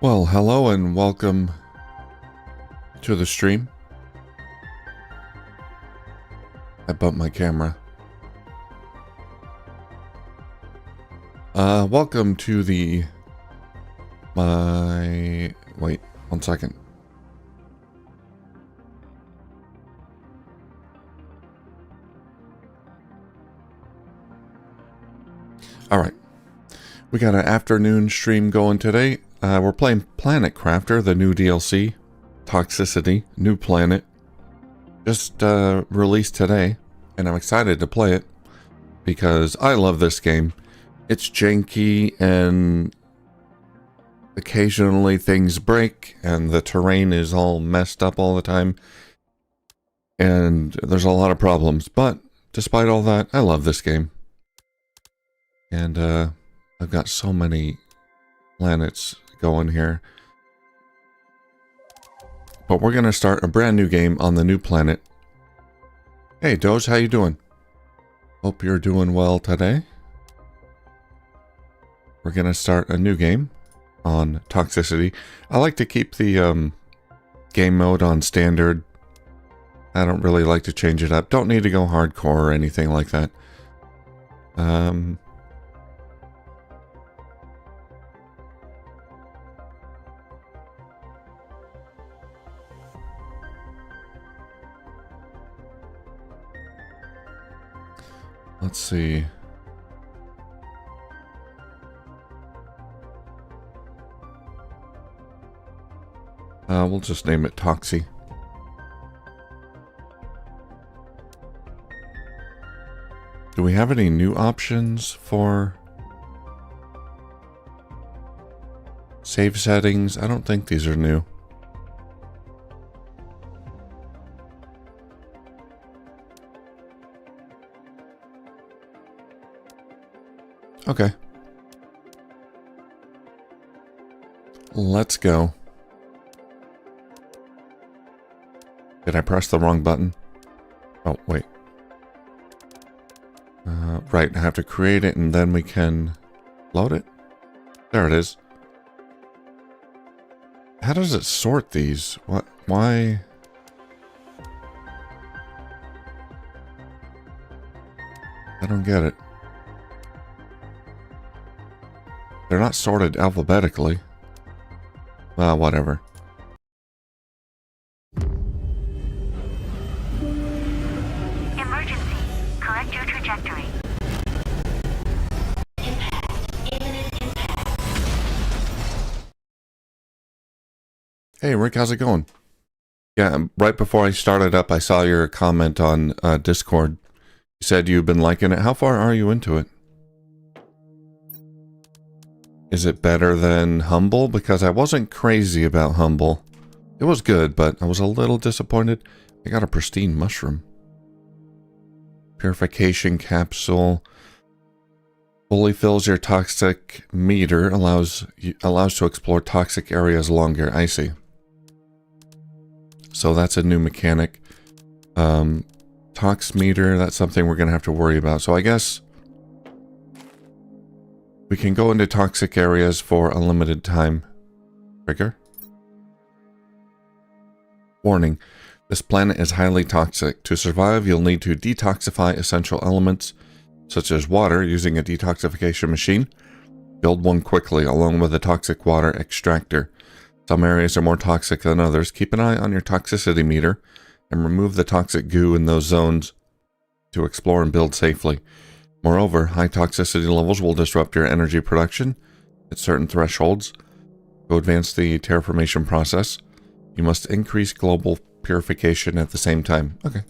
Well, hello and welcome to the stream. I bumped my camera. Welcome to wait, 1 second. Alright. We got an afternoon stream going today. We're playing Planet Crafter, the new DLC. Toxicity, new planet. Just released today, and I'm excited to play it because I love this game. It's janky and occasionally things break and the terrain is all messed up all the time and there's a lot of problems, but despite all that, I love this game. And I've got so many planets going here. But we're going to start a brand new game on the new planet. Hey Doge, how you doing? Hope you're doing well today. We're going to start a new game on Toxicity. I like to keep the game mode on standard. I don't really like to change it up. Don't need to go hardcore or anything like that. Let's see. We'll just name it Toxy. Do we have any new options for save settings? I don't think these are new. Okay. Let's go. Did I press the wrong button? Oh, wait. Right, I have to create it and then we can load it. There it is. How does it sort these? What? Why? I don't get it. They're not sorted alphabetically. Well, whatever. Emergency. Correct your trajectory. Impact. Imminent impact. Hey Rick, how's it going? Yeah, right before I started up, I saw your comment on Discord. You said you've been liking it. How far are you into it? Is it better than Humble? Because I wasn't crazy about Humble. It was good, but I was a little disappointed. I got a pristine mushroom. Purification capsule. Fully fills your toxic meter. Allows to explore toxic areas longer. I see. So that's a new mechanic. Tox meter, that's something we're going to have to worry about. So I guess we can go into toxic areas for a limited time. Trigger. Warning. This planet is highly toxic. To survive, you'll need to detoxify essential elements, such as water, using a detoxification machine. Build one quickly, along with a toxic water extractor. Some areas are more toxic than others. Keep an eye on your toxicity meter, and remove the toxic goo in those zones to explore and build safely. Moreover, high toxicity levels will disrupt your energy production at certain thresholds. To advance the terraformation process, you must increase global purification at the same time. Okay.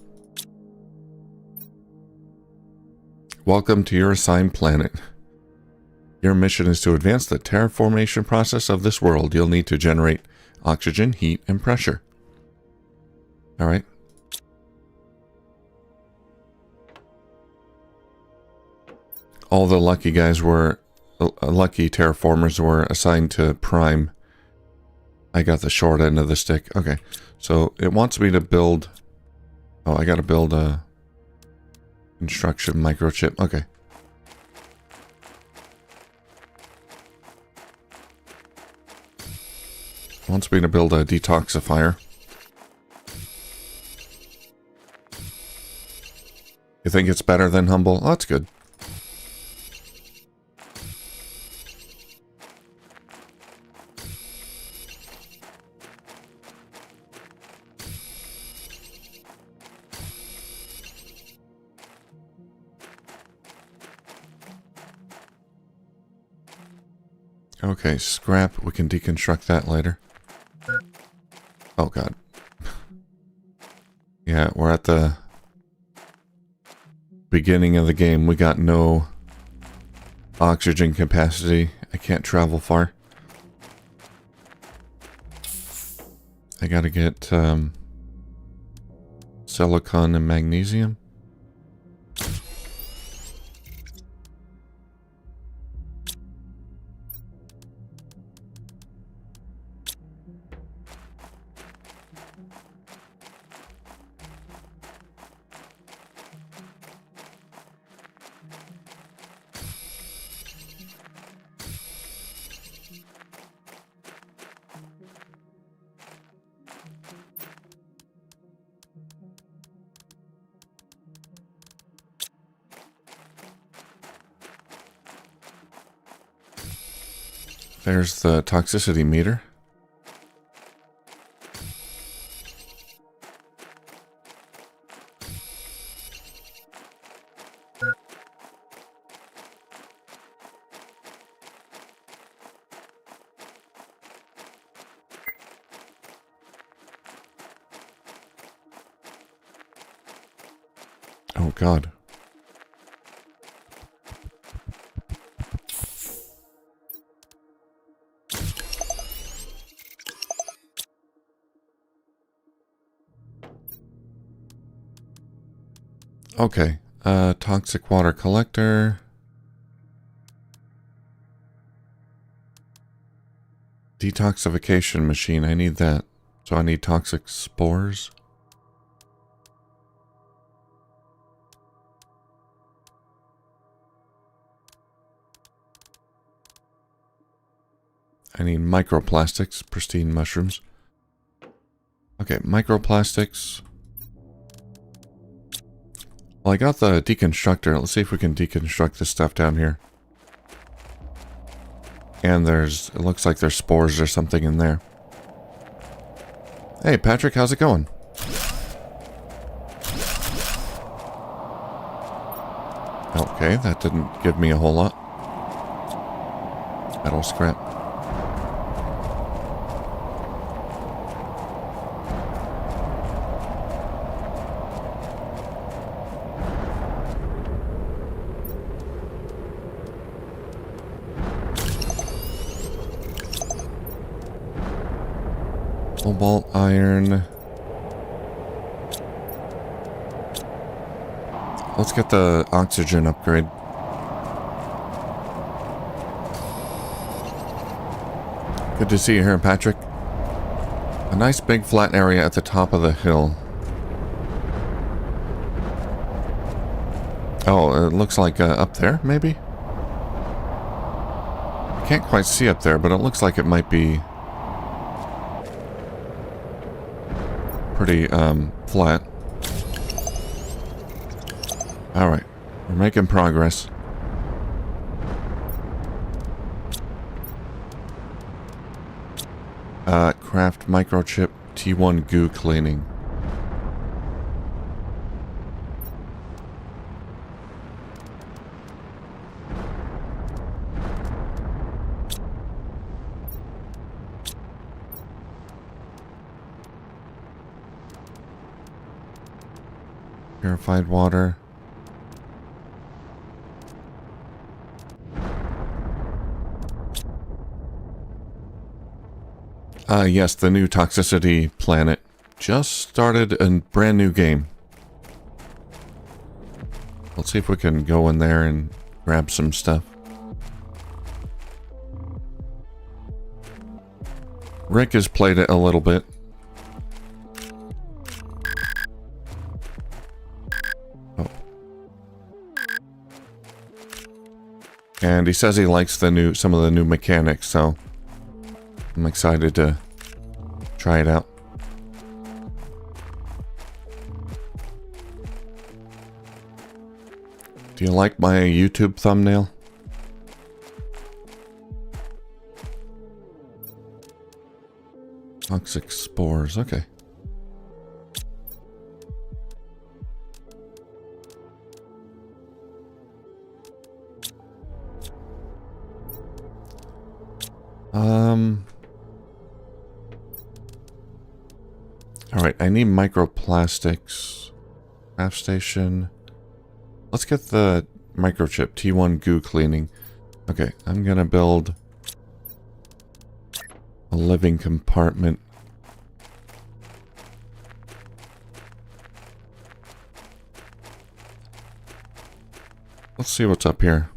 Welcome to your assigned planet. Your mission is to advance the terraformation process of this world. You'll need to generate oxygen, heat, and pressure. Alright. All the lucky guys were, lucky terraformers were assigned to Prime. I got the short end of the stick. Okay, so it wants me to build... Oh, I gotta build a construction microchip. Okay. Wants me to build a detoxifier. You think it's better than humble? Oh, that's good. Okay, scrap. We can deconstruct that later. Oh, God. Yeah, we're at the beginning of the game. We got no oxygen capacity. I can't travel far. I gotta get silicon and magnesium. There's the toxicity meter. Oh, God. Okay, toxic water collector. Detoxification machine, I need that. So I need toxic spores. I need microplastics, pristine mushrooms. Okay, microplastics. Well, I got the deconstructor. Let's see if we can deconstruct this stuff down here. And it looks like there's spores or something in there. Hey, Patrick, how's it going? Okay, that didn't give me a whole lot. Metal scrap. Cobalt, iron. Let's get the oxygen upgrade. Good to see you here, Patrick. A nice big flat area at the top of the hill. Oh, it looks like up there, maybe? I can't quite see up there, but it looks like it might be pretty flat. Alright, we're making progress. Craft microchip T1 goo cleaning. Purified water. Yes, the new Toxicity planet just started a brand new game. Let's see if we can go in there and grab some stuff. Rick has played it a little bit. Oh. And he says he likes some of the new mechanics, so I'm excited to Try it out. Do you like my YouTube thumbnail? Toxic spores, okay. Alright, I need microplastics. Craft station. Let's get the microchip T1 goo cleaning. Okay, I'm gonna build a living compartment. Let's see what's up here.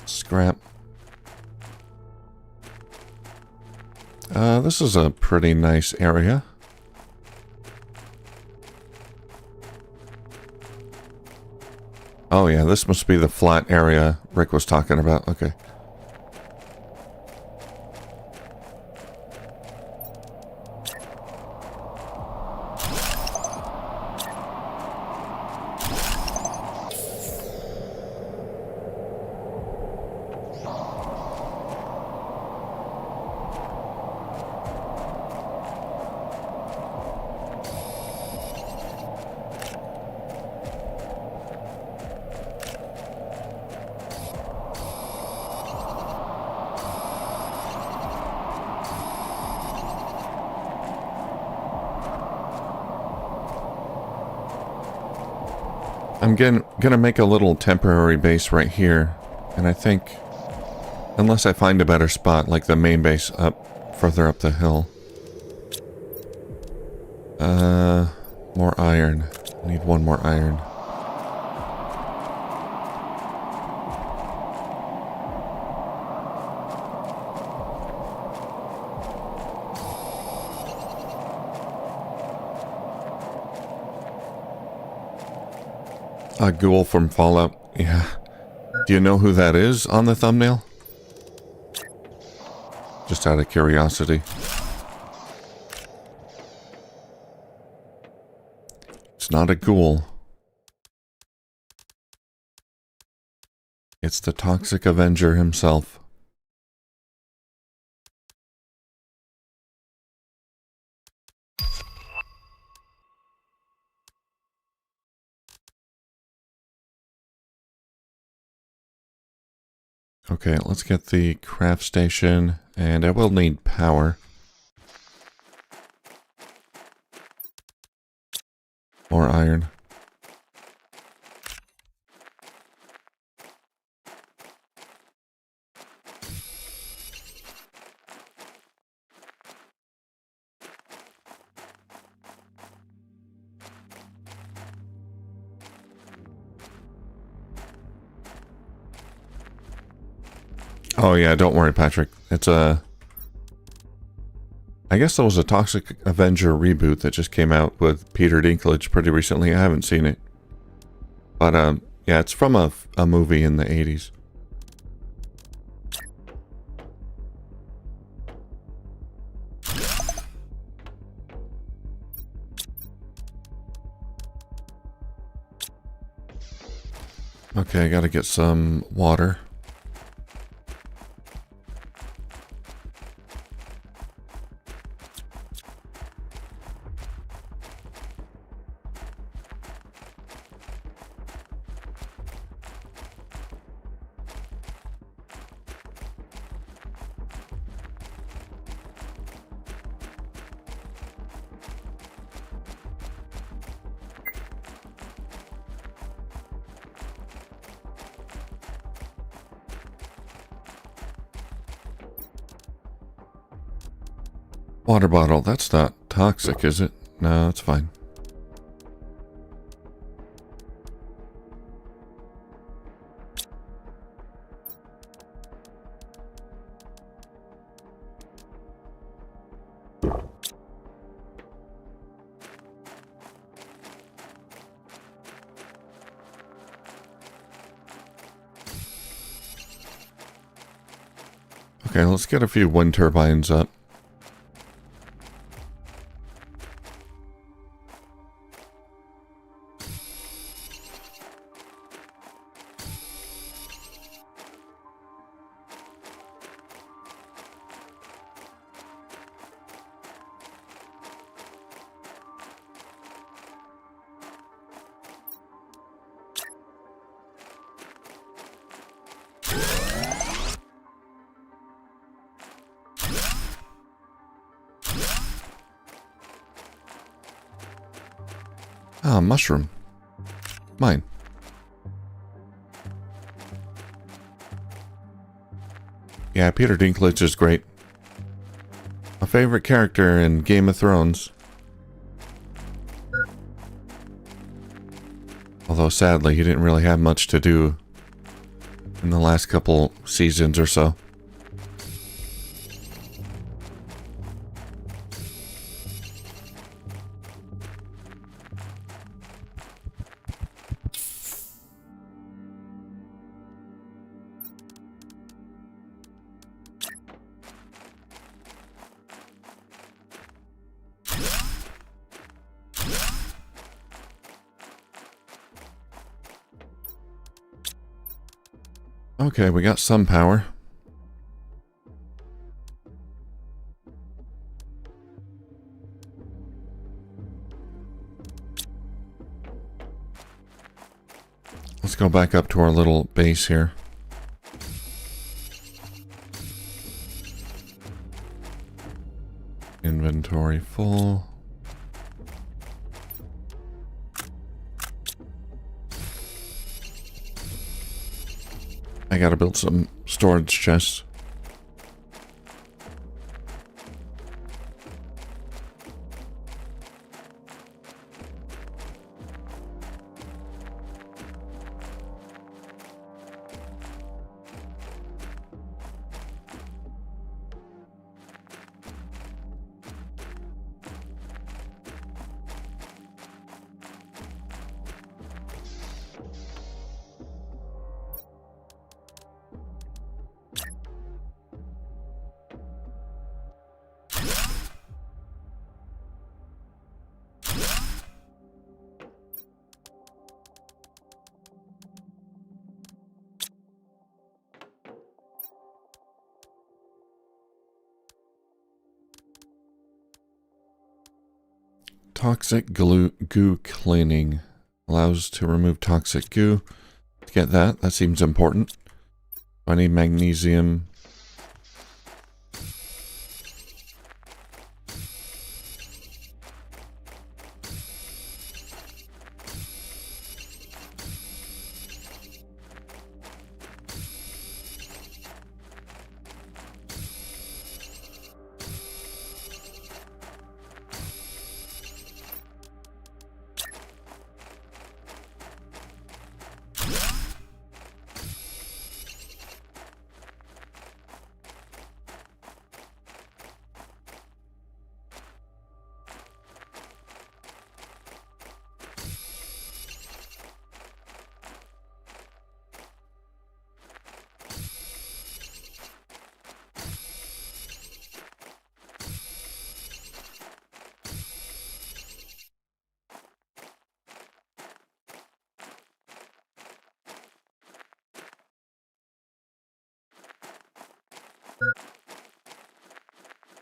Scrap. This is a pretty nice area. Oh yeah, this must be the flat area Rick was talking about. Okay. I'm gonna make a little temporary base right here, and I think, unless I find a better spot, like the main base up further up the hill. More iron. I need one more iron. A ghoul from Fallout. Yeah. Do you know who that is on the thumbnail? Just out of curiosity. It's not a ghoul. It's the Toxic Avenger himself. Okay, let's get the craft station, and I will need power. More iron. Oh yeah, don't worry, Patrick. It's a... I guess there was a Toxic Avenger reboot that just came out with Peter Dinklage pretty recently. I haven't seen it. But, yeah, it's from a movie in the 80s. Okay, I gotta get some water. Water bottle, that's not toxic, is it? No, it's fine. Okay, let's get a few wind turbines up. Ah, mushroom. Mine. Yeah, Peter Dinklage is great. My favorite character in Game of Thrones. Although sadly, he didn't really have much to do in the last couple seasons or so. Okay, we got some power. Let's go back up to our little base here. Inventory full. I gotta build some storage chests. Toxic goo cleaning. Allows to remove toxic goo. To get that, that seems important. I need magnesium.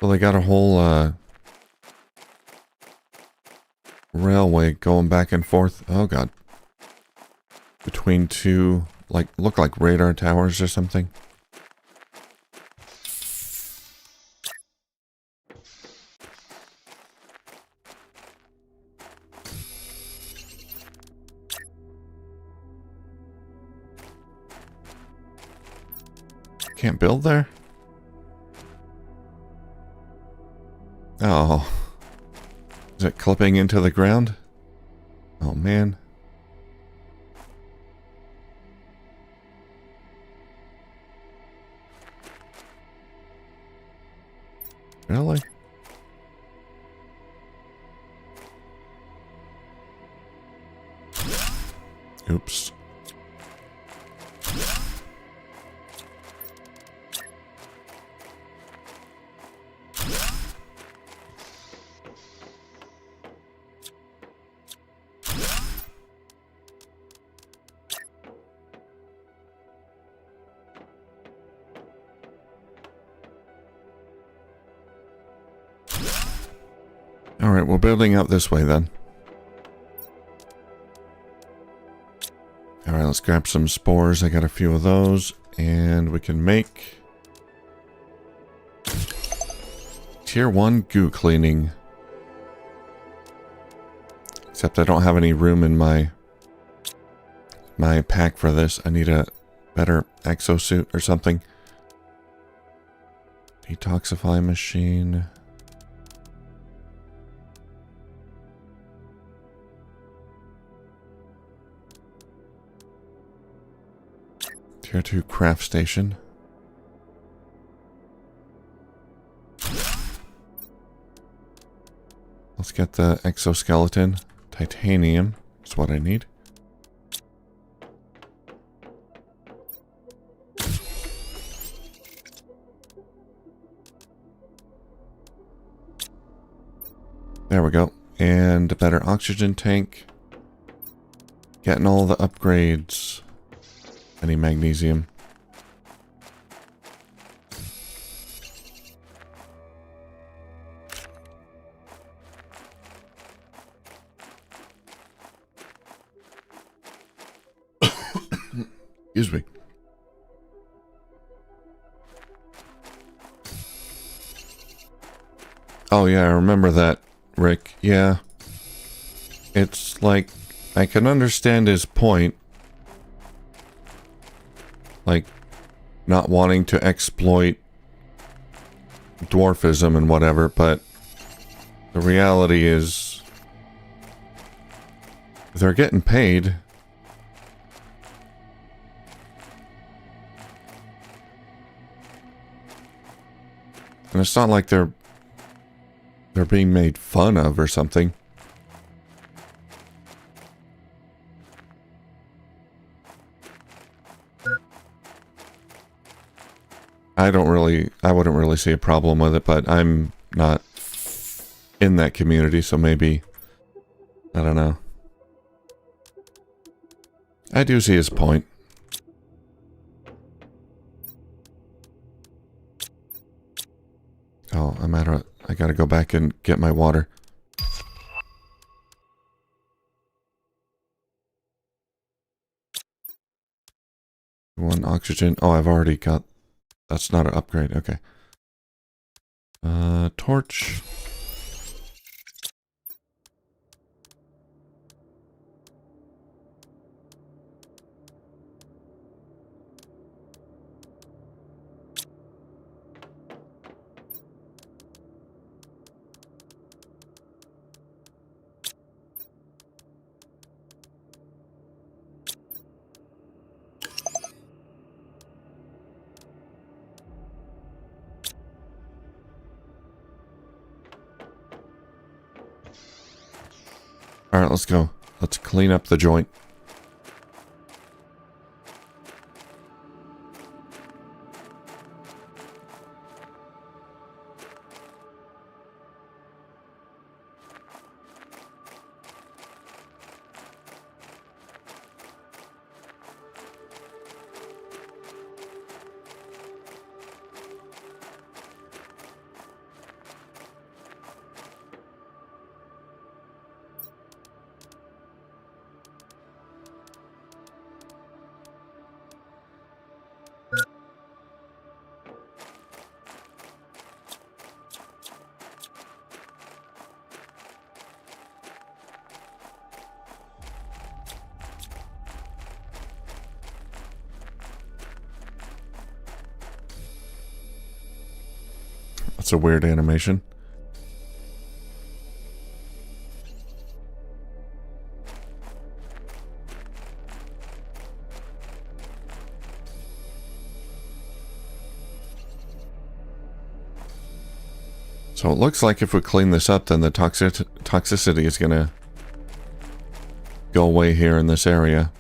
Well, they got a whole railway going back and forth. Oh god. Between two, like, look like radar towers or something. Can't build there? Oh. Is it clipping into the ground? Oh man. Really? Oops. Alright, we're building up this way then. Alright, let's grab some spores. I got a few of those. And we can make Tier 1 goo cleaning. Except I don't have any room in my pack for this. I need a better exosuit or something. Detoxify machine. Tier 2 craft station. Let's get the exoskeleton. Titanium is what I need. There we go. And a better oxygen tank. Getting all the upgrades. Any magnesium. Excuse me. Oh yeah, I remember that, Rick. Yeah. It's like, I can understand his point. Like, not wanting to exploit dwarfism and whatever, but the reality is they're getting paid. And it's not like they're being made fun of or something. I wouldn't really see a problem with it, but I'm not in that community, so maybe, I don't know. I do see his point. Oh, I gotta go back and get my water. One oxygen. Oh, I've already got... That's not an upgrade. Okay. Torch. Alright, let's go. Let's clean up the joint. That's a weird animation. So it looks like if we clean this up, then the toxicity is going to go away here in this area.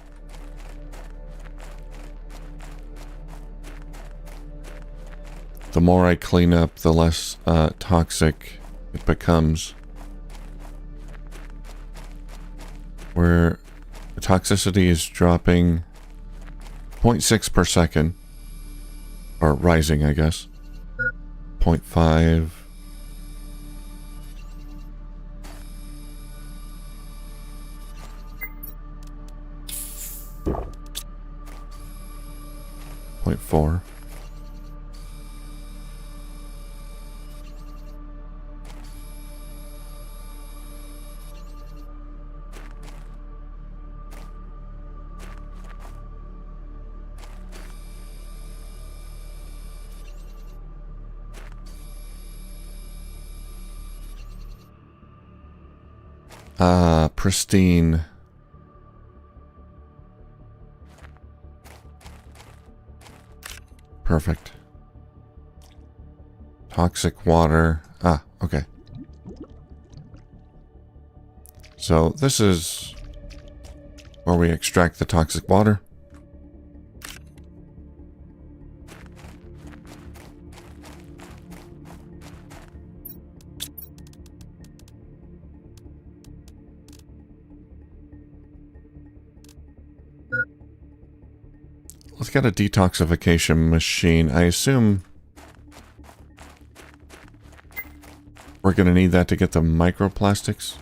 The more I clean up, the less toxic it becomes. Where the toxicity is dropping 0.6 per second. Or rising, I guess. 0.5. 0.4. Pristine. Perfect. Toxic water. Ah, okay. So this is where we extract the toxic water. Let's get a detoxification machine. I assume we're going to need that to get the microplastics.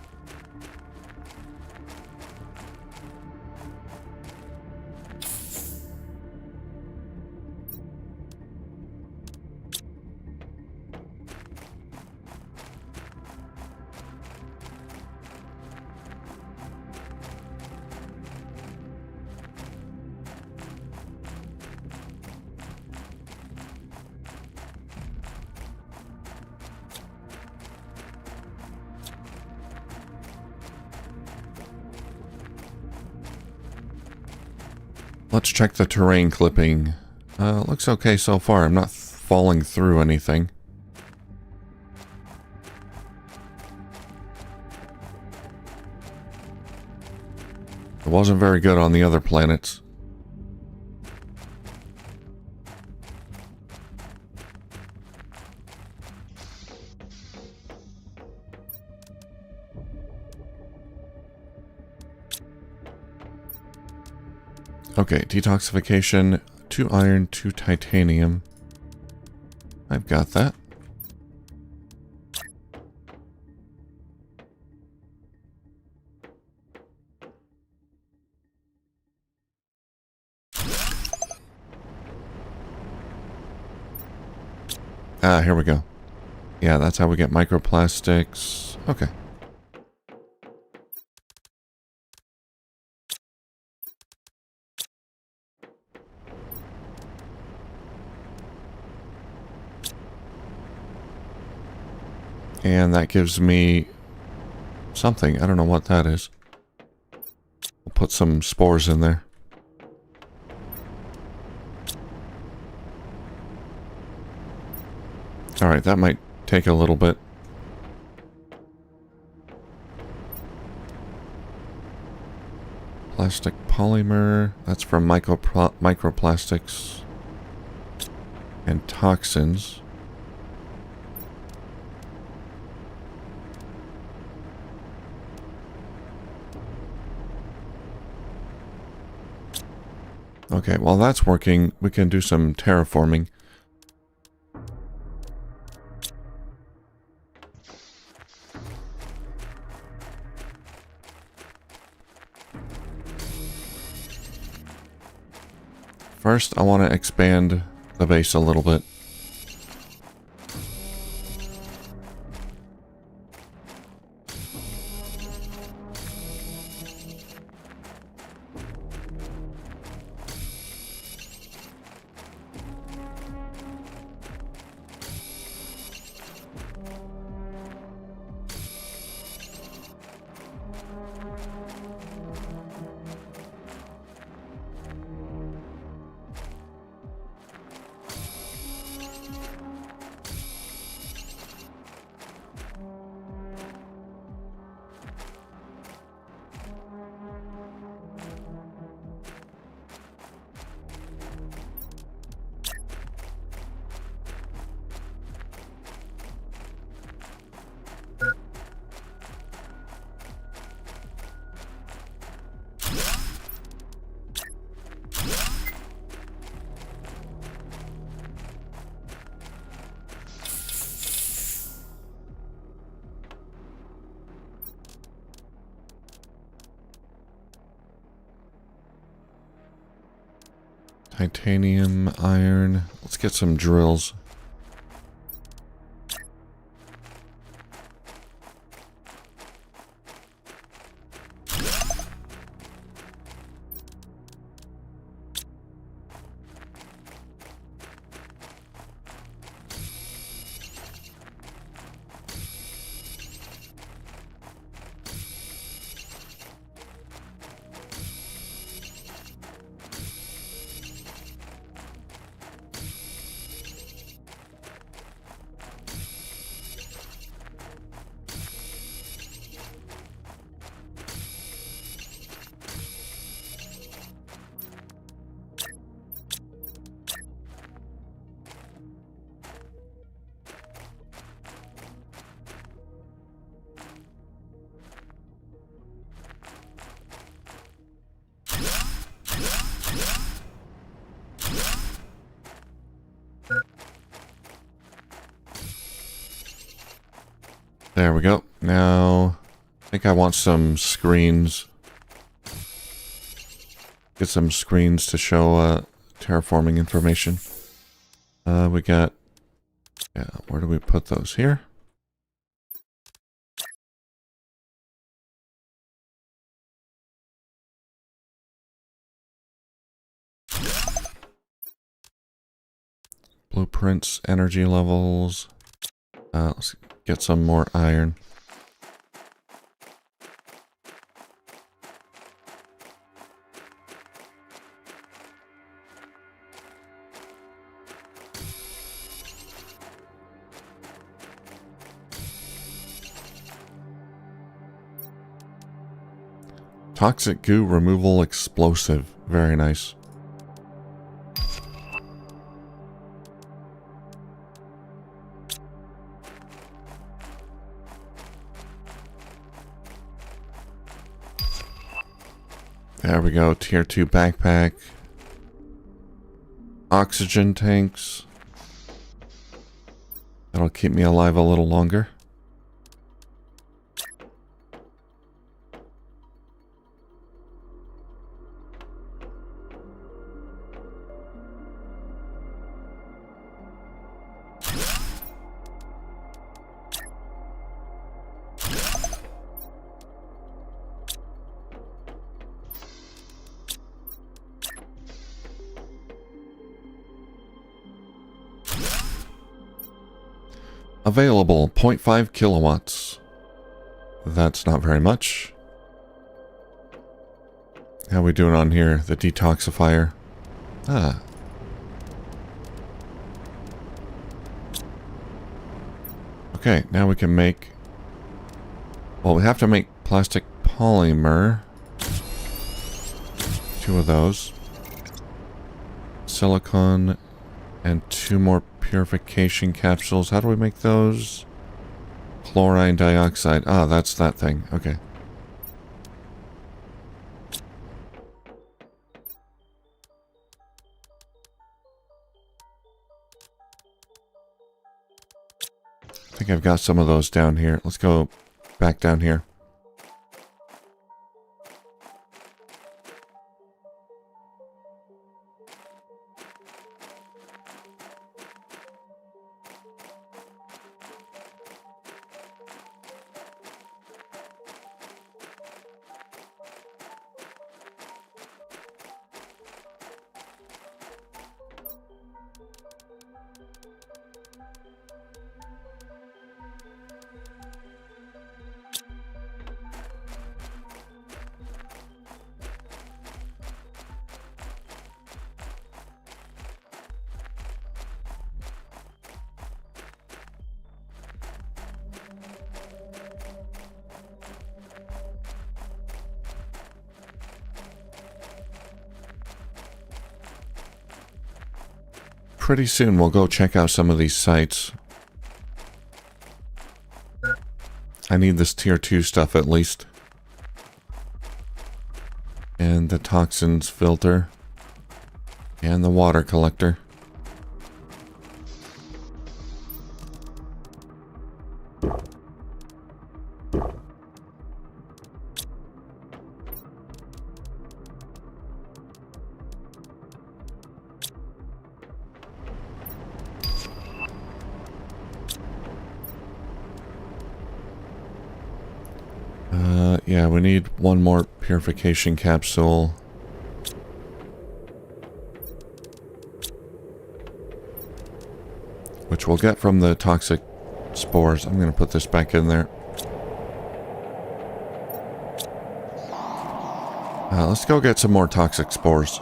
Let's check the terrain clipping. Looks okay so far. I'm not falling through anything. It wasn't very good on the other planets. Okay, detoxification, 2 iron, 2 titanium. I've got that. Ah, here we go. Yeah, that's how we get microplastics. Okay. And that gives me something. I don't know what that is. We'll put some spores in there. Alright, that might take a little bit. Plastic polymer. That's from microplastics and toxins. Okay, while that's working, we can do some terraforming. First, I want to expand the base a little bit. Titanium, iron. Let's get some drills. There we go. Now, I think I want some screens. Get some screens to show terraforming information. We got... Yeah, where do we put those? Here? Blueprints, energy levels. Let's get some more iron. Toxic goo removal explosive. Very nice. There we go. Tier 2 backpack. Oxygen tanks. That'll keep me alive a little longer. Available 0.5 kilowatts. That's not very much. How we doing on here? The detoxifier. Ah. Okay, now we can make... Well, we have to make plastic polymer. 2 of those. Silicon and 2 more purification capsules. How do we make those? Chlorine dioxide. Ah, that's that thing. Okay. I think I've got some of those down here. Let's go back down here. Pretty soon we'll go check out some of these sites. I need this tier 2 stuff at least. And the toxins filter. And the water collector. Yeah, we need one more purification capsule. Which we'll get from the toxic spores. I'm going to put this back in there. Let's go get some more toxic spores.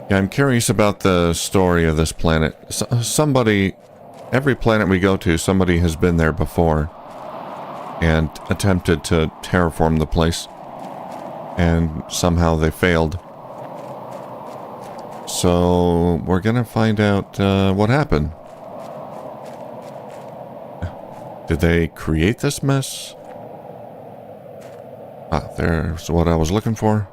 Yeah, I'm curious about the story of this planet. Every planet we go to, somebody has been there before and attempted to terraform the place, and somehow they failed. So we're gonna find out what happened. Did they create this mess? Ah, there's what I was looking for.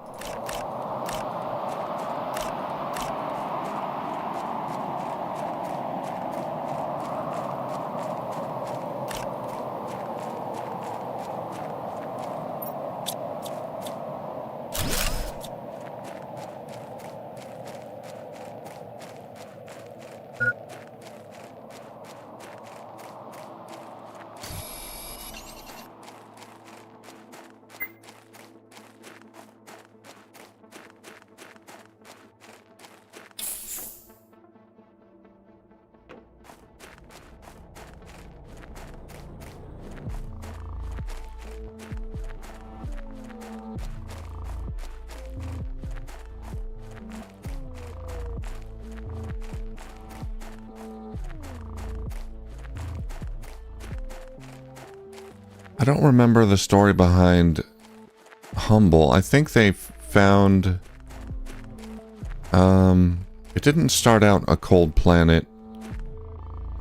I don't remember the story behind Humble. I think they found... it didn't start out a cold planet.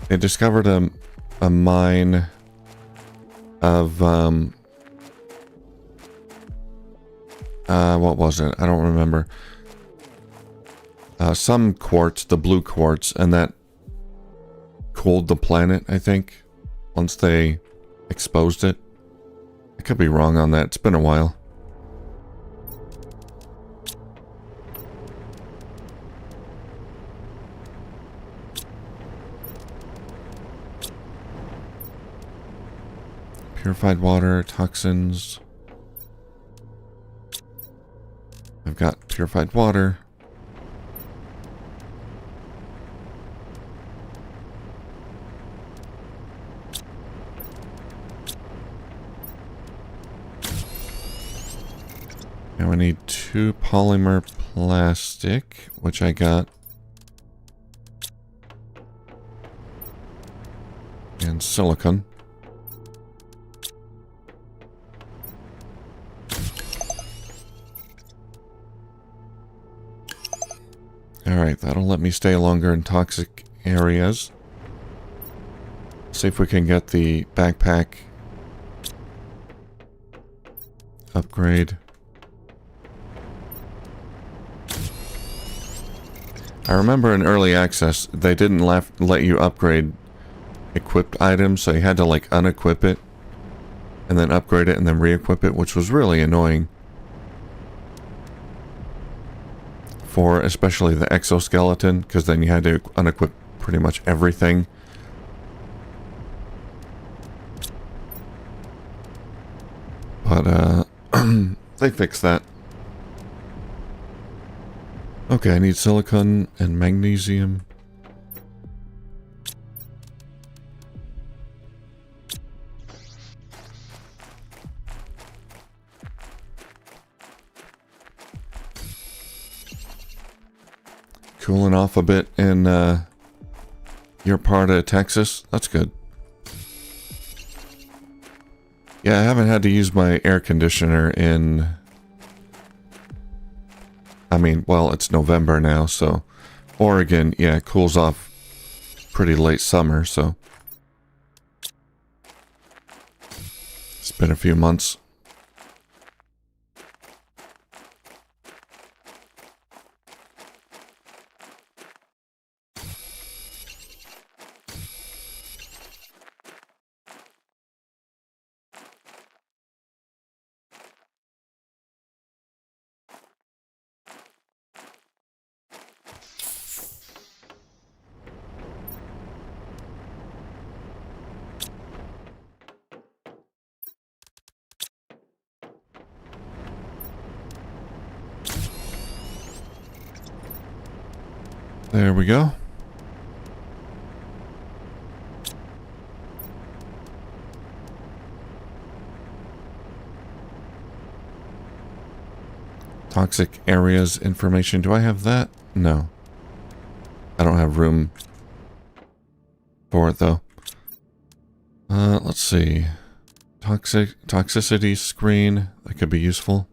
They discovered a mine of, what was it? I don't remember. Some quartz, the blue quartz, and that cooled the planet, I think, once they exposed it. I could be wrong on that. It's been a while. Purified water, toxins. I've got purified water. Now I need 2 polymer plastic, which I got. And silicon. Alright, that'll let me stay longer in toxic areas. See if we can get the backpack upgrade. I remember in early access, they didn't let you upgrade equipped items, so you had to like unequip it and then upgrade it and then re-equip it, which was really annoying. For especially the exoskeleton, because then you had to unequip pretty much everything. But they fixed that. Okay, I need silicon and magnesium. Cooling off a bit in your part of Texas. That's good. Yeah, I haven't had to use my air conditioner in... I mean, well, it's November now, so... Oregon, yeah, it cools off pretty late summer, so... It's been a few months. There we go. Toxic areas information. Do I have that? No. I don't have room for it though. Let's see. Toxicity screen. That could be useful.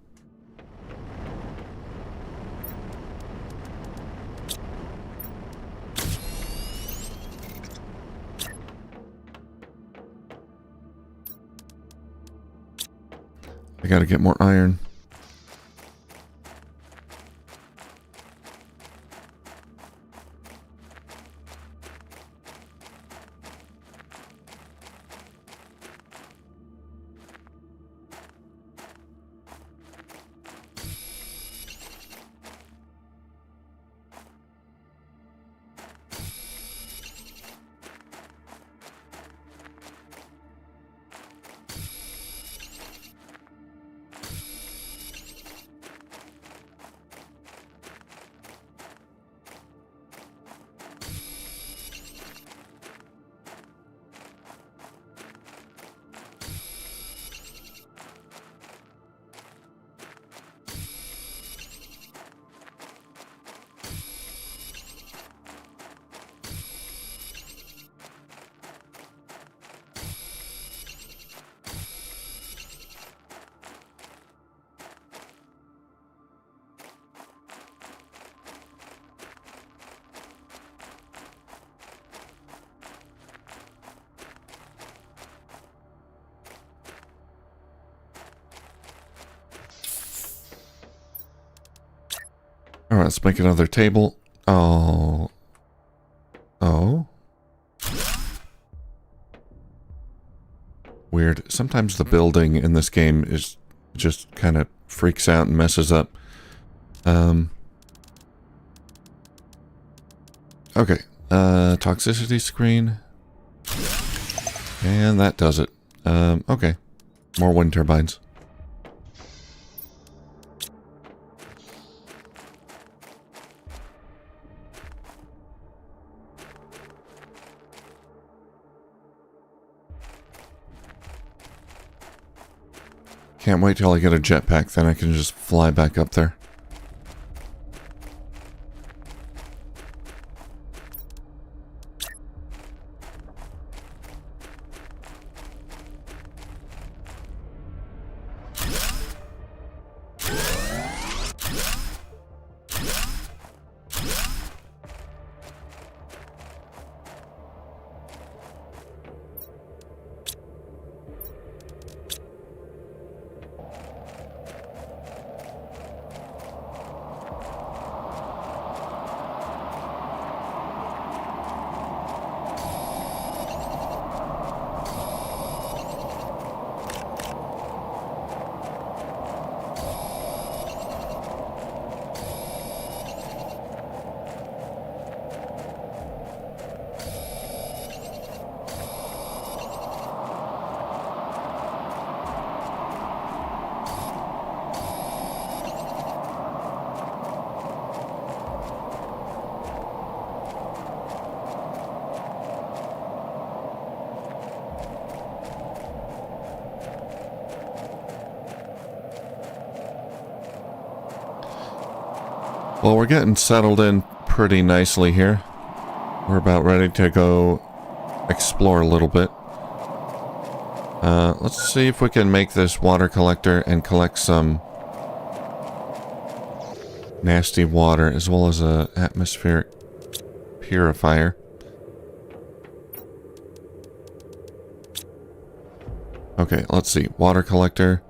I gotta get more iron. Alright, let's make another table. Oh. Oh. Weird. Sometimes the building in this game is just kind of freaks out and messes up. Okay. Toxicity screen. And that does it. Okay. More wind turbines. Can't wait till I get a jetpack, then I can just fly back up there. Well, we're getting settled in pretty nicely here. We're about ready to go explore a little bit. Let's see if we can make this water collector and collect some nasty water as well as a atmospheric purifier. Okay, let's see. Water collector,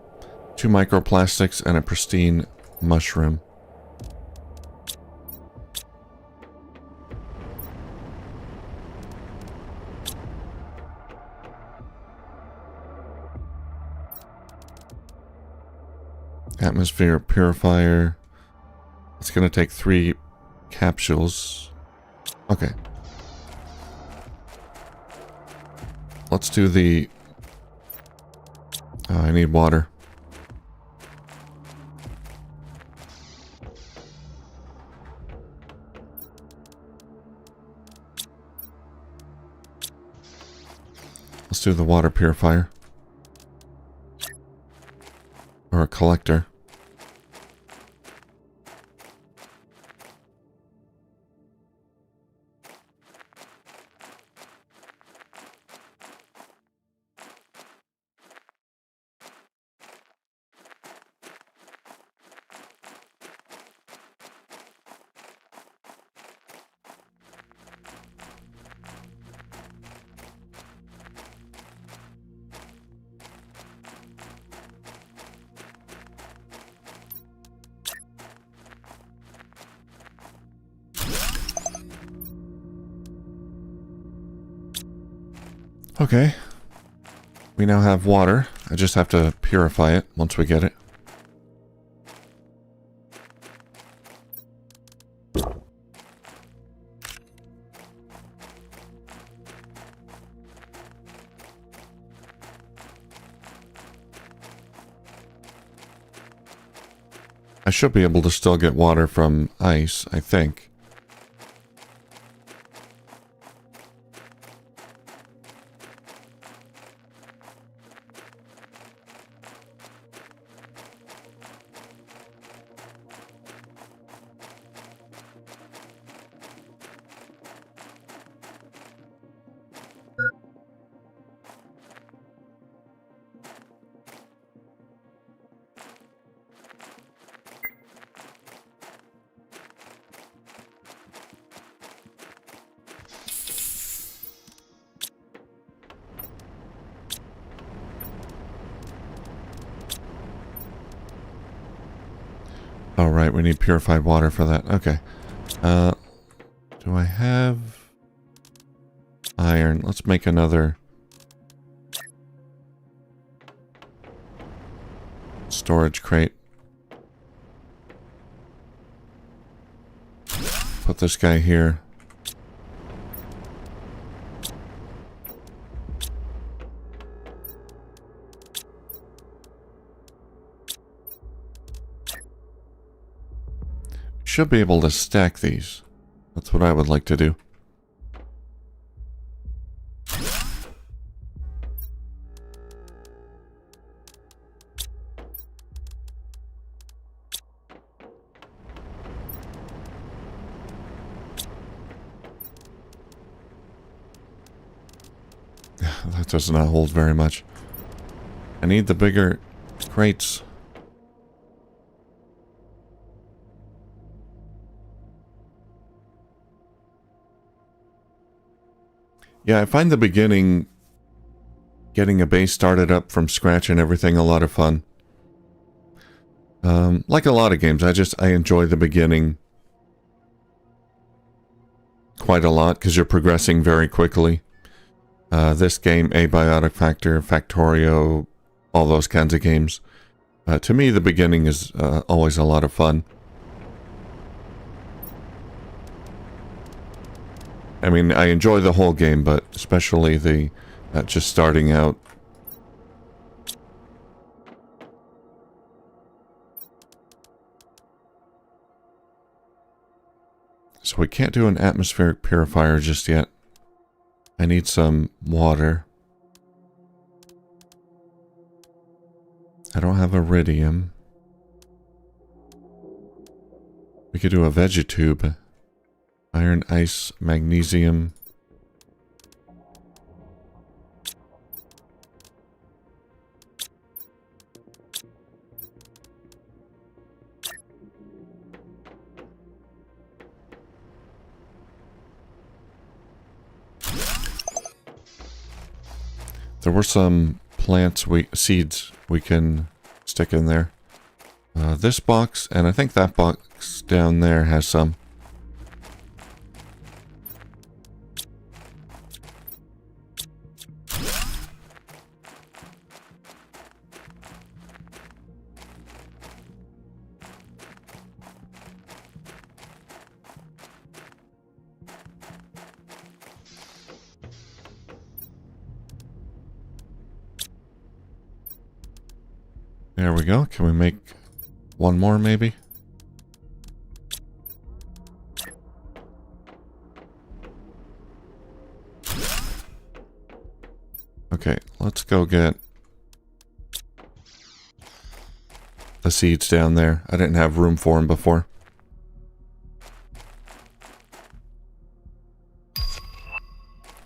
2 microplastics, and a pristine mushroom. Atmosphere purifier. It's gonna take 3 capsules. Okay. Let's do the... I need water. Let's do the water purifier. Or a collector. Okay. We now have water. I just have to purify it once we get it. I should be able to still get water from ice, I think. Oh, right, we need purified water for that. Okay. Do I have iron? Let's make another storage crate. Put this guy here. Should be able to stack these. That's what I would like to do. That does not hold very much. I need the bigger crates. Yeah, I find the beginning, getting a base started up from scratch and everything, a lot of fun. Like a lot of games, I enjoy the beginning quite a lot because you're progressing very quickly. This game, Abiotic Factor, Factorio, all those kinds of games. To me, the beginning is always a lot of fun. I mean, I enjoy the whole game, but especially the just starting out. So we can't do an atmospheric purifier just yet. I need some water. I don't have iridium. We could do a vegetube. Iron, ice, magnesium. There were some plants, seeds we can stick in there. This box, and I think that box down there has some. There we go. Can we make one more, maybe? Okay, let's go get the seeds down there. I didn't have room for them before.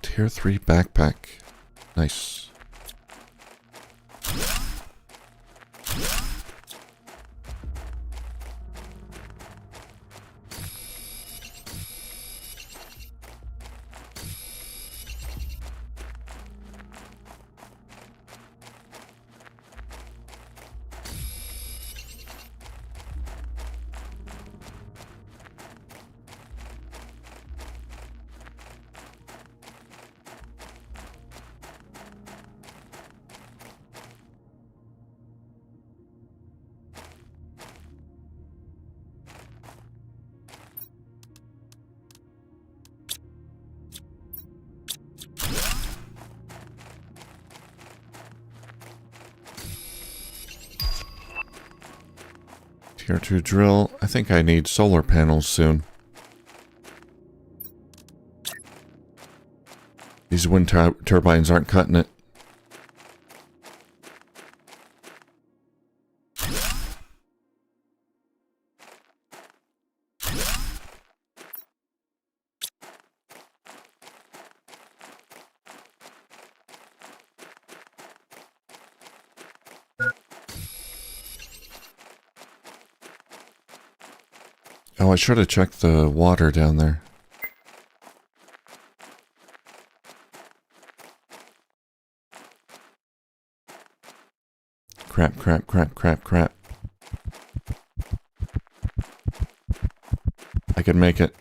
Tier 3 backpack. Nice. Tier 2 drill. I think I need solar panels soon. These wind turbines aren't cutting it. Oh, I should have checked the water down there. Crap, crap, crap, crap, crap. I can make it.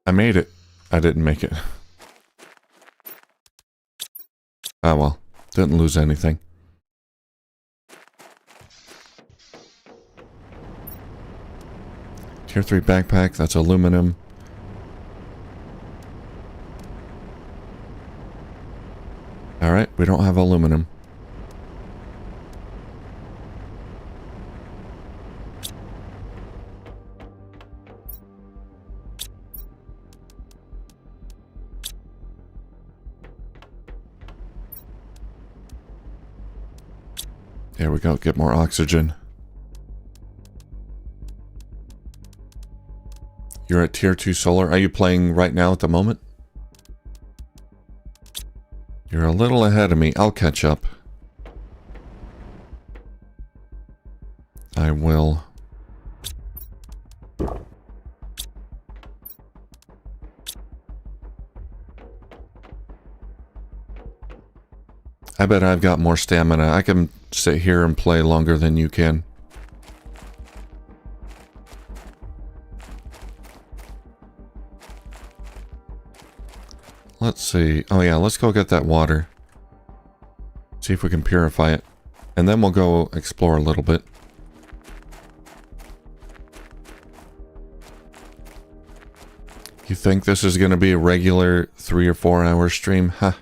I made it. I didn't make it. Oh well, didn't lose anything. Tier 3 backpack, that's aluminum. Alright, we don't have aluminum. There we go, get more oxygen. You're at tier 2 solar. Are you playing right now at the moment? You're a little ahead of me. I'll catch up. I will. I bet I've got more stamina. I can sit here and play longer than you can. Let's see. Oh yeah, let's go get that water. See if we can purify it. And then we'll go explore a little bit. You think this is going to be a regular 3 or 4 hour stream? Huh.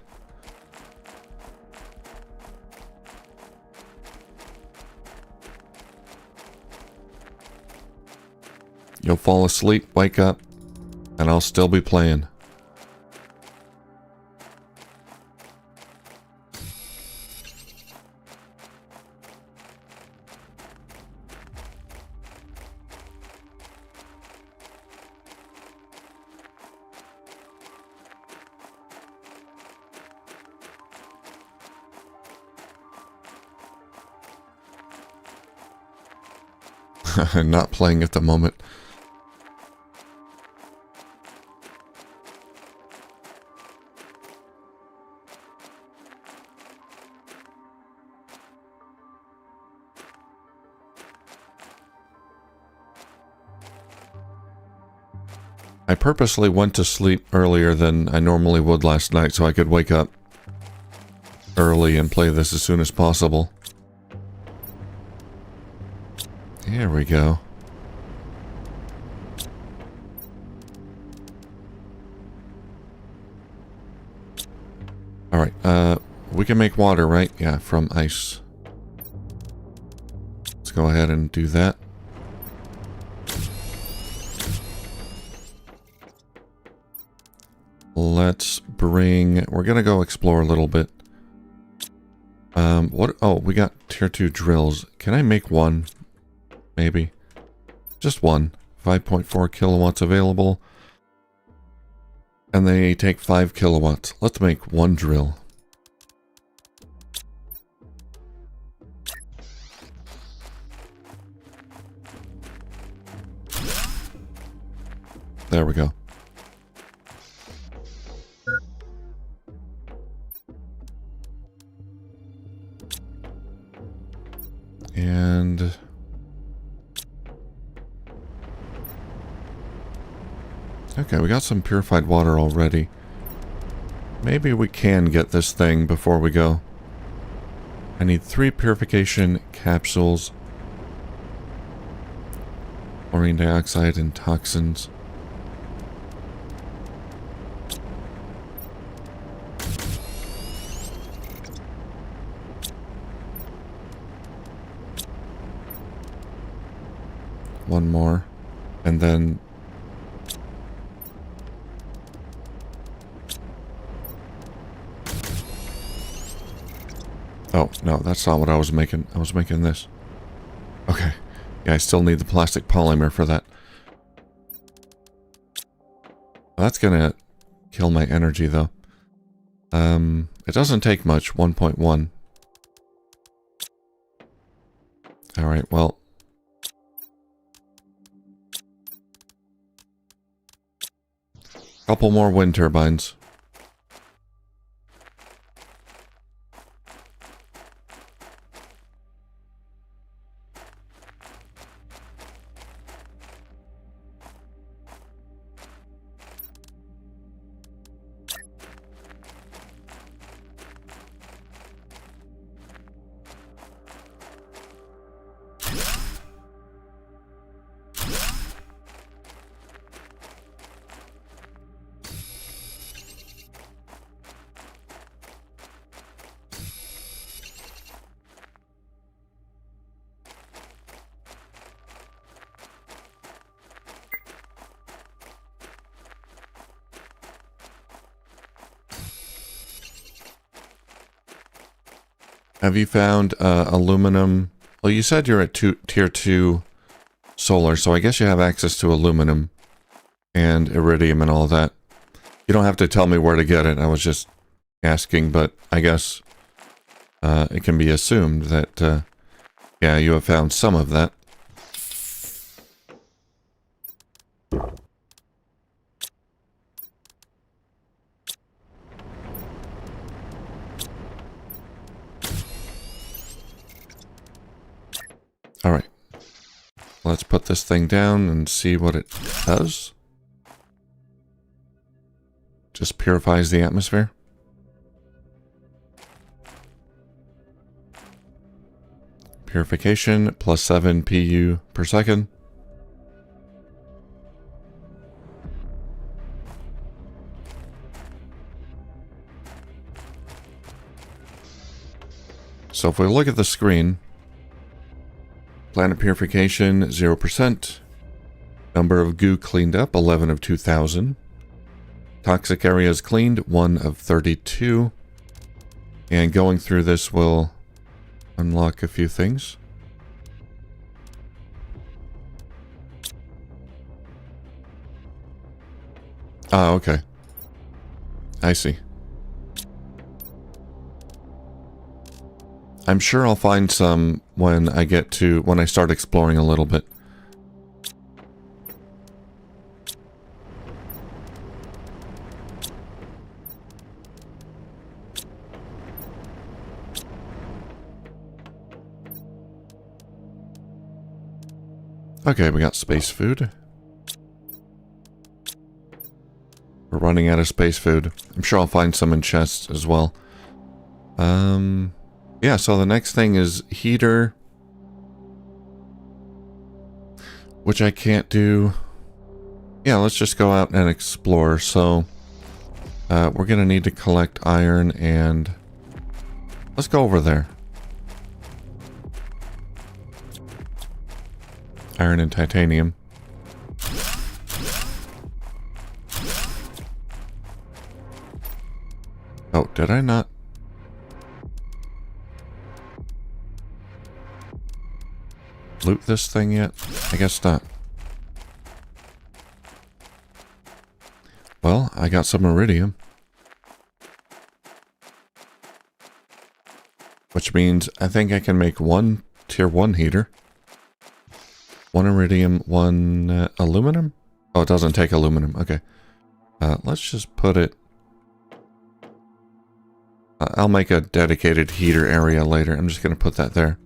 You'll fall asleep, wake up, and I'll still be playing. Not playing at the moment. I purposely went to sleep earlier than I normally would last night so I could wake up early and play this as soon as possible. Here we go. Alright, we can make water, right? Yeah, from ice. Let's go ahead and do that. Let's bring... We're going to go explore a little bit. What? Oh, we got tier 2 drills. Can I make one? Maybe. Just one. 5.4 kilowatts available. And they take 5 kilowatts. Let's make one drill. There we go. And... Okay, we got some purified water already. Maybe we can get this thing before we go. I need 3 purification capsules. Chlorine dioxide and toxins. One more. And then... Oh, no, that's not what I was making. I was making this. Okay. Yeah, I still need the plastic polymer for that. Well, that's gonna kill my energy, though. It doesn't take much. 1.1. Alright, well... Couple more wind turbines. Have you found aluminum? Well, you said you're at tier 2 solar, so I guess you have access to aluminum and iridium and all that. You don't have to tell me where to get it. I was just asking, but I guess it can be assumed that, yeah, you have found some of that. Alright. Let's put this thing down and see what it does. Just purifies the atmosphere. Purification plus 7 PU per second. So if we look at the screen, planet purification 0%, number of goo cleaned up 11 of 2,000, toxic areas cleaned 1 of 32, and going through this will unlock a few things. Ah, okay. I see. I'm sure I'll find some when I start exploring a little bit. Okay, we got space food. We're running out of space food. I'm sure I'll find some in chests as well. Yeah, so the next thing is heater, which I can't do. Yeah, let's just go out and explore. So we're gonna need to collect iron, and let's go over there. Iron and titanium. Oh, did I not? Loot this thing yet? I guess not. Well, I got some iridium. Which means I think I can make one tier 1 heater. One iridium, one aluminum? Oh, it doesn't take aluminum. Okay. Let's just put it... I'll make a dedicated heater area later. I'm just going to put that there.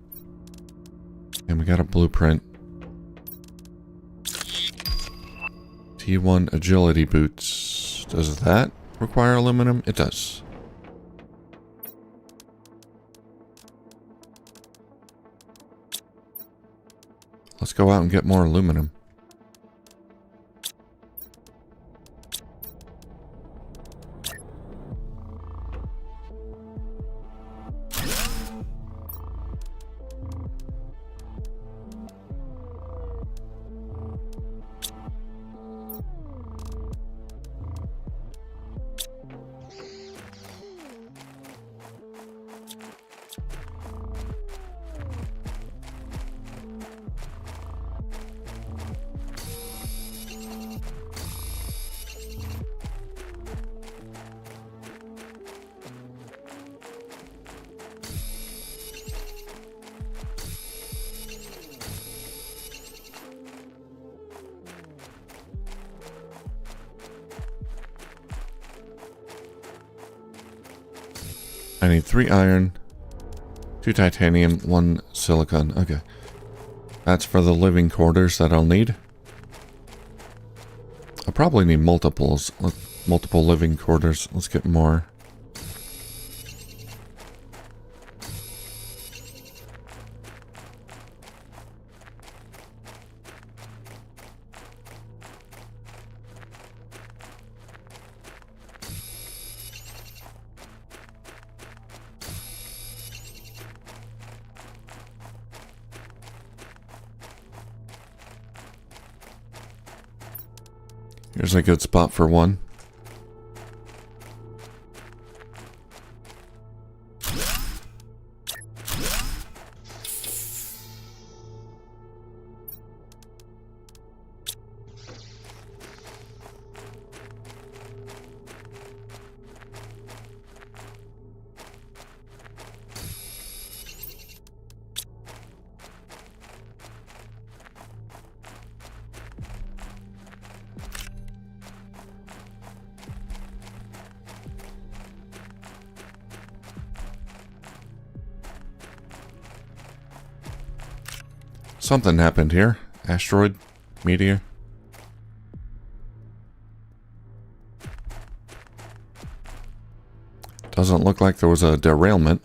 And we got a blueprint. T1 agility boots. Does that require aluminum? It does. Let's go out and get more aluminum. I need 3 iron, 2 titanium, 1 silicon. Okay. That's for the living quarters that I'll need. I'll probably need multiples. Multiple living quarters. Let's get more. Here's a good spot for one. Something happened here. Asteroid? Meteor? Doesn't look like there was a derailment.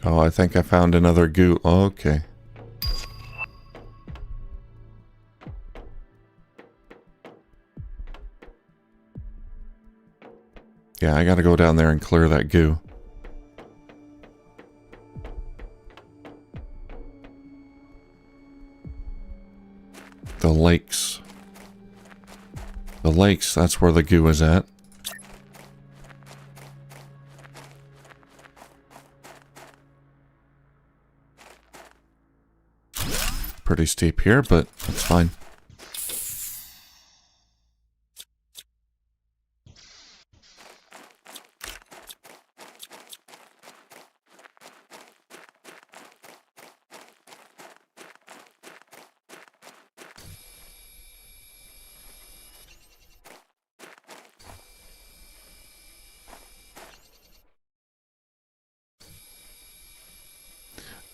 Oh, I think I found another goo. Okay. Yeah, I gotta go down there and clear that goo. The lakes. The lakes, that's where the goo is at. Pretty steep here, but that's fine.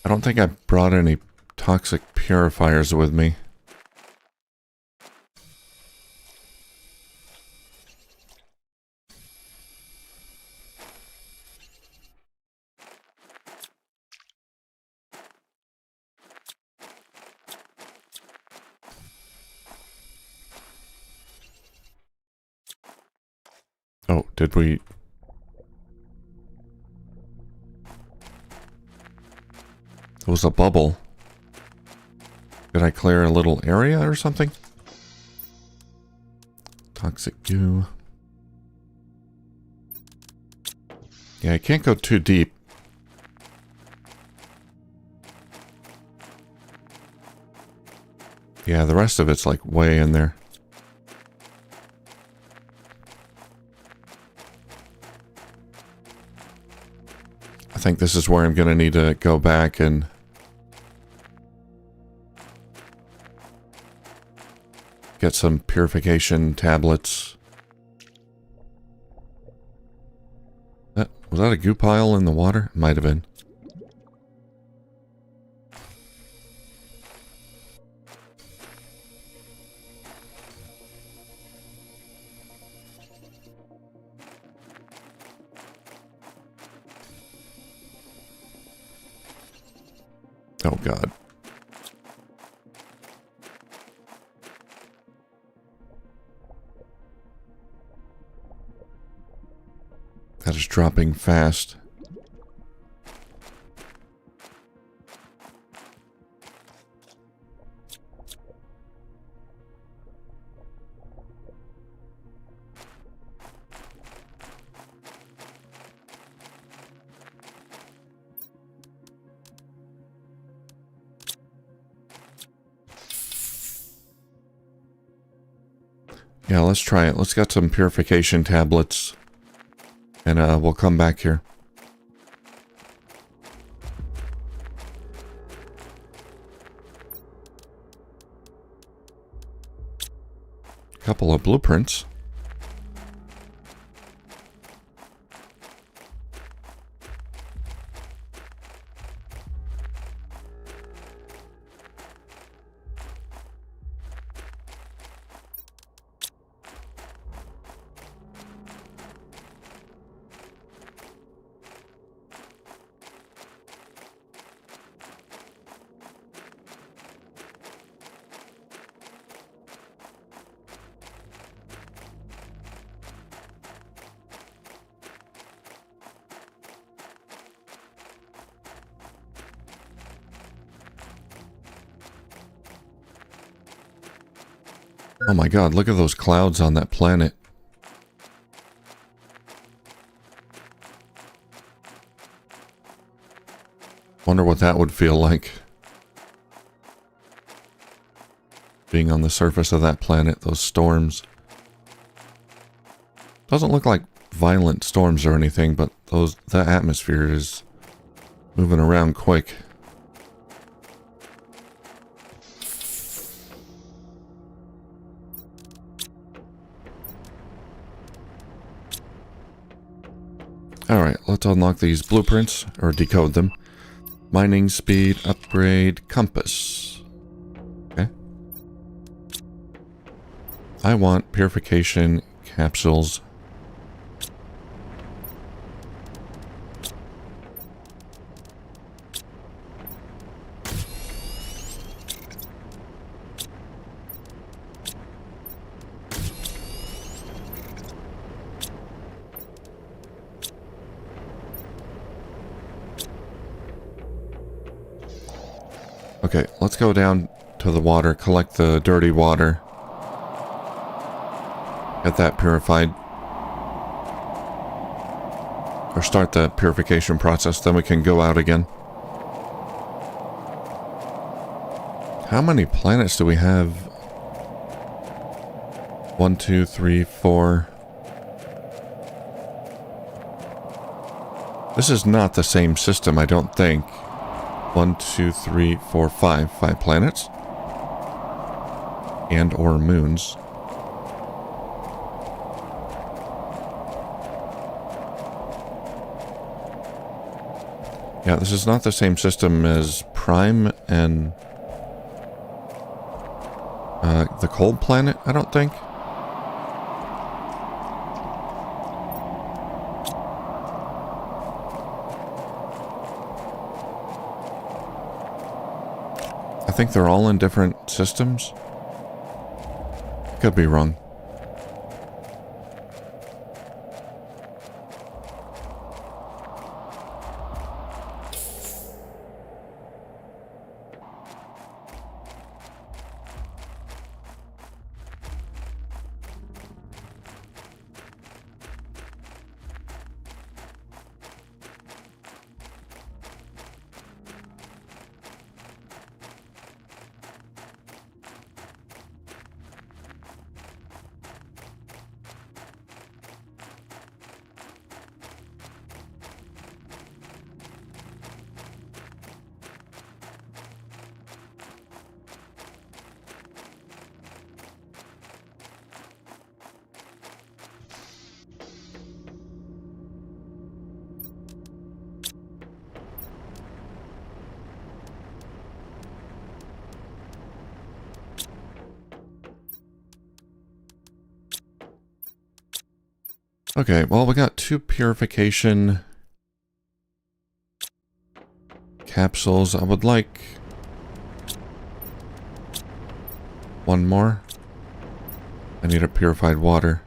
I don't think I brought any toxic purifiers with me. Oh, did we... It was a bubble. Did I clear a little area or something? Toxic goo. Yeah, I can't go too deep. Yeah, the rest of it's like way in there. I think this is where I'm going to need to go back and get some purification tablets. Was that a goo pile in the water? Might have been. Oh, God. That is dropping fast. Yeah, let's try it. Let's get some purification tablets. And we'll come back here. Couple of blueprints. Oh my God, look at those clouds on that planet. Wonder what that would feel like. Being on the surface of that planet, those storms. Doesn't look like violent storms or anything, but the atmosphere is moving around quick. Alright, let's unlock these blueprints, or decode them. Mining speed, upgrade, compass. Okay. I want purification capsules. Okay, let's go down to the water, collect the dirty water. Get that purified. Or start the purification process, then we can go out again. How many planets do we have? 1, 2, 3, 4. This is not the same system, I don't think. 1, 2, 3, 4, 5. 5 planets. And or moons. Yeah, this is not the same system as Prime and the cold planet, I don't think. I think they're all in different systems. Could be wrong. Okay, well, we got 2 purification capsules. I would like 1 more. I need a purified water.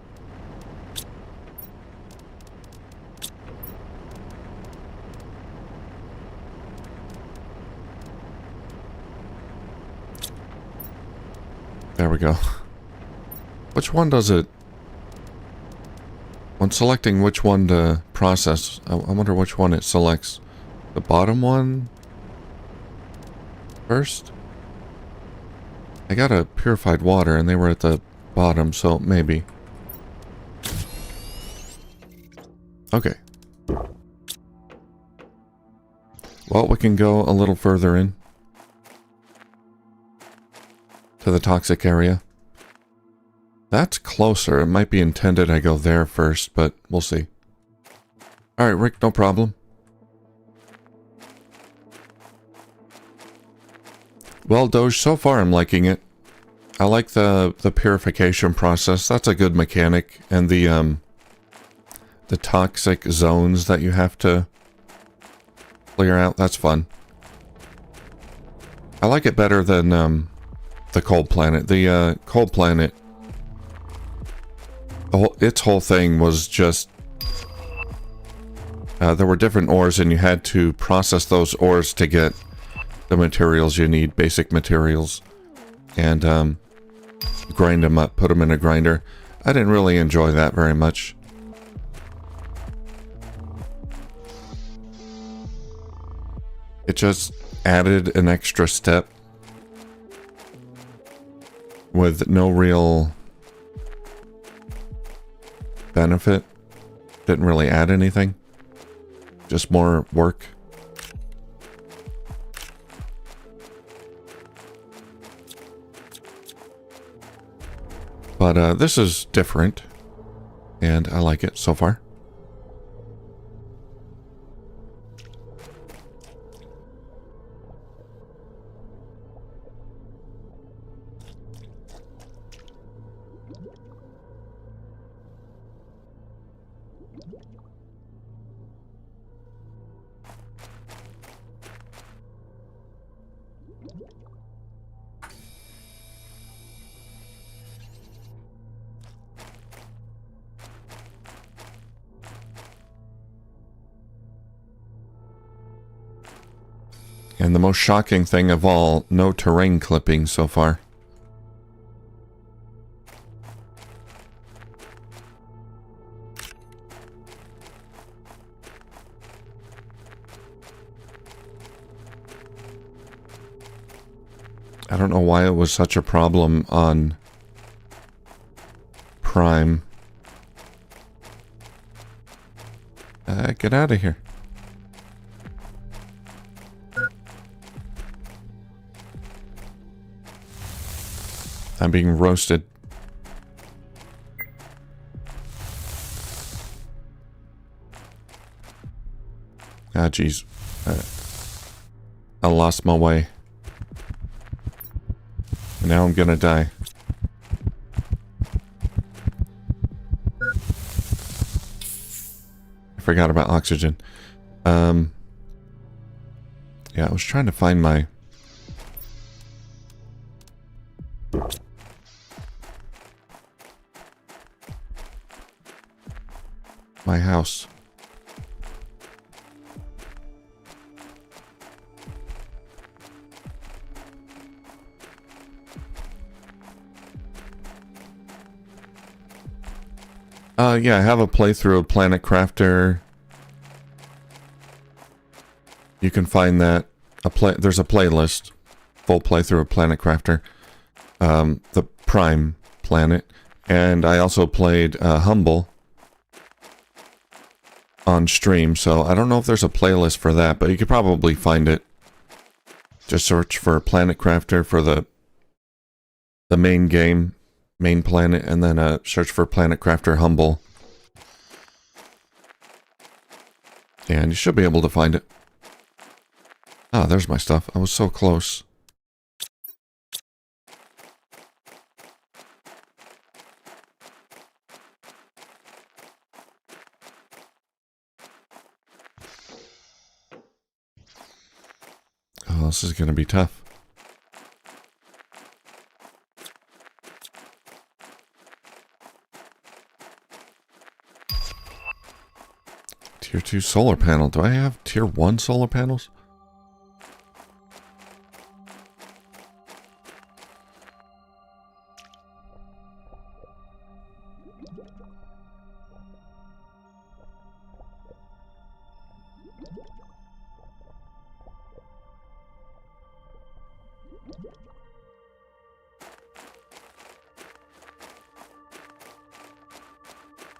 There we go. Which one does it? When selecting which one to process, I wonder which one it selects. The bottom one first? I got a purified water and they were at the bottom, so maybe. Okay. Well, we can go a little further in to the toxic area. That's closer. It might be intended I go there first, but we'll see. Alright, Rick, no problem. Well, Doge, so far I'm liking it. I like the purification process. That's a good mechanic. And the toxic zones that you have to clear out, that's fun. I like it better than the Cold Planet. The Cold Planet, its whole thing was just there were different ores and you had to process those ores to get the materials you need, basic materials, and grind them up, put them in a grinder. I didn't really enjoy that very much. It just added an extra step with no real benefit. Didn't really add anything. Just more work. But this is different, and I like it so far. And the most shocking thing of all, no terrain clipping so far. I don't know why it was such a problem on Prime. Get out of here. I'm being roasted. Ah, jeez. I lost my way. And now I'm gonna die. I forgot about oxygen. Yeah, I was trying to find my... house. Yeah, I have a playthrough of Planet Crafter. You can find that. There's a playlist. Full playthrough of Planet Crafter. The Prime Planet. And I also played Humble on stream, so I don't know if there's a playlist for that, but you could probably find it. Just search for Planet Crafter for the main game, main planet, and then search for Planet Crafter Humble. And you should be able to find it. Ah, there's my stuff. I was so close. Oh, this is going to be tough. Tier 2 solar panel. Do I have tier 1 solar panels?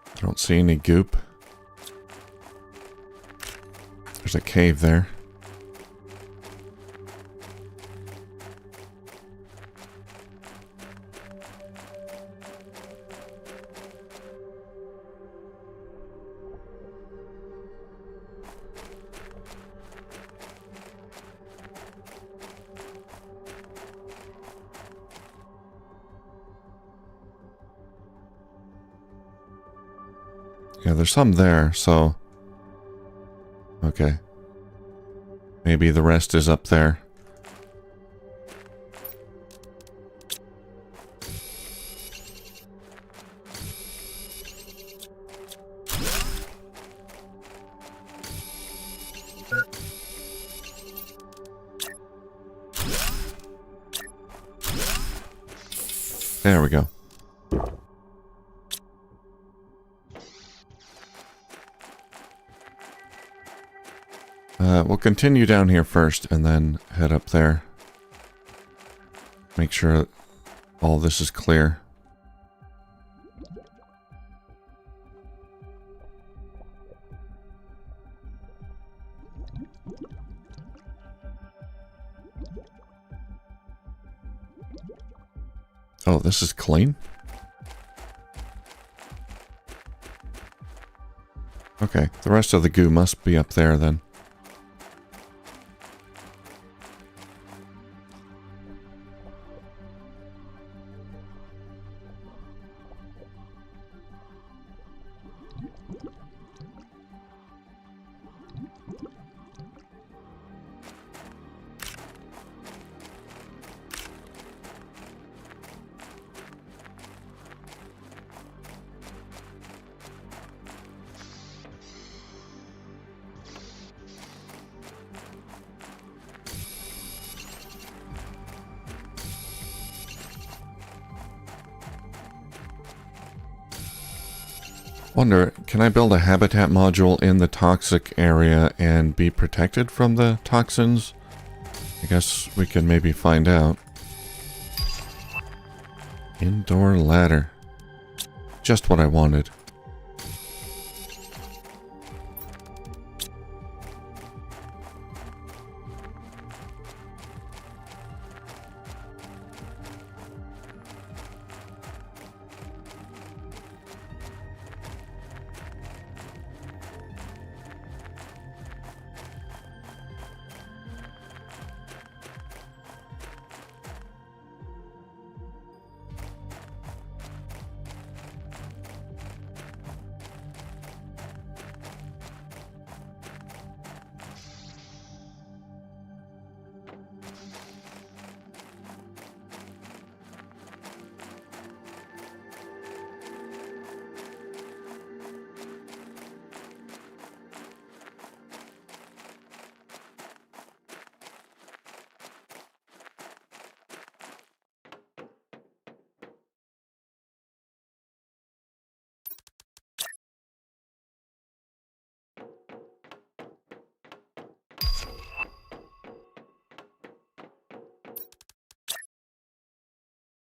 I don't see any goop. There's a cave there. Yeah, there's some there, so... Okay. Maybe the rest is up there. There we go. We'll continue down here first and then head up there. Make sure all this is clear. Oh, this is clean? Okay, the rest of the goo must be up there then. Wonder, can I build a habitat module in the toxic area and be protected from the toxins? I guess we can maybe find out. Indoor ladder. Just what I wanted.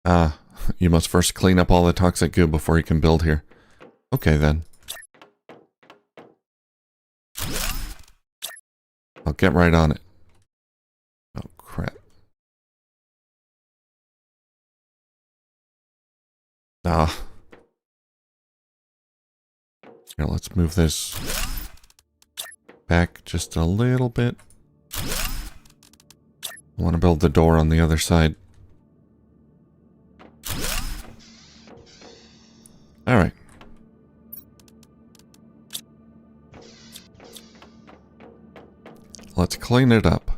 Ah, you must first clean up all the toxic goo before you can build here. Okay then. I'll get right on it. Oh crap. Ah. Here, let's move this back just a little bit. I want to build the door on the other side. Alright. Let's clean it up.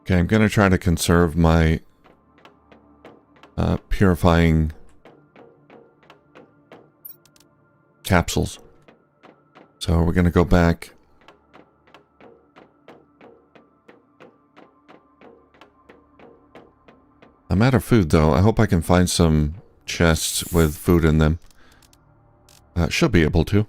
Okay, I'm going to try to conserve my purifying capsules. So we're going to go back. I'm out of food, though. I hope I can find some chests with food in them. Should be able to.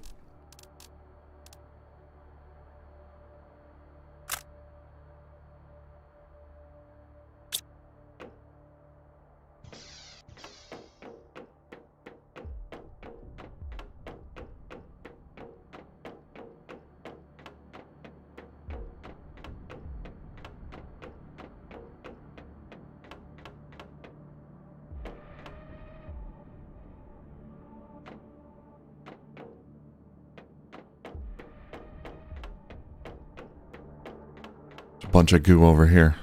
Bunch of goo over here.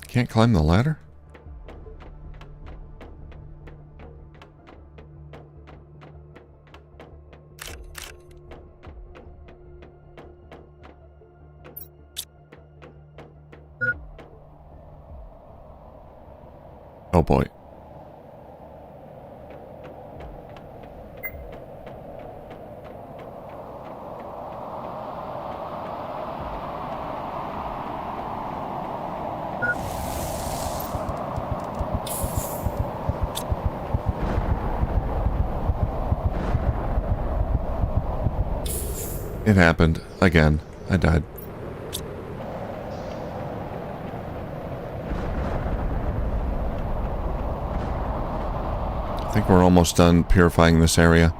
Can't climb the ladder? Oh boy. It happened. Again. I died. I think we're almost done purifying this area.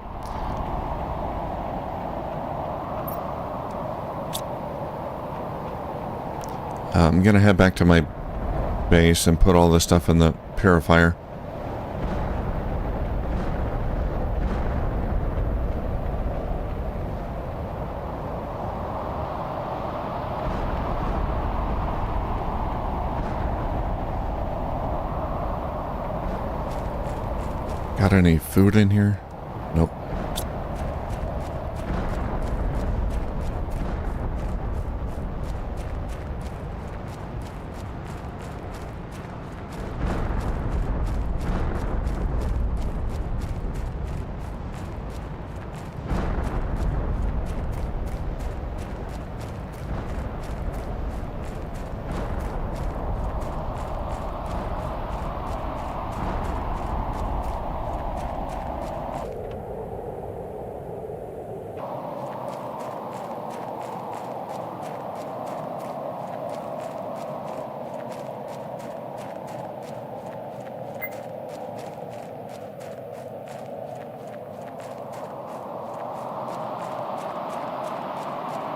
I'm gonna head back to my base and put all this stuff in the purifier. Got any food in here? Nope.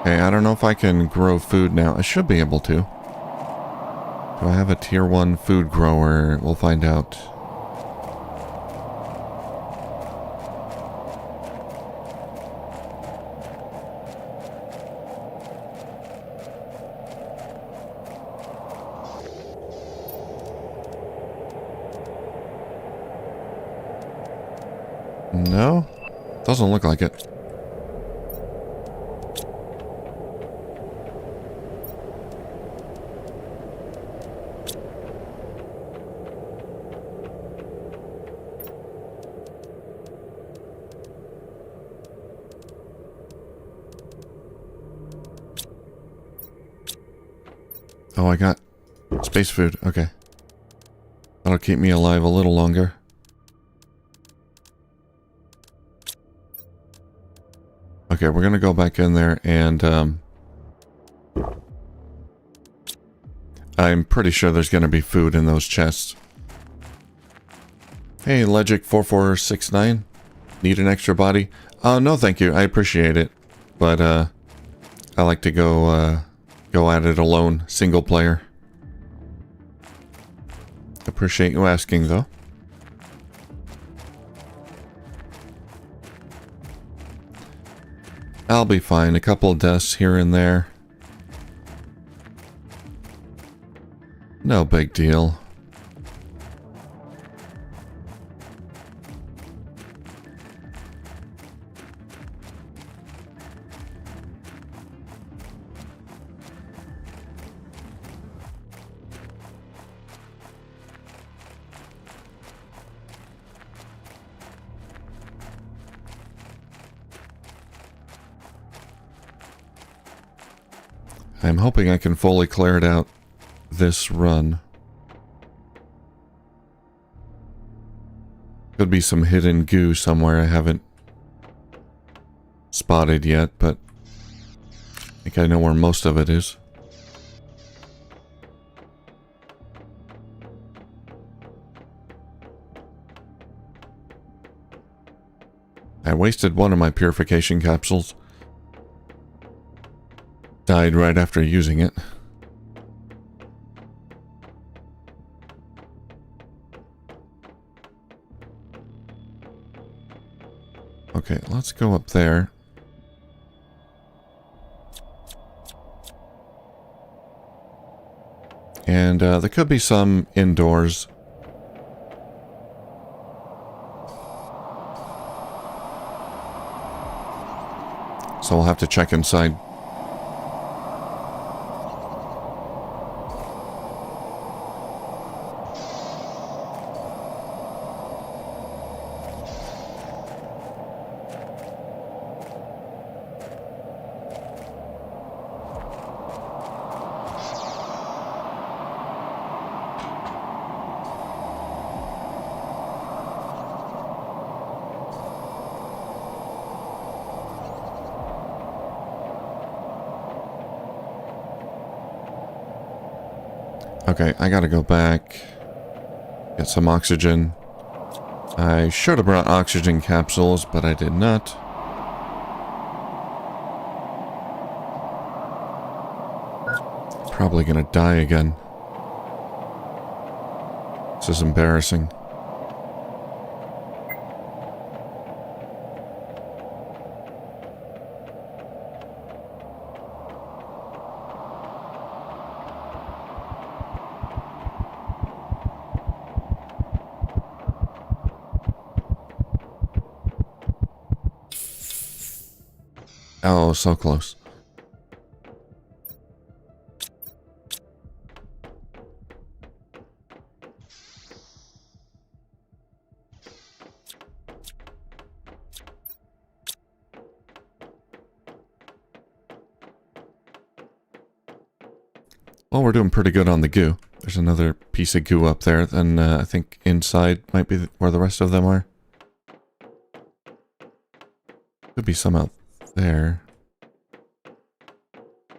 Okay, I don't know if I can grow food now. I should be able to. Do I have a tier 1 food grower? We'll find out. No? Doesn't look like it. Oh, I got space food. Okay. That'll keep me alive a little longer. Okay, we're gonna go back in there and I'm pretty sure there's going to be food in those chests. Hey, Legic4469. Need an extra body? Oh, no thank you. I appreciate it. But, I like to go at it alone, single player. Appreciate you asking, though. I'll be fine. A couple of deaths here and there. No big deal. I'm hoping I can fully clear it out this run. Could be some hidden goo somewhere I haven't spotted yet, but I think I know where most of it is. I wasted one of my purification capsules. Died right after using it. Okay, let's go up there. And there could be some indoors. So we'll have to check inside. Okay, I gotta go back. Get some oxygen. I should have brought oxygen capsules, but I did not. Probably gonna die again. This is embarrassing. Oh, so close. Well, we're doing pretty good on the goo. There's another piece of goo up there, and I think inside might be where the rest of them are. Could be some out there.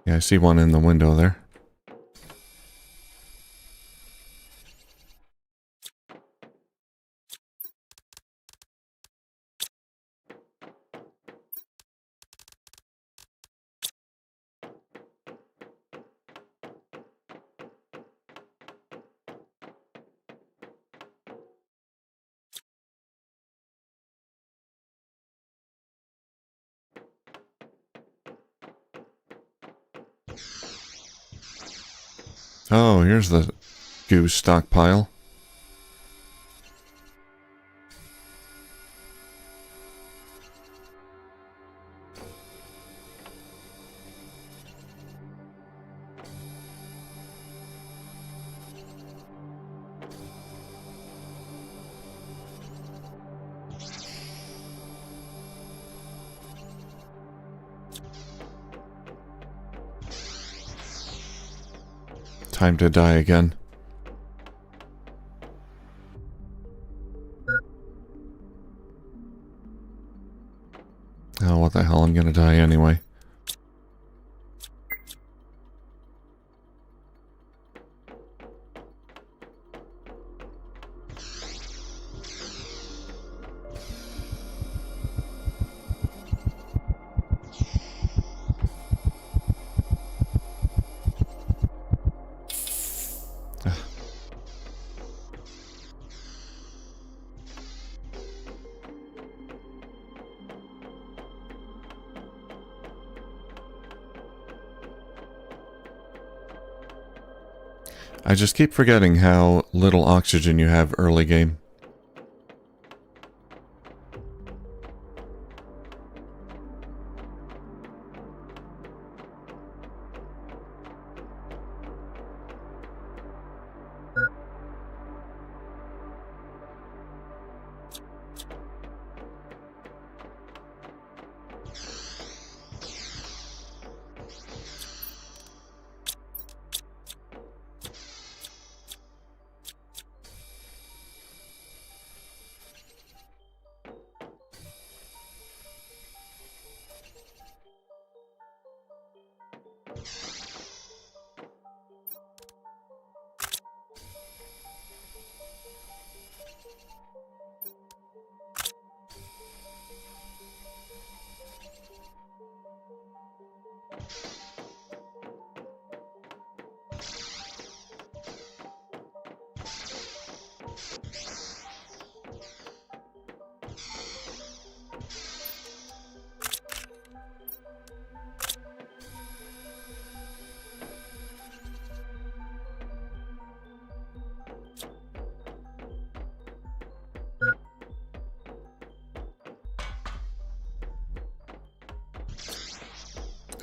Yeah, I see one in the window there. Oh, here's the goo stockpile. Time to die again. Oh, what the hell, I'm gonna die anyway. I just keep forgetting how little oxygen you have early game.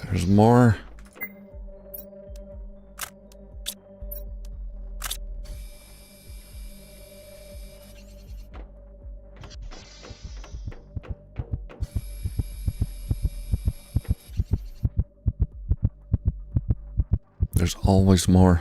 There's more. There's always more.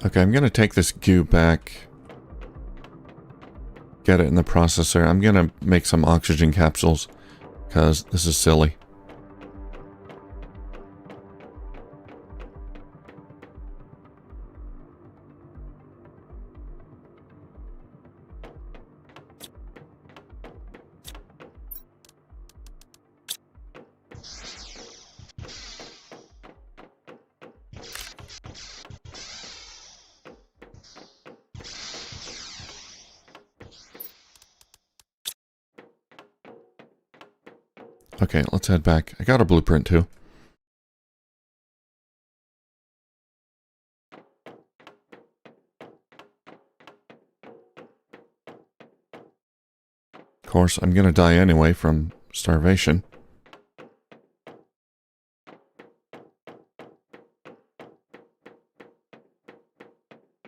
Okay, I'm gonna take this goo back. Get it in the processor. I'm gonna make some oxygen capsules, because this is silly. Okay, let's head back. I got a blueprint too. Of course, I'm gonna die anyway from starvation.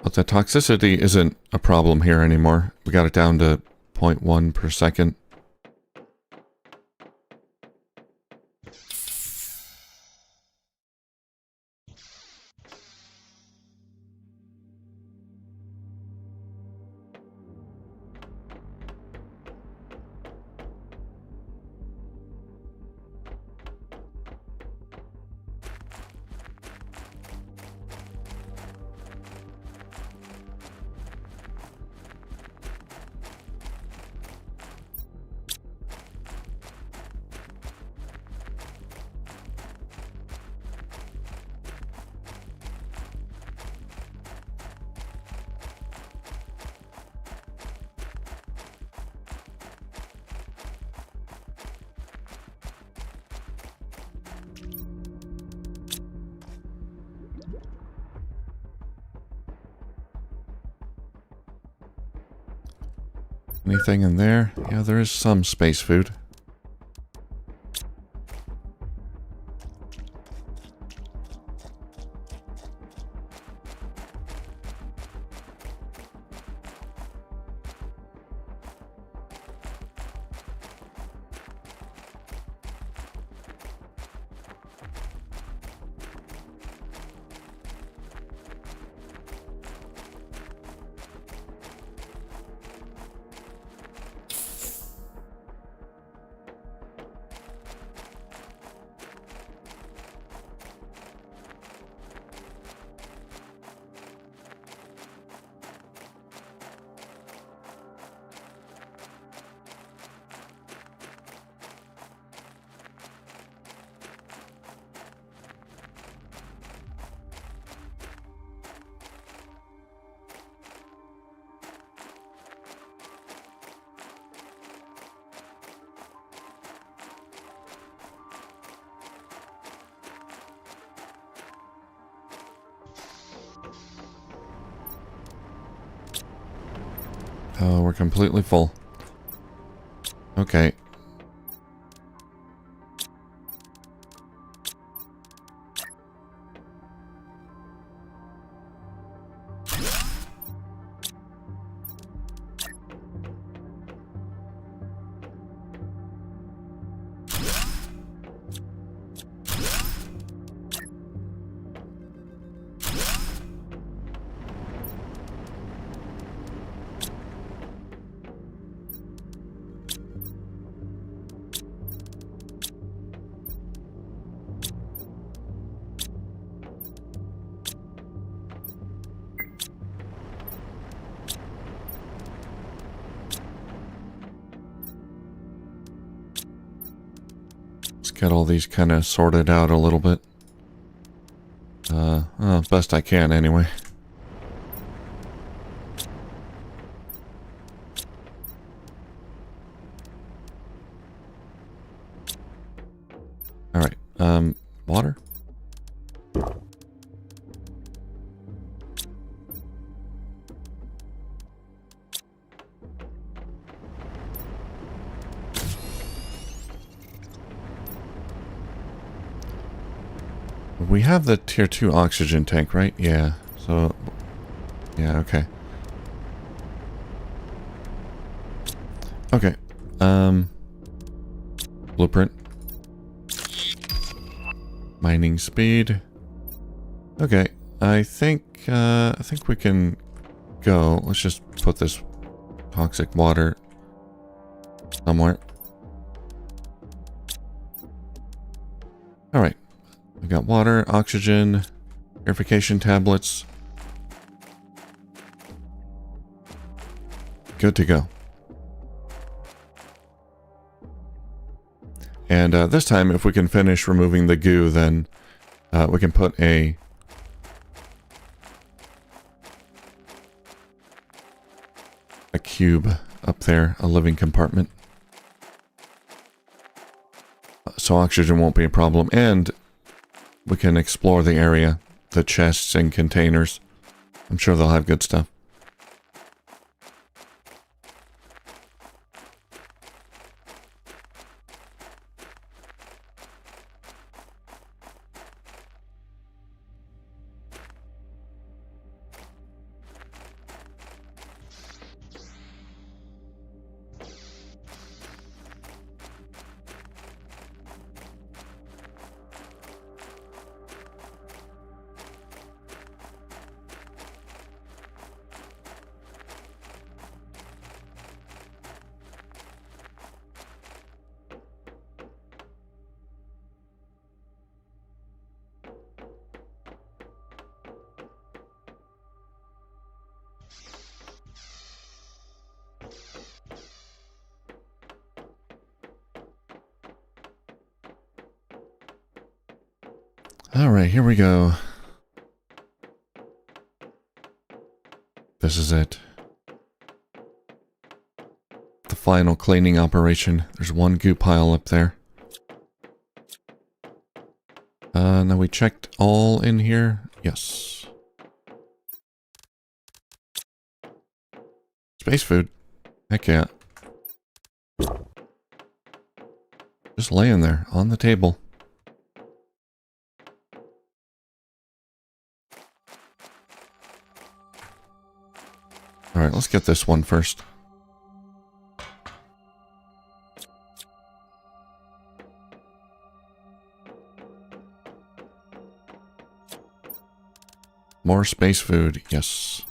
But the toxicity isn't a problem here anymore. We got it down to 0.1 per second. Anything in there? Yeah, there is some space food. Oh, we're completely full. Okay. Let's get all these kind of sorted out a little bit. Best I can anyway. All right. Water? We have the tier 2 oxygen tank, right? Yeah. So, yeah, okay. Okay. Blueprint. Mining speed. Okay. I think we can go. Let's just put this toxic water somewhere. All right. We got water, oxygen, purification tablets. Good to go. And this time, if we can finish removing the goo, then we can put a cube up there, a living compartment. So oxygen won't be a problem, and we can explore the area, the chests and containers. I'm sure they'll have good stuff. All right, here we go. This is it. The final cleaning operation. There's one goo pile up there. Now we checked all in here. Yes. Space food. Heck yeah. Just laying there on the table. Alright, let's get this one first. More space food, yes.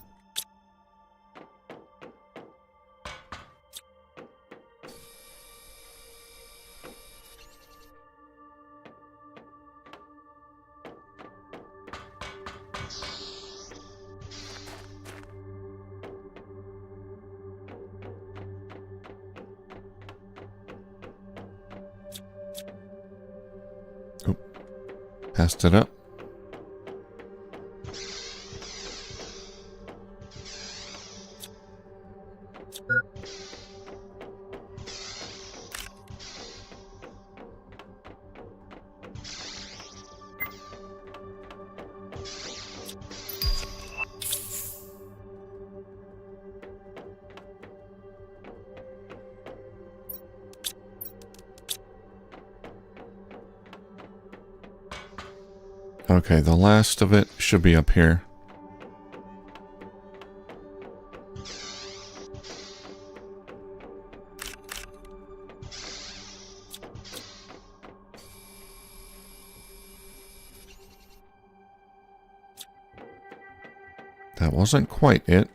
Passed it up. Okay, the last of it should be up here. That wasn't quite it.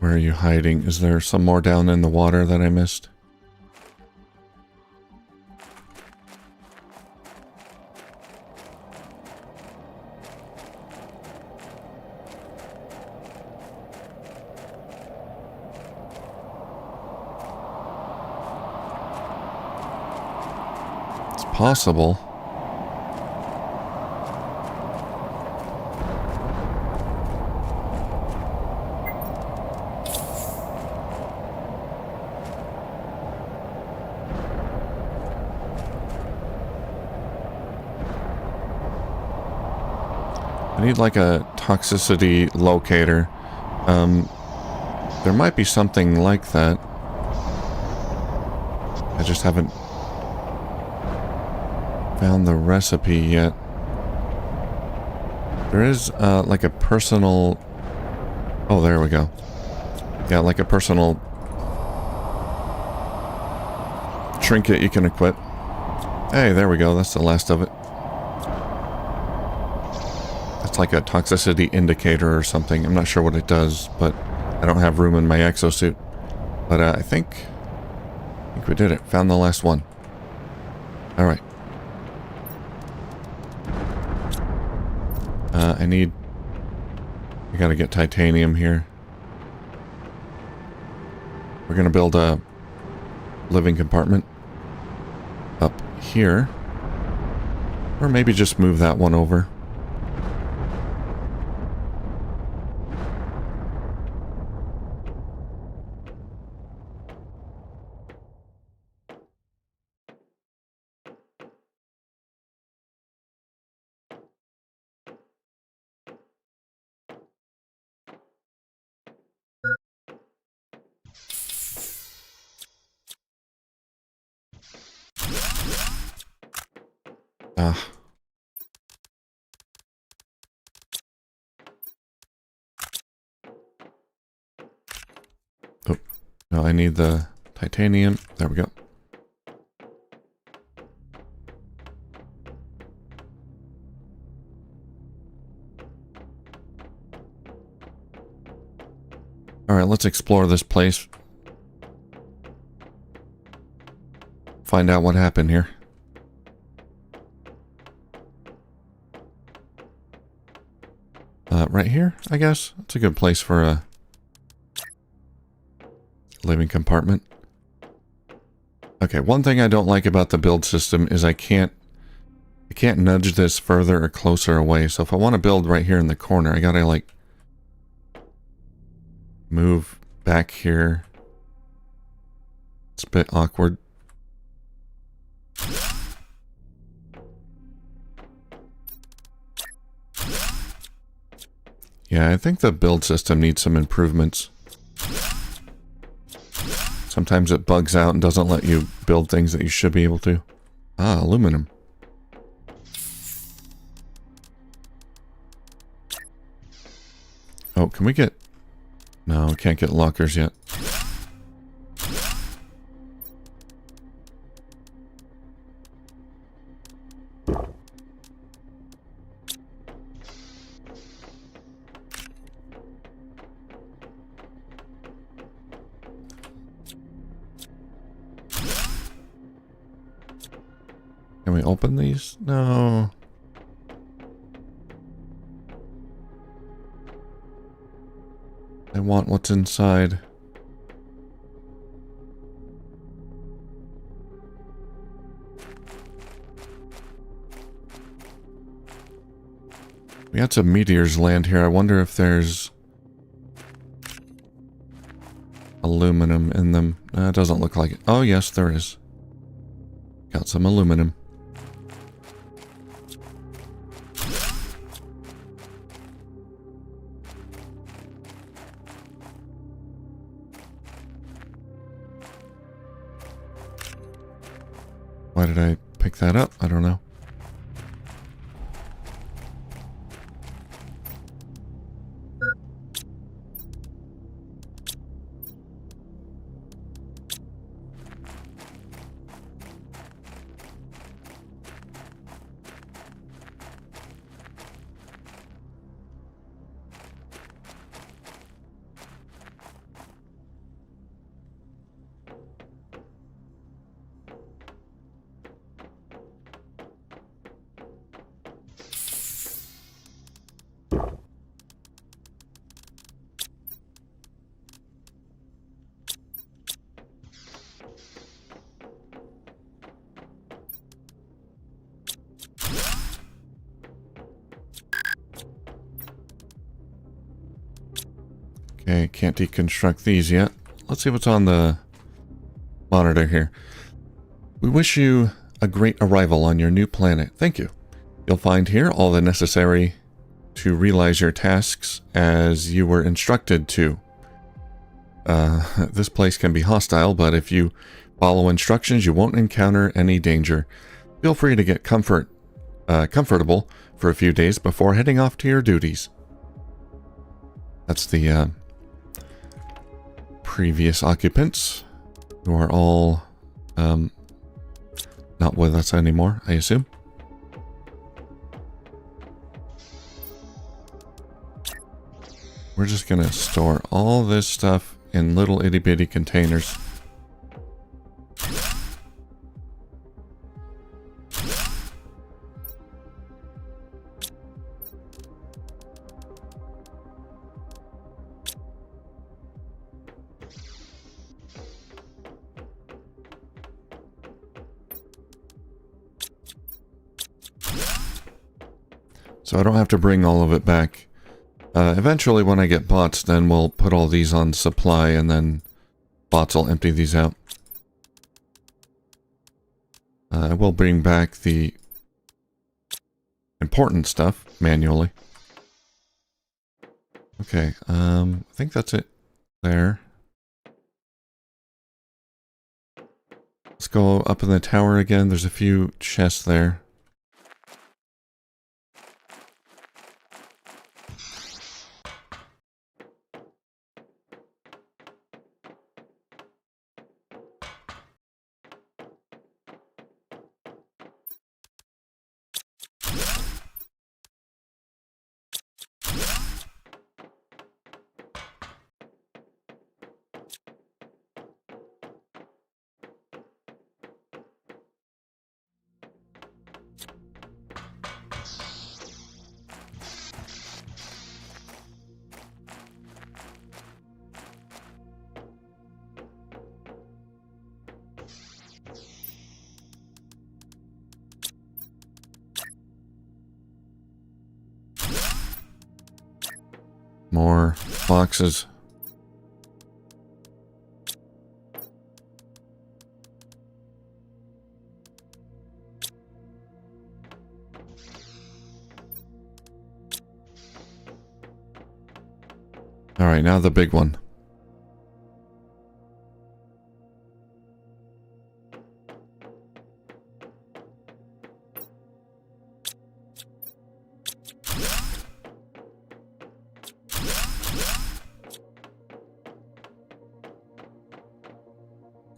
Where are you hiding? Is there some more down in the water that I missed? It's possible. I need like a toxicity locator. There might be something like that. I just haven't found the recipe yet. There is like a personal... Oh, there we go. Yeah, like a personal trinket you can equip. Hey, there we go. That's the last of it. It's like a toxicity indicator or something. I'm not sure what it does, but I don't have room in my exosuit. But I think we did it. Found the last one. All right. I gotta get titanium here. We're gonna build a living compartment up here. Or maybe just move that one over. Ah. Oh, no, I need the titanium. There we go. Alright, let's explore this place. Find out what happened here. Right here, I guess. It's a good place for a living compartment. Okay, one thing I don't like about the build system is I can't nudge this further or closer away. So if I want to build right here in the corner, I gotta like move back here. It's a bit awkward. Yeah, I think the build system needs some improvements. Sometimes it bugs out and doesn't let you build things that you should be able to. Ah, aluminum. Oh, can we get... No, we can't get lockers yet. Can we open these? No. I want what's inside. We had some meteors land here. I wonder if there's aluminum in them. It doesn't look like it. Oh, yes, there is. Got some aluminum. Why did I pick that up? I don't know. Okay, can't deconstruct these yet. Let's see what's on the monitor here. We wish you a great arrival on your new planet. Thank you. You'll find here all the necessary to realize your tasks as you were instructed to. This place can be hostile, but if you follow instructions, you won't encounter any danger. Feel free to get comfortable for a few days before heading off to your duties. That's the previous occupants, who are all not with us anymore, I assume. We're just gonna store all this stuff in little itty bitty containers. So I don't have to bring all of it back. Eventually when I get bots, then we'll put all these on supply and then bots will empty these out. I will bring back the important stuff manually. Okay, I think that's it there. Let's go up in the tower again. There's a few chests there. More boxes. All right, now the big one.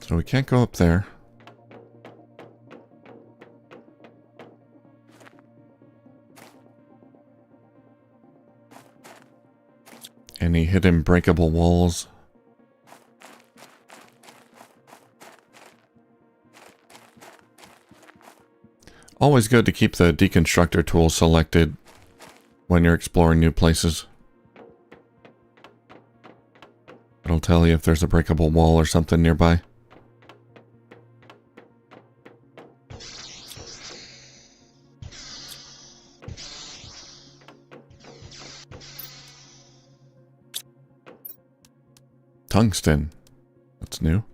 So we can't go up there. Any hidden breakable walls? Always good to keep the deconstructor tool selected when you're exploring new places. It'll tell you if there's a breakable wall or something nearby. Tungsten. That's new.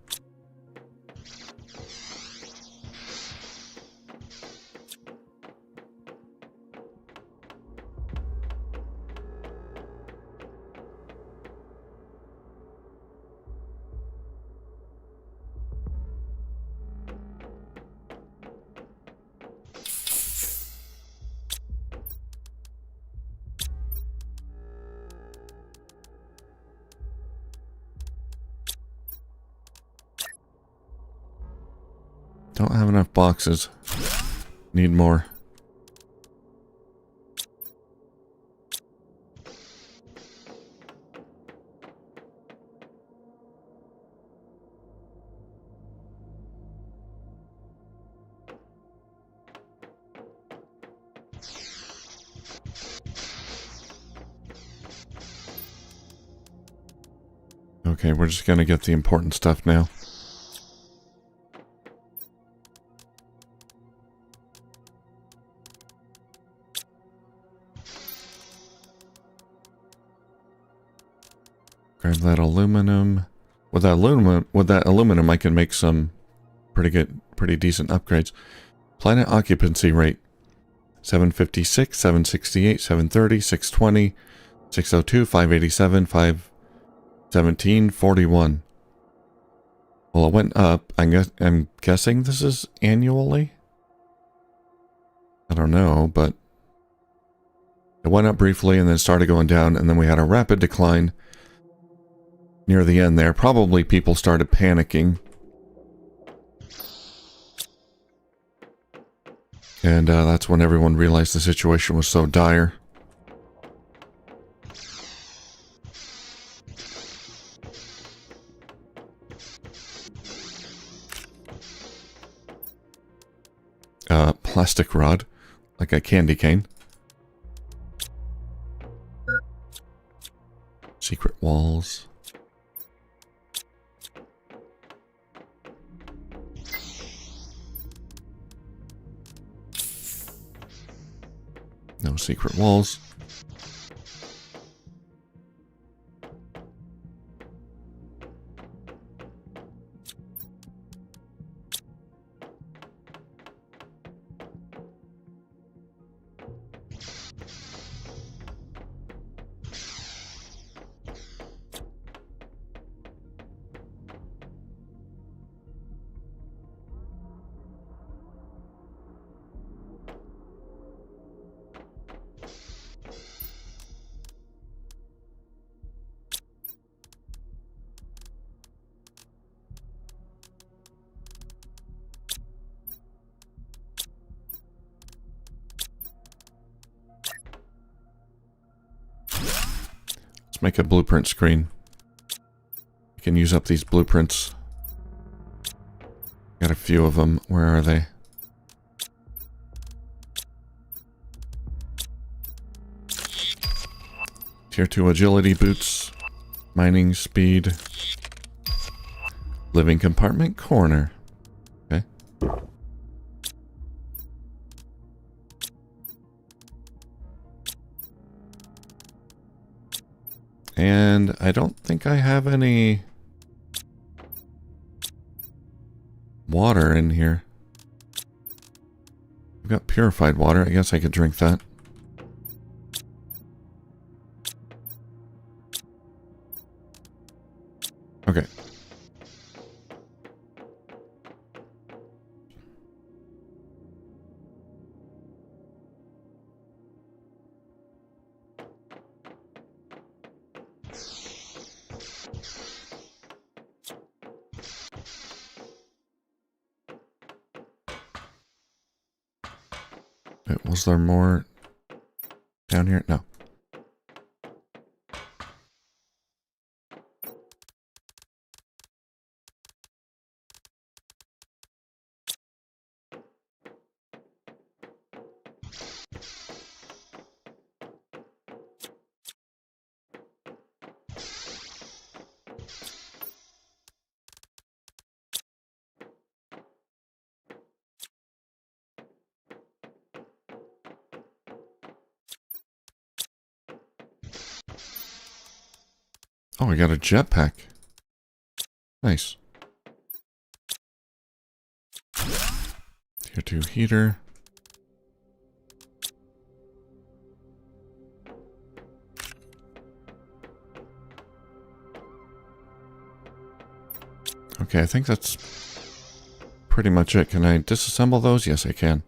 Don't have enough boxes. Need more. Okay, we're just gonna get the important stuff now. Grab that aluminum. With that aluminum, I can make some pretty decent upgrades. Planet occupancy rate: 756, 768, 730, 620, 602, 587, 517, 41. Well, it went up. I'm guessing this is annually? I don't know, but it went up briefly and then started going down, and then we had a rapid decline near the end there. Probably people started panicking. And that's when everyone realized the situation was so dire. Plastic rod, like a candy cane. Secret walls. No secret walls. Let's make a blueprint screen. You can use up these blueprints. Got a few of them. Where are they? Tier 2 agility boots. Mining speed. Living compartment corner. Okay. And I don't think I have any water in here. I've got purified water. I guess I could drink that. Okay. Was there more down here? No. Oh, I got a jetpack. Nice. Tier 2 heater. Okay, I think that's pretty much it. Can I disassemble those? Yes, I can.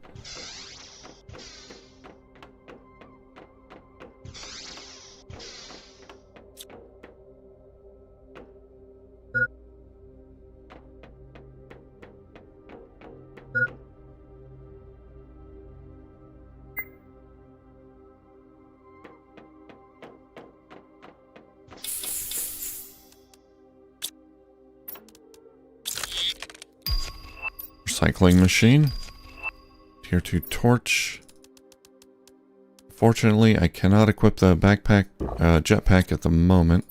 Recycling machine. Tier 2 torch. Fortunately, I cannot equip the backpack, jetpack at the moment.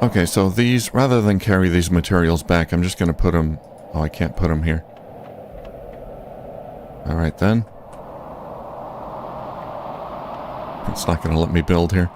Okay, so these, rather than carry these materials back, I'm just going to put them... Oh, I can't put them here. Alright then. It's not going to let me build here.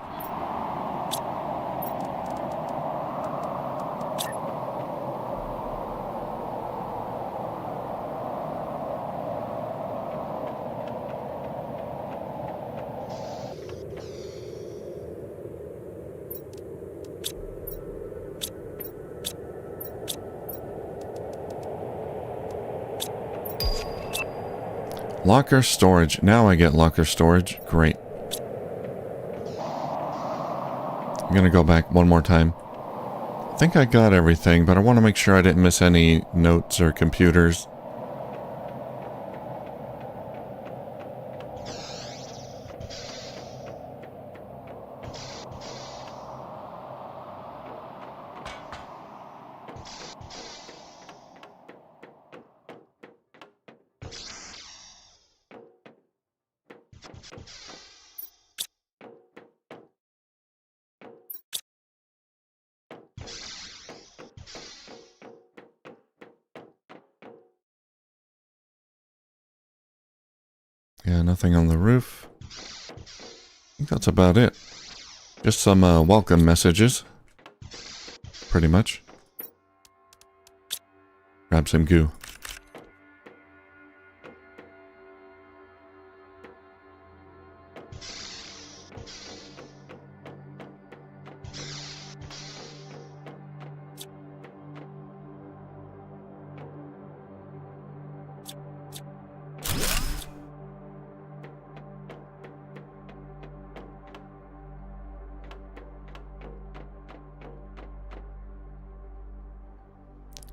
Locker storage. Now I get locker storage. Great. I'm going to go back one more time. I think I got everything, but I want to make sure I didn't miss any notes or computers. Yeah, nothing on the roof. I think that's about it. Just some welcome messages. Pretty much. Grab some goo.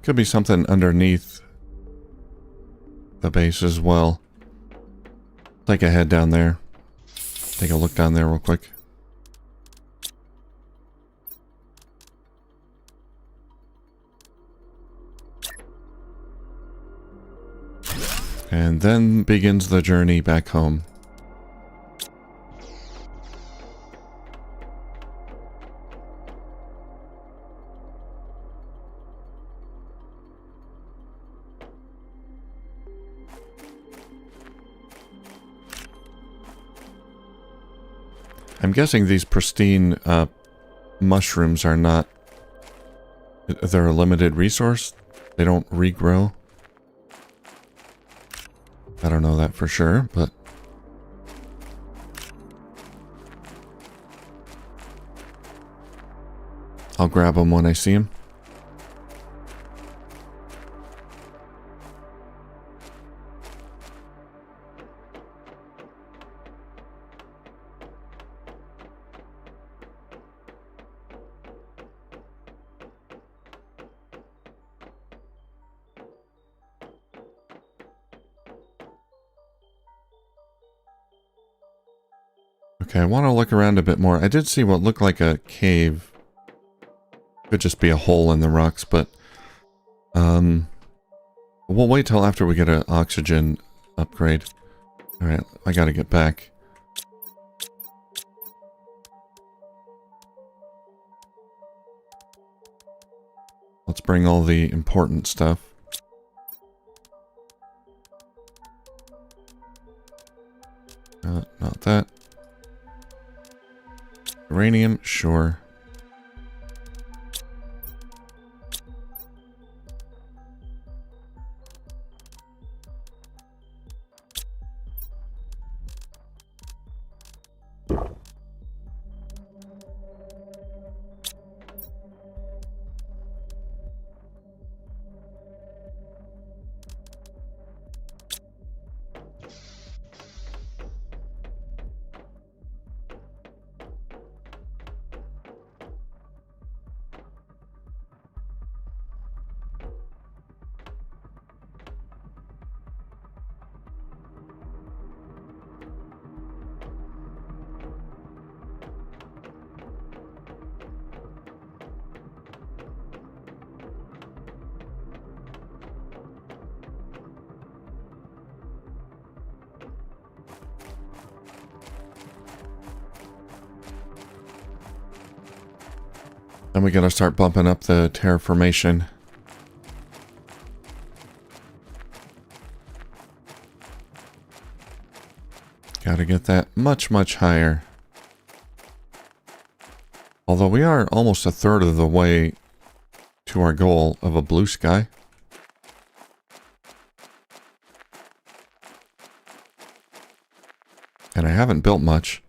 Could be something underneath the base as well. Take a head down there. Take a look down there real quick. And then begins the journey back home. I'm guessing these pristine mushrooms are not... They're a limited resource? They don't regrow? I don't know that for sure, but... I'll grab them when I see them. Okay, I want to look around a bit more. I did see what looked like a cave. Could just be a hole in the rocks, but we'll wait till after we get an oxygen upgrade. Alright, I gotta get back. Let's bring all the important stuff. Not that. Uranium, sure. Then we gotta start bumping up the terraformation. Gotta get that much, much higher. Although we are almost a third of the way to our goal of a blue sky. And I haven't built much.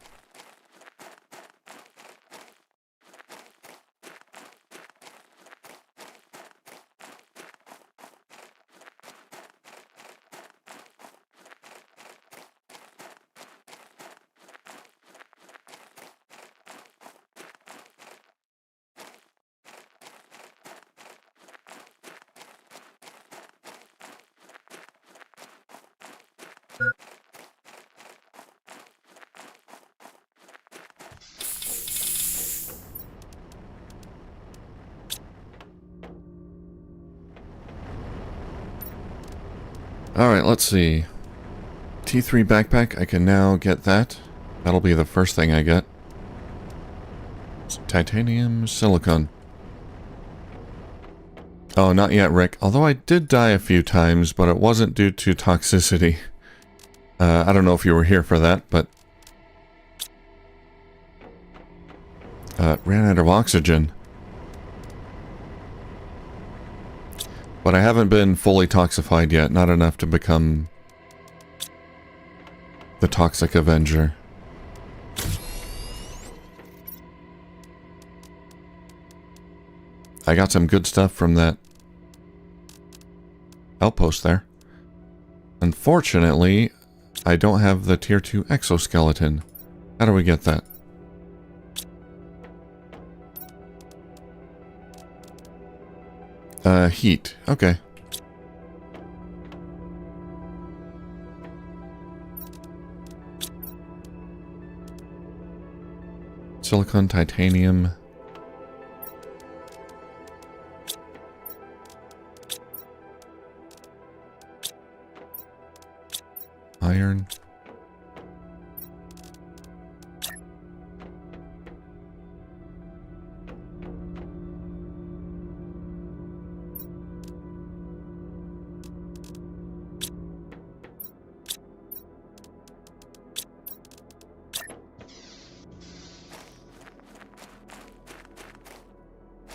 Alright, let's see. T3 backpack, I can now get that. That'll be the first thing I get. Titanium silicon. Oh, not yet, Rick. Although I did die a few times, but it wasn't due to toxicity. I don't know if you were here for that, but... ran out of oxygen. But I haven't been fully toxified yet. Not enough to become... the Toxic Avenger. I got some good stuff from that outpost there. Unfortunately, I don't have the tier 2 exoskeleton. How do we get that? Heat. Okay. Silicon, titanium. Iron.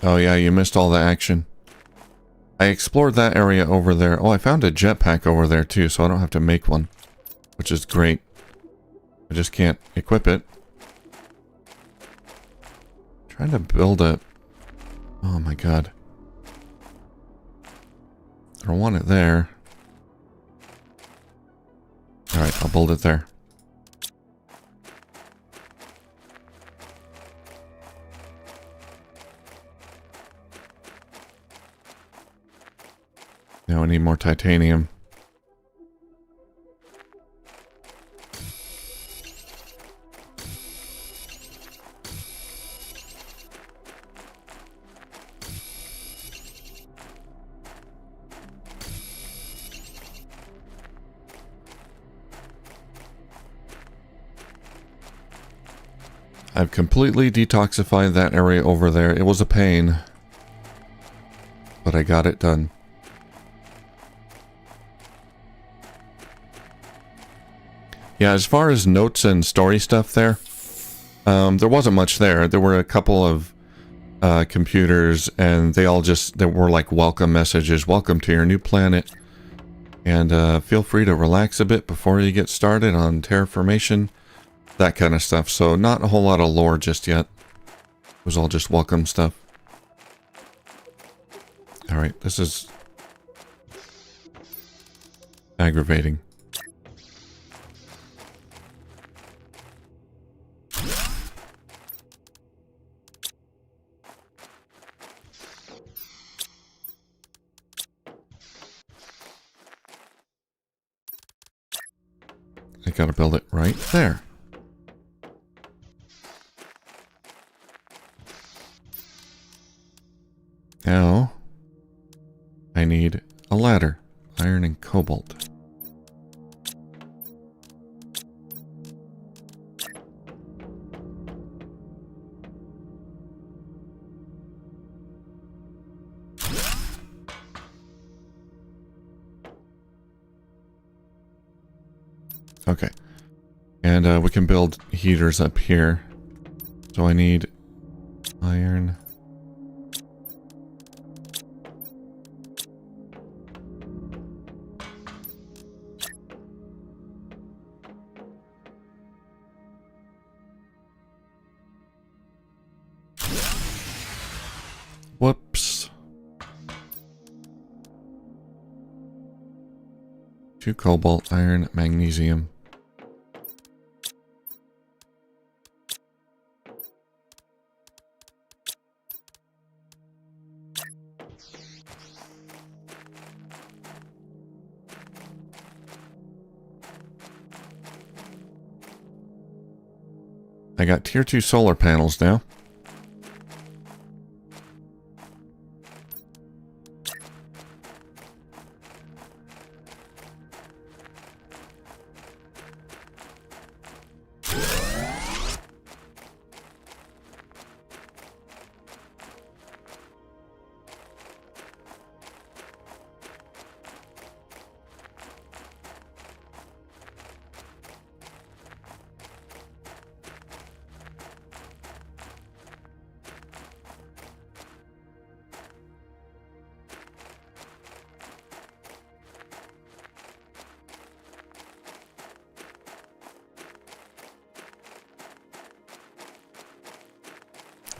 Oh yeah, you missed all the action. I explored that area over there. Oh, I found a jetpack over there too, so I don't have to make one. Which is great. I just can't equip it. Trying to build a... Oh my god. I don't want it there. Alright, I'll build it there. Now I need more titanium. I've completely detoxified that area over there. It was a pain, but I got it done. Yeah, as far as notes and story stuff there wasn't much there. There were a couple of computers, and they were like welcome messages. Welcome to your new planet. And feel free to relax a bit before you get started on terraformation. That kind of stuff. So not a whole lot of lore just yet. It was all just welcome stuff. Alright, this is aggravating. I gotta build it right there. Now, I need a ladder. Iron and cobalt. Okay. And we can build heaters up here. So I need iron. Whoops. 2 cobalt, iron, magnesium. I got tier 2 solar panels now.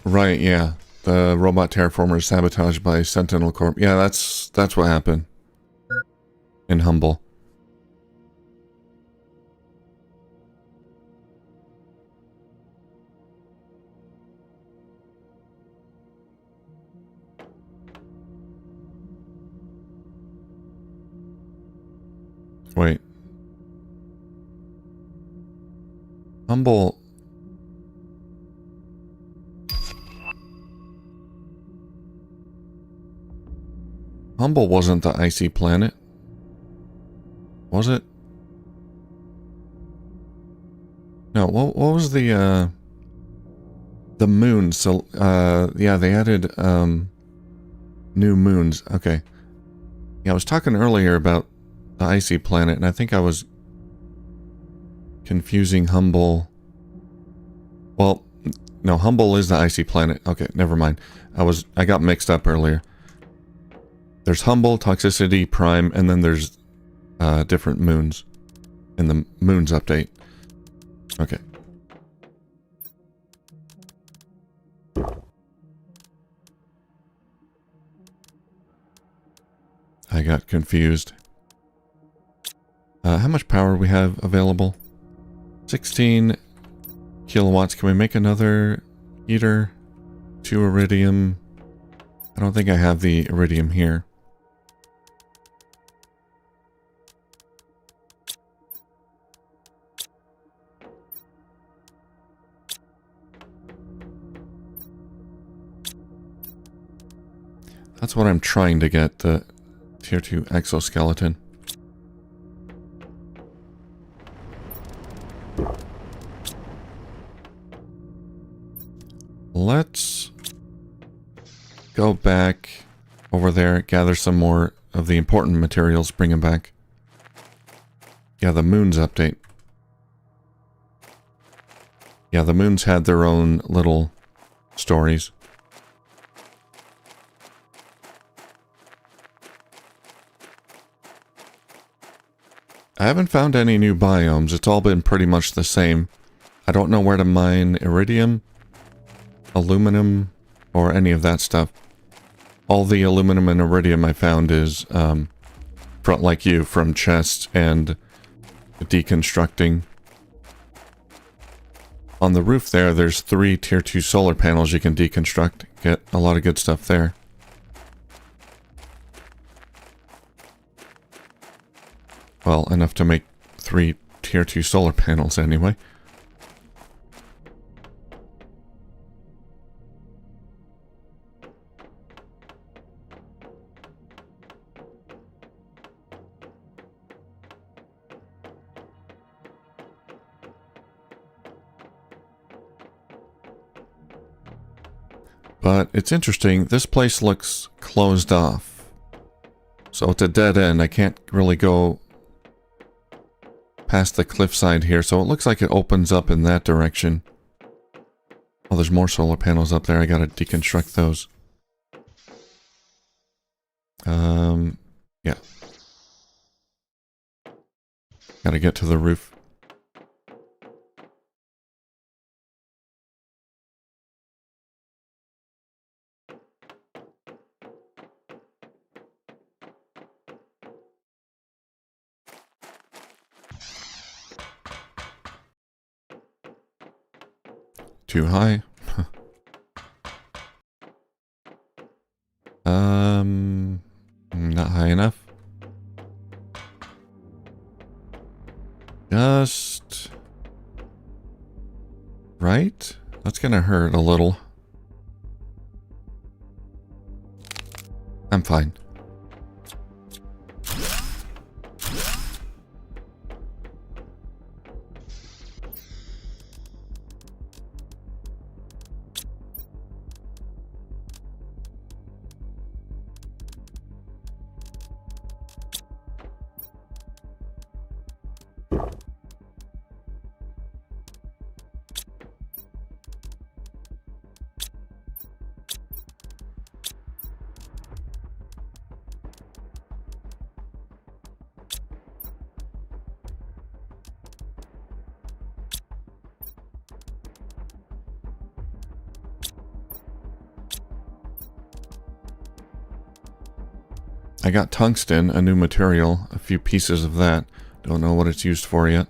Right, yeah. The robot terraformer is sabotaged by Sentinel Corp. Yeah, that's what happened. In Humble. Wait. Humble... Humble wasn't the icy planet. Was it? No, what was the moon? So, yeah, they added, new moons. Okay. Yeah, I was talking earlier about the icy planet, and I think I was confusing Humble. Well, no, Humble is the icy planet. Okay, never mind. I got mixed up earlier. There's Humble, Toxicity, Prime, and then there's different moons in the moons update. Okay. I got confused. How much power we have available? 16 kilowatts. Can we make another heater? 2 iridium. I don't think I have the iridium here. That's what I'm trying to get, the tier 2 exoskeleton. let's go back over there, gather some more of the important materials, bring them back. Yeah, the moons update. Yeah, the moons had their own little stories. I haven't found any new biomes. It's all been pretty much the same. I don't know where to mine iridium, aluminum, or any of that stuff. All the aluminum and iridium I found is, like you, from chests and deconstructing. On the roof there's 3 tier 2 solar panels you can deconstruct. Get a lot of good stuff there. Well, enough to make 3 tier 2 solar panels anyway. But it's interesting, this place looks closed off. So it's a dead end. I can't really go past the cliffside here, so it looks like it opens up in that direction. Oh, there's more solar panels up there. I gotta deconstruct those. Yeah. Gotta get to the roof. Too high. Not high enough. Just right? That's gonna hurt a little. I'm fine. I got tungsten, a new material, a few pieces of that. Don't know what it's used for yet.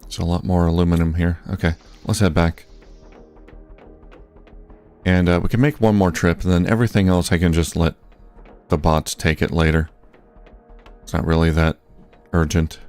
There's a lot more aluminum here. Okay, let's head back. And we can make one more trip, and then everything else I can just let the bots take it later. It's not really that urgent.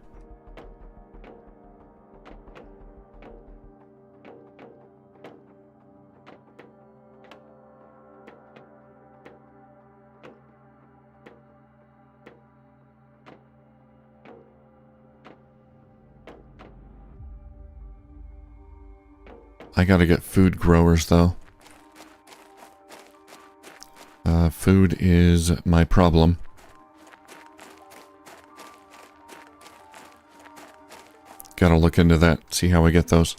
I gotta get food growers, though. Food is my problem. Gotta look into that, see how we get those.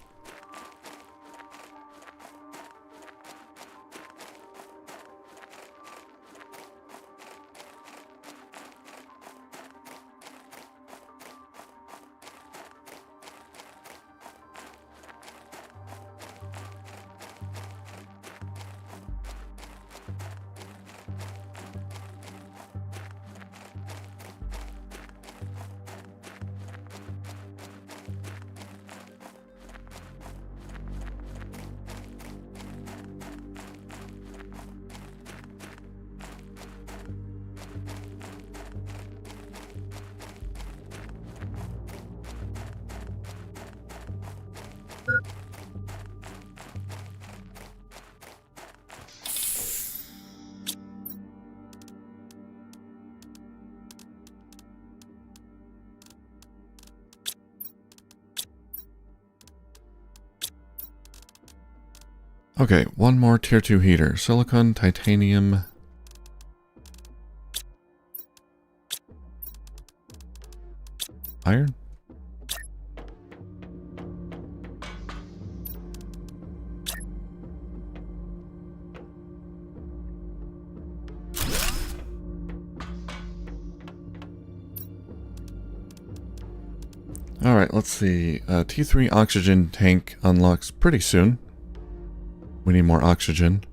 Okay, one more tier 2 heater. Silicon, titanium. Iron? Alright, let's see. T3 oxygen tank unlocks pretty soon. We need more oxygen.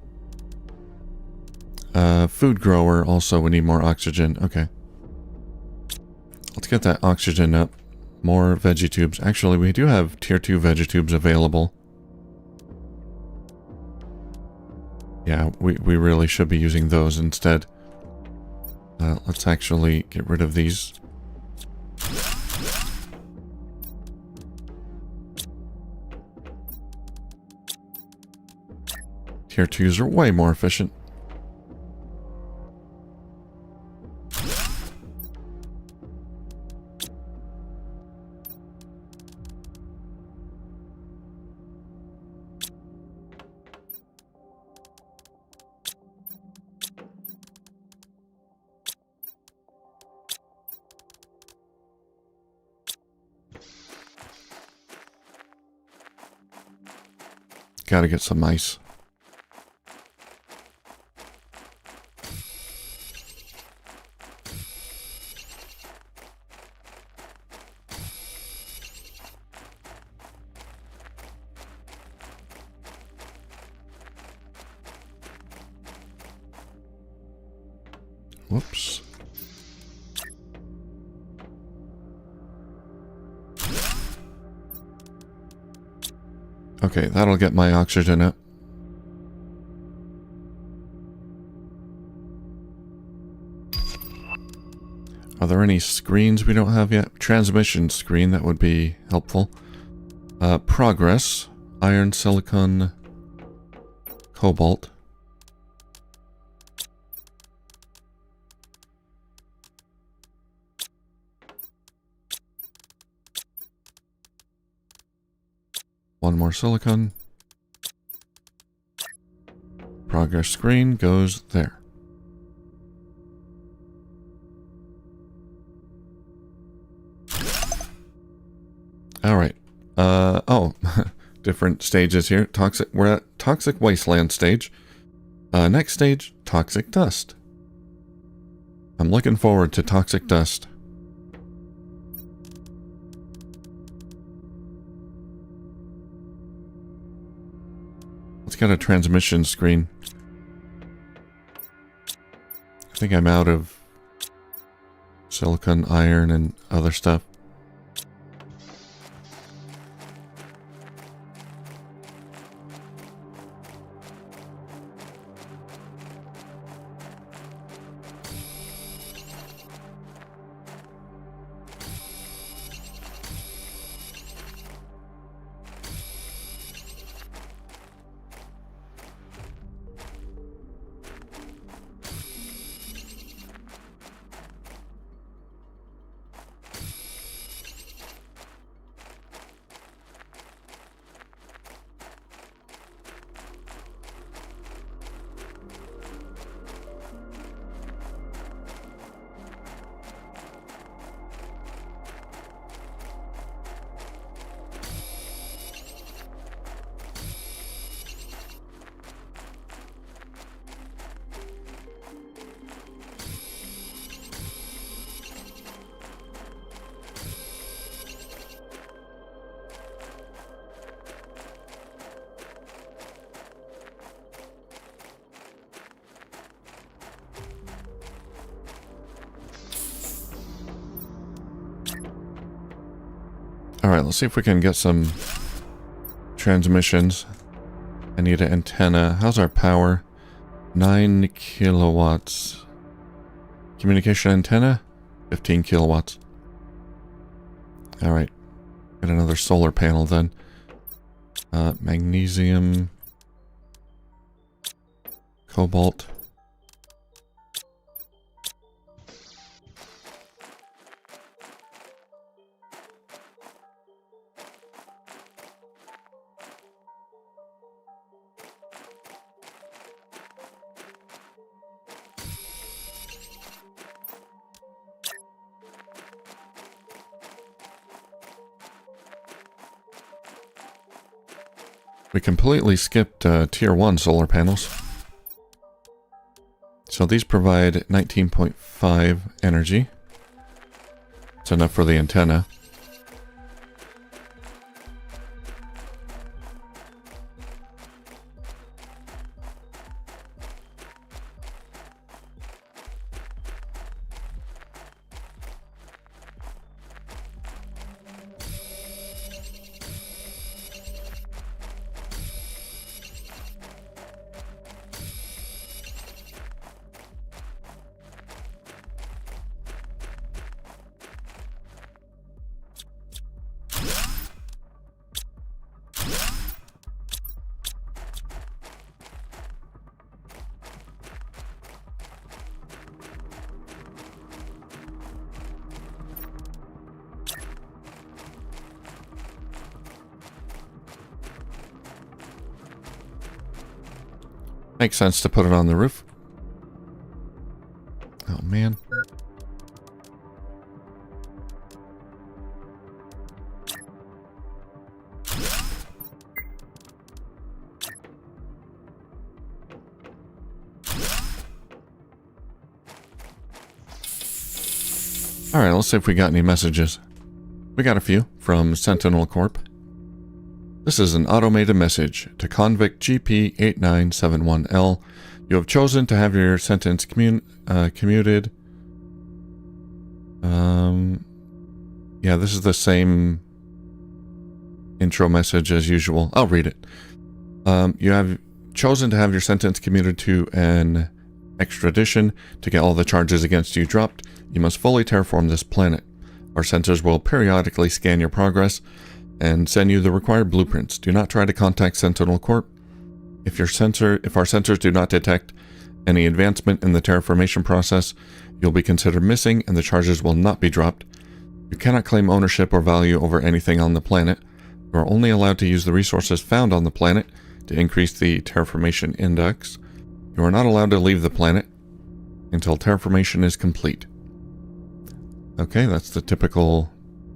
Food grower, also we need more oxygen. Okay. Let's get that oxygen up. More veggie tubes. Actually, we do have tier 2 veggie tubes available. Yeah, we really should be using those instead. Let's actually get rid of these. Tier 2s are way more efficient. Gotta get some ice. Whoops. Okay, that'll get my oxygen up. Are there any screens we don't have yet? Transmission screen, that would be helpful. Progress. Iron, silicon, cobalt. One more silicon. Progress screen goes there. Alright. Oh. Different stages here. We're at Toxic Wasteland stage. Next stage, Toxic Dust. I'm looking forward to Toxic Dust. Let's get a transmission screen. I think I'm out of silicon, iron, and other stuff. Alright, let's see if we can get some transmissions. I need an antenna. How's our power? 9 kilowatts. Communication antenna? 15 kilowatts. Alright. Get another solar panel then. Magnesium. Cobalt. We completely skipped tier 1 solar panels. So these provide 19.5 energy. It's enough for the antenna. Makes sense to put it on the roof. Oh man. Alright, let's see if we got any messages. We got a few from Sentinel Corp. This is an automated message to convict GP8971L. You have chosen to have your sentence commuted. Yeah, this is the same intro message as usual. I'll read it. You have chosen to have your sentence commuted to an extradition. To get all the charges against you dropped, you must fully terraform this planet. Our sensors will periodically scan your progress and send you the required blueprints. Do not try to contact Sentinel Corp. If our sensors do not detect any advancement in the terraformation process, you'll be considered missing and the charges will not be dropped. You cannot claim ownership or value over anything on the planet. You are only allowed to use the resources found on the planet to increase the terraformation index. You are not allowed to leave the planet until terraformation is complete. Okay, that's the typical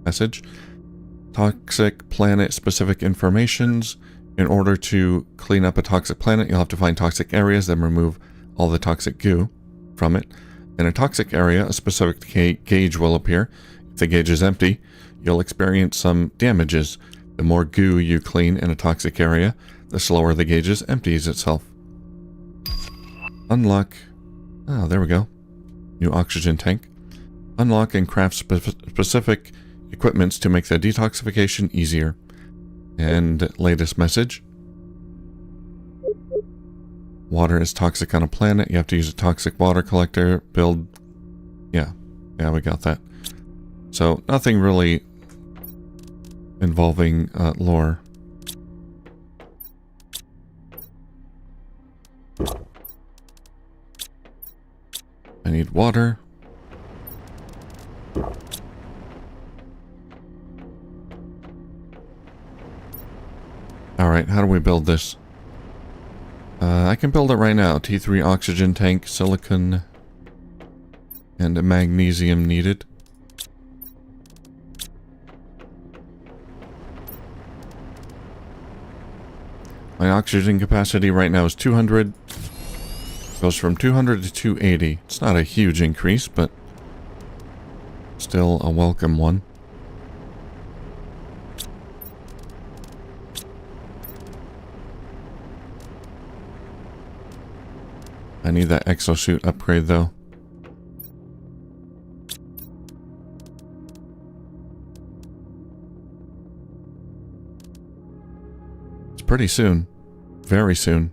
message. Toxic planet specific informations. In order to clean up a toxic planet, you'll have to find toxic areas, then remove all the toxic goo from it. In a toxic area, a specific gauge will appear. If the gauge is empty, you'll experience some damages. The more goo you clean in a toxic area, the slower the gauge empties itself. Unlock. Oh, there we go. New oxygen tank. Unlock and craft specific equipments to make the detoxification easier. And latest message. Water is toxic on a planet. You have to use a toxic water collector. Build. Yeah, we got that. So nothing really involving lore. I need water. Alright, how do we build this? I can build it right now. T3 oxygen tank, silicon, and a magnesium needed. My oxygen capacity right now is 200. Goes from 200 to 280. It's not a huge increase, but still a welcome one. I need that exosuit upgrade though. It's pretty soon. Very soon.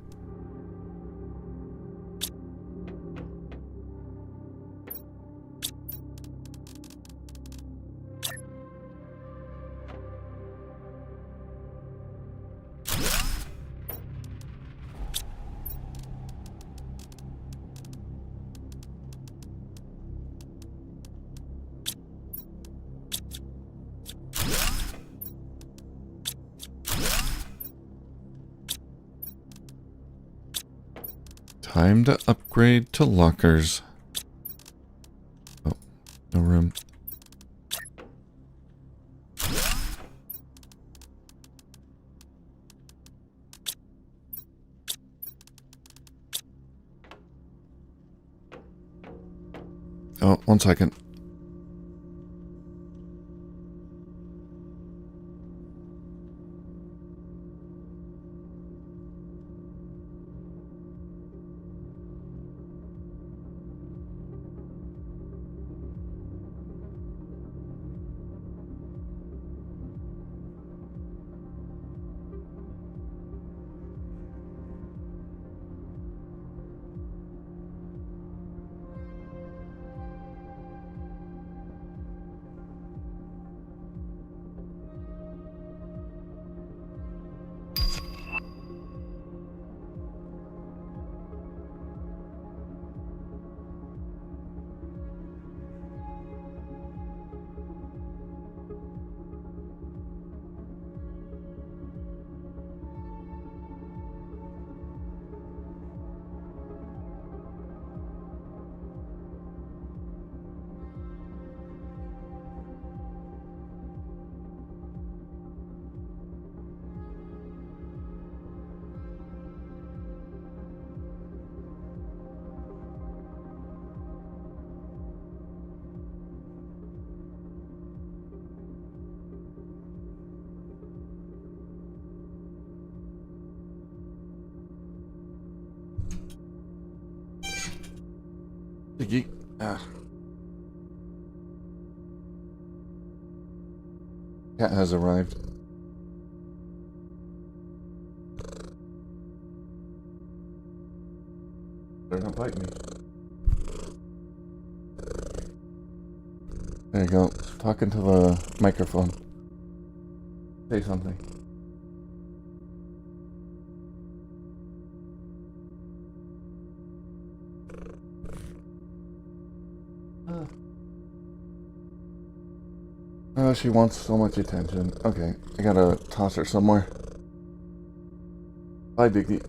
Time to upgrade to lockers. Oh, no room. Oh, 1 second. Cat has arrived. Better not bite me. There you go. Talking to the microphone. Say something. Oh, she wants so much attention. Okay, I gotta toss her somewhere. Bye, Diggy.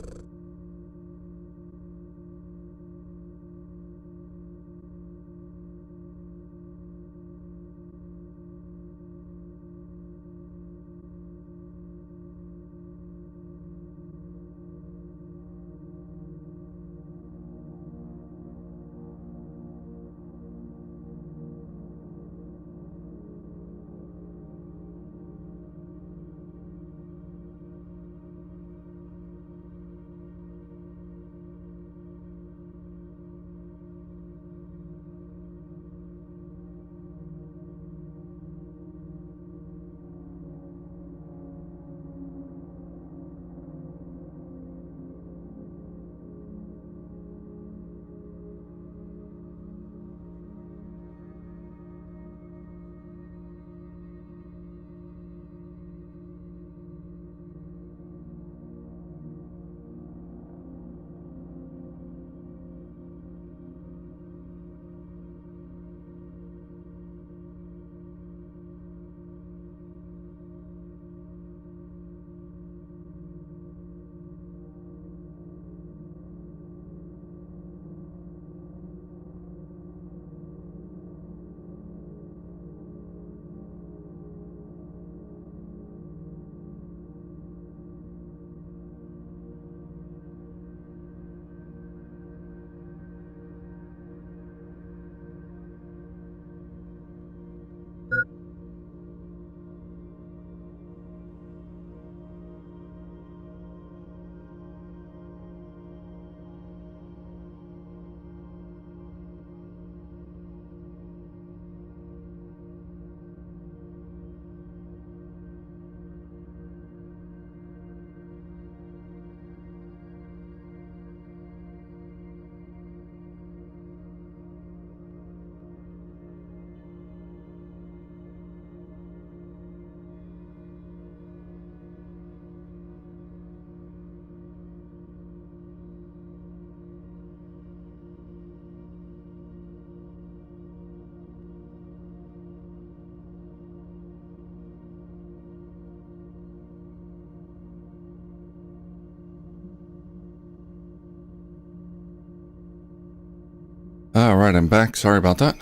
Alright, I'm back. Sorry about that.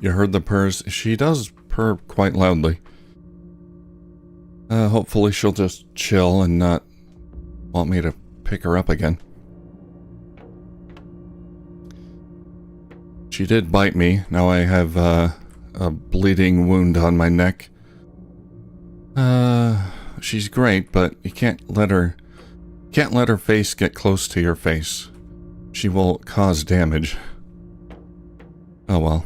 You heard the purrs. She does purr quite loudly. Hopefully she'll just chill and not want me to pick her up again. She did bite me. Now I have a bleeding wound on my neck. She's great, but you can't let her face get close to your face. She will cause damage. Oh well.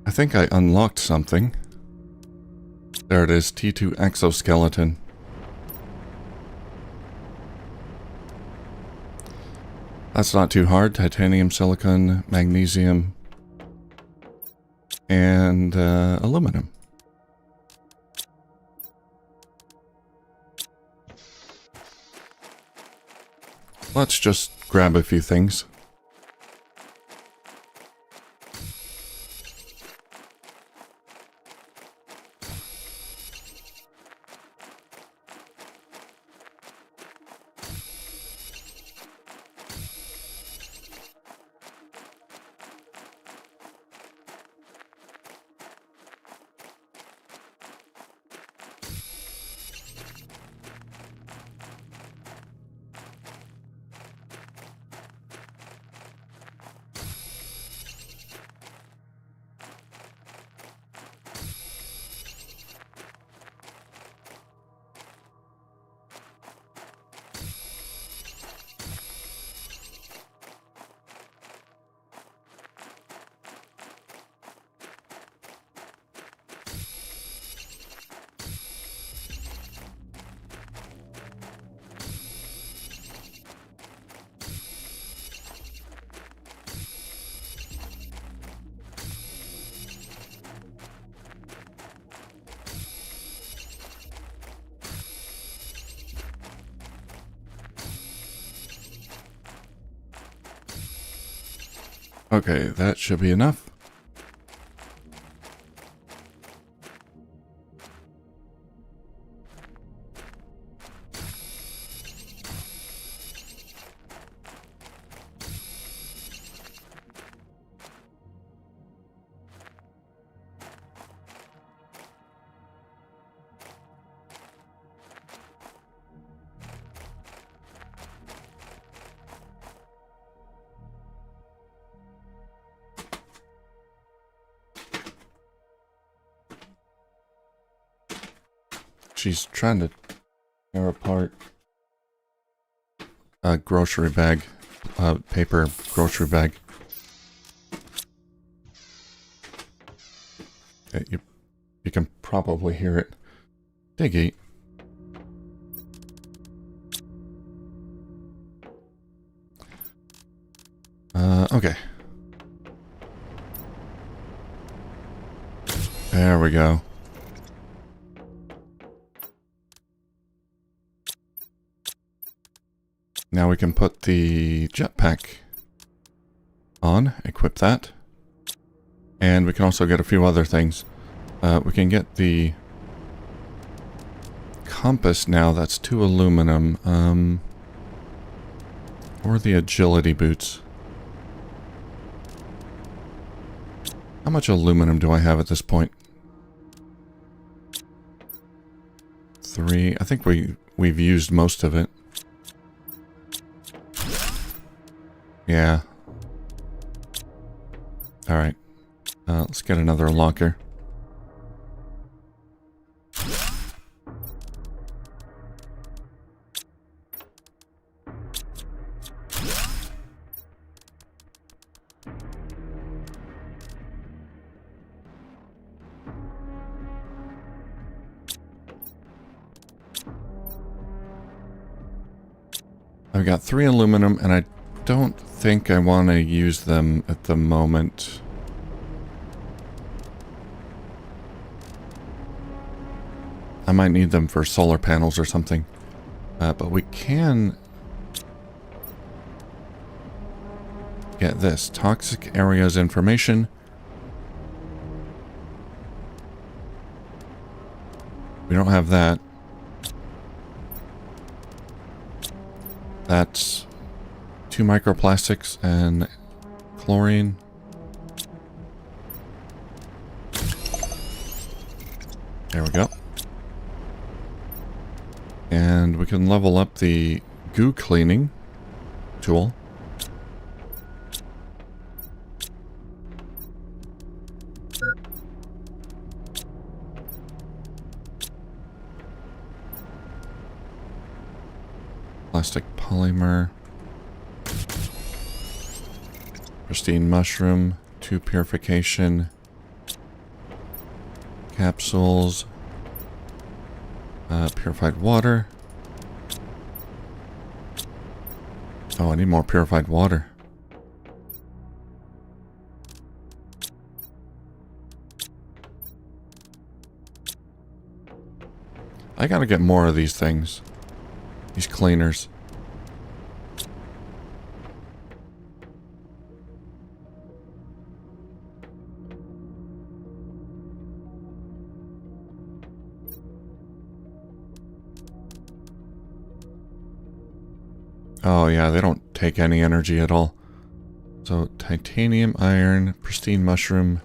I think I unlocked something. There it is, T2 exoskeleton. That's not too hard. Titanium, silicon, magnesium, and aluminum. Let's just grab a few things. Okay, that should be enough. She's trying to tear apart a grocery bag, paper grocery bag. Okay, you can probably hear it. Diggy. Okay. There we go. Now we can put the jetpack on, equip that. And we can also get a few other things. We can get the compass now, that's 2 aluminum. Or the agility boots. How much aluminum do I have at this point? 3. I think we've used most of it. Yeah. Alright. Let's get another locker. I've got 3 aluminum, and I don't think I want to use them at the moment. I might need them for solar panels or something. But we can get this. Toxic areas information. We don't have that. That's 2 microplastics and chlorine. There we go. And we can level up the goo cleaning tool. Plastic polymer. Pristine mushroom. 2 purification capsules. Purified water. Oh, I need more purified water. I gotta get more of these things. These cleaners. Oh yeah, they don't take any energy at all. So titanium, iron, pristine mushroom,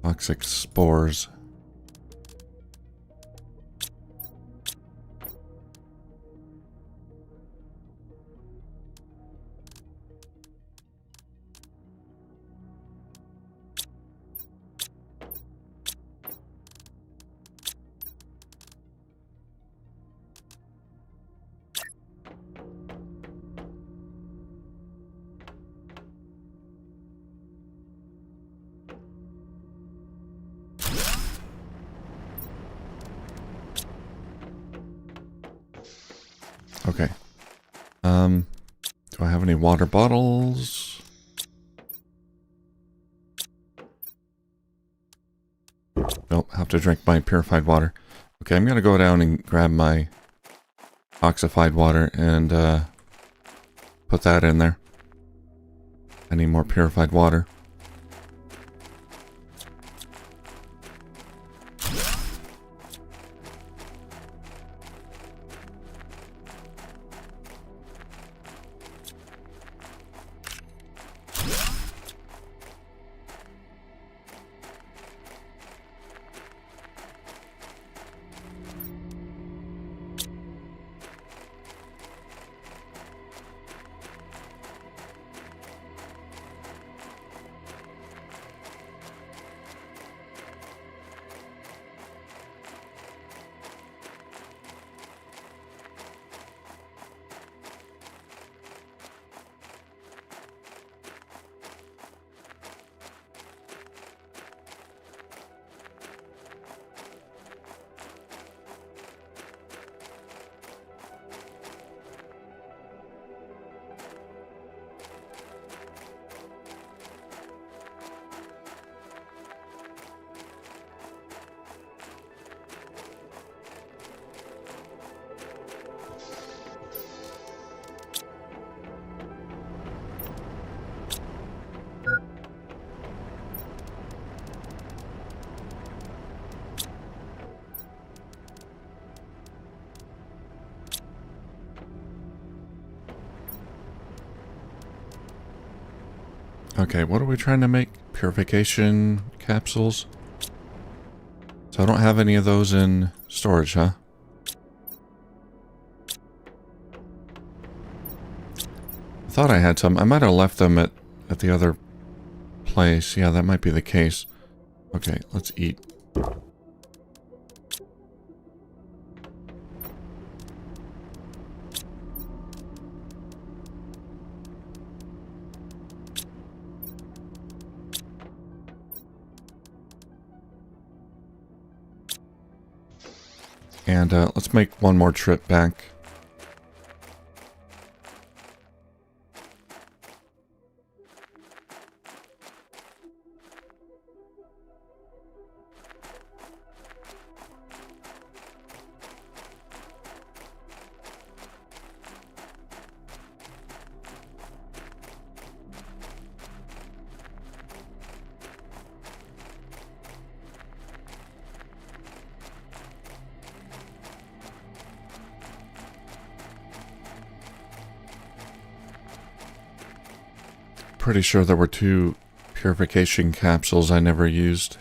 toxic spores. Okay. Do I have any water bottles? Nope, have to drink my purified water. Okay, I'm gonna go down and grab my oxified water and put that in there. I need more purified water. Okay, what are we trying to make? Purification capsules? So I don't have any of those in storage, huh? I thought I had some. I might have left them at the other place. Yeah, that might be the case. Okay, let's eat. And let's make one more trip back. Pretty sure there were 2 purification capsules I never used.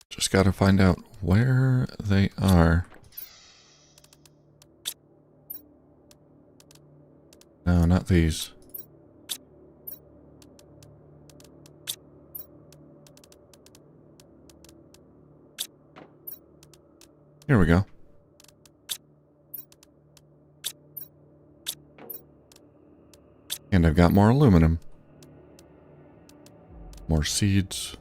Just gotta find out where they are. No, not these. Here we go. And I've got more aluminum. More seeds.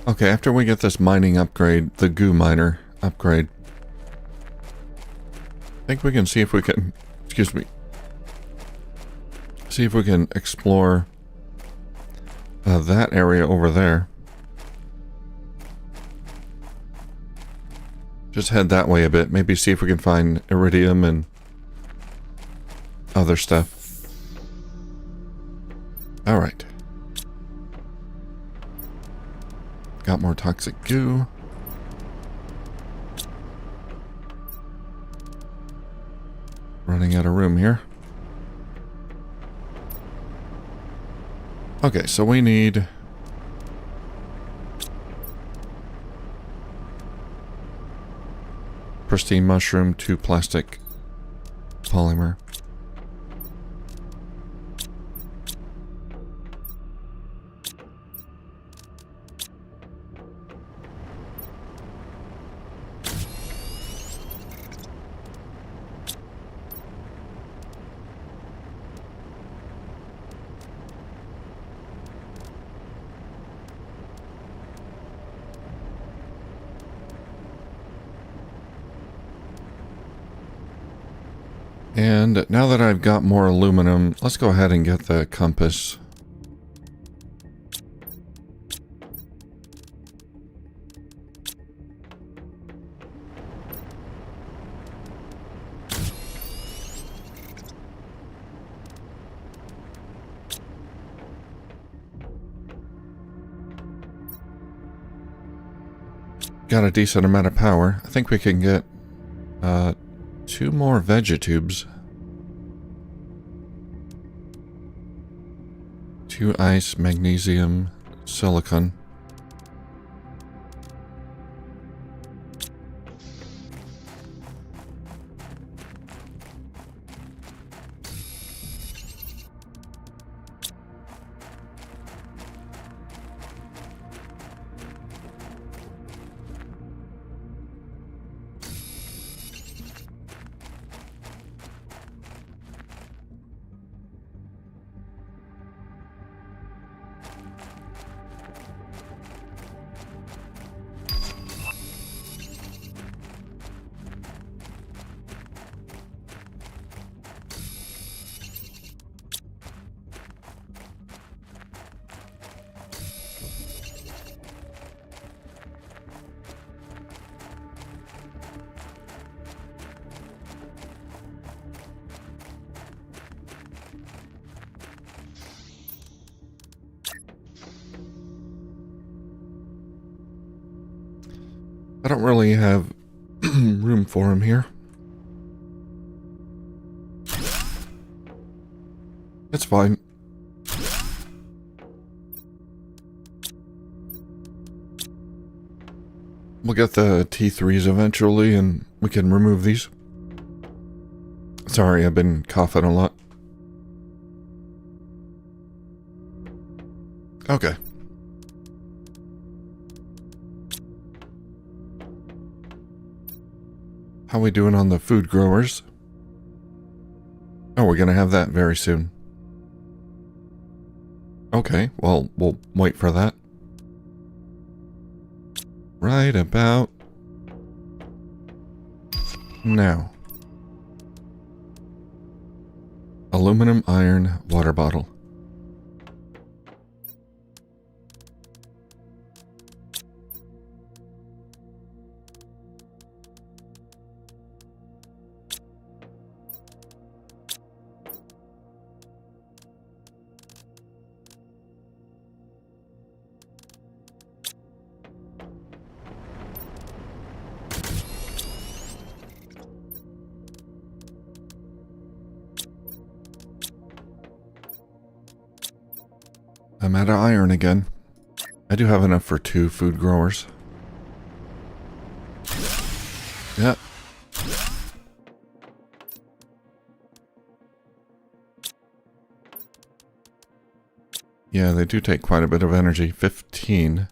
Okay, after we get this mining upgrade, the goo miner upgrade, I think we can see if we can, excuse me, see if we can explore that area over there. Just head that way a bit, maybe see if we can find iridium and other stuff. Alright. Got more toxic goo. Running out of room here. Okay, so we need pristine mushroom, 2 plastic polymer. And now that I've got more aluminum, let's go ahead and get the compass. Got a decent amount of power. I think we can get 2 more vegetubes. 2 ice, magnesium, silicon. I don't really have room for him here. It's fine. We'll get the T3s eventually, and we can remove these. Sorry, I've been coughing a lot. Okay. How we doing on the food growers? Oh, we're gonna have that very soon. Okay, well, we'll wait for that. Right about now. Aluminum iron water bottle. I'm out of iron again. I do have enough for 2 food growers. Yeah. Yeah, they do take quite a bit of energy. 15.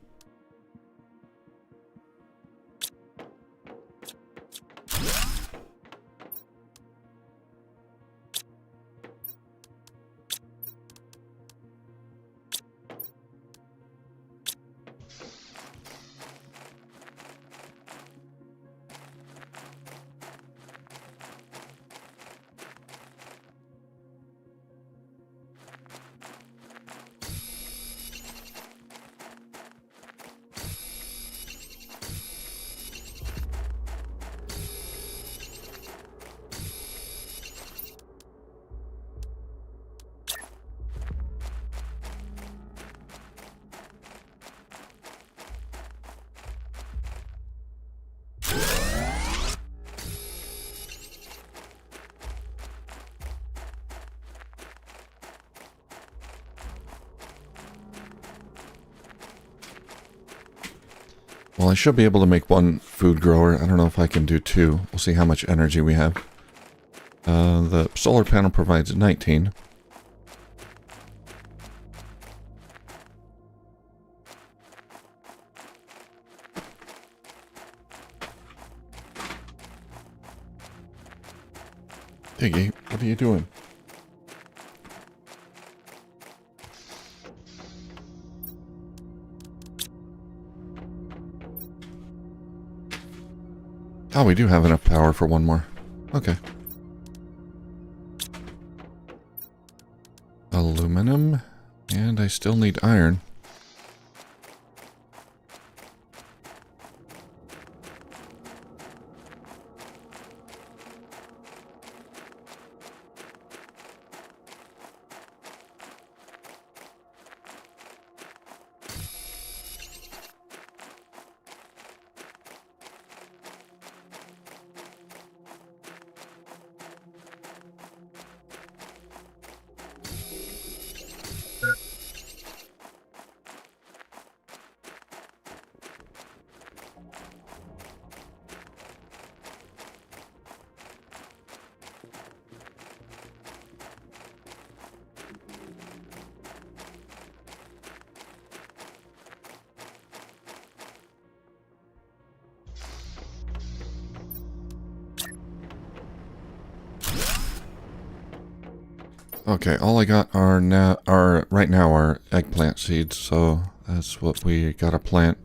Well, I should be able to make 1 food grower. I don't know if I can do 2. We'll see how much energy we have. The solar panel provides 19. Diggy, what are you doing? Oh, we do have enough power for 1 more. Okay. Aluminum, and I still need iron. Okay, all I got are right now are eggplant seeds, so that's what we gotta plant.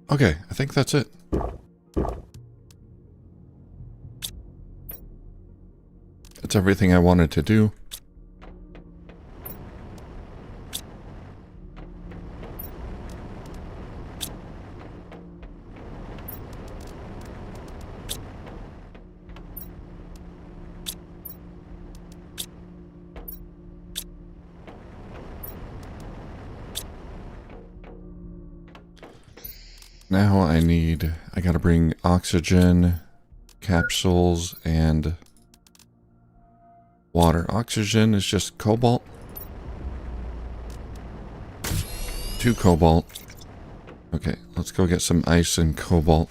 Okay, I think that's it. That's everything I wanted to do. Now I gotta bring oxygen, capsules, and water. Oxygen is just cobalt. 2 cobalt. Okay, let's go get some ice and cobalt.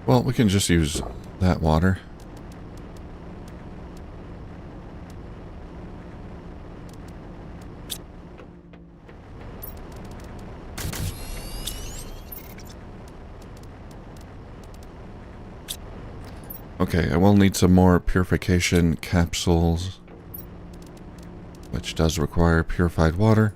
Well, we can just use that water. Okay, I will need some more purification capsules, which does require purified water.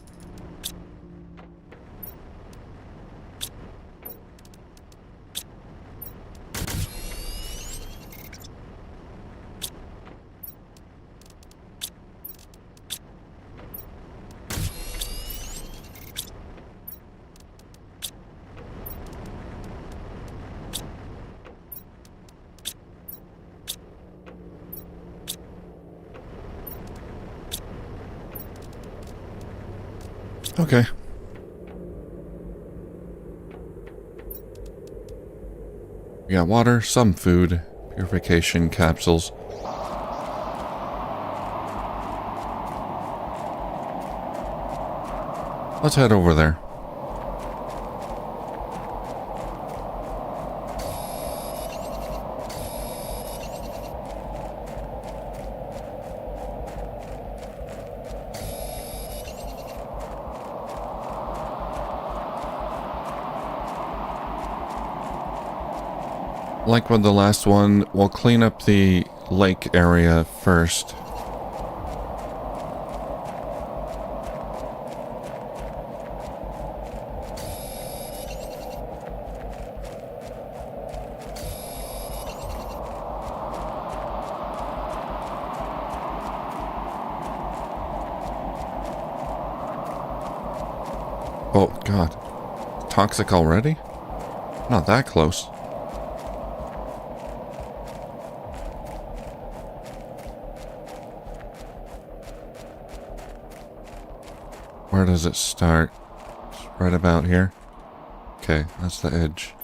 Okay. We got water, some food, purification capsules. Let's head over there. Like with the last one, we'll clean up the lake area first. Oh, God. Toxic already? Not that close. Where does it start? It's right about here. Okay, that's the edge.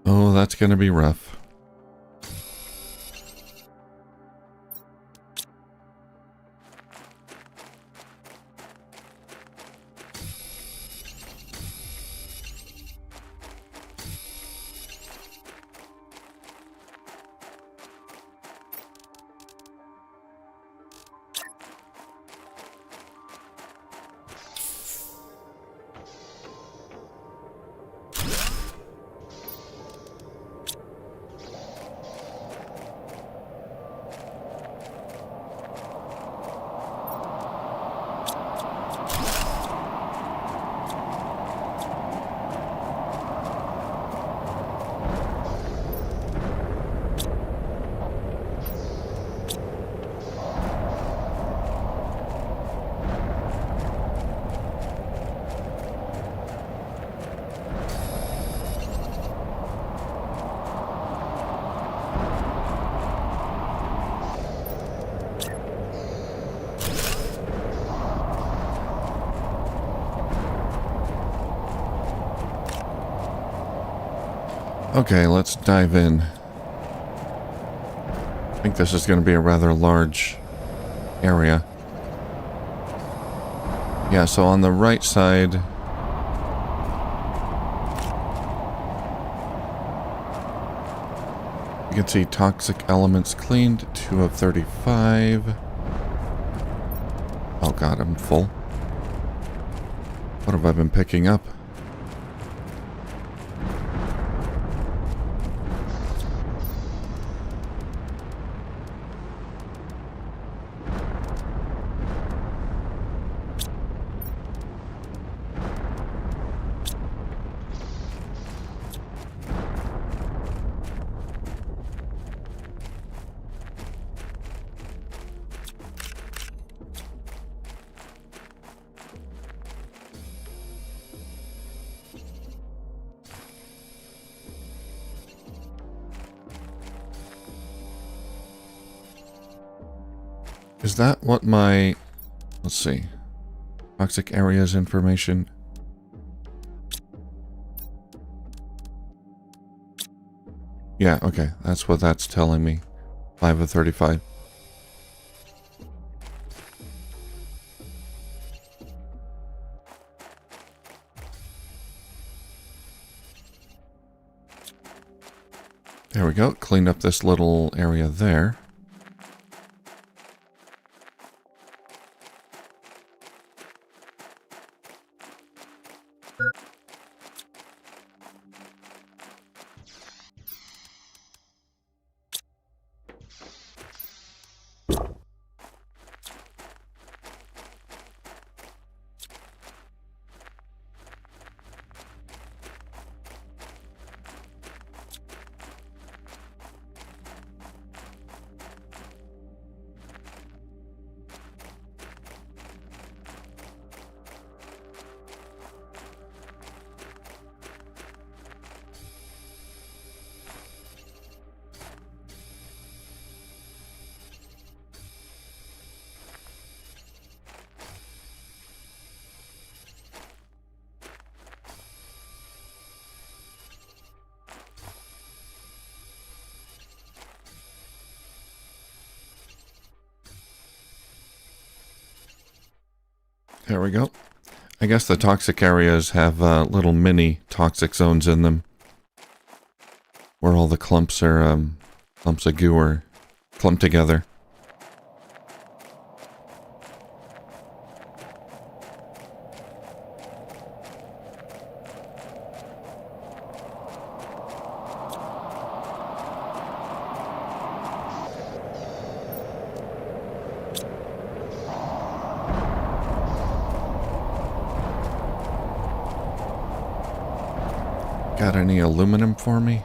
Oh, that's gonna be rough. Okay, let's dive in. I think this is going to be a rather large area. Yeah, so on the right side, You can see toxic elements cleaned, 2 of 35. Oh god, I'm full. What have I been picking up? Is that what my... Let's see. Toxic areas information. Yeah, okay. That's what that's telling me. 5 of 35. There we go. Cleaned up this little area there. There we go. I guess the toxic areas have little mini toxic zones in them. Where all the clumps are, clumps of goo are clumped together. Got any aluminum for me?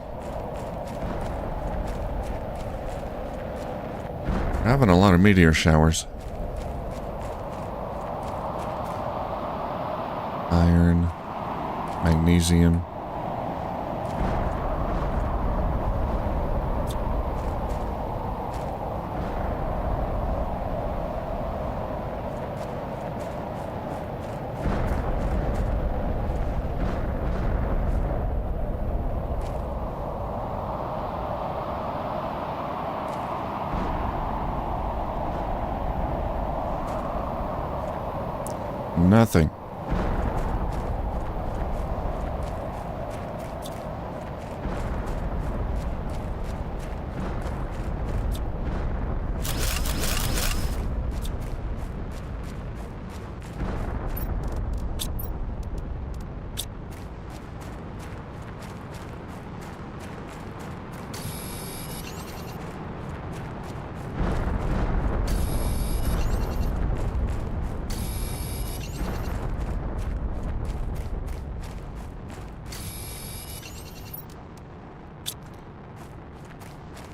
We're having a lot of meteor showers. Iron, magnesium. Nothing.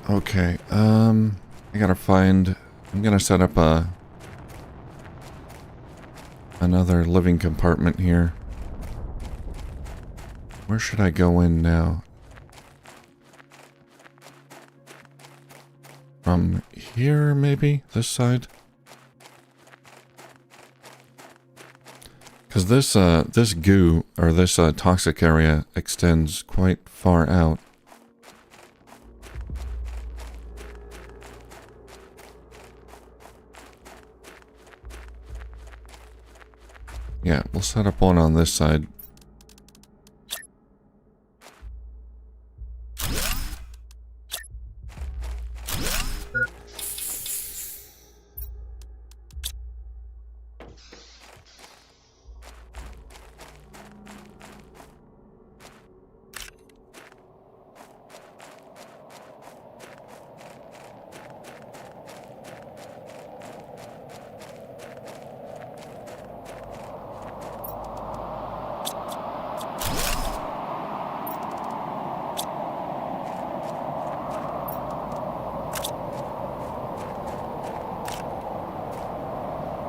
Okay, I gotta find... I'm gonna set up another living compartment here. Where should I go in now? From here, maybe? This side? Because this goo, or this toxic area, extends quite far out. Yeah, we'll set up one on this side.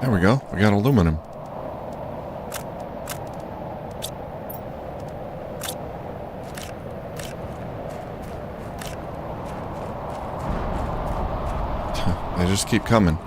There we go. We got aluminum. They just keep coming.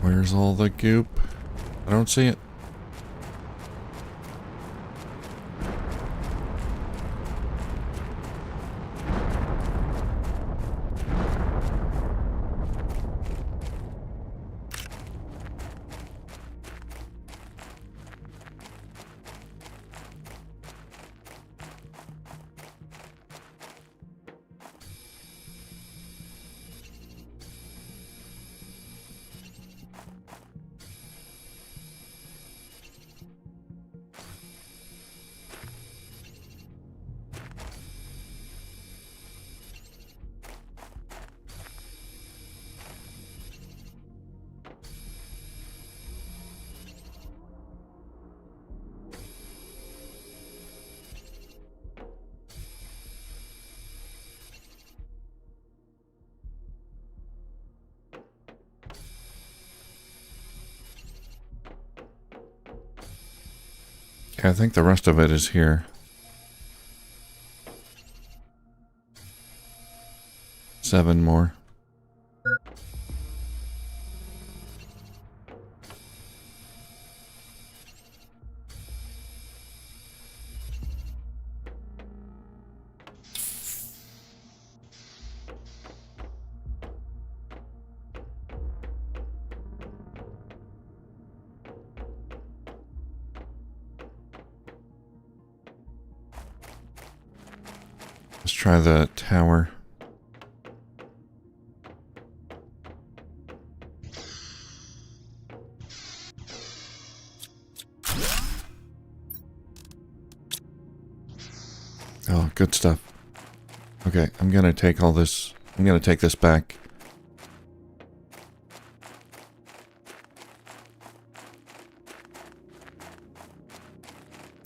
Where's all the goop? I don't see it. Yeah, I think the rest of it is here. 7 more. Let's try the tower. Oh, good stuff. Okay, I'm gonna take all this. I'm gonna take this back.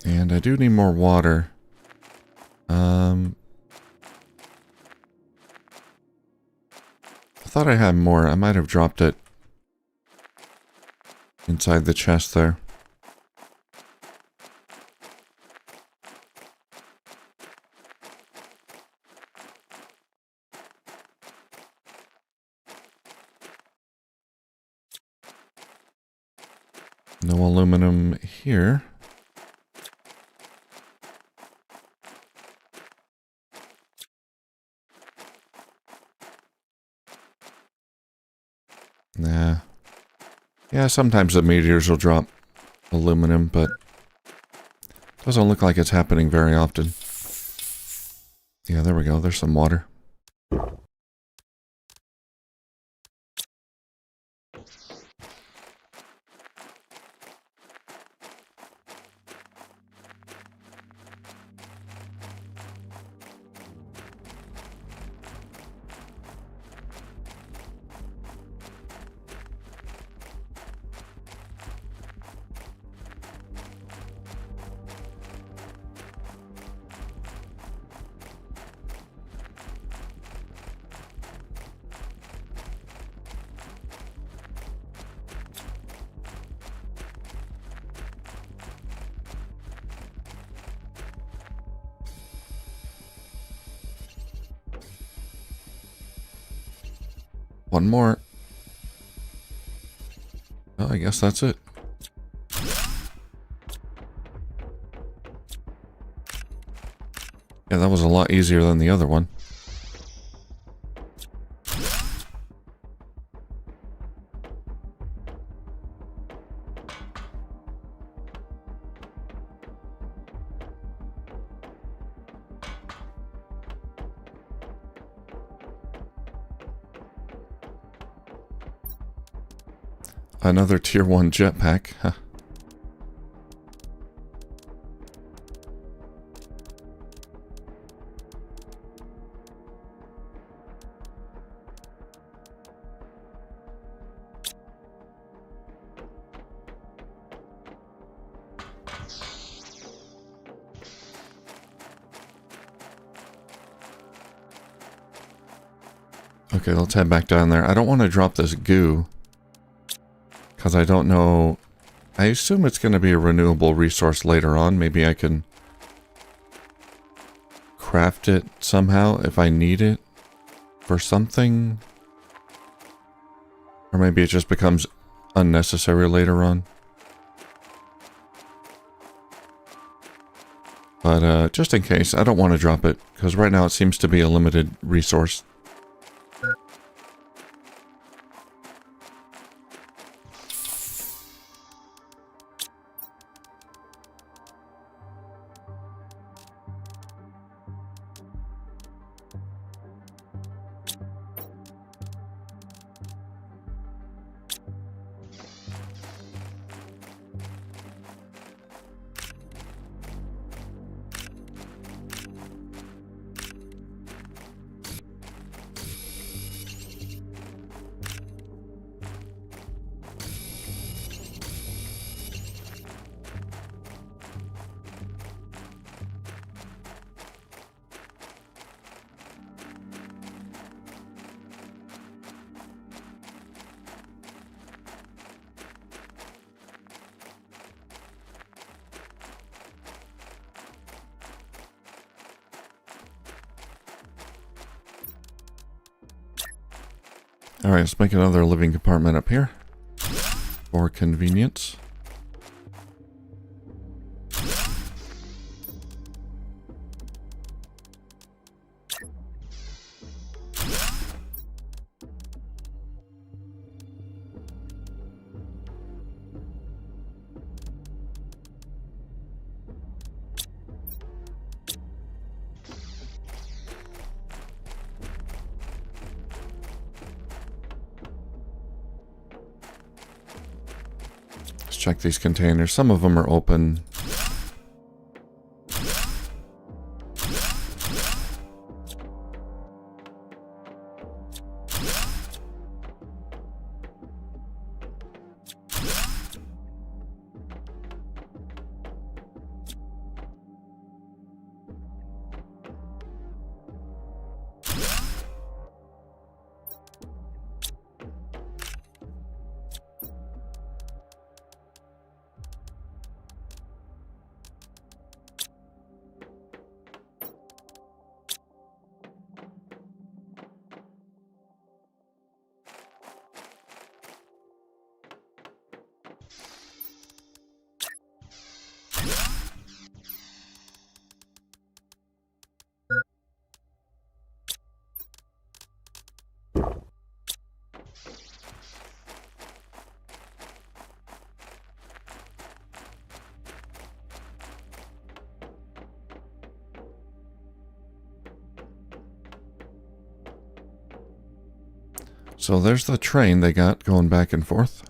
And I do need more water. I thought I had more. I might have dropped it inside the chest there. No aluminum here. Nah. Yeah, sometimes the meteors will drop aluminum, but doesn't look like it's happening very often. Yeah, there we go. There's some water. One more. Oh, I guess that's it. Yeah, that was a lot easier than the other one. Another tier 1 jetpack. Huh. Okay, let's head back down there. I don't want to drop this goo, because I don't know. I assume it's going to be a renewable resource later on. Maybe I can craft it somehow if I need it for something. Or maybe it just becomes unnecessary later on. But just in case, I don't want to drop it, because right now it seems to be a limited resource. Alright, let's make another living compartment up here for convenience. Check these containers. Some of them are open. So there's the train they got going back and forth.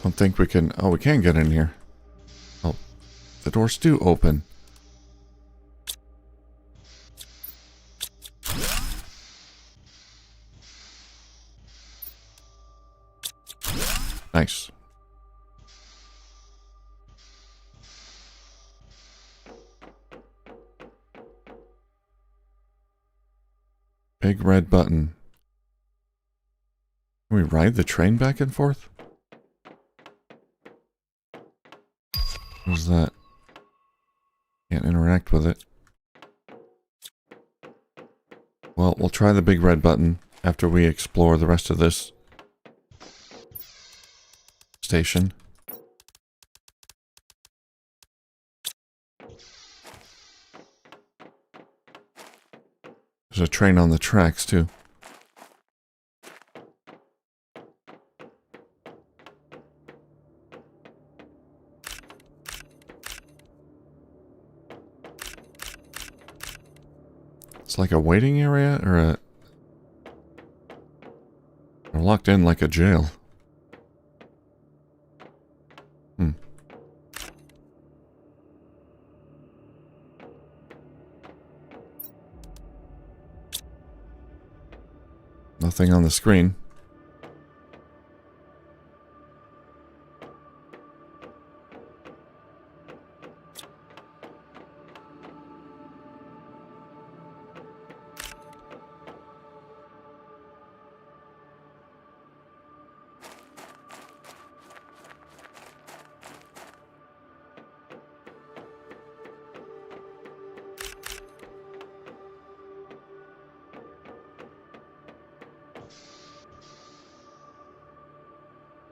Don't think we can... Oh, we can get in here. Oh, the doors do open. Nice. Big red button. Can we ride the train back and forth? What is that? Can't interact with it. Well, we'll try the big red button after we explore the rest of this station. There's a train on the tracks, too. It's like a waiting area or a locked in like a jail. Nothing on the screen.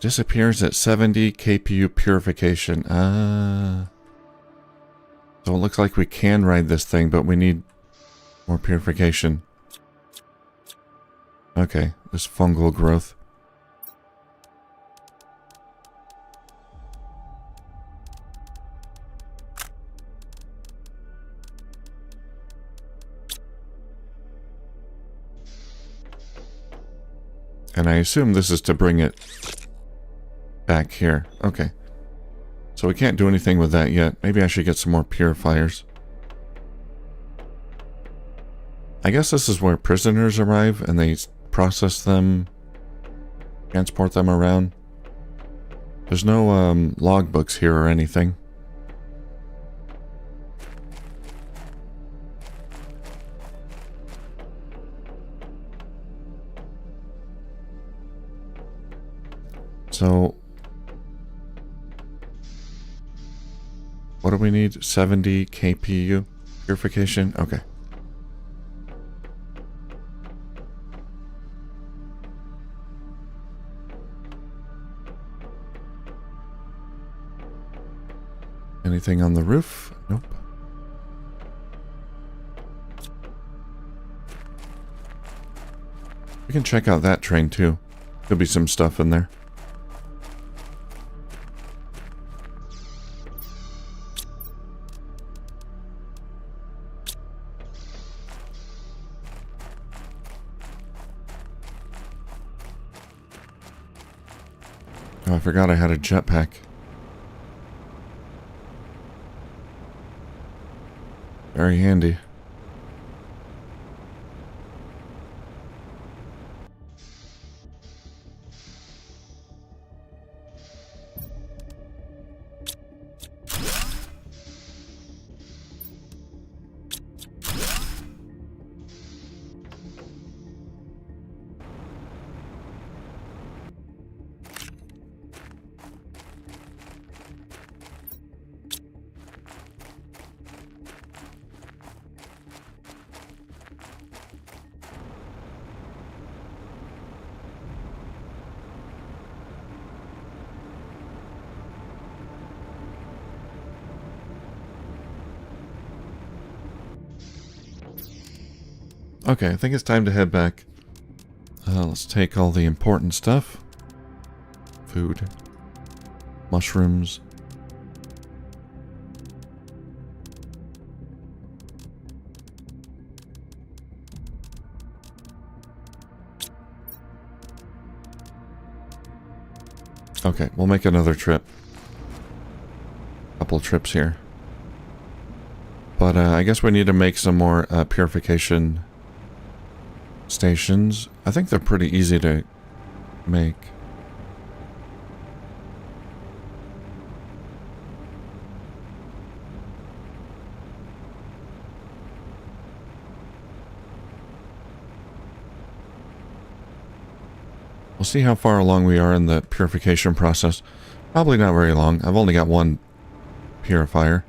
Disappears at 70 kpu purification. So it looks like we can ride this thing, but we need more purification. Okay, this fungal growth. And I assume this is to bring it back here. Okay. So we can't do anything with that yet. Maybe I should get some more purifiers. I guess this is where prisoners arrive and they process them, transport them around. There's no logbooks here or anything. So what do we need? 70 kpu purification? Okay. Anything on the roof? Nope. We can check out that train too. Could be some stuff in there. Oh, I forgot I had a jetpack. Very handy. Okay, I think it's time to head back. Let's take all the important stuff. Food. Mushrooms. Okay, we'll make another trip. Couple trips here. But I guess we need to make some more purification stations. I think they're pretty easy to make. We'll see how far along we are in the purification process. Probably not very long. I've only got one purifier.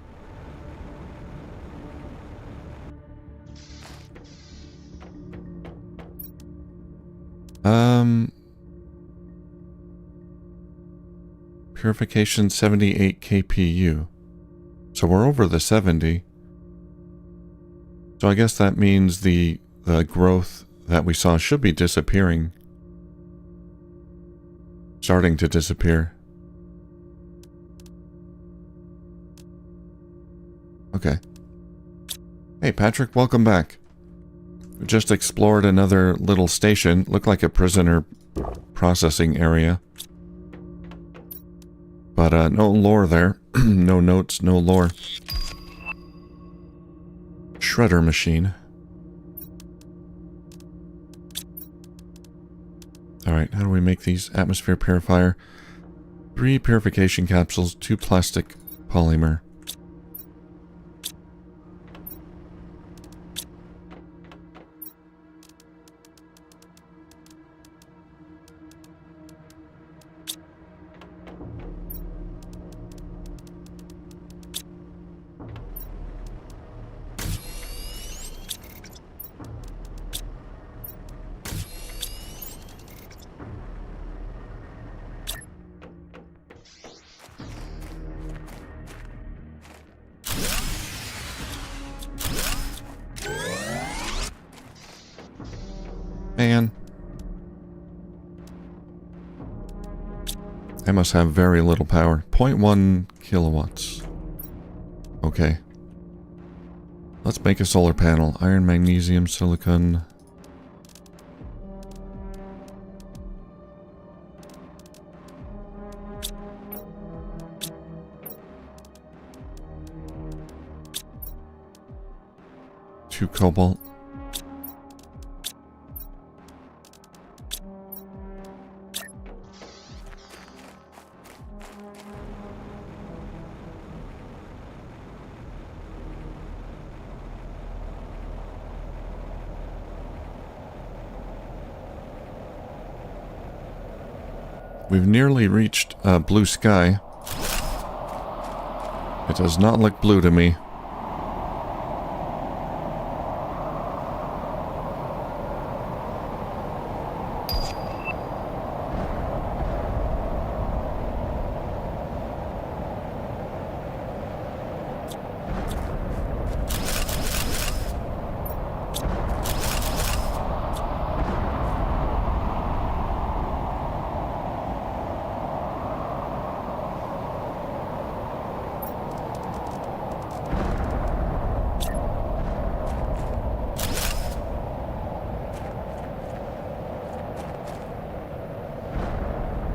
Purification 78 kpu. So we're over the 70. So I guess that means the growth that we saw should be disappearing. Starting to disappear. Okay. Hey Patrick, welcome back. We just explored another little station. Looked like a prisoner processing area. But no lore there. No notes, no lore. Shredder machine. Alright, how do we make these? Atmosphere purifier. 3 purification capsules, 2 plastic polymer. Man. I must have very little power. 0.1 kilowatts. Okay. Let's make a solar panel. Iron, magnesium, silicon. Two cobalt. We've nearly reached blue sky. It does not look blue to me.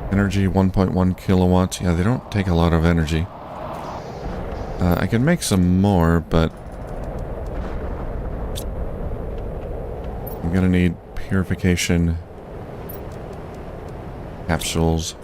Energy 1.1 kilowatts. Yeah, they don't take a lot of energy. I can make some more, but I'm gonna need purification capsules.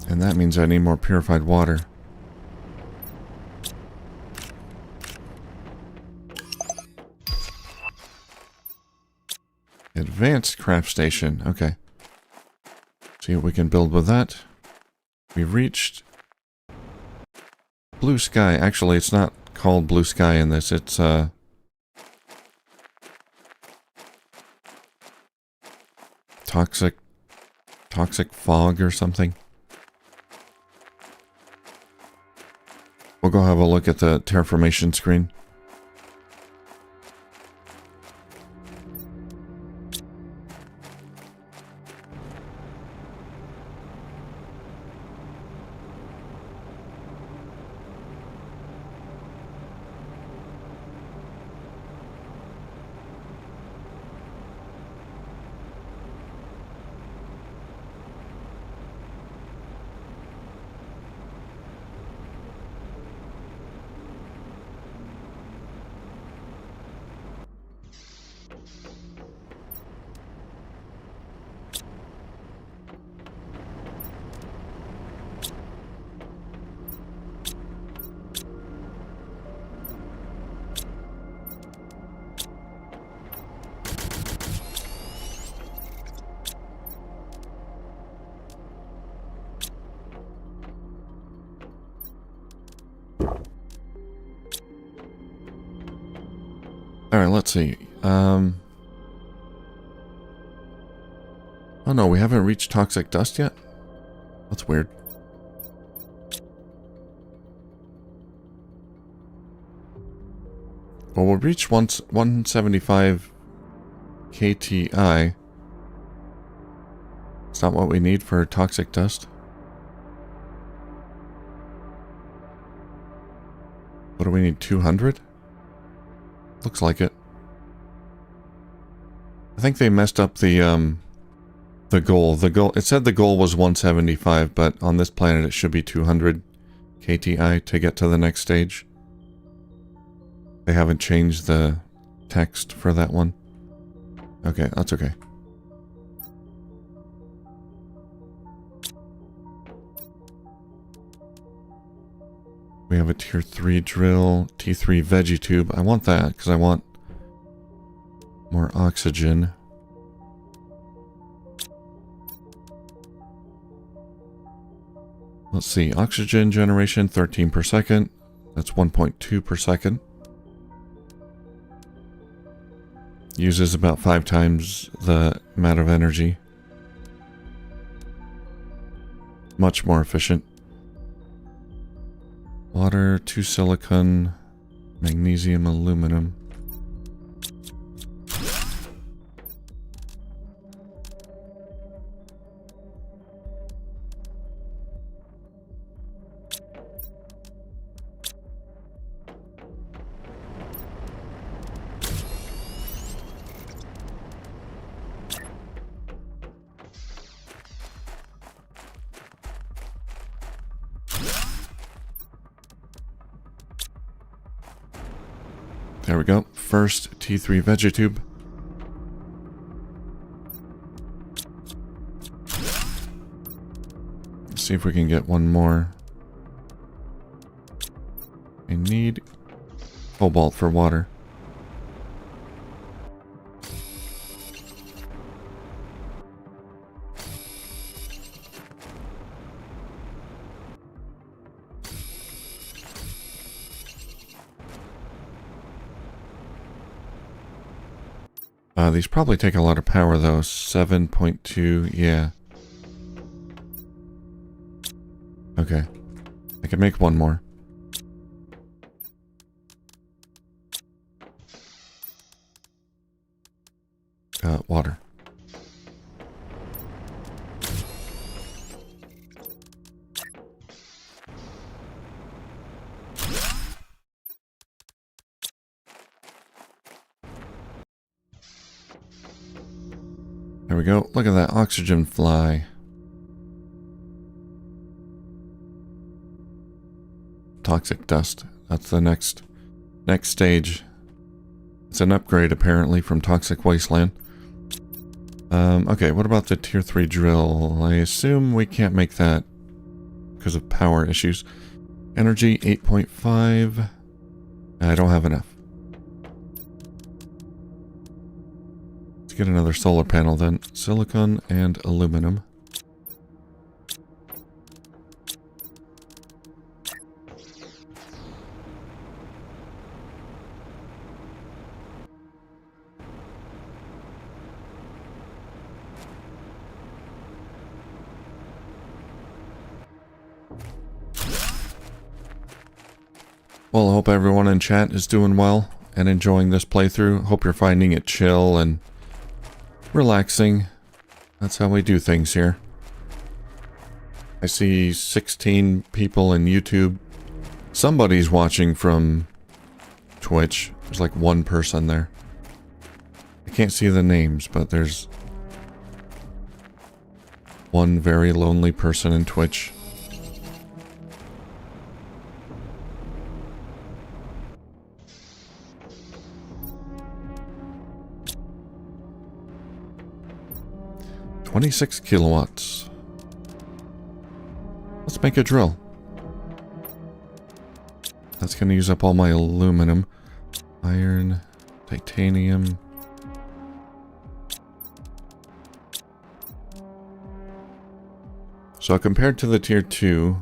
And that means I need more purified water. Advanced craft station. Okay. See what we can build with that. We've reached blue sky. Actually, it's not called blue sky in this. It's toxic fog or something. We'll go have a look at the terraformation screen. Alright, let's see. Oh no, we haven't reached toxic dust yet? That's weird. Well, we'll reach 175 KTI. It's not what we need for toxic dust. What do we need? 200? Looks like it. I think they messed up the goal. It said the goal was 175, but on this planet it should be 200 KTI to get to the next stage. They haven't changed the text for that one. Okay, that's okay. We have a tier 3 drill, T3 veggie tube. I want that because I want more oxygen. Let's see, oxygen generation 13 per second. That's 1.2 per second. Uses about 5 times the amount of energy. Much more efficient. Water, 2 silicon, magnesium, aluminum. There we go. First T3 vegetube. Let's see if we can get one more. I need cobalt for water. These probably take a lot of power though. 7.2, yeah. Okay. I can make one more. Water. There we go. Look at that oxygen fly. Toxic dust. That's the next stage. It's an upgrade apparently from Toxic Wasteland. Okay, what about the tier 3 drill? I assume we can't make that because of power issues. Energy 8.5. I don't have enough. Get another solar panel then. Silicon and aluminum. Well, I hope everyone in chat is doing well and enjoying this playthrough. Hope you're finding it chill and relaxing. That's how we do things here. I see 16 people in YouTube. Somebody's watching from Twitch. There's like one person there. I can't see the names, but there's one very lonely person in Twitch. $26 kilowatts. Let's make a drill. That's going to use up all my aluminum. Iron, titanium. So compared to the tier 2,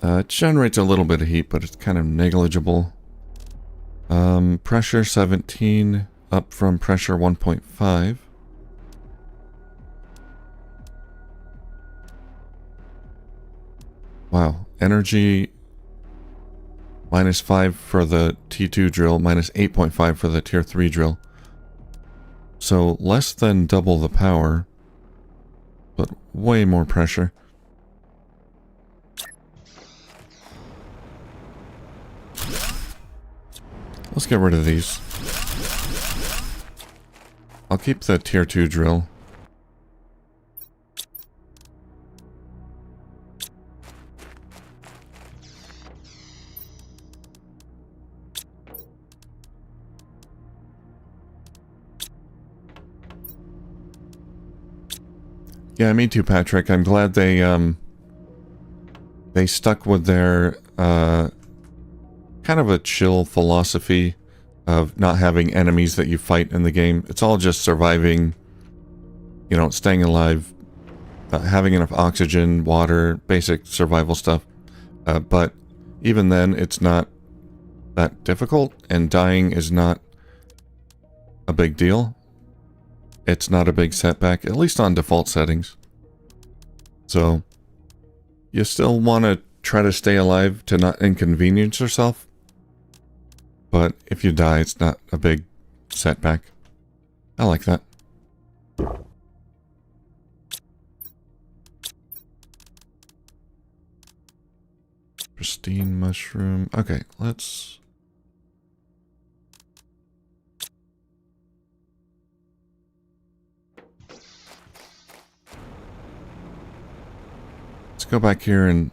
it generates a little bit of heat, but it's kind of negligible. Pressure 17, up from pressure 1.5. Wow. Energy -5 for the T2 drill, -8.5 for the tier 3 drill. So less than double the power, but way more pressure. Let's get rid of these. I'll keep the tier 2 drill. Yeah, me too, Patrick. I'm glad they stuck with their kind of a chill philosophy of not having enemies that you fight in the game. It's all just surviving, you know, staying alive, having enough oxygen, water, basic survival stuff. But even then, it's not that difficult, and dying is not a big deal. It's not a big setback, at least on default settings. So, you still want to try to stay alive to not inconvenience yourself. But if you die, it's not a big setback. I like that. Pristine mushroom. Okay, let's... go back here and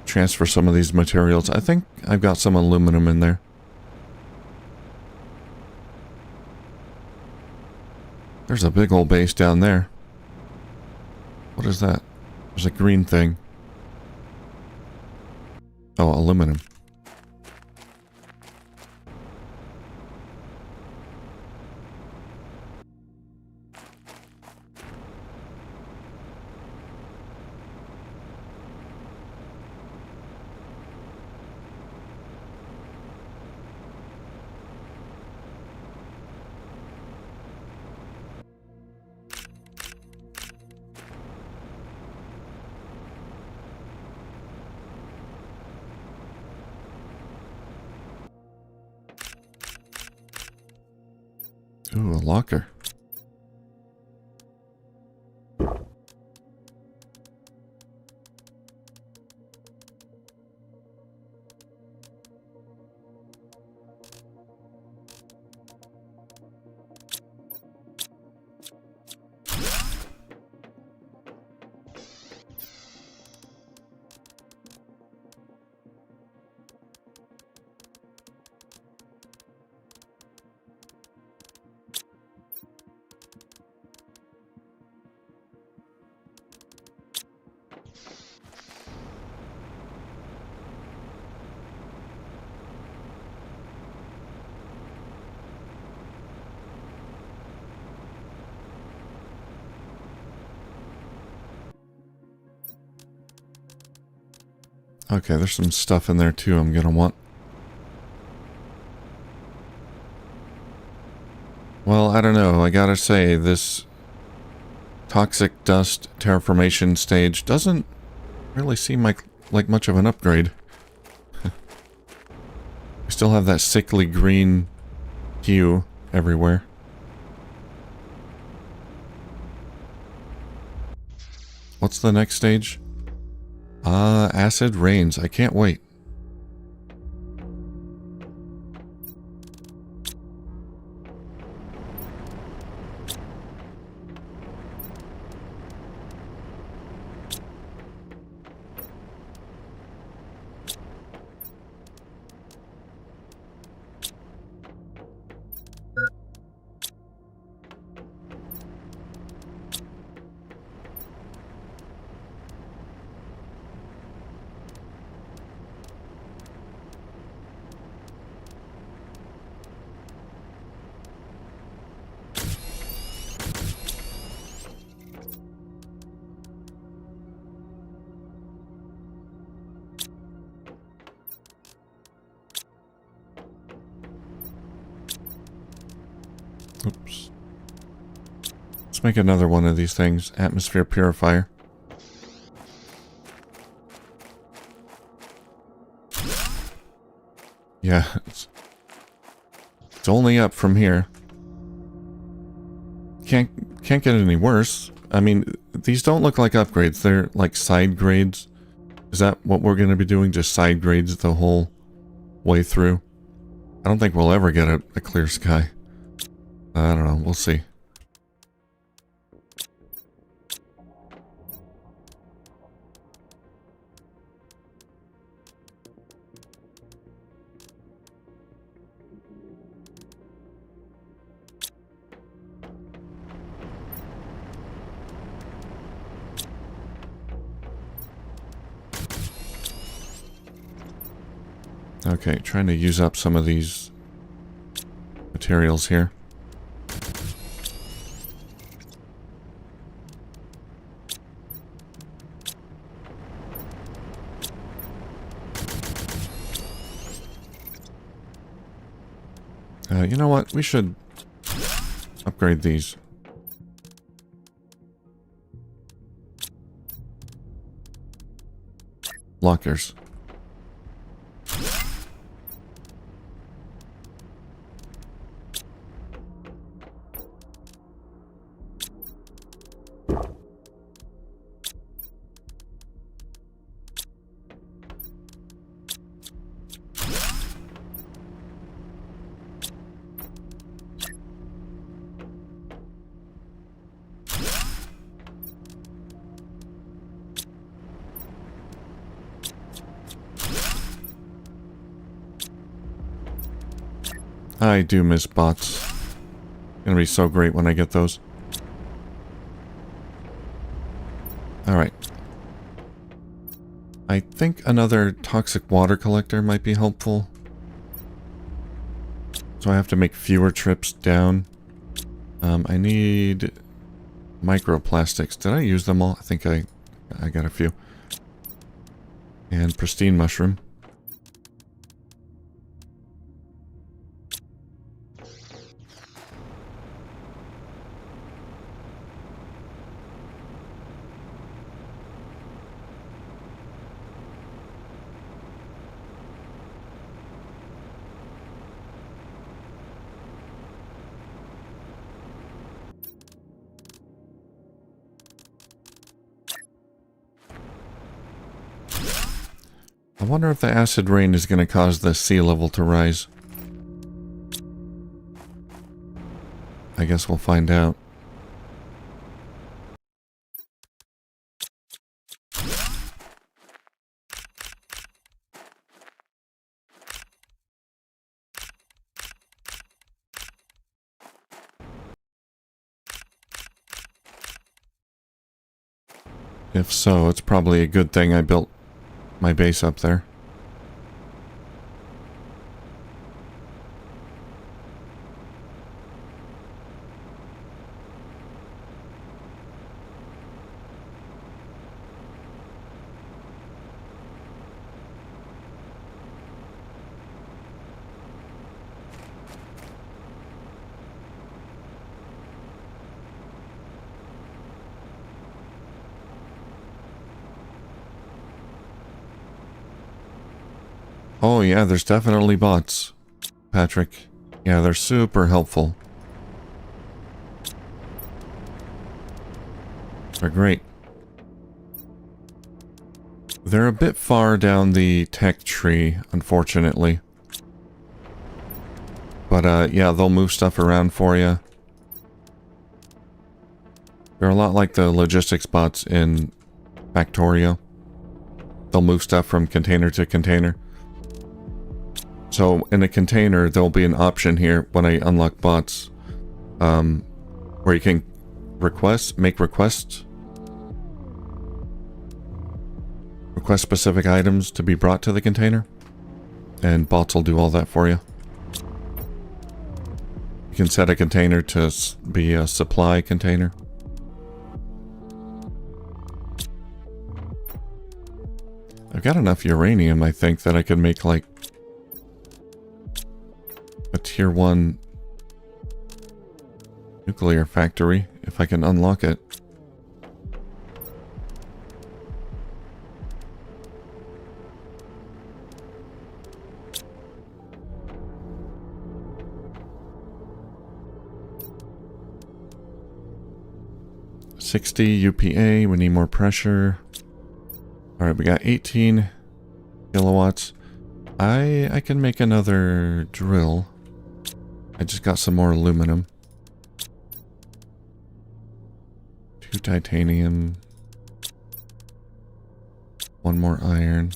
transfer some of these materials. I think I've got some aluminum in there. There's a big old base down there. What is that? There's a green thing. Oh, aluminum. Ooh, a locker. Okay, there's some stuff in there too I'm gonna want. Well, I don't know. I gotta say, this toxic dust terraformation stage doesn't really seem like much of an upgrade. We still have that sickly green hue everywhere. What's the next stage? Acid rains. I can't wait. Oops. Let's make another one of these things. Atmosphere purifier. Yeah, it's only up from here. Can't get any worse. I mean, these don't look like upgrades. They're like side grades. Is that what we're going to be doing? Just side grades the whole way through? I don't think we'll ever get a clear sky. I don't know. We'll see. Okay, trying to use up some of these materials here. You know what? We should upgrade these. Lockers. I do miss bots. Gonna be so great when I get those. Alright. I think another toxic water collector might be helpful. So I have to make fewer trips down. I need microplastics. Did I use them all? I think I got a few. And pristine mushroom. I wonder if the acid rain is going to cause the sea level to rise. I guess we'll find out. If so, it's probably a good thing I built my base up there. Oh yeah, there's definitely bots, Patrick. Yeah, they're super helpful. They're great. They're a bit far down the tech tree, unfortunately. But yeah, they'll move stuff around for you. They're a lot like the logistics bots in Factorio. They'll move stuff from container to container. So in a container, there'll be an option here when I unlock bots, where you can make request specific items to be brought to the container, and bots will do all that for you. You can set a container to be a supply container. I've got enough uranium, I think, that I could make like a tier 1 nuclear factory if I can unlock it. 60 UPA. We need more pressure. Alright, we got 18 kilowatts. I can make another drill. I just got some more aluminum. 2 titanium. 1 more iron.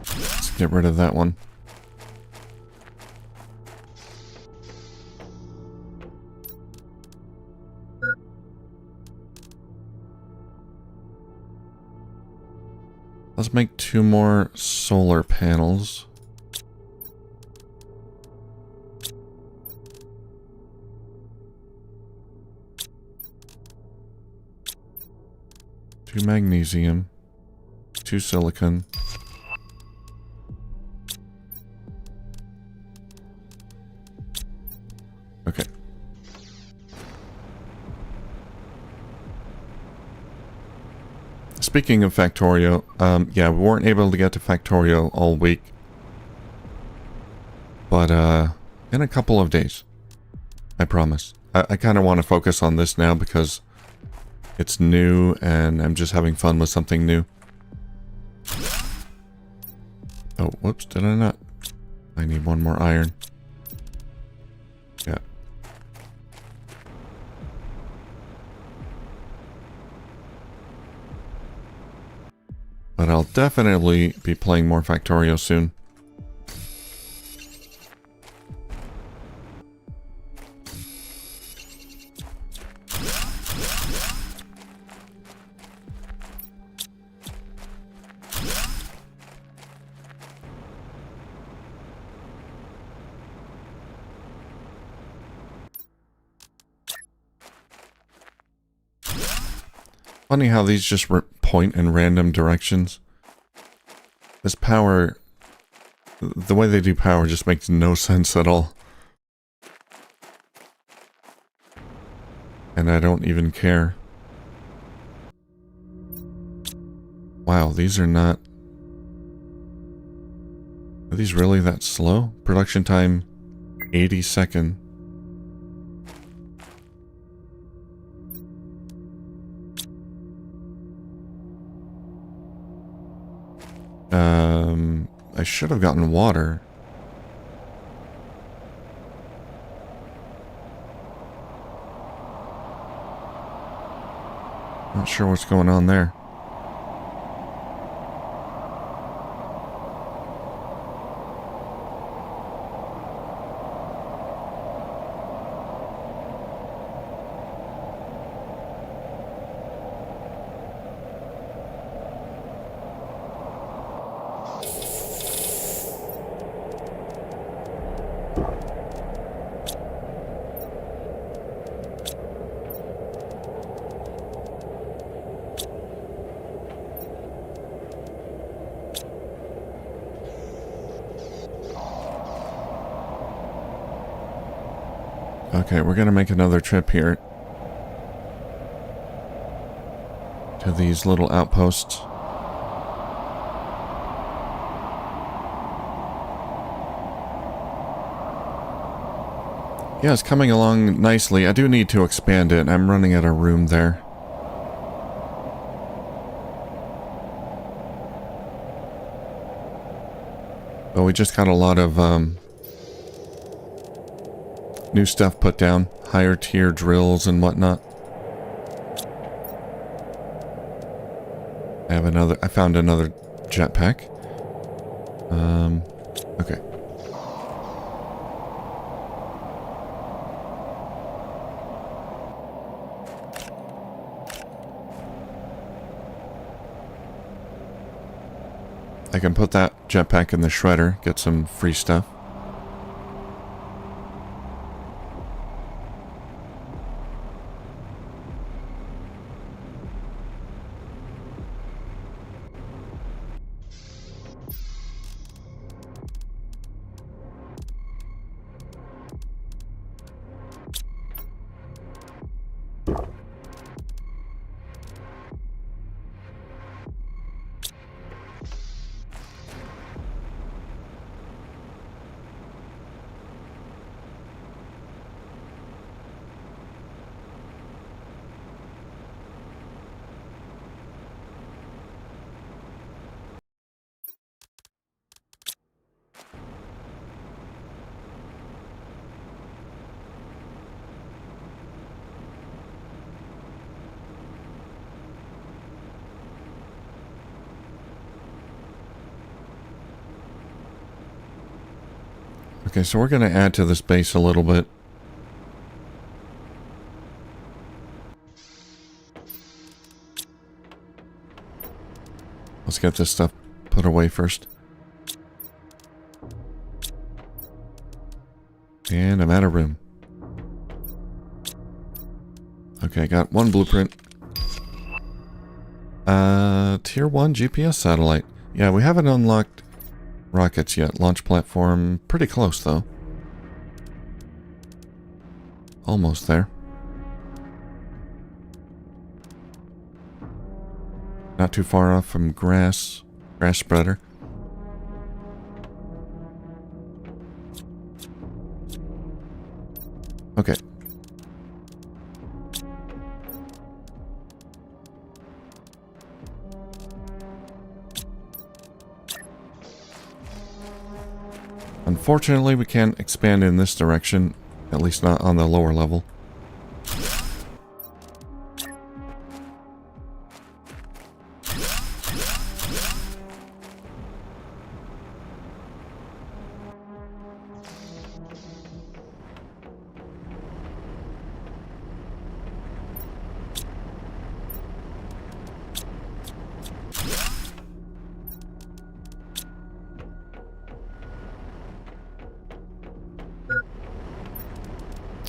Let's get rid of that one. Let's make 2 more solar panels. Two magnesium, 2 silicon. Okay. Speaking of Factorio, yeah, we weren't able to get to Factorio all week. But, in a couple of days. I promise. I kind of want to focus on this now because it's new and I'm just having fun with something new. Oh, whoops, did I not? I need 1 more iron. Yeah. But I'll definitely be playing more Factorio soon. Funny how these just point in random directions. This power, the way they do power just makes no sense at all. And I don't even care. Wow, these are not... Are these really that slow? Production time, 80 seconds. I should have gotten water. Not sure what's going on there. Okay, we're gonna make another trip here to these little outposts. Yeah, it's coming along nicely. I do need to expand it. I'm running out of room there. But we just got a lot of new stuff put down, higher tier drills and whatnot. I found another jetpack. Okay. I can put that jetpack in the shredder, get some free stuff. Okay, so we're going to add to this base a little bit. Let's get this stuff put away first. And I'm out of room. Okay, got one blueprint. Tier 1 GPS satellite. Yeah, we haven't unlocked rockets yet. Launch platform, pretty close though. Almost there. Not too far off from grass spreader. Okay. Unfortunately, we can't expand in this direction, at least not on the lower level.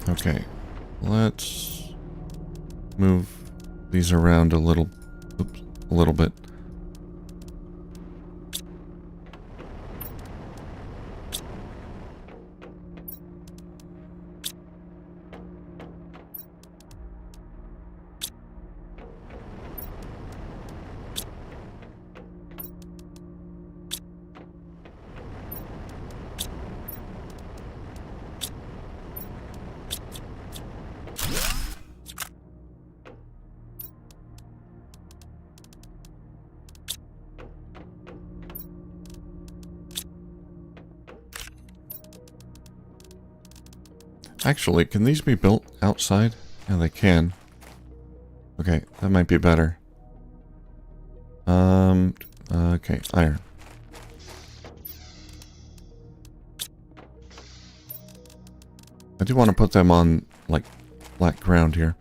Okay, let's move these around a little bit. Actually, can these be built outside? Yeah, they can. Okay, that might be better. Okay, iron. I do want to put them on, like, flat ground here.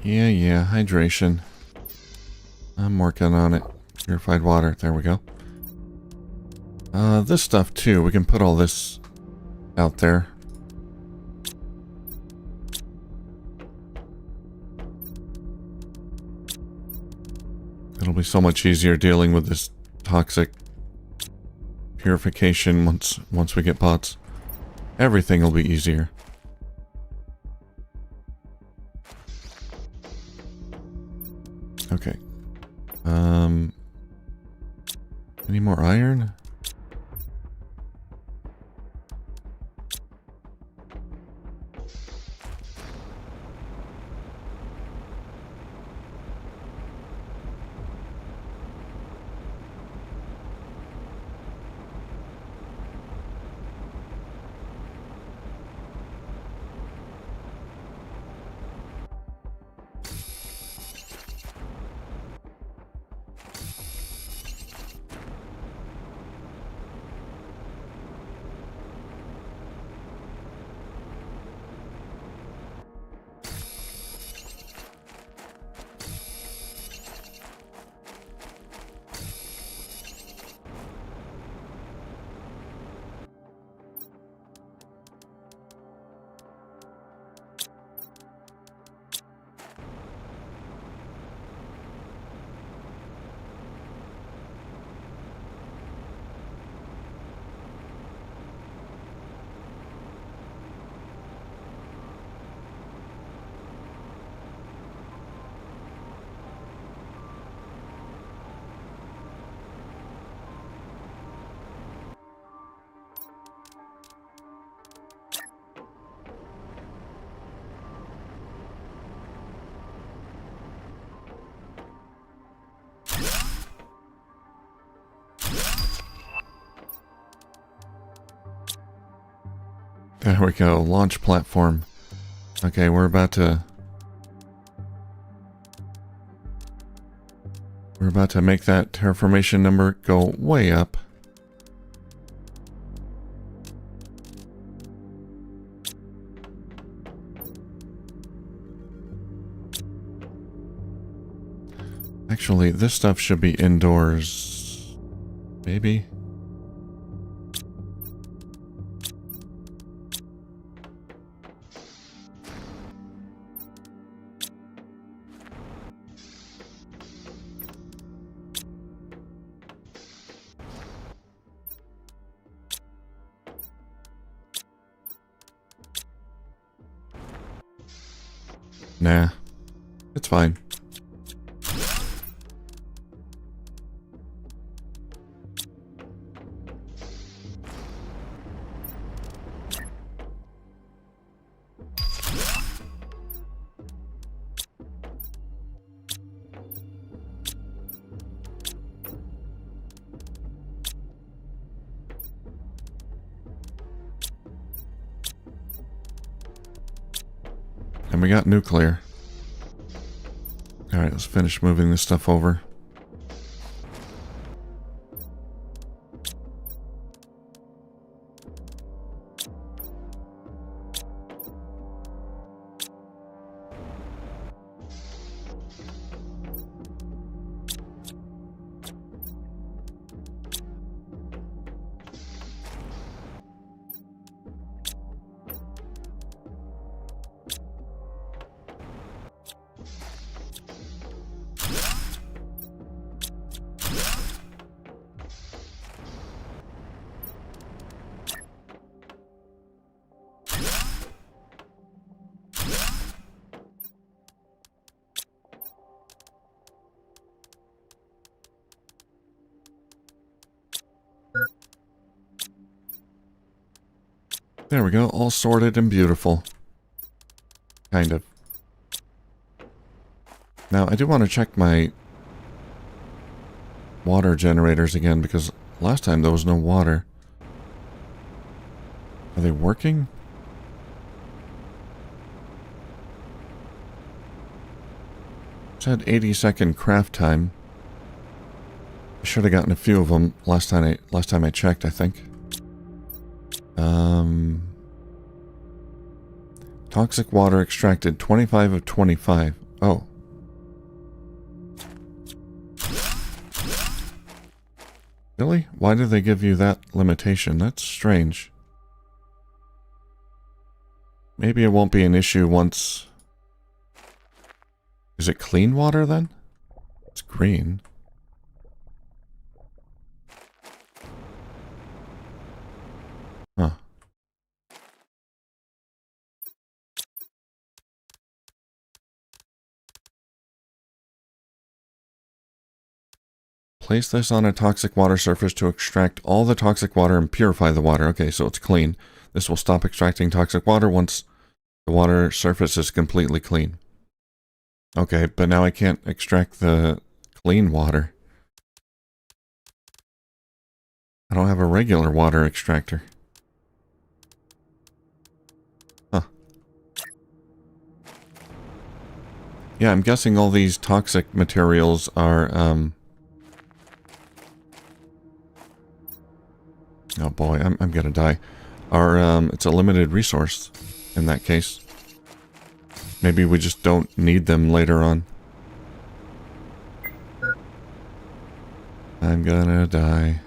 Yeah, hydration. I'm working on it. Purified water, there we go. This stuff too, we can put all this out there. It'll be so much easier dealing with this toxic purification once we get pots. Everything will be easier. Okay. Any more iron? There we go. Launch platform. Okay, we're about to make that terraformation number go way up. Actually, this stuff should be indoors. Maybe. Nah, it's fine. And we got nuclear. Alright, let's finish moving this stuff over. There we go, all sorted and beautiful. Kind of. Now, I do want to check my water generators again, because last time there was no water. Are they working? It said 80-second craft time. I should have gotten a few of them last time I checked, I think. Toxic water extracted 25 of 25. Oh. Really? Why do they give you that limitation? That's strange. Maybe it won't be an issue once... Is it clean water then? It's green. Huh. Place this on a toxic water surface to extract all the toxic water and purify the water. Okay, so it's clean. This will stop extracting toxic water once the water surface is completely clean. Okay, but now I can't extract the clean water. I don't have a regular water extractor. Huh. Yeah, I'm guessing all these toxic materials are, oh boy, I'm gonna die. It's a limited resource in that case. Maybe we just don't need them later on. I'm gonna die.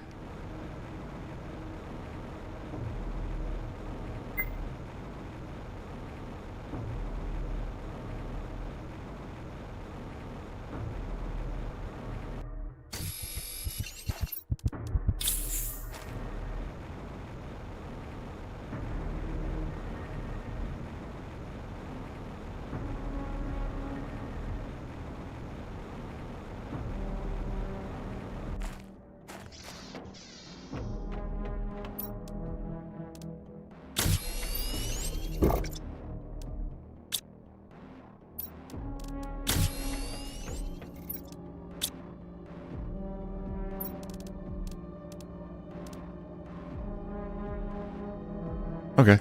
Okay.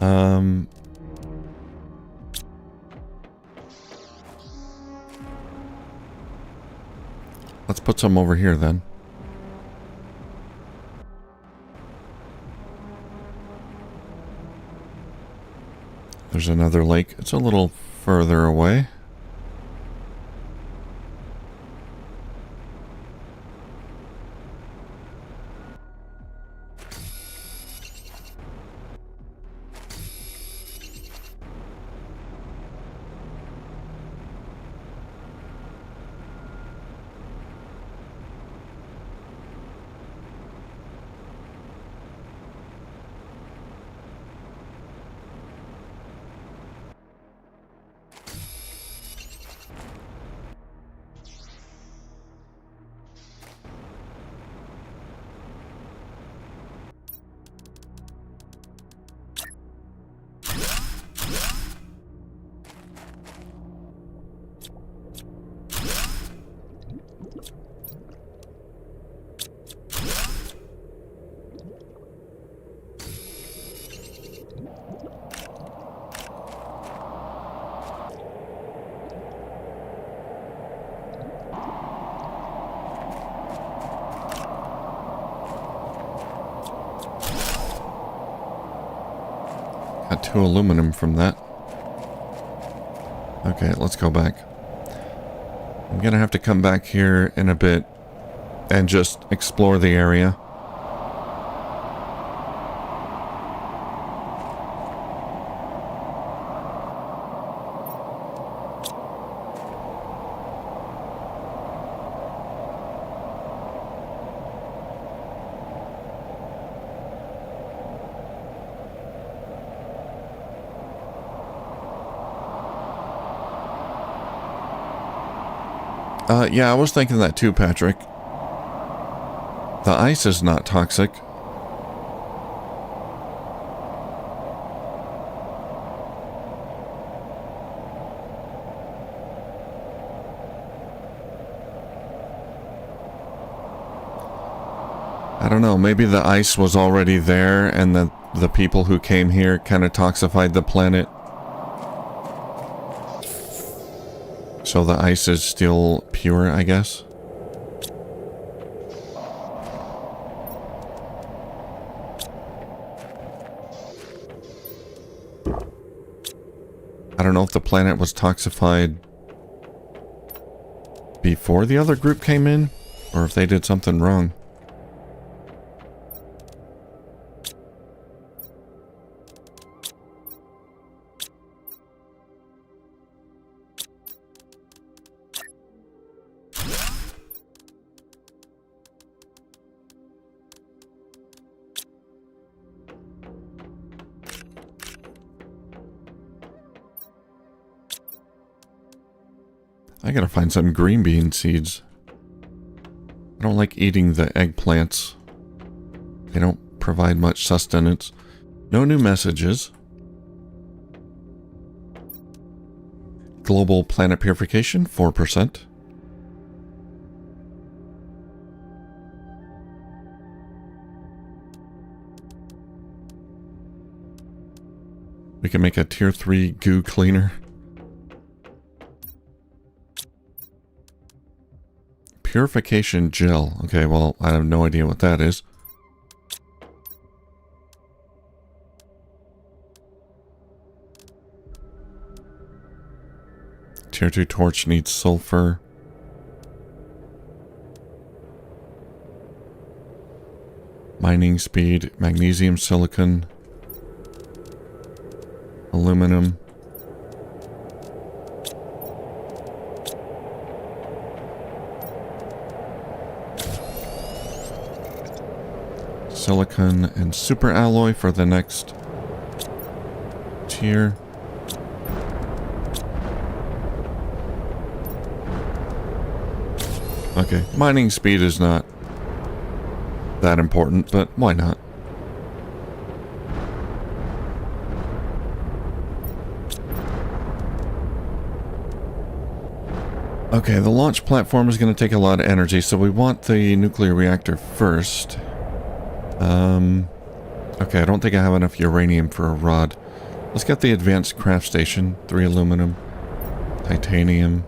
Um, let's put some over here then. There's another lake. It's a little further away. Got 2 aluminum from that. Okay, let's go back. I'm gonna have to come back here in a bit and just explore the area. Yeah, I was thinking that too, Patrick. The ice is not toxic. I don't know, maybe the ice was already there and the people who came here kind of toxified the planet. So the ice is still pure, I guess. I don't know if the planet was toxified before the other group came in, or if they did something wrong. I gotta find some green bean seeds. I don't like eating the eggplants. They don't provide much sustenance. No new messages. Global planet purification, 4%. We can make a tier 3 goo cleaner. Purification gel. Okay, well, I have no idea what that is. Tier 2 torch needs sulfur. Mining speed, magnesium, silicon, aluminum. Silicon and super alloy for the next tier. Okay, mining speed is not that important, but why not? Okay, the launch platform is going to take a lot of energy, so we want the nuclear reactor first. Okay, I don't think I have enough uranium for a rod. Let's get the advanced craft station. 3 aluminum, titanium.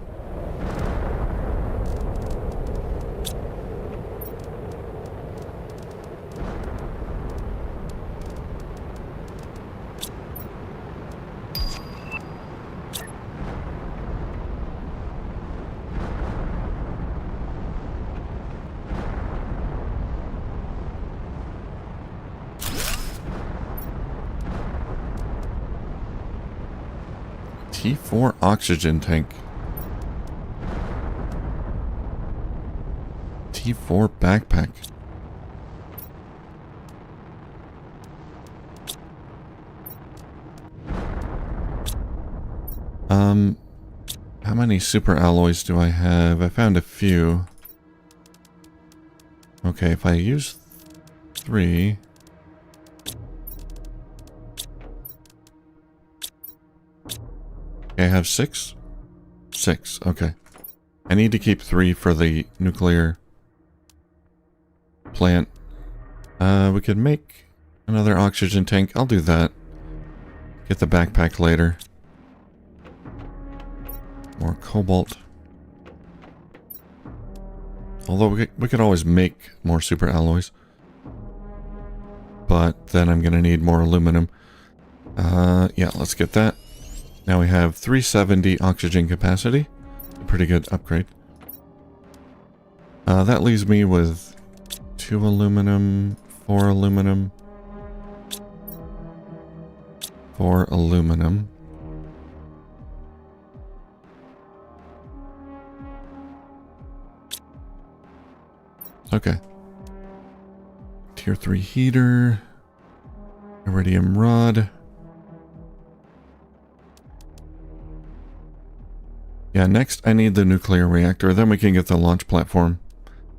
T4 oxygen tank. T4 backpack. How many super alloys do I have? I found a few. Okay, if I use 3... I have 6? 6, okay. I need to keep 3 for the nuclear plant. We could make another oxygen tank. I'll do that. Get the backpack later. More cobalt. Although we could always make more super alloys. But then I'm going to need more aluminum. Yeah, let's get that. Now we have 370 oxygen capacity. A pretty good upgrade. That leaves me with 2 aluminum, 4 aluminum, 4 aluminum. Okay. Tier 3 heater. Iridium rod. Yeah, next I need the nuclear reactor, then we can get the launch platform.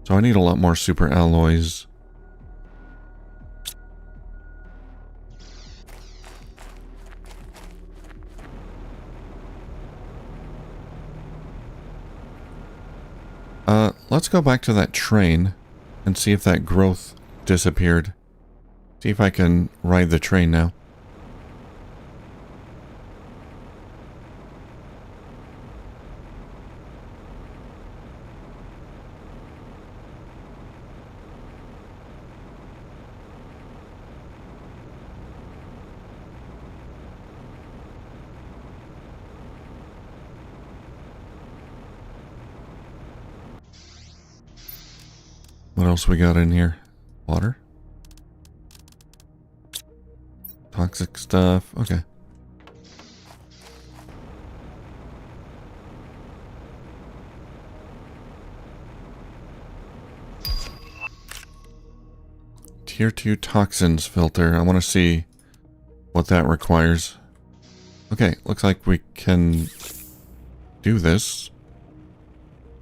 So I need a lot more super alloys. Let's go back to that train and see if that growth disappeared. See if I can ride the train now. What else we got in here? Water? Toxic stuff. Okay. Tier 2 toxins filter. I want to see what that requires. Okay, looks like we can do this.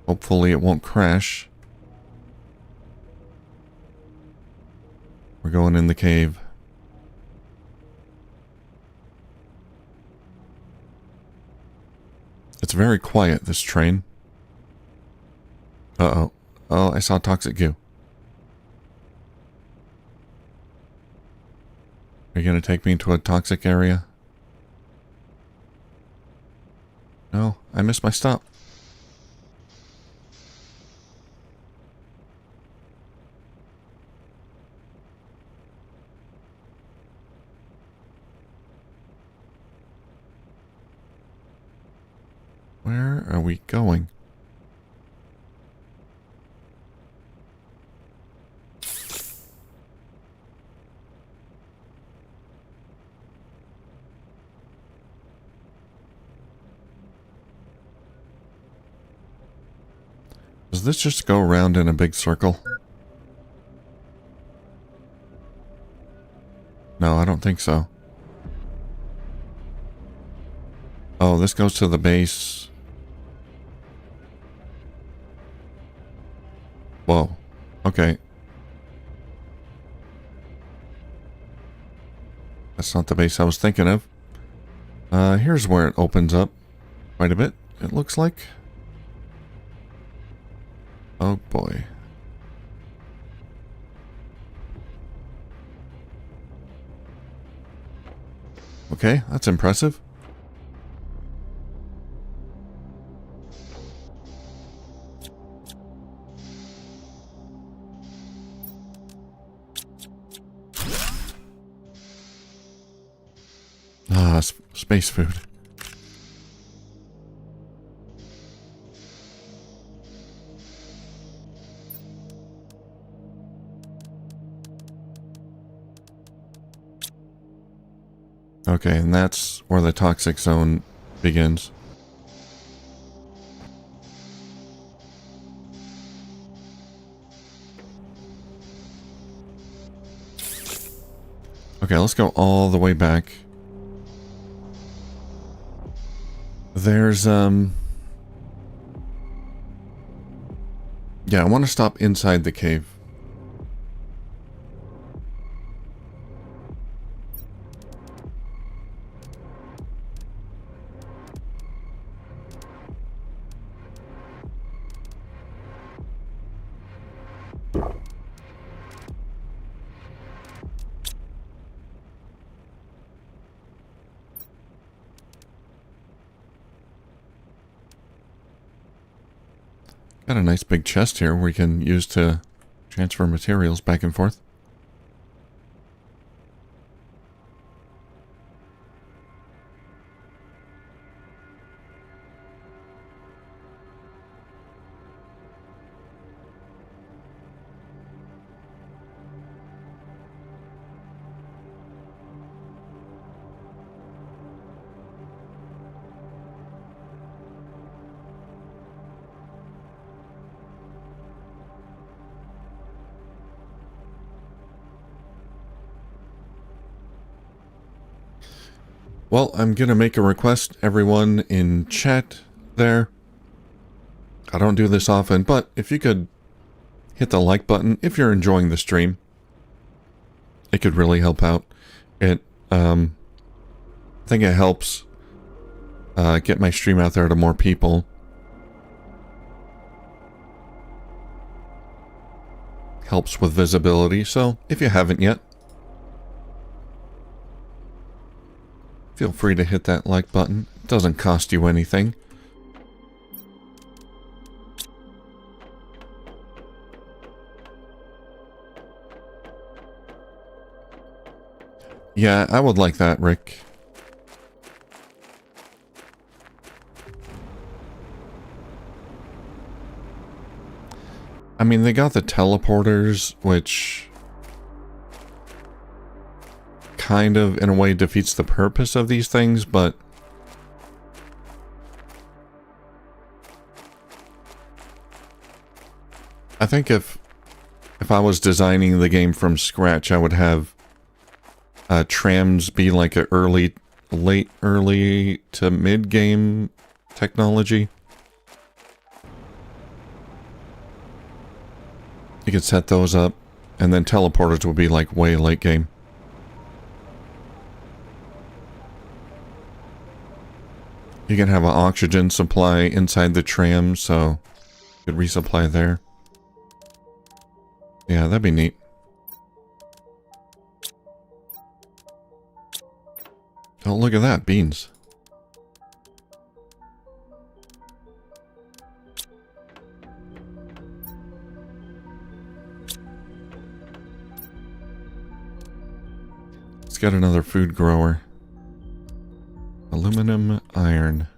Hopefully it won't crash. We're going in the cave. It's very quiet, this train. Uh-oh. Oh, I saw toxic goo. Are you going to take me to a toxic area? No, I missed my stop. Where are we going? Does this just go around in a big circle? No, I don't think so. Oh, this goes to the base. Whoa. Okay. That's not the base I was thinking of. Here's where it opens up quite a bit, it looks like. Oh boy. Okay, that's impressive. Ah, space food. Okay, and that's where the toxic zone begins. Okay, let's go all the way back. There's, yeah, I want to stop inside the cave. Got a nice big chest here we can use to transfer materials back and forth. Well, I'm going to make a request, everyone in chat there. I don't do this often, but if you could hit the like button if you're enjoying the stream, it could really help out. It, I think it helps get my stream out there to more people. Helps with visibility, so if you haven't yet, feel free to hit that like button. It doesn't cost you anything. Yeah, I would like that, Rick. I mean, they got the teleporters, which kind of, in a way, defeats the purpose of these things, but I think if I was designing the game from scratch, I would have trams be like a early to mid-game technology. You could set those up, and then teleporters would be like way late game. You can have an oxygen supply inside the tram, so you could resupply there. Yeah, that'd be neat. Oh, look at that, beans. Let's get another food grower. Aluminum, iron.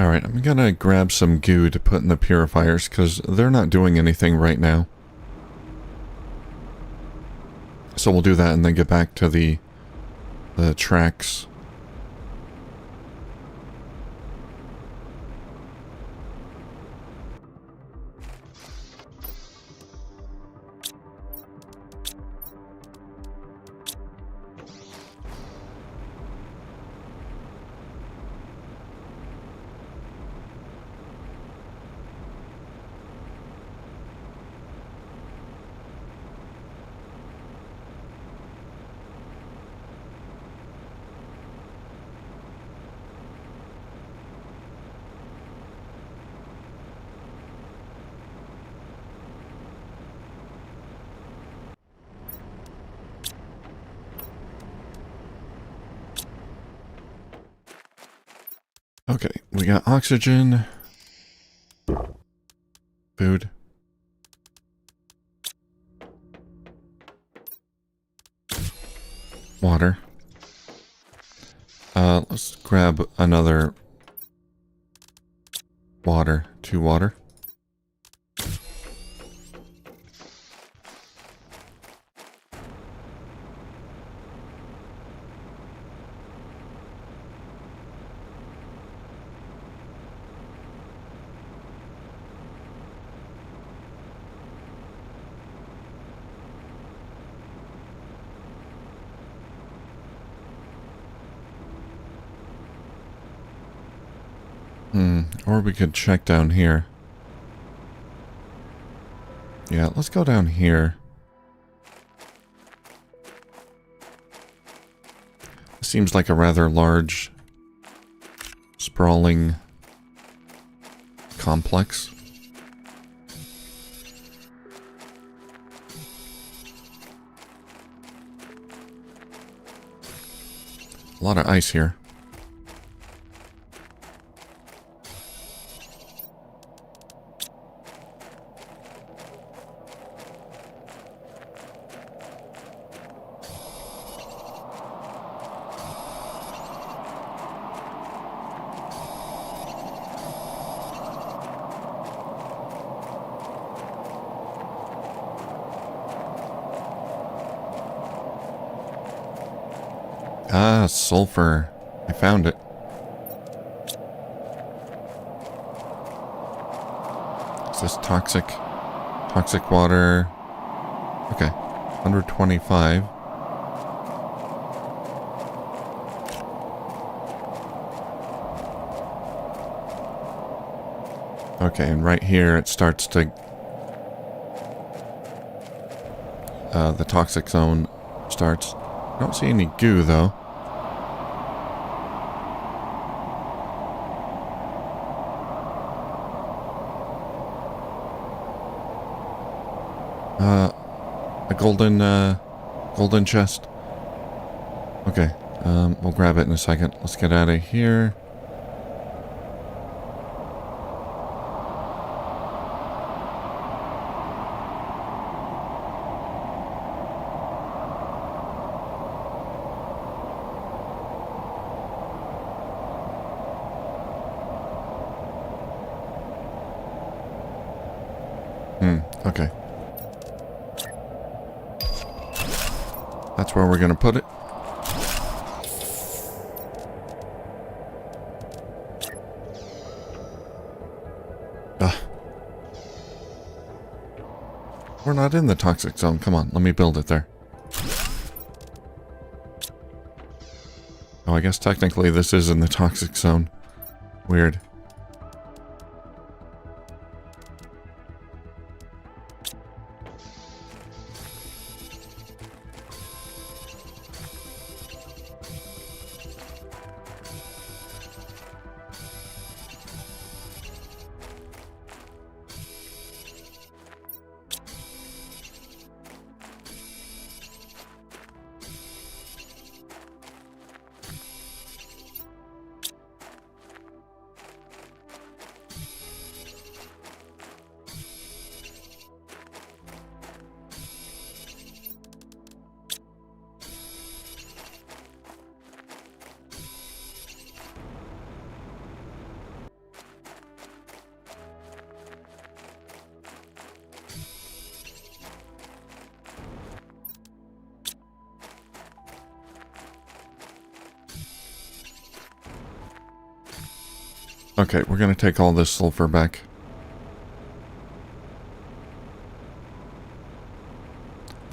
Alright, I'm gonna grab some goo to put in the purifiers, because they're not doing anything right now. So we'll do that and then get back to the tracks. Okay, we got oxygen, food, water. Let's grab another water, 2 water. Or we could check down here. Yeah, let's go down here. Seems like a rather large, sprawling complex. A lot of ice here. Ah, sulfur. I found it. Is this toxic? Toxic water. Okay. 125. Okay, and right here it starts to... the toxic zone starts. I don't see any goo, though. A golden chest. Okay, we'll grab it in a second. Let's get out of here. Okay. That's where we're going to put it. We're not in the toxic zone. Come on, let me build it there. Oh, I guess technically this is in the toxic zone. Weird. Okay, we're going to take all this sulfur back.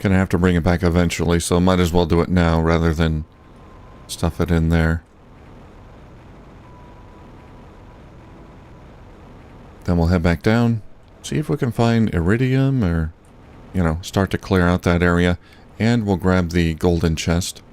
Gonna have to bring it back eventually, so might as well do it now rather than stuff it in there. Then we'll head back down, see if we can find iridium or, you know, start to clear out that area, and we'll grab the golden chest.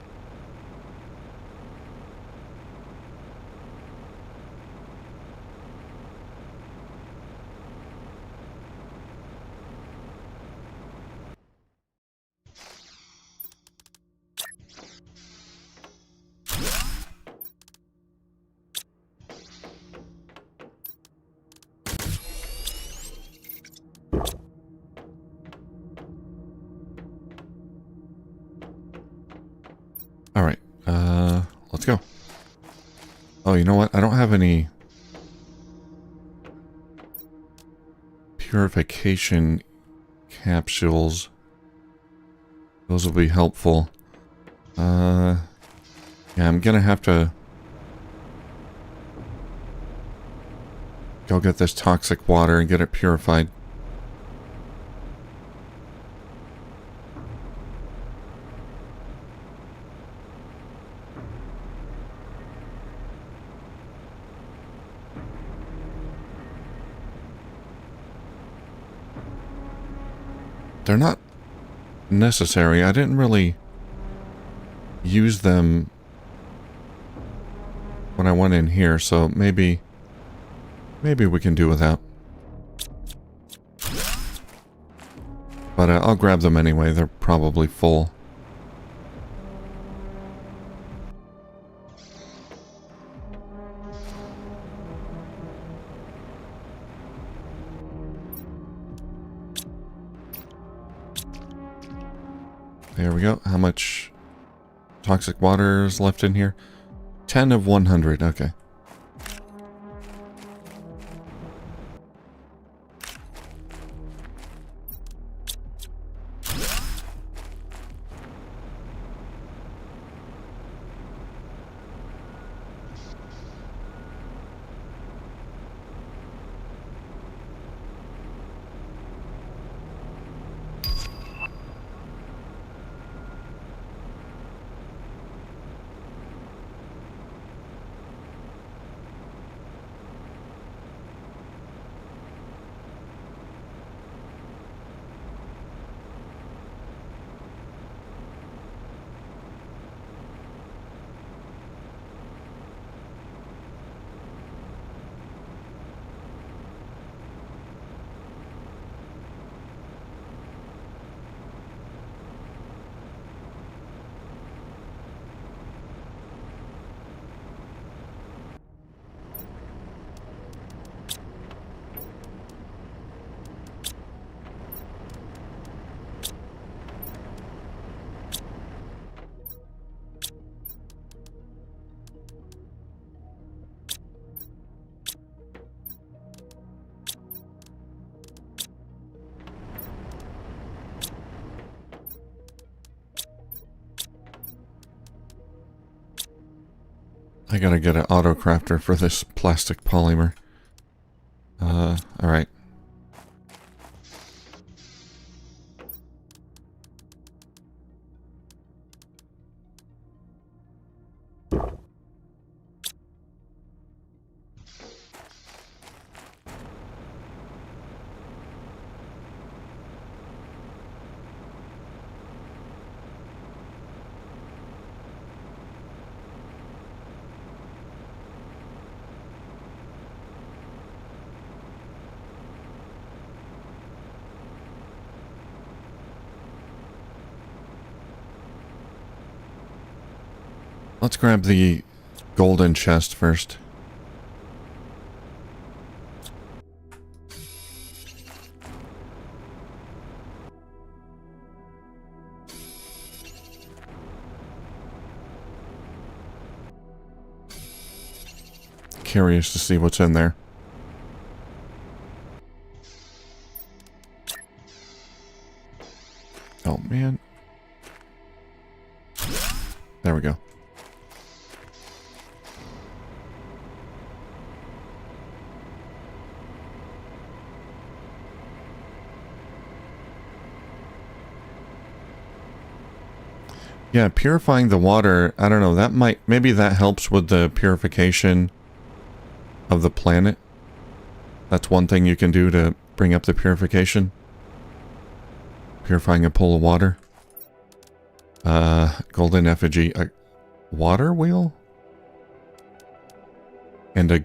let's go. Oh, you know what? I don't have any purification capsules. Those will be helpful. Yeah, I'm gonna have to go get this toxic water and get it purified. They're not necessary. I didn't really use them when I went in here, so maybe we can do without. But I'll grab them anyway. They're probably full. There we go. How much toxic water is left in here? 10 of 100. Okay. I gotta get an auto crafter for this plastic polymer. Alright. Let's grab the golden chest first. Curious to see what's in there. Oh man. There we go. Yeah, purifying the water, I don't know, that maybe that helps with the purification of the planet. That's one thing you can do to bring up the purification. Purifying a pool of water. Golden effigy, a water wheel? And a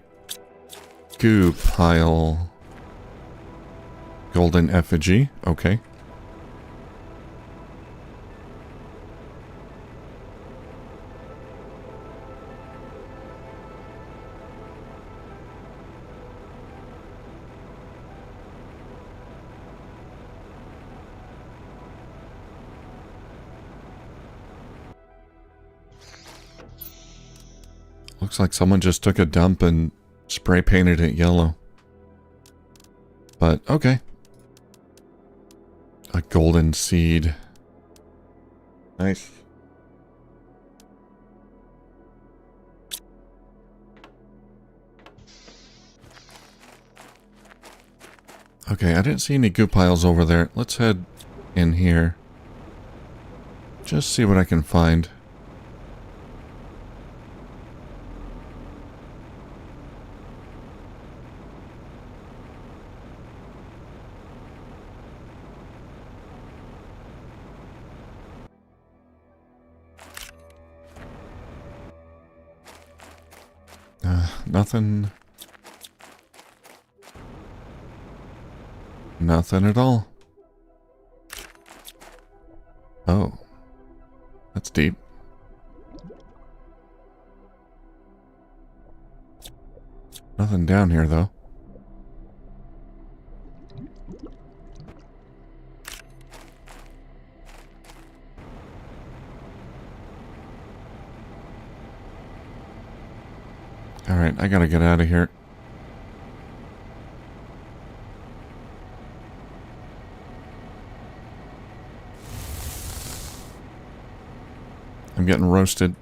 goo pile. Golden effigy, okay. Looks like someone just took a dump and spray painted it yellow. But, okay. A golden seed. Nice. Okay, I didn't see any goo piles over there. Let's head in here. Just see what I can find. Nothing. Nothing at all. Oh. That's deep. Nothing down here, though. Alright, I gotta get out of here. I'm getting roasted.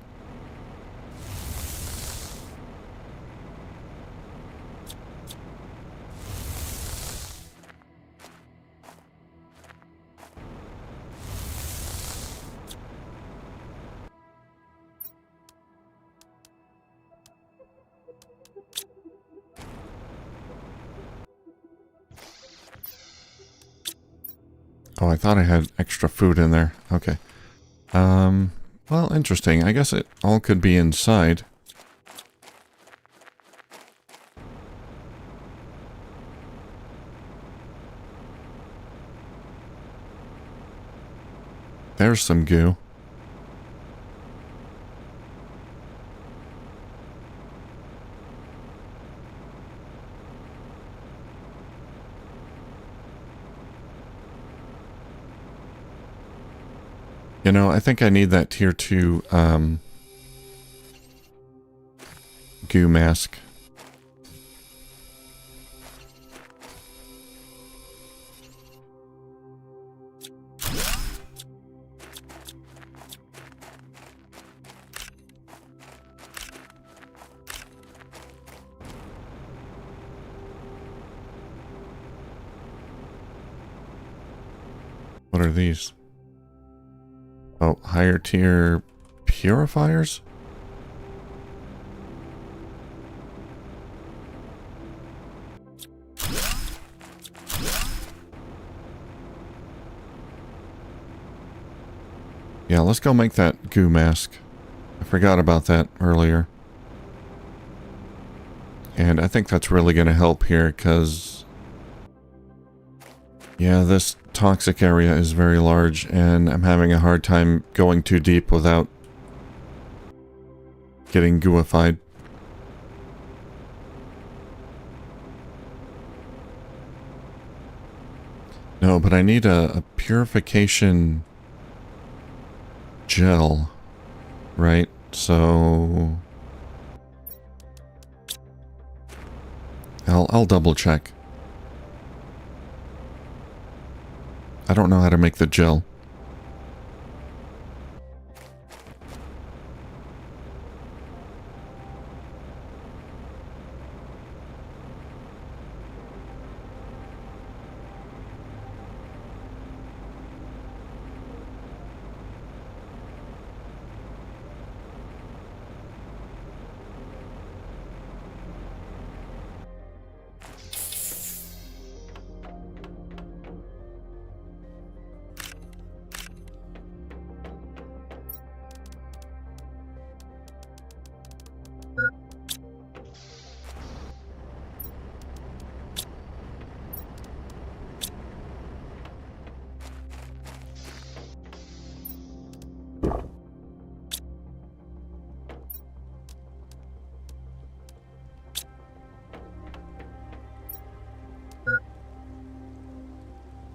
Oh, I thought I had extra food in there. Okay. Well, interesting. I guess it all could be inside. There's some goo. You know, I think I need that tier 2 goo mask. What are these? Oh, higher tier purifiers? Yeah, let's go make that goo mask. I forgot about that earlier. And I think that's really going to help here, because... yeah, this toxic area is very large, and I'm having a hard time going too deep without getting gooified. No, but I need a purification gel, right? So... I'll double check. I don't know how to make the gel.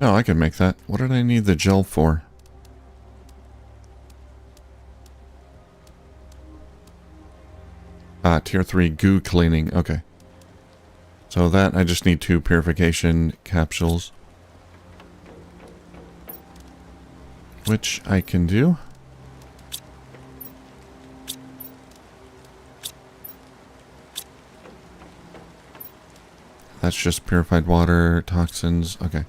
No, I can make that. What did I need the gel for? Tier 3 goo cleaning. Okay. So that, I just need 2 purification capsules. Which I can do. That's just purified water, toxins. Okay.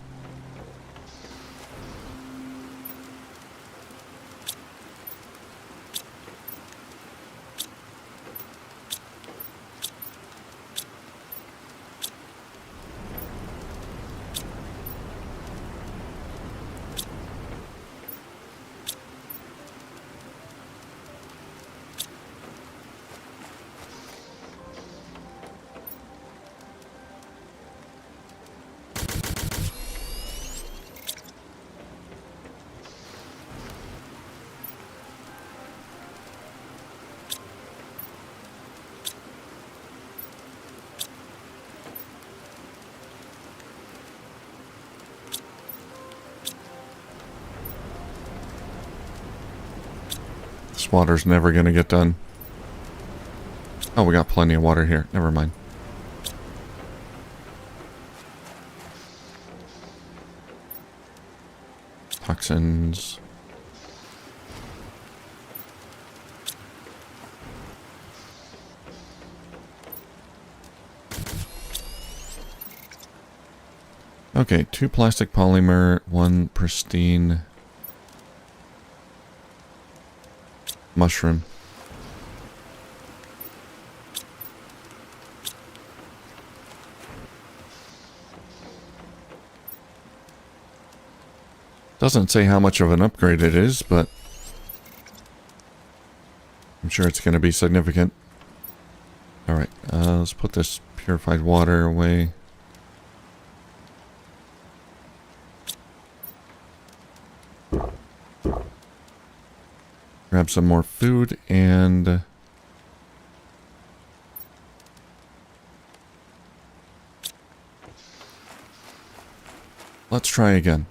This water's never gonna get done. Oh, we got plenty of water here. Never mind. Toxins. Okay, 2 plastic polymer, 1 pristine mushroom. Doesn't say how much of an upgrade it is, but I'm sure it's going to be significant. Alright, let's put this purified water away. Grab some more food and... let's try again.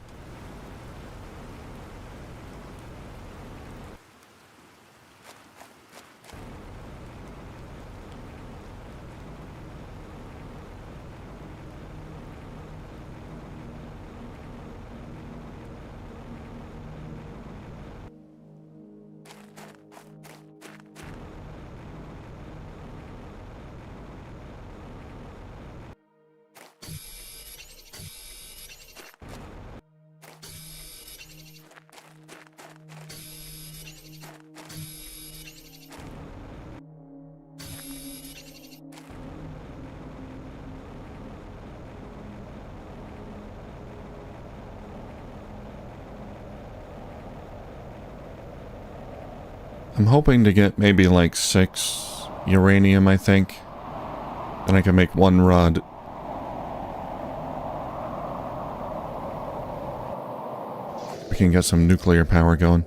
I'm hoping to get maybe like 6 uranium, I think. Then I can make 1 rod. We can get some nuclear power going.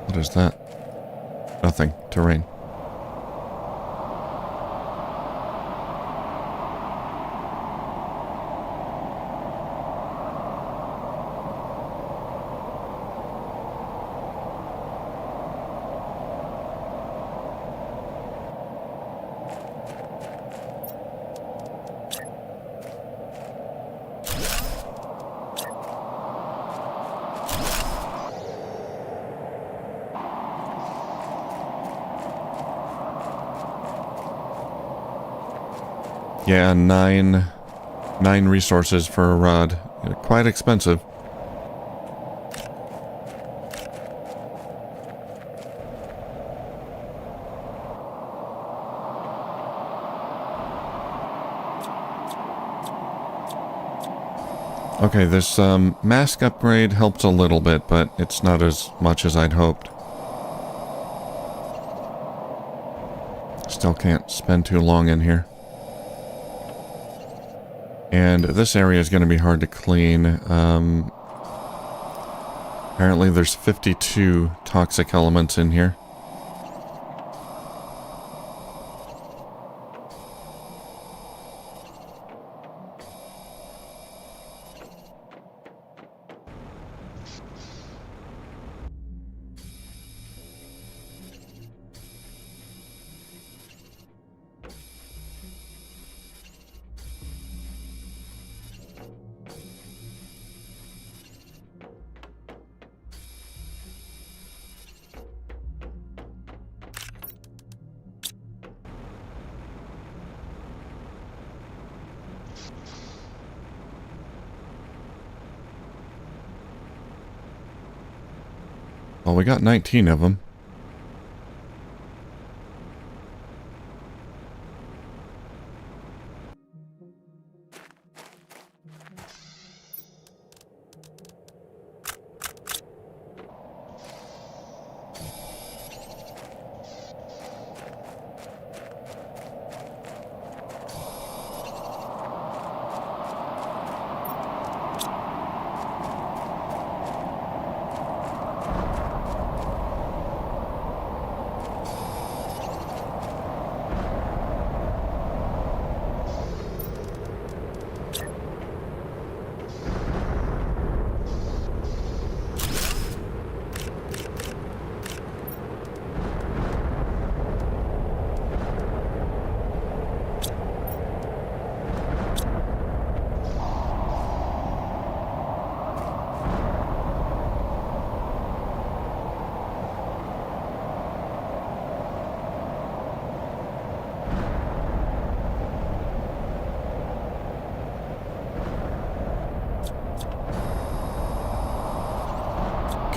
What is that? Nothing. Terrain. Yeah, 9 resources for a rod. Quite expensive. Okay, this mask upgrade helps a little bit, but it's not as much as I'd hoped. Still can't spend too long in here. And this area is going to be hard to clean. Apparently there's 52 toxic elements in here. Well, we got 19 of them.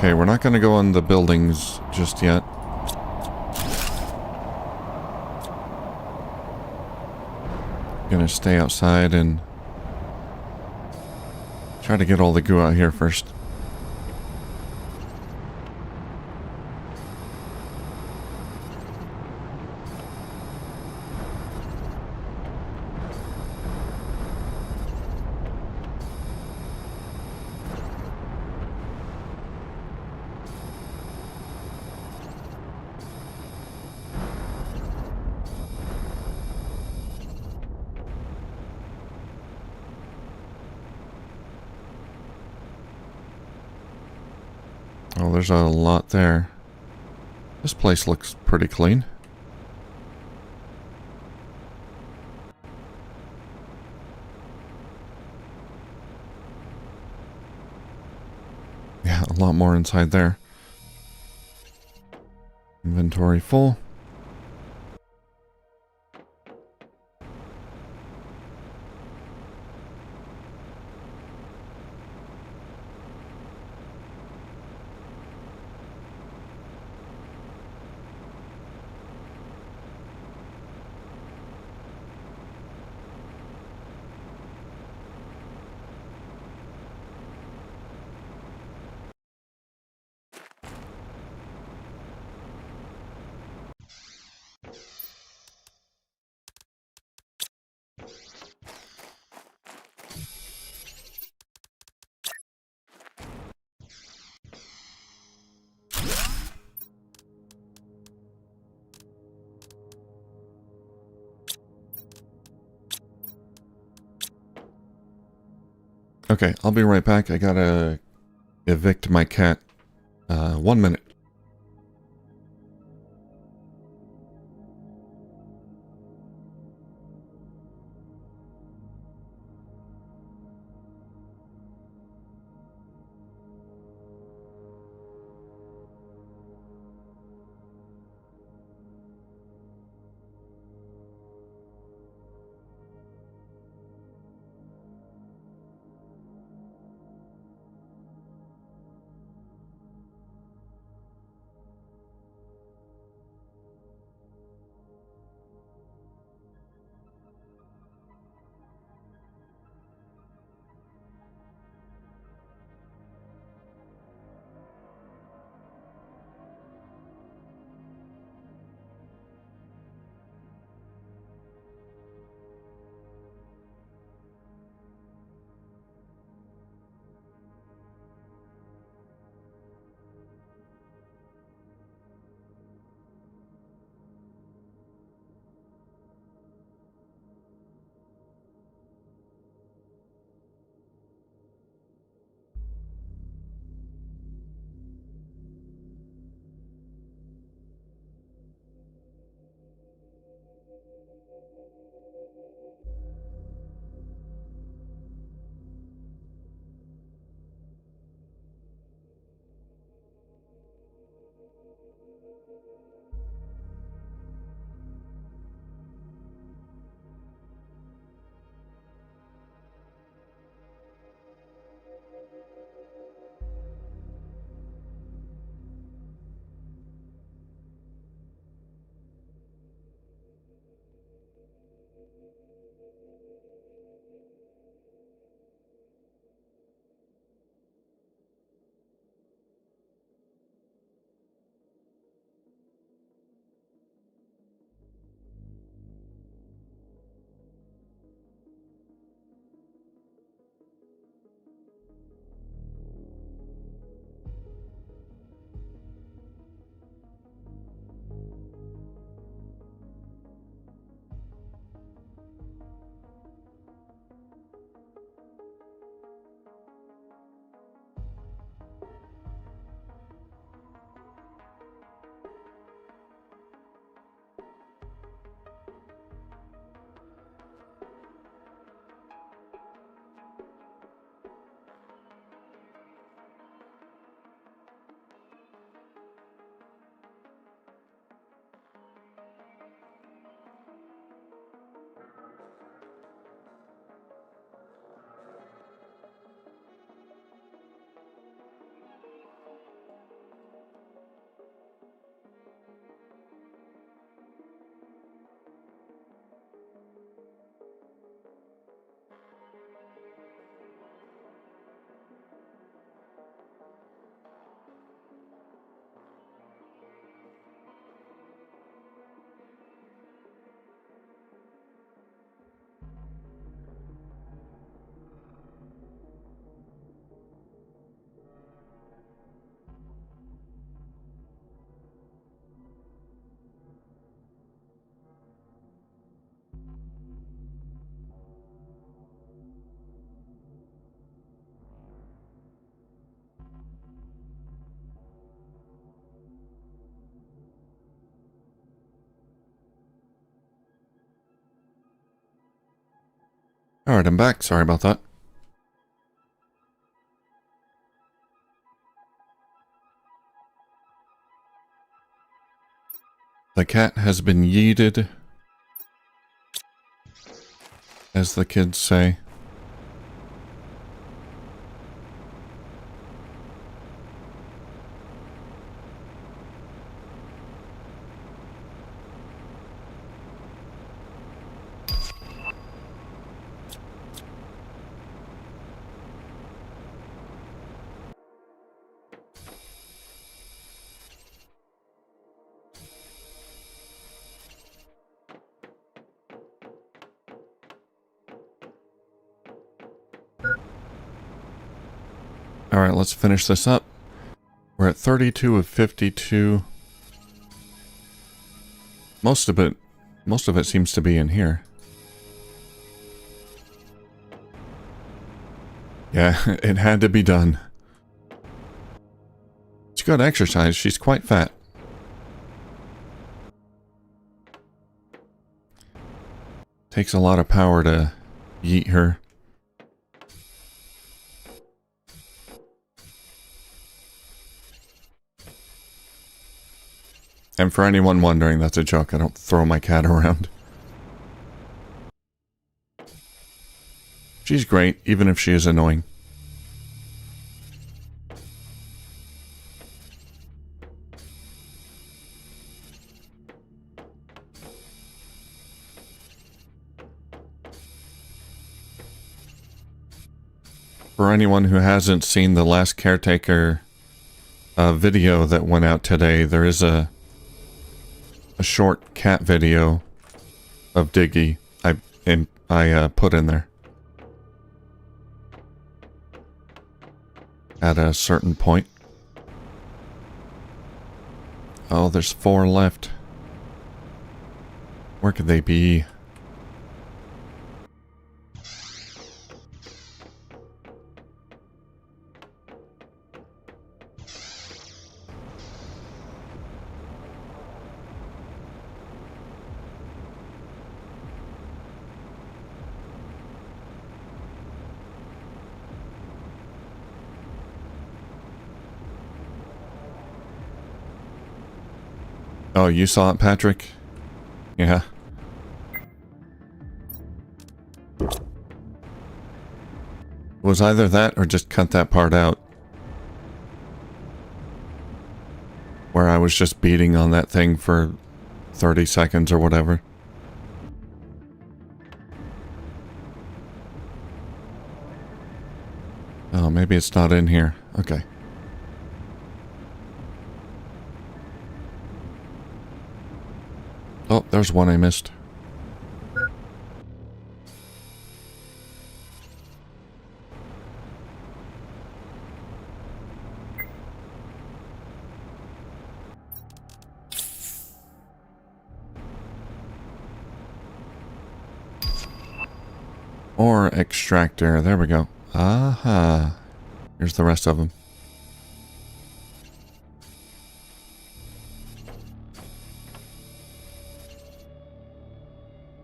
Okay, we're not going to go on the buildings just yet. Gonna stay outside and try to get all the goo out here first. Oh, there's a lot there. This place looks pretty clean. Yeah, a lot more inside there. Inventory full. Okay, I'll be right back. I gotta evict my cat. 1 minute. Alright, I'm back. Sorry about that. The cat has been yeeted, as the kids say. Alright, let's finish this up. We're at 32 of 52. Most of it seems to be in here. Yeah, it had to be done. It's good exercise. She's quite fat. Takes a lot of power to yeet her. And for anyone wondering, that's a joke. I don't throw my cat around. She's great, even if she is annoying. For anyone who hasn't seen the last caretaker video that went out today, there is a short cat video of Diggy I put in there at a certain point. Oh, there's 4 left. Where could they be? Oh, you saw it, Patrick? Yeah. It was either that or just cut that part out. Where I was just beating on that thing for 30 seconds or whatever. Oh, maybe it's not in here. Okay. Oh, there's one I missed. Or extractor. There we go. Aha. Here's the rest of them.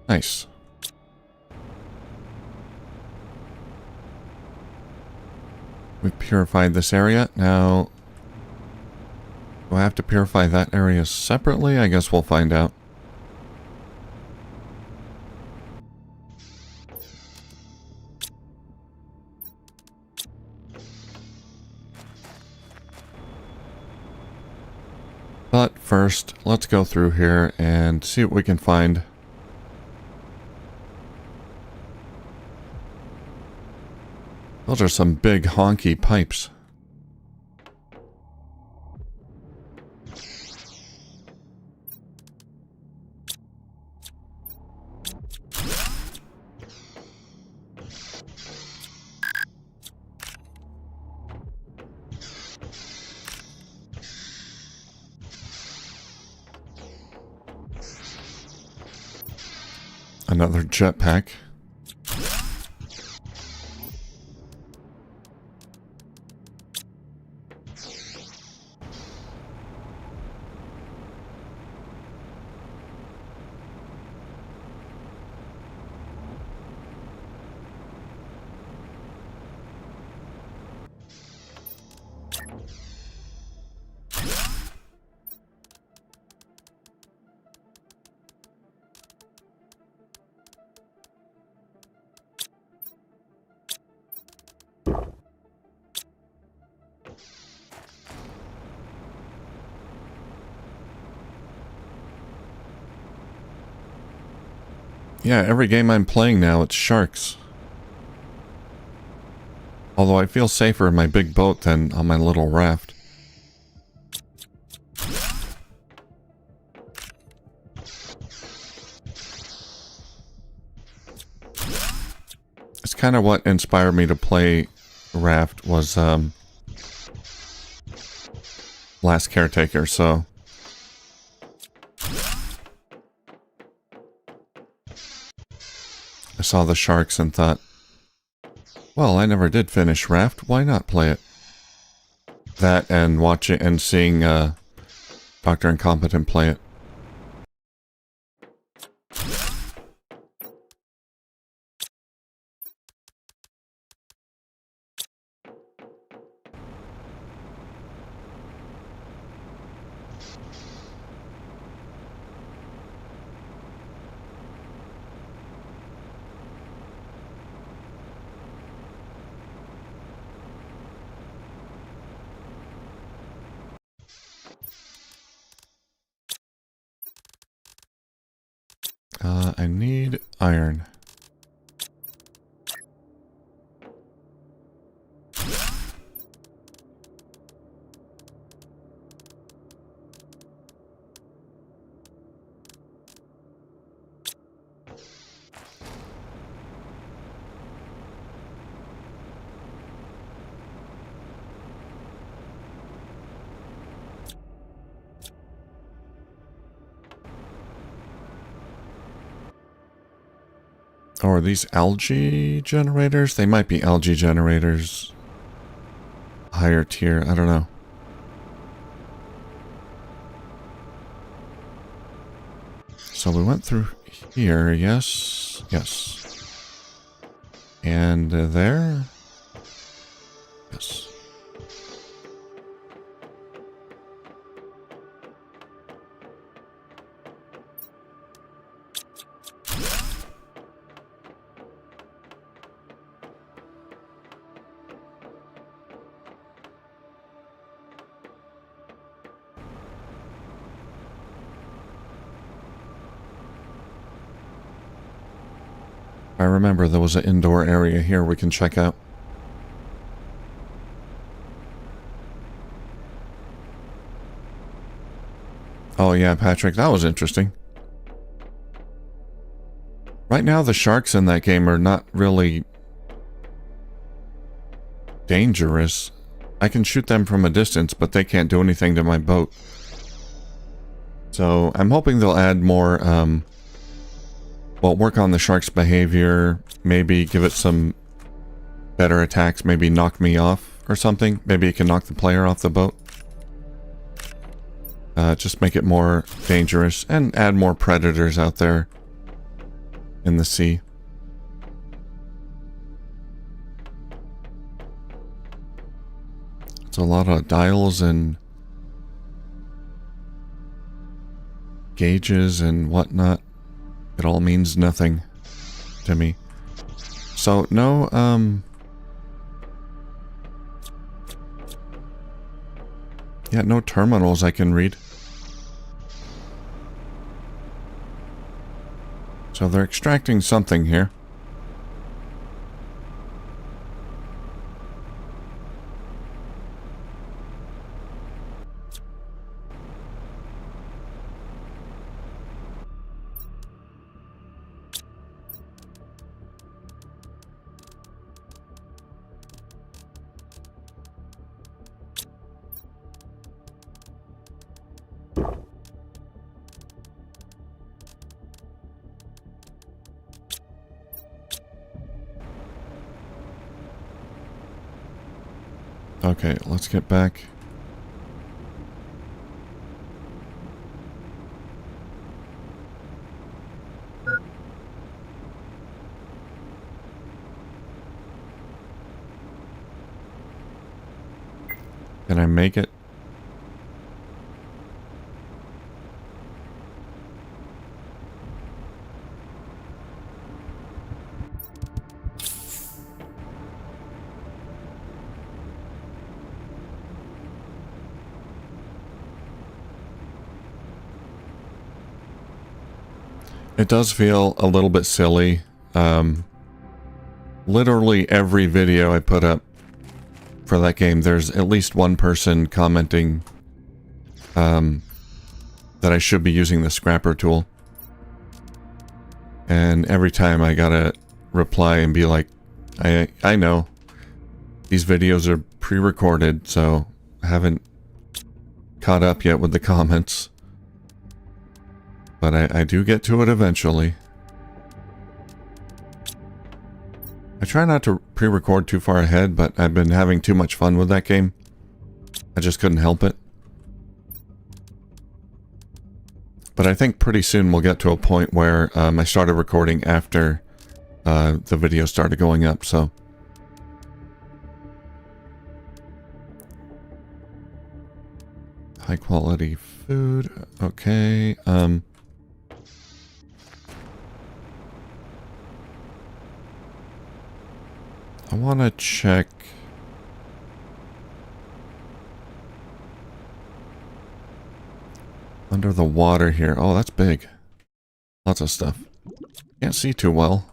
Nice. We've purified this area. Now, do I have to purify that area separately? I guess we'll find out. But first, let's go through here and see what we can find. Those are some big honky pipes. Another jetpack. Yeah, every game I'm playing now, it's sharks. Although I feel safer in my big boat than on my little raft. It's kind of what inspired me to play Raft was Last Caretaker, so I saw the sharks and thought, well, I never did finish Raft, why not play it? That and watching and seeing Dr. Incompetent play it. I need iron. Oh, are these algae generators? They might be algae generators. Higher tier, I don't know. So we went through here, yes, yes. And there? Yes. I remember there was an indoor area here we can check out. Oh yeah, Patrick, that was interesting. Right now the sharks in that game are not really dangerous. I can shoot them from a distance, but they can't do anything to my boat. So I'm hoping they'll add more, well, work on the shark's behavior, maybe give it some better attacks, maybe knock me off or something. Maybe it can knock the player off the boat. Just make it more dangerous and add more predators out there in the sea. It's a lot of dials and gauges and whatnot. It all means nothing to me. So, no, yeah, no terminals I can read. So they're extracting something here. Okay, let's get back. Can I make it? It does feel a little bit silly. Literally every video I put up for that game, there's at least one person commenting that I should be using the scrapper tool. And every time I gotta reply and be like, I know these videos are pre-recorded, so I haven't caught up yet with the comments. But I do get to it eventually. I try not to pre-record too far ahead, but I've been having too much fun with that game. I just couldn't help it. But I think pretty soon we'll get to a point where I started recording after the video started going up, so. High quality food, okay. I want to check. Under the water here. Oh, that's big. Lots of stuff. Can't see too well.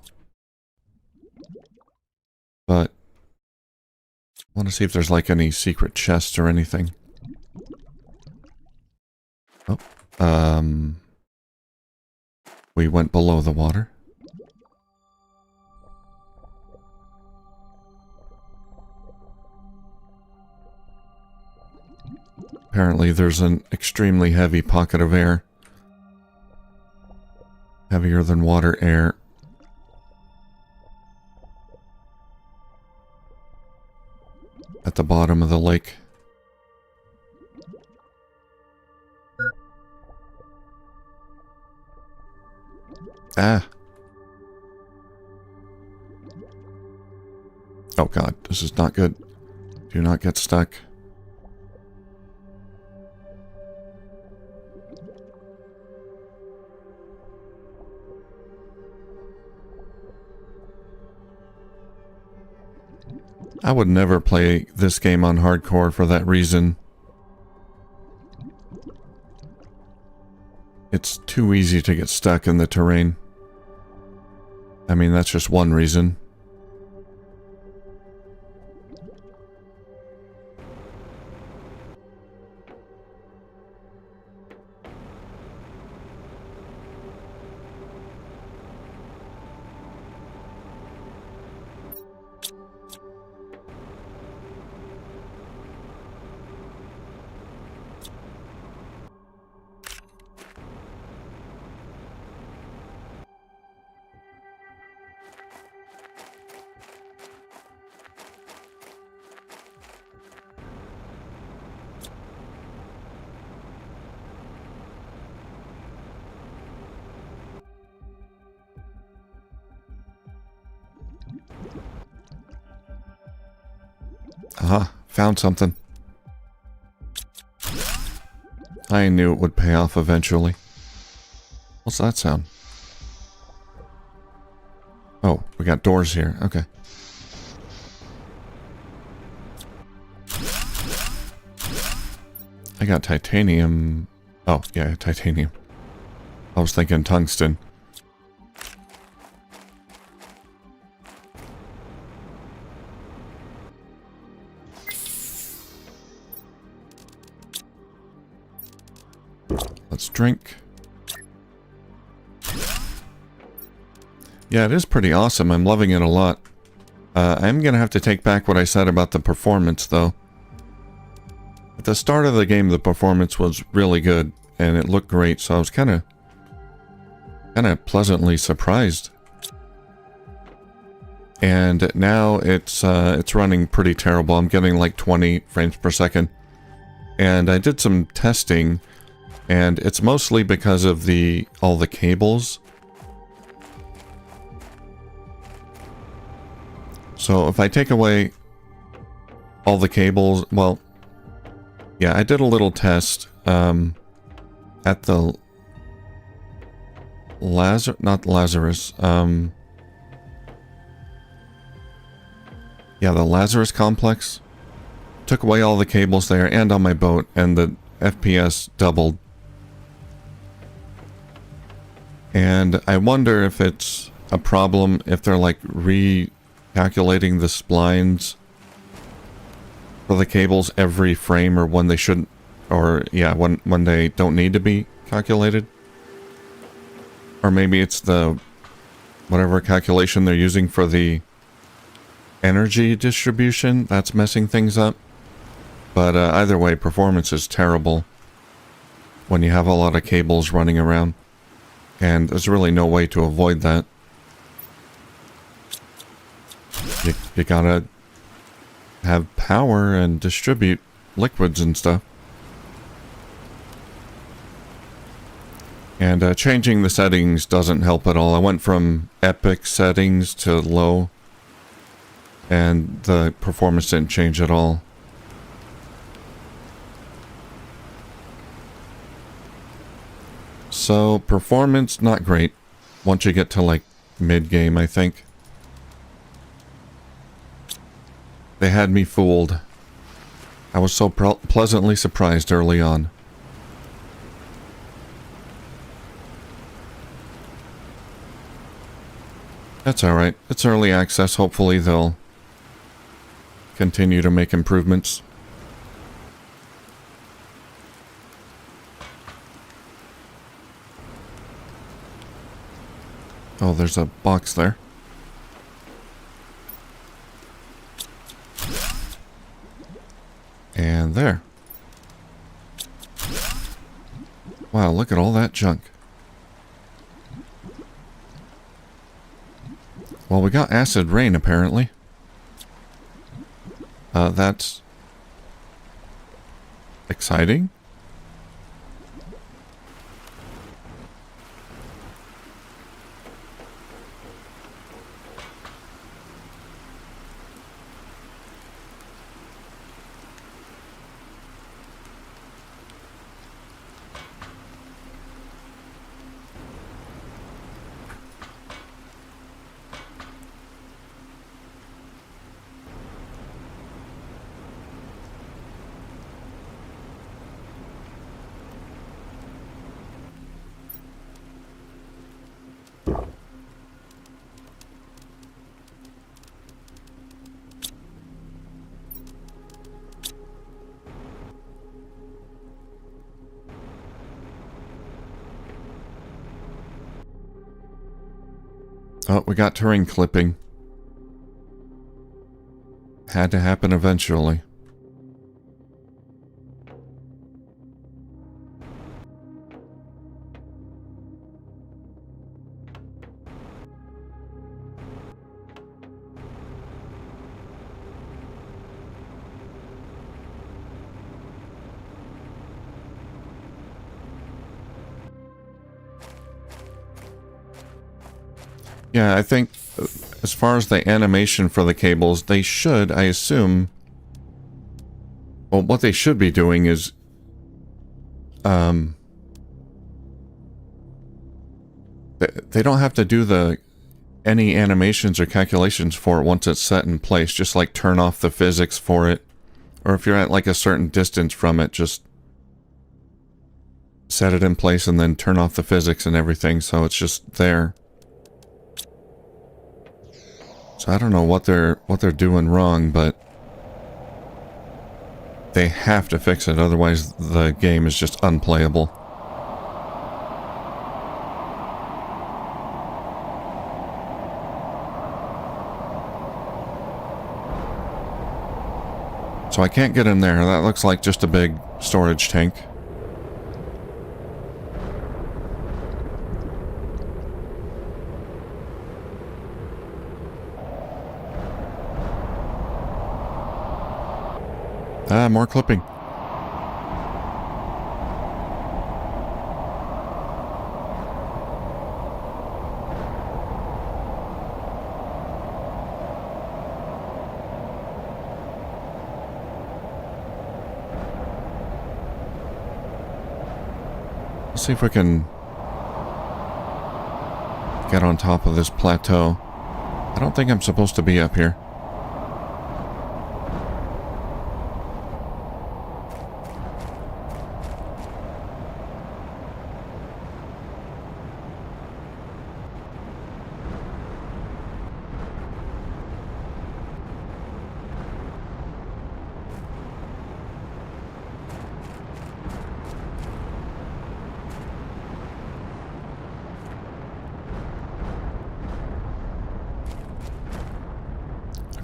But I want to see if there's like any secret chests or anything. Oh, we went below the water. Apparently there's an extremely heavy pocket of air. Heavier than water air. At the bottom of the lake. Ah. Oh god, this is not good. Do not get stuck. I would never play this game on hardcore for that reason. It's too easy to get stuck in the terrain. I mean, that's just one reason. Aha, found something. I knew it would pay off eventually. What's that sound? Oh, we got doors here. Okay. I got titanium. Oh, yeah, titanium. I was thinking tungsten. Let's drink. Yeah, it is pretty awesome. I'm loving it a lot. I'm gonna have to take back what I said about the performance, though. At the start of the game, the performance was really good, and it looked great, so I was kind of pleasantly surprised. And now it's running pretty terrible. I'm getting like 20 frames per second. And I did some testing, and it's mostly because of all the cables. So if I take away all the cables, well, yeah, I did a little test at the not Lazarus, yeah, the Lazarus complex. Took away all the cables there and on my boat, and the FPS doubled. And I wonder if it's a problem if they're like recalculating the splines for the cables every frame, or when they shouldn't, or yeah, when they don't need to be calculated. Or maybe it's the whatever calculation they're using for the energy distribution that's messing things up. But either way, performance is terrible when you have a lot of cables running around. And there's really no way to avoid that. You gotta have power and distribute liquids and stuff. And changing the settings doesn't help at all. I went from epic settings to low, and the performance didn't change at all. So, performance, not great. Once you get to, like, mid-game, I think. They had me fooled. I was so pleasantly surprised early on. That's alright. It's early access. Hopefully they'll continue to make improvements. Oh, there's a box there. And there. Wow, look at all that junk. Well, we got acid rain, apparently. That's exciting. Oh, we got terrain clipping. Had to happen eventually. Yeah, I think as far as the animation for the cables, they should, I assume... Well, what they should be doing is... They don't have to do any animations or calculations for it once it's set in place. Just like turn off the physics for it. Or if you're at like a certain distance from it, just set it in place and then turn off the physics and everything so it's just there. So I don't know what they're doing wrong, but they have to fix it, otherwise the game is just unplayable. So I can't get in there. That looks like just a big storage tank. Ah, more clipping. Let's see if we can get on top of this plateau. I don't think I'm supposed to be up here.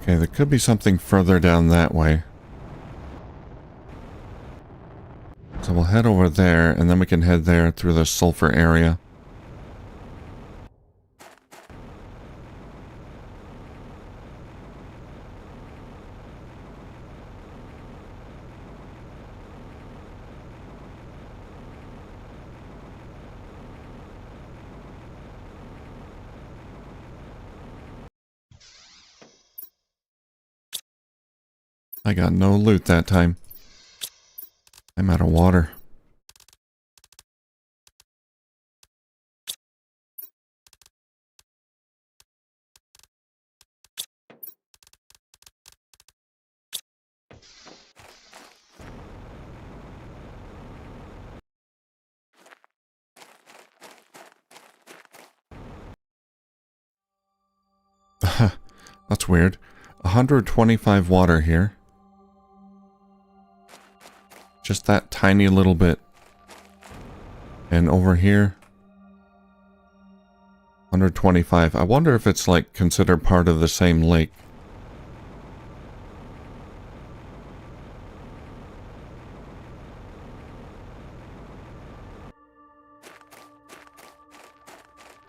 Okay, there could be something further down that way. So we'll head over there, and then we can head there through the sulfur area. I got no loot that time. I'm out of water. That's weird. 125 water here. Just that tiny little bit. And over here, 125. I wonder if it's like considered part of the same lake.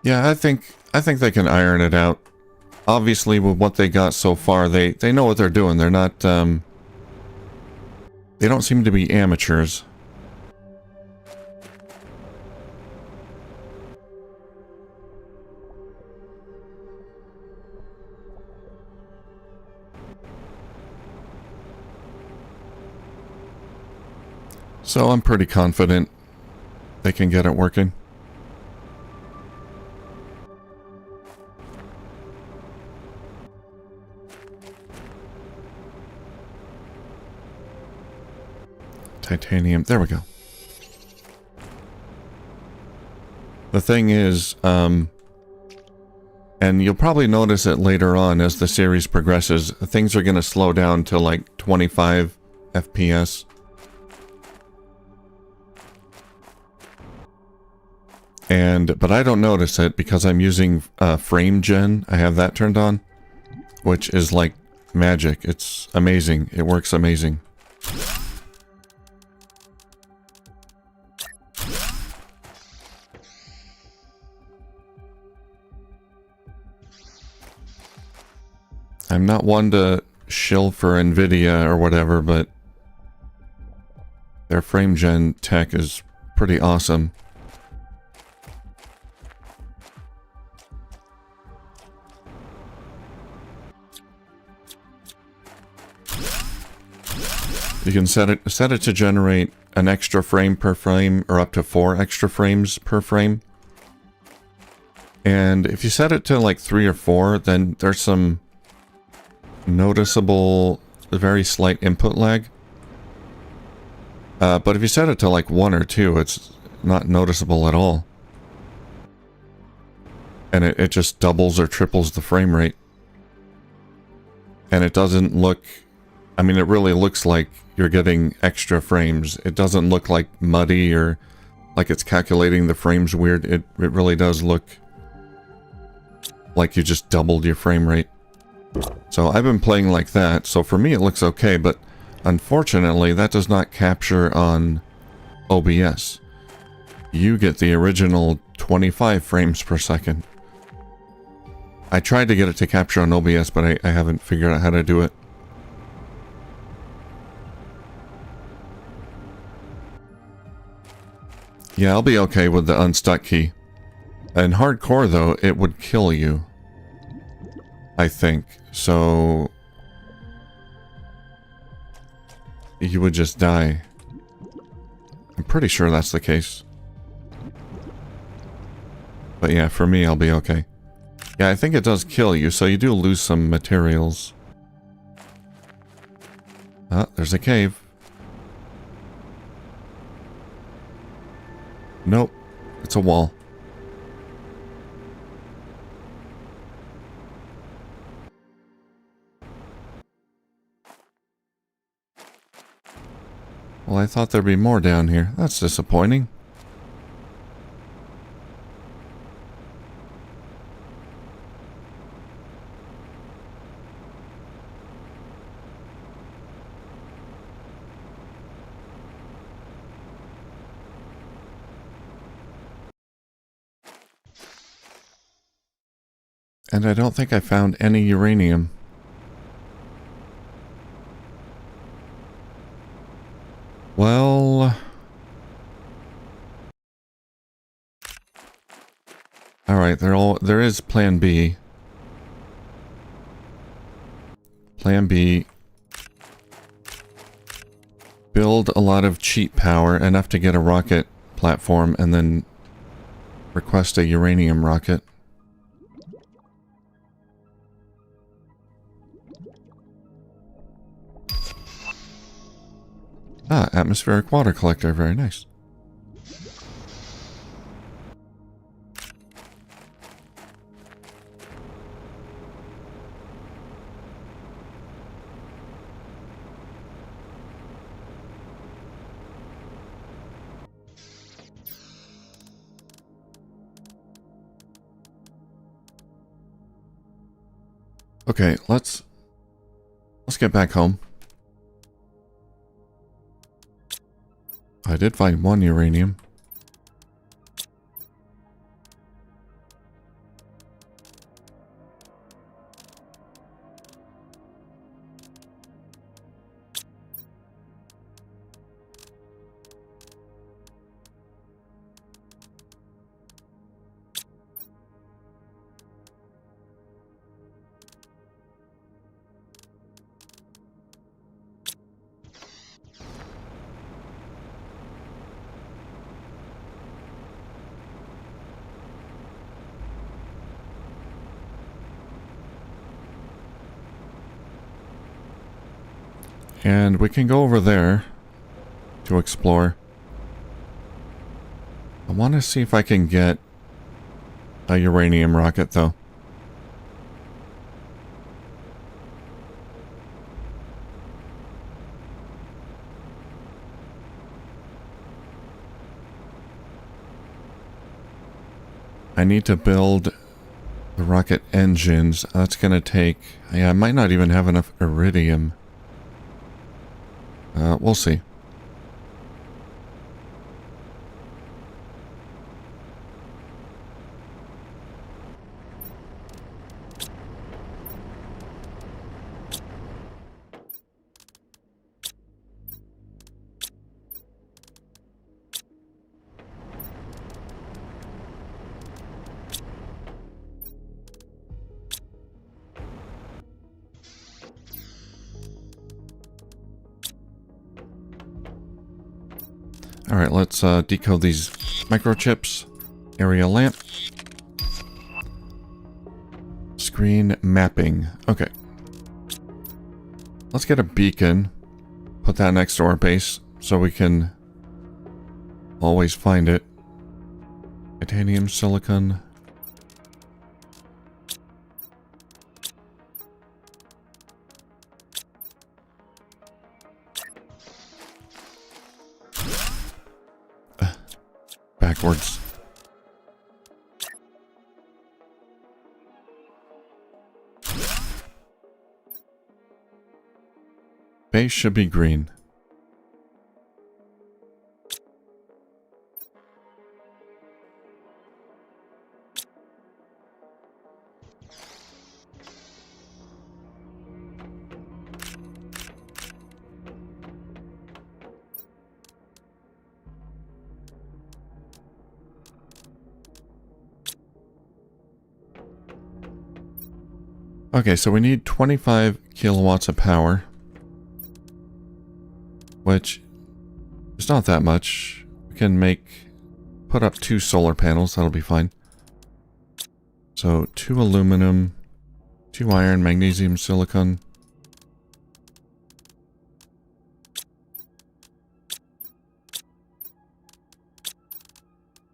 Yeah, I think they can iron it out. Obviously, with what they got so far, they know what they're doing. They're not, they don't seem to be amateurs. So I'm pretty confident they can get it working. Titanium. There we go. The thing is, and you'll probably notice it later on as the series progresses, things are going to slow down to like 25 FPS. But I don't notice it because I'm using frame gen. I have that turned on, which is like magic. It's amazing. It works amazing. I'm not one to shill for Nvidia or whatever, but their frame gen tech is pretty awesome. You can set it to generate an extra frame per frame or up to 4 extra frames per frame. And if you set it to like 3 or 4, then there's some noticeable, very slight input lag. But if you set it to like 1 or 2, it's not noticeable at all. And it just doubles or triples the frame rate. And it doesn't look... I mean, it really looks like you're getting extra frames. It doesn't look like muddy or like it's calculating the frames weird. It really does look like you just doubled your frame rate. So I've been playing like that. So for me, it looks okay, but unfortunately, that does not capture on OBS. You get the original 25 frames per second. I tried to get it to capture on OBS, but I haven't figured out how to do it. Yeah, I'll be okay with the unstuck key. In hardcore, though, it would kill you. I think. So... you would just die. I'm pretty sure that's the case. But yeah, for me, I'll be okay. Yeah, I think it does kill you, so you do lose some materials. Ah, there's a cave. Nope. It's a wall. Well, I thought there'd be more down here. That's disappointing. And I don't think I found any uranium. Well... Alright, there is plan B. Plan B. Build a lot of cheap power, enough to get a rocket platform, and then request a uranium rocket. Ah, atmospheric water collector, very nice. Okay, let's get back home. I did find one uranium. And we can go over there to explore. I want to see if I can get a uranium rocket, though. I need to build the rocket engines. That's going to take... Yeah, I might not even have enough iridium. We'll see. Alright, let's decode these microchips. Area lamp. Screen mapping. Okay. Let's get a beacon. Put that next to our base so we can always find it. Titanium, silicon. Backwards. Base should be green. Okay, so we need 25 kilowatts of power, which is not that much. We can put up 2 solar panels, that'll be fine. So 2 aluminum, 2 iron, magnesium, silicon.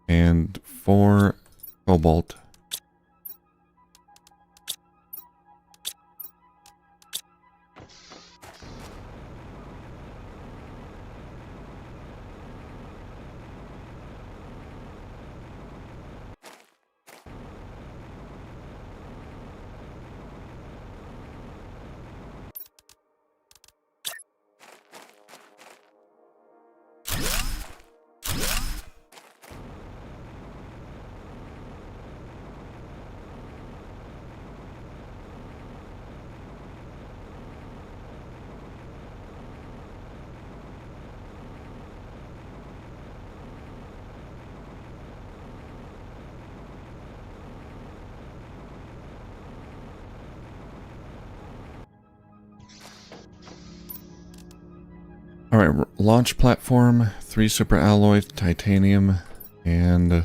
And 4 cobalt. Alright, launch platform, 3 super alloy, titanium, and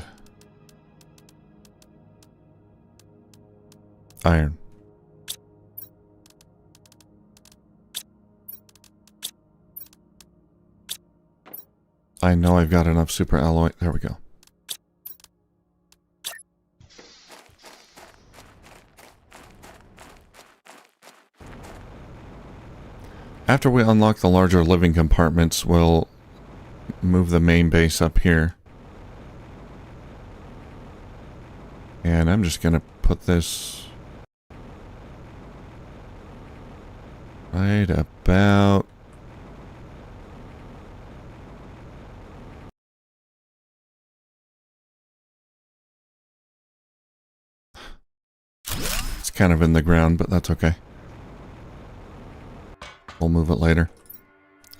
iron. I know I've got enough super alloy. There we go. After we unlock the larger living compartments, we'll move the main base up here. And I'm just gonna put this right about it's kind of in the ground, but that's okay. We'll move it later.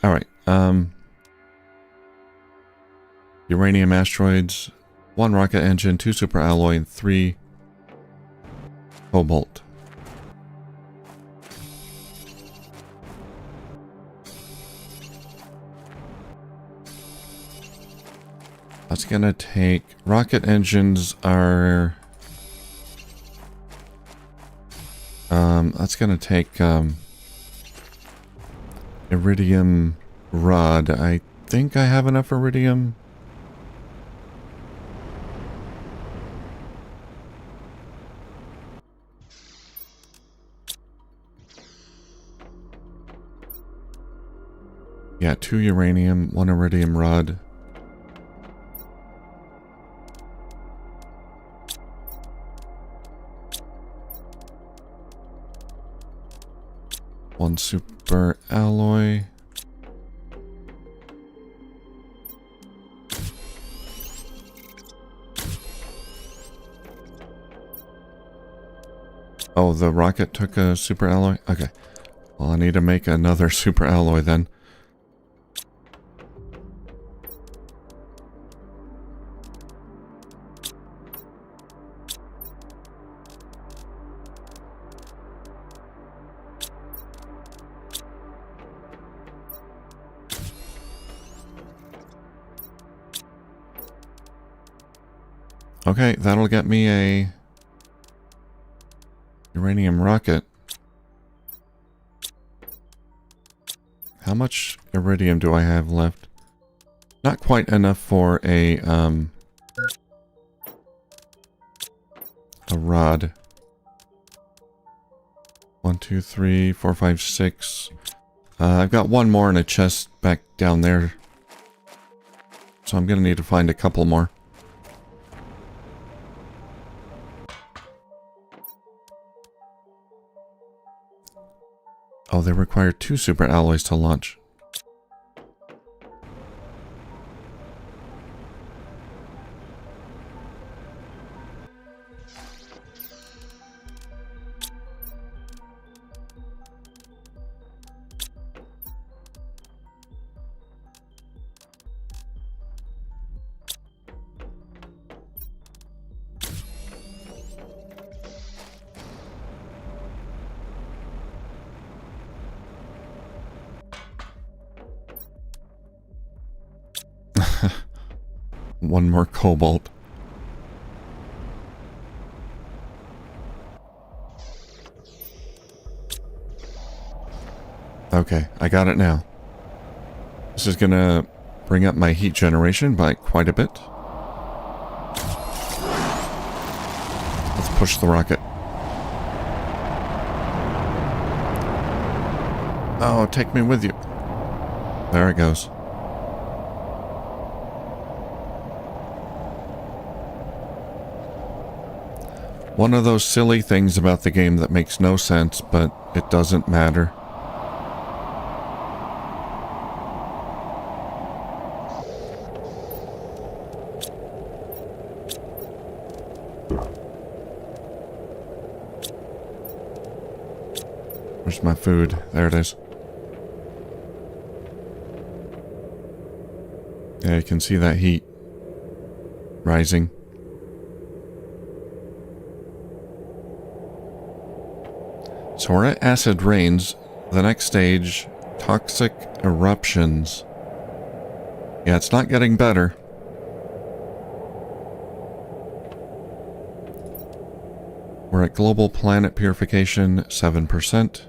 Alright, uranium asteroids, 1 rocket engine, 2 super alloy, and 3 cobalt. That's gonna take... rocket engines are... that's gonna take, iridium rod. I think I have enough iridium. Yeah, 2 uranium, 1 iridium rod. One super alloy. Oh, the rocket took a super alloy? Okay. Well, I need to make another super alloy then. Okay, that'll get me a uranium rocket. How much iridium do I have left? Not quite enough for a rod. 1, 2, 3, 4, 5, 6. I've got 1 more in a chest back down there. So I'm gonna need to find a couple more. Oh, they require 2 super alloys to launch. One more cobalt. Okay, I got it now. This is gonna bring up my heat generation by quite a bit. Let's push the rocket. Oh, take me with you. There it goes. One of those silly things about the game that makes no sense, but it doesn't matter. Where's my food? There it is. Yeah, you can see that heat rising. So we're at acid rains. The next stage Toxic eruptions. Yeah, it's not getting better. We're at global planet purification, 7%.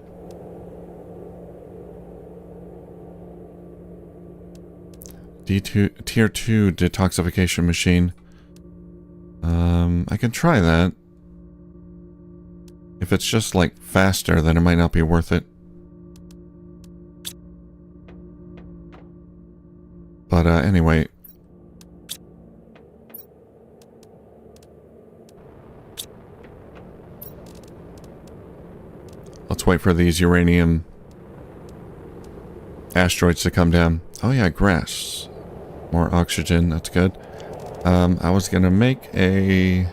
D2, tier 2 detoxification machine. I can try that. If it's just like faster, then it might not be worth it. But anyway. Let's wait for these uranium asteroids to come down. Oh yeah, grass. More oxygen, that's good. I was gonna make a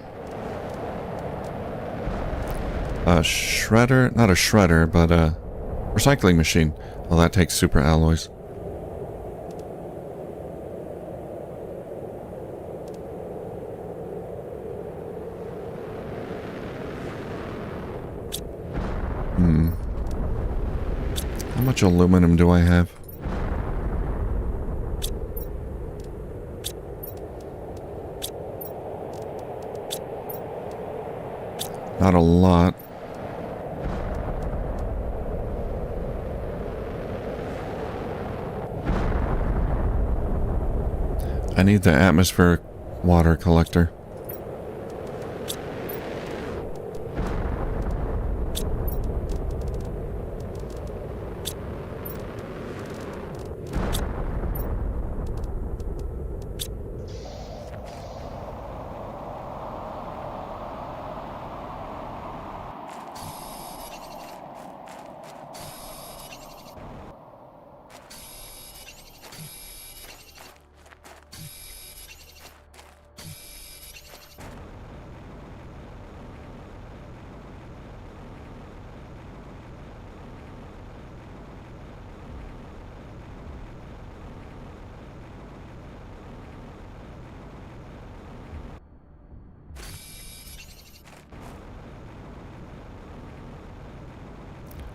shredder, not a shredder, but a recycling machine. Well, that takes super alloys. How much aluminum do I have? Not a lot. I need the atmospheric water collector.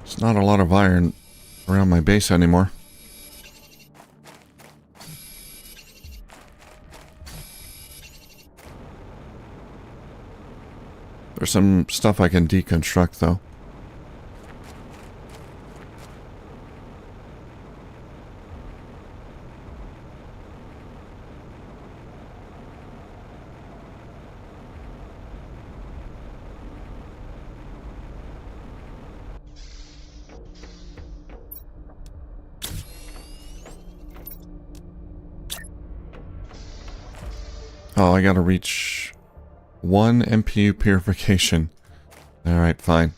There's not a lot of iron around my base anymore. There's some stuff I can deconstruct though. Oh, I gotta reach 1 MPU purification. Alright, fine.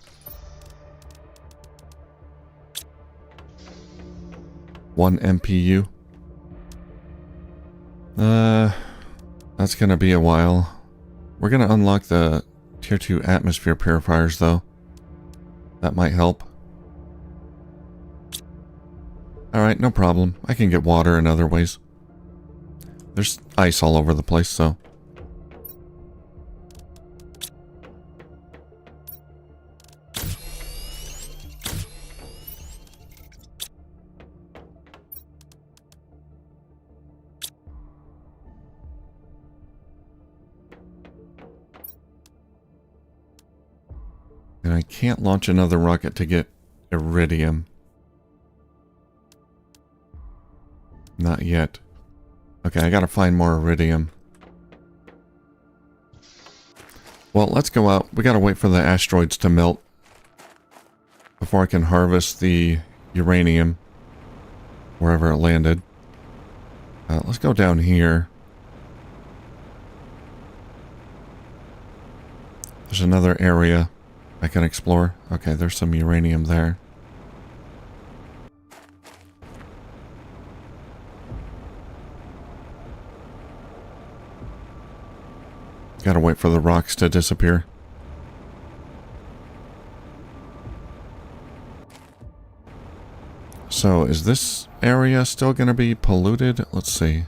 One MPU. That's gonna be a while. We're gonna unlock the tier 2 atmosphere purifiers though. That might help. Alright, no problem. I can get water in other ways. There's ice all over the place, so. And I can't launch another rocket to get iridium. Not yet. Okay, I gotta find more iridium. Well, let's go out. We gotta wait for the asteroids to melt before I can harvest the uranium wherever it landed. Let's go down here. There's another area I can explore. Okay, there's some uranium there. Gotta wait for the rocks to disappear. So, is this area still gonna be polluted? Let's see.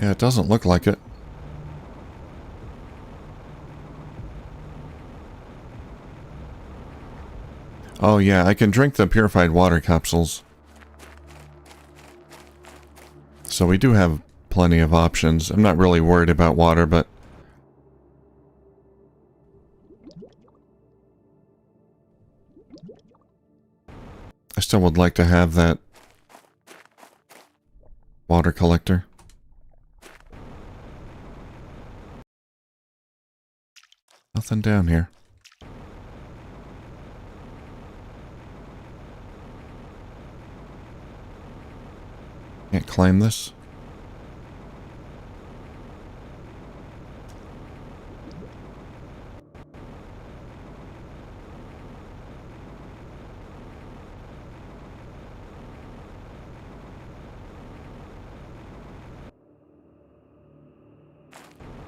Yeah, it doesn't look like it. Oh yeah, I can drink the purified water capsules. So we do have plenty of options. I'm not really worried about water, but... I still would like to have that water collector. Nothing down here. Can't climb this.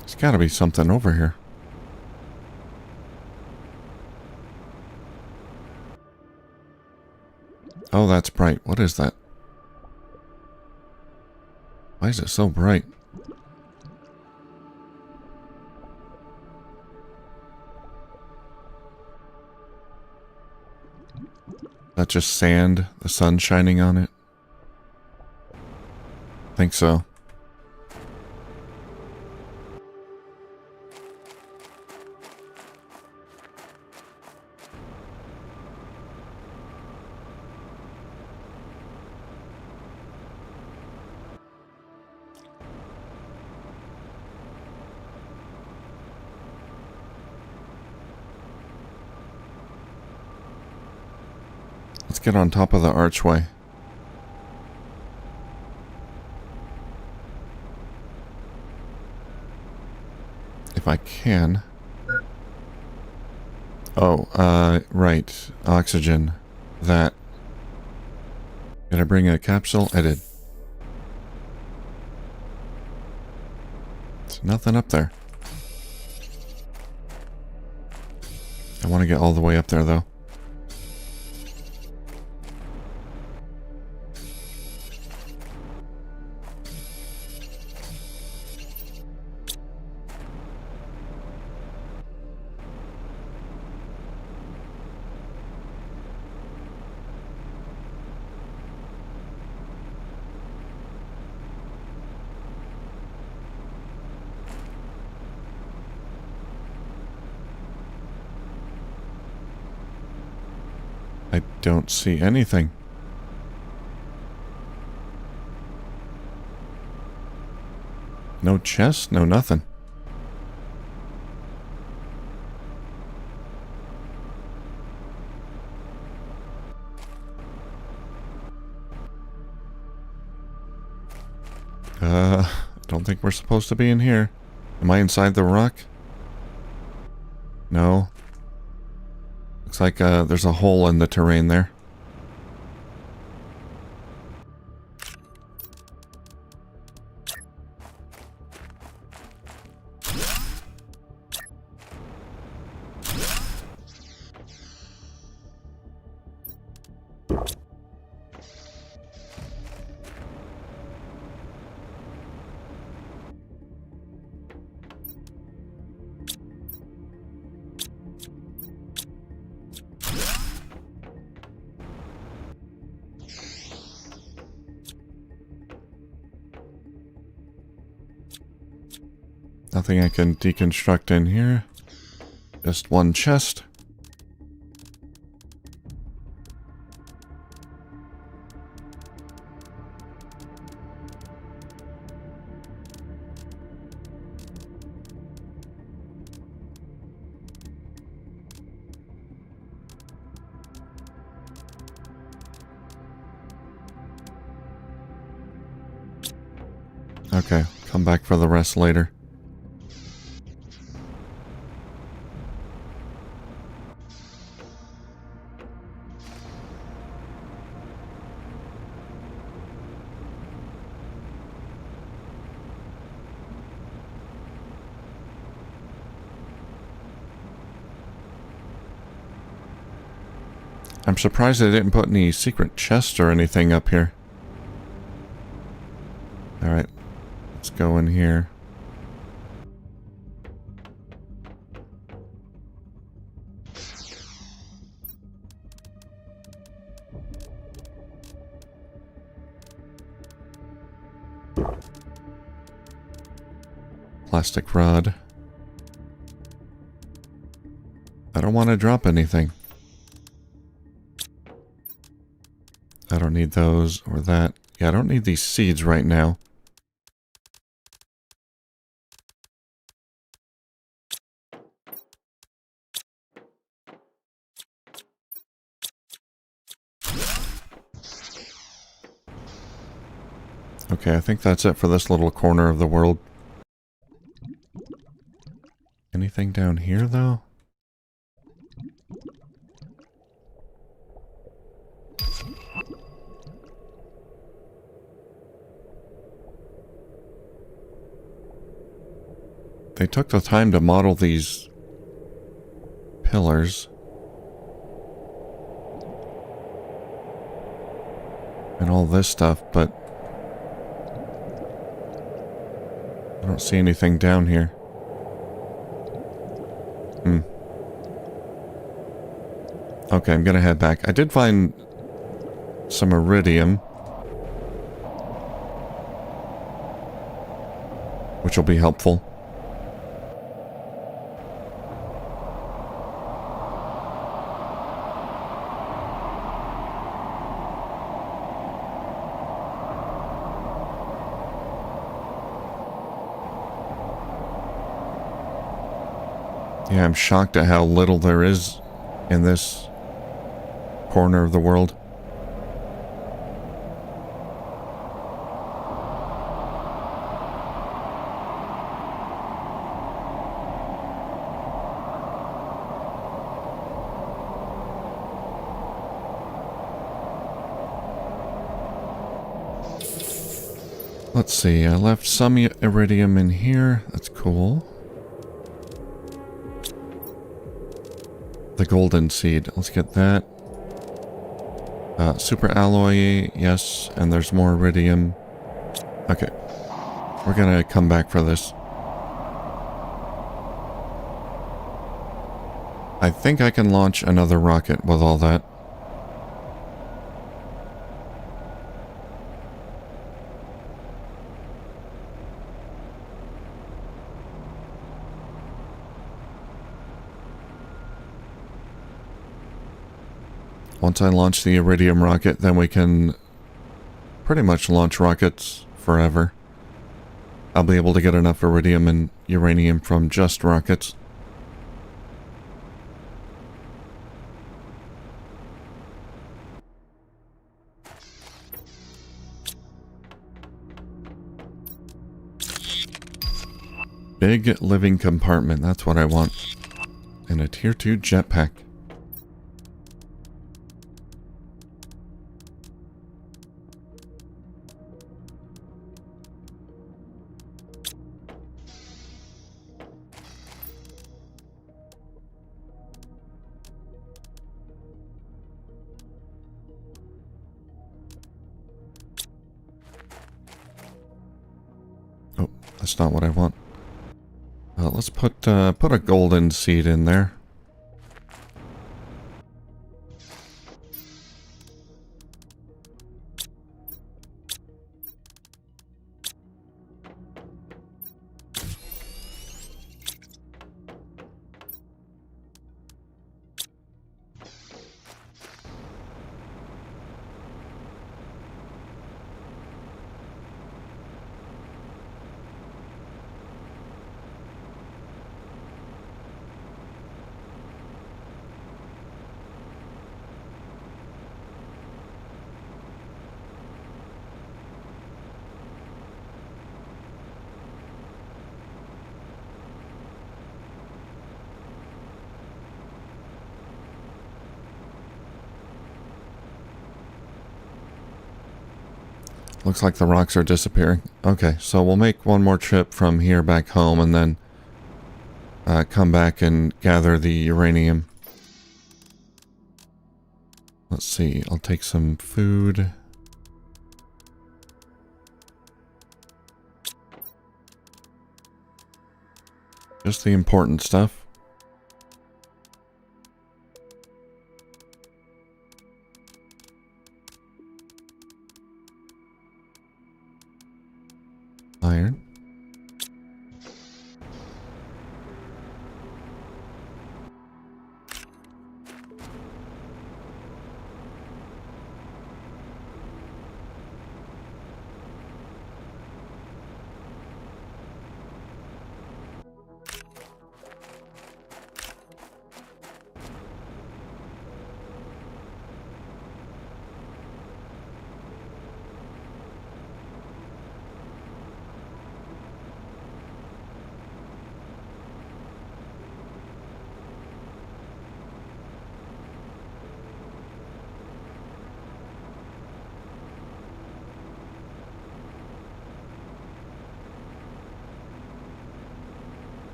There's gotta be something over here. Oh, that's bright. What is that? Why is it so bright? That's just sand, the sun shining on it? Think so. Let's get on top of the archway. If I can. Oh, right. Oxygen. That. Did I bring a capsule? I did. There's nothing up there. I want to get all the way up there, though. I don't see anything. No chest, no nothing. Don't think we're supposed to be in here. Am I inside the rock? No. Looks like there's a hole in the terrain there. Nothing I can deconstruct in here. Just one chest. Okay, come back for the rest later. I'm surprised they didn't put any secret chests or anything up here. Alright. Let's go in here. Plastic rod. I don't want to drop anything. I don't need those or that. Yeah, I don't need these seeds right now. Okay, I think that's it for this little corner of the world. Anything down here, though? They took the time to model these pillars. And all this stuff, but I don't see anything down here. Okay, I'm gonna head back. I did find some iridium, which will be helpful. Yeah, I'm shocked at how little there is in this corner of the world. Let's see, I left some iridium in here. That's cool. The golden seed. Let's get that. Super alloy, yes. And there's more iridium. Okay. We're gonna come back for this. I think I can launch another rocket with all that. Once I launch the iridium rocket, then we can pretty much launch rockets forever. I'll be able to get enough iridium and uranium from just rockets. Big living compartment, that's what I want. And a tier 2 jetpack. Oh, that's not what I want. Let's put a golden seed in there. Looks like the rocks are disappearing. Okay, so we'll make one more trip from here back home and then come back and gather the uranium. Let's see, I'll take some food. Just the important stuff. Iron.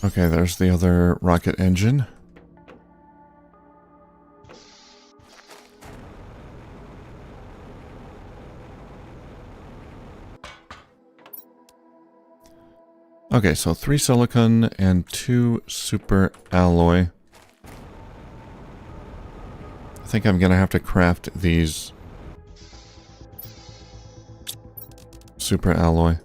Okay, there's the other rocket engine. Okay, so 3 silicon and 2 super alloy. I think I'm gonna have to craft these super alloy.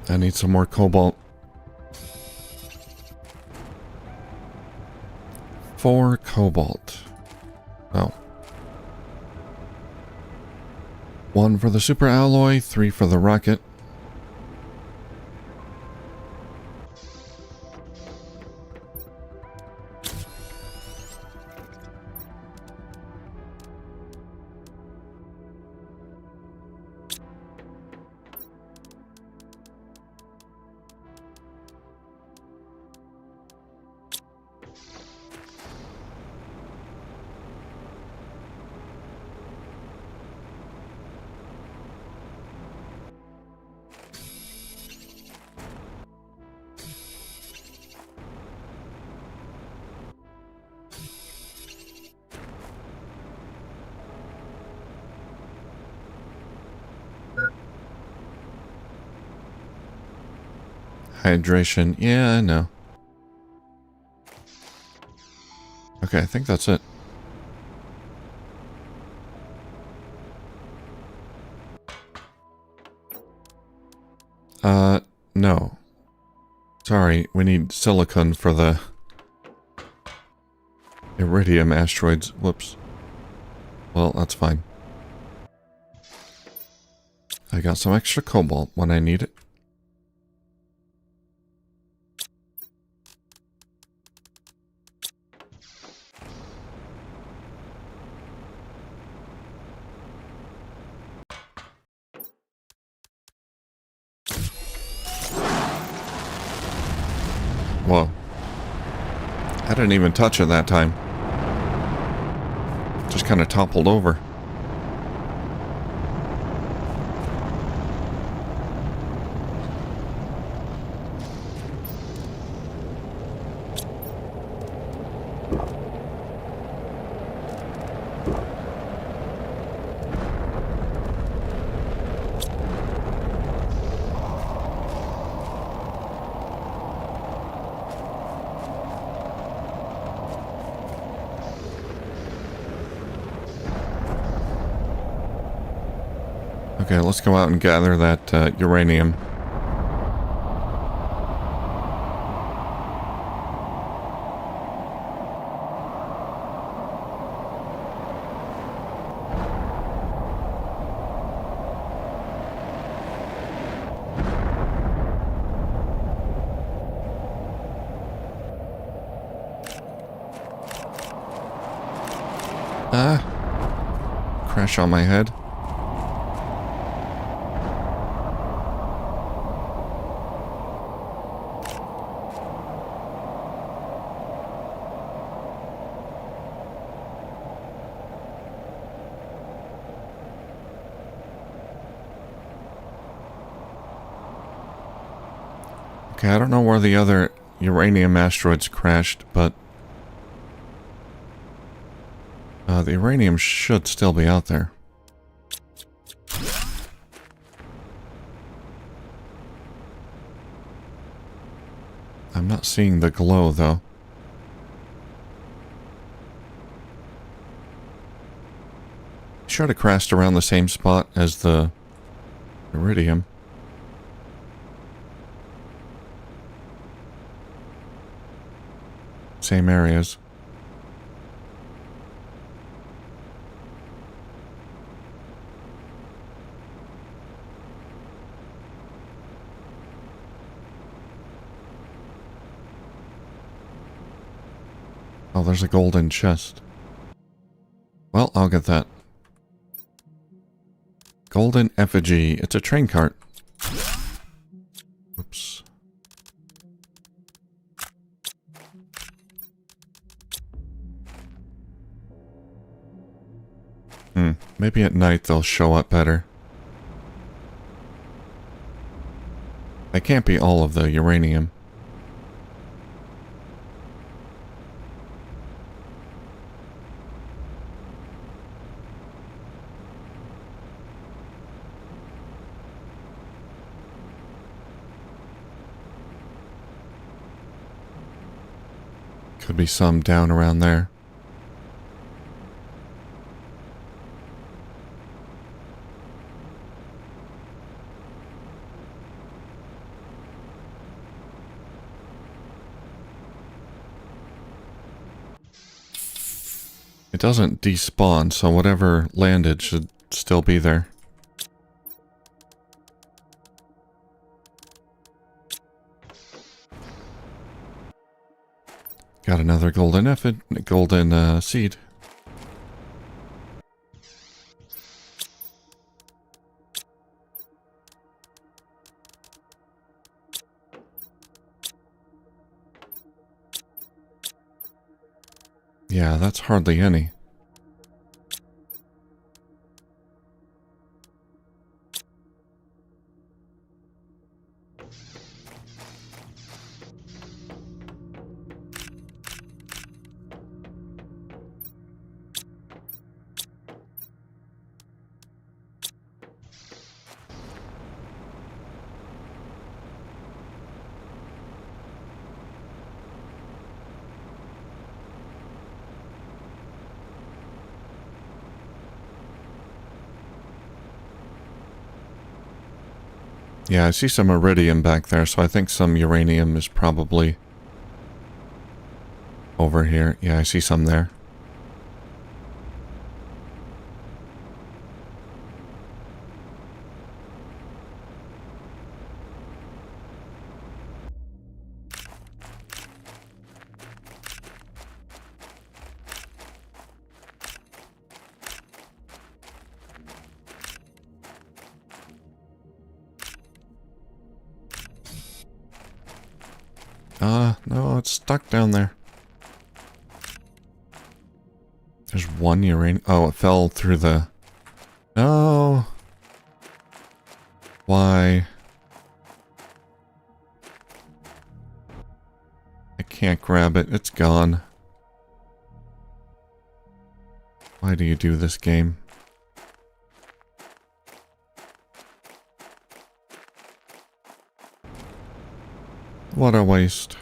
I need some more cobalt. 4 cobalt. Oh. 1 for the super alloy, 3 for the rocket. Hydration. Yeah, I know. Okay, I think that's it. No. Sorry, we need silicon for the iridium asteroids. Whoops. Well, that's fine. I got some extra cobalt when I need it. Whoa. I didn't even touch it that time. Just kind of toppled over. Okay, let's go out and gather that uranium. crash on my head. Okay, I don't know where the other uranium asteroids crashed, but the uranium should still be out there. I'm not seeing the glow, though. Should have crashed around the same spot as the iridium. Same areas. Oh, there's a golden chest. Well, I'll get that. Golden effigy. It's a train cart. Oops. Maybe at night they'll show up better. They can't be all of the uranium. Could be some down around there. It doesn't despawn, so whatever landed should still be there. Got another golden seed. Yeah, that's hardly any. Yeah, I see some iridium back there, so I think some uranium is probably over here. Yeah, I see some there. No, it's stuck down there. There's one uranium. Oh, it fell through the... No. Why? I can't grab it. It's gone. Why do you do this game? What a waste.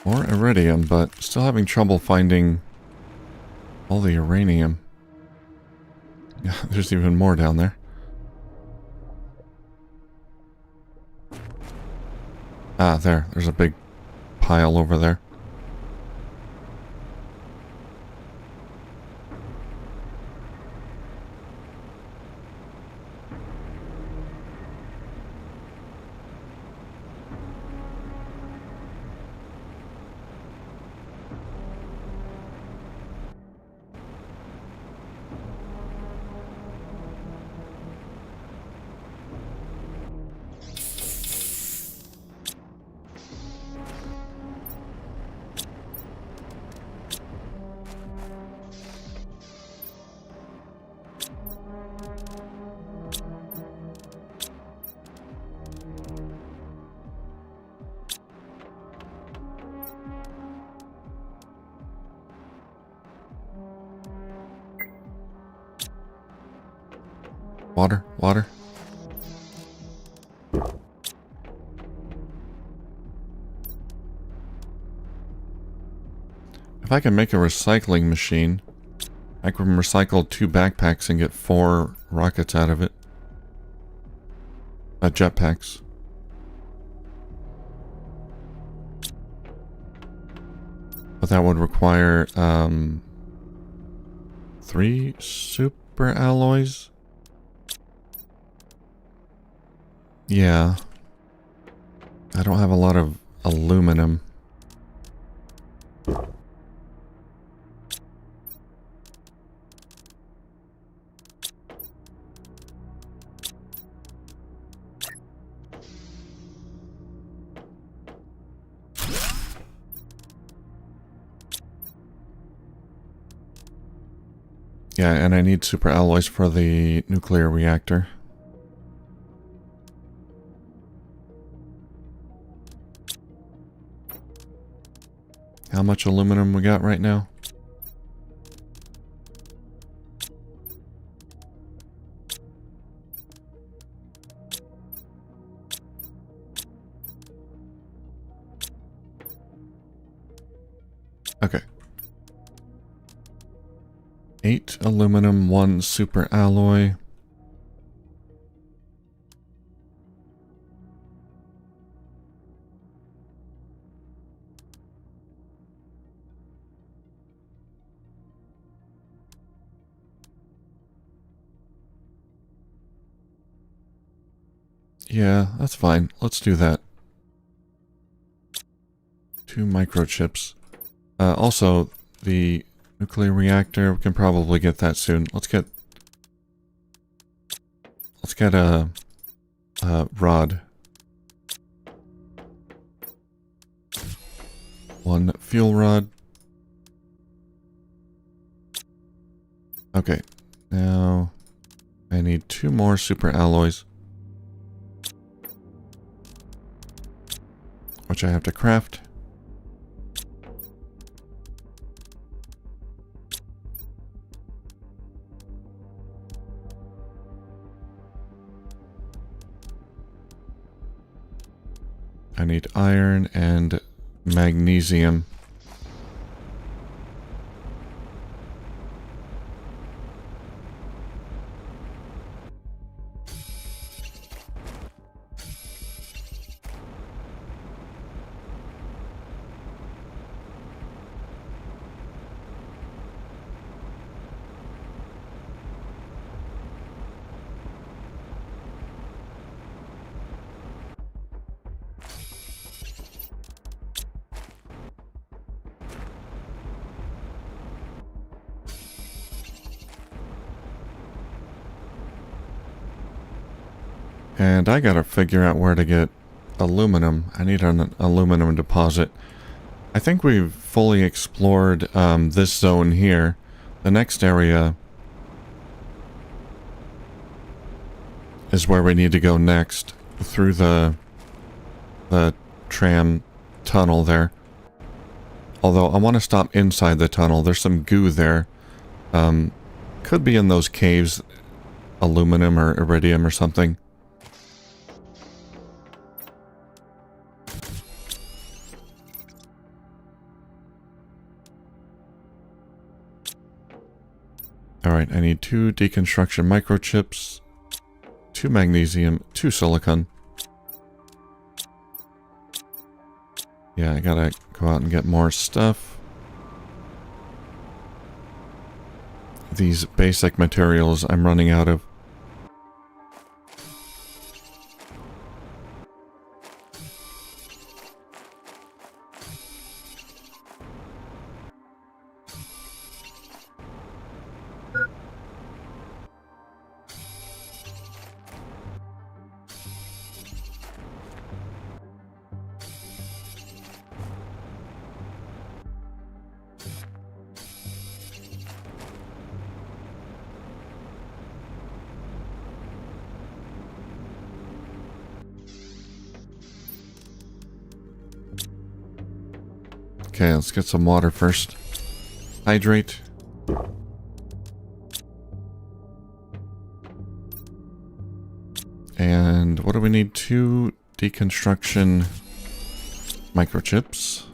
More iridium, but still having trouble finding all the uranium. Yeah, there's even more down there. Ah, there's a big pile over there. Water, water. If I can make a recycling machine, I can recycle 2 backpacks and get 4 rockets out of it. Jetpacks. But that would require 3 super alloys. Yeah. I don't have a lot of aluminum. Yeah, and I need super alloys for the nuclear reactor. How much aluminum we got right now? Okay. 8 aluminum, 1 super alloy. Yeah, that's fine. Let's do that. 2 microchips. Also, the nuclear reactor, we can probably get that soon. Let's get a rod. 1 fuel rod. Okay, now I need 2 more super alloys, which I have to craft. I need iron and magnesium. And I gotta figure out where to get aluminum. I need an aluminum deposit. I think we've fully explored this zone here. The next area is where we need to go next, through the tram tunnel there. Although I want to stop inside the tunnel. There's some goo there. Could be in those caves, aluminum or iridium or something. Alright, I need 2 deconstruction microchips, 2 magnesium, 2 silicon. Yeah, I gotta go out and get more stuff. These basic materials I'm running out of. Okay, let's get some water first. Hydrate. And what do we need? 2 deconstruction microchips.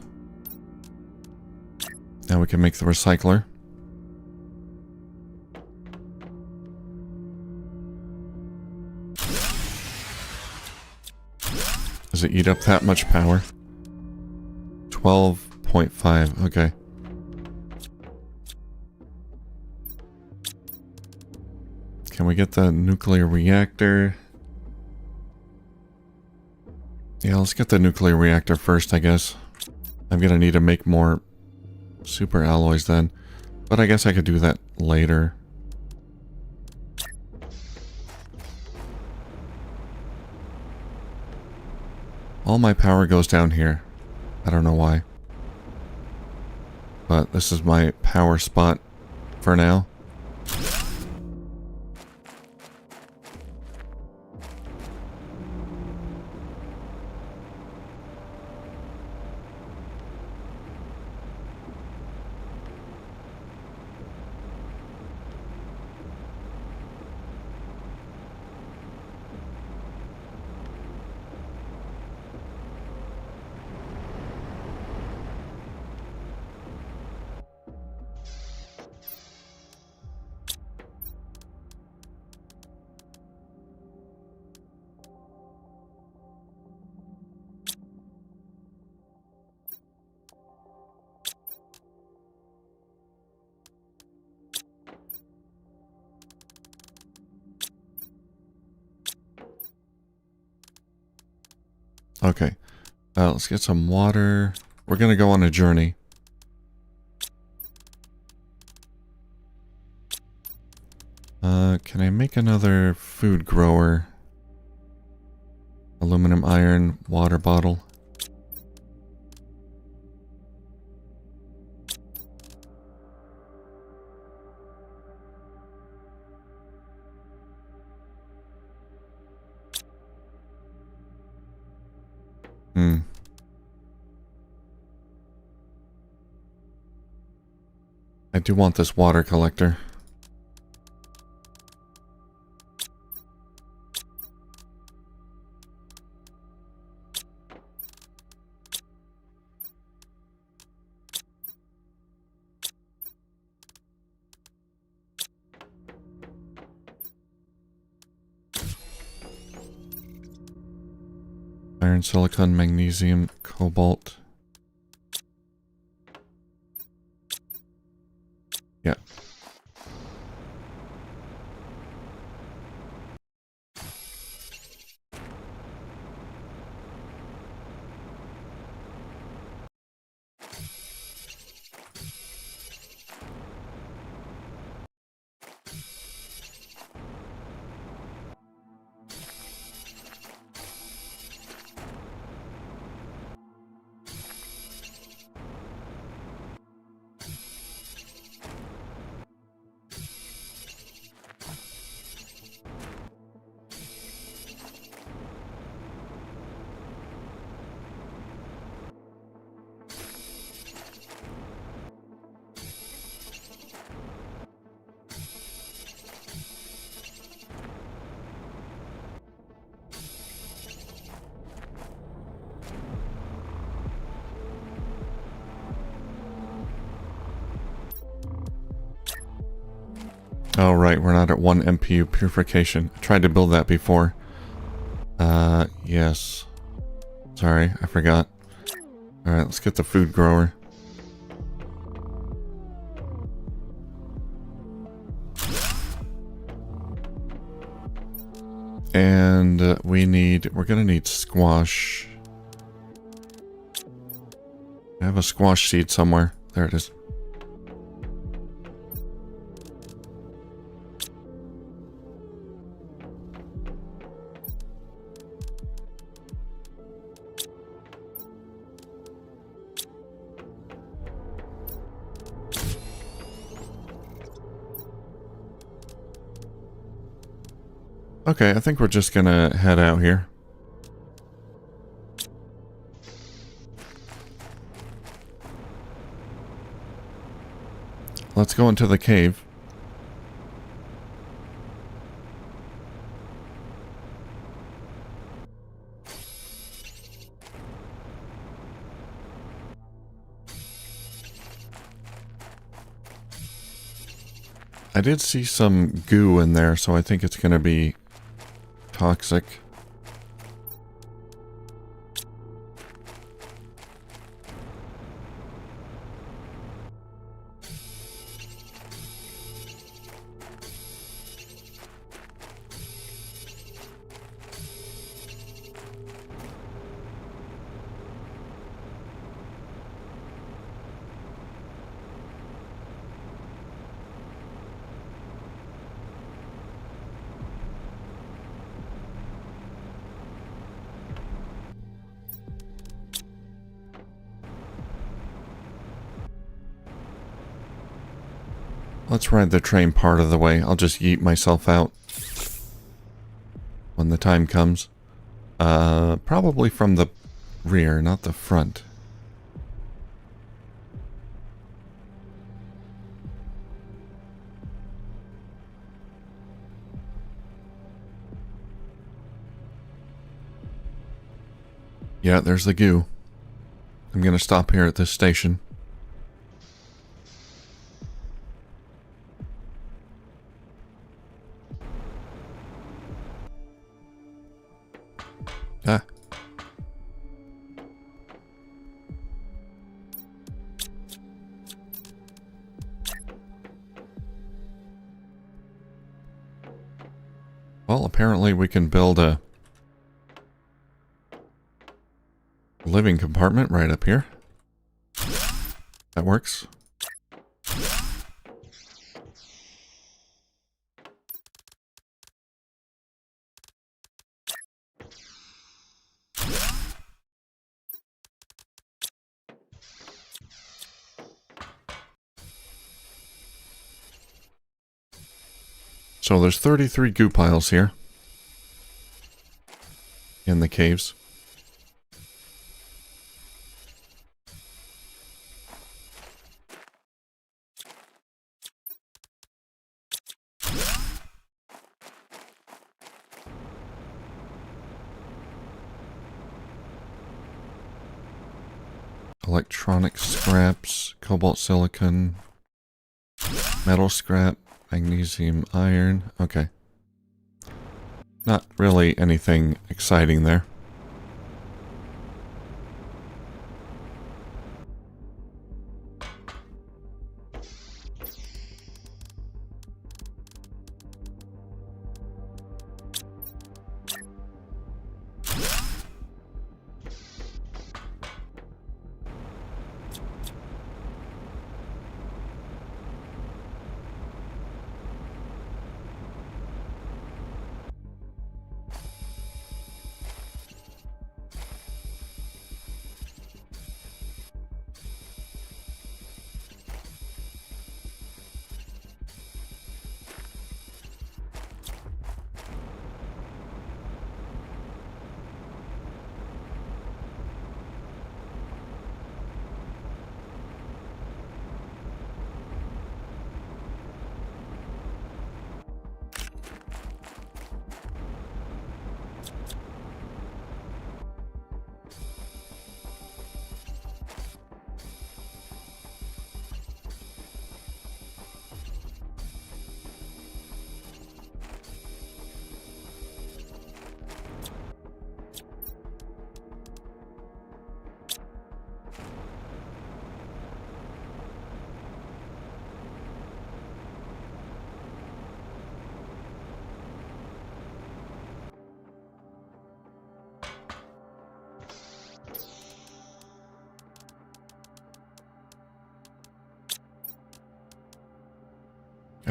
Now we can make the recycler. Does it eat up that much power? 12.5, okay. Can we get the nuclear reactor? Yeah, let's get the nuclear reactor first, I guess. I'm gonna need to make more super alloys then. But I guess I could do that later. All my power goes down here. I don't know why. But this is my power spot for now. Okay, let's get some water. We're gonna go on a journey. Can I make another food grower? Aluminum, iron, water bottle. I do want this water collector. Iron, silicon, magnesium, cobalt. Yeah. Oh, right. We're not at 1 MPU purification. I tried to build that before. Yes. Sorry, I forgot. Alright, let's get the food grower. And we're gonna need squash. I have a squash seed somewhere. There it is. Okay, I think we're just gonna head out here. Let's go into the cave. I did see some goo in there, so I think it's gonna be toxic. Let's ride the train part of the way. I'll just yeet myself out when the time comes. Probably from the rear, not the front. Yeah, there's the goo. I'm gonna stop here at this station. Ah. Well, apparently we can build a living compartment right up here. That works. So there's 33 goo piles here in the caves. Electronic scraps, cobalt silicon, metal scrap, magnesium iron. Okay. Not really anything exciting there.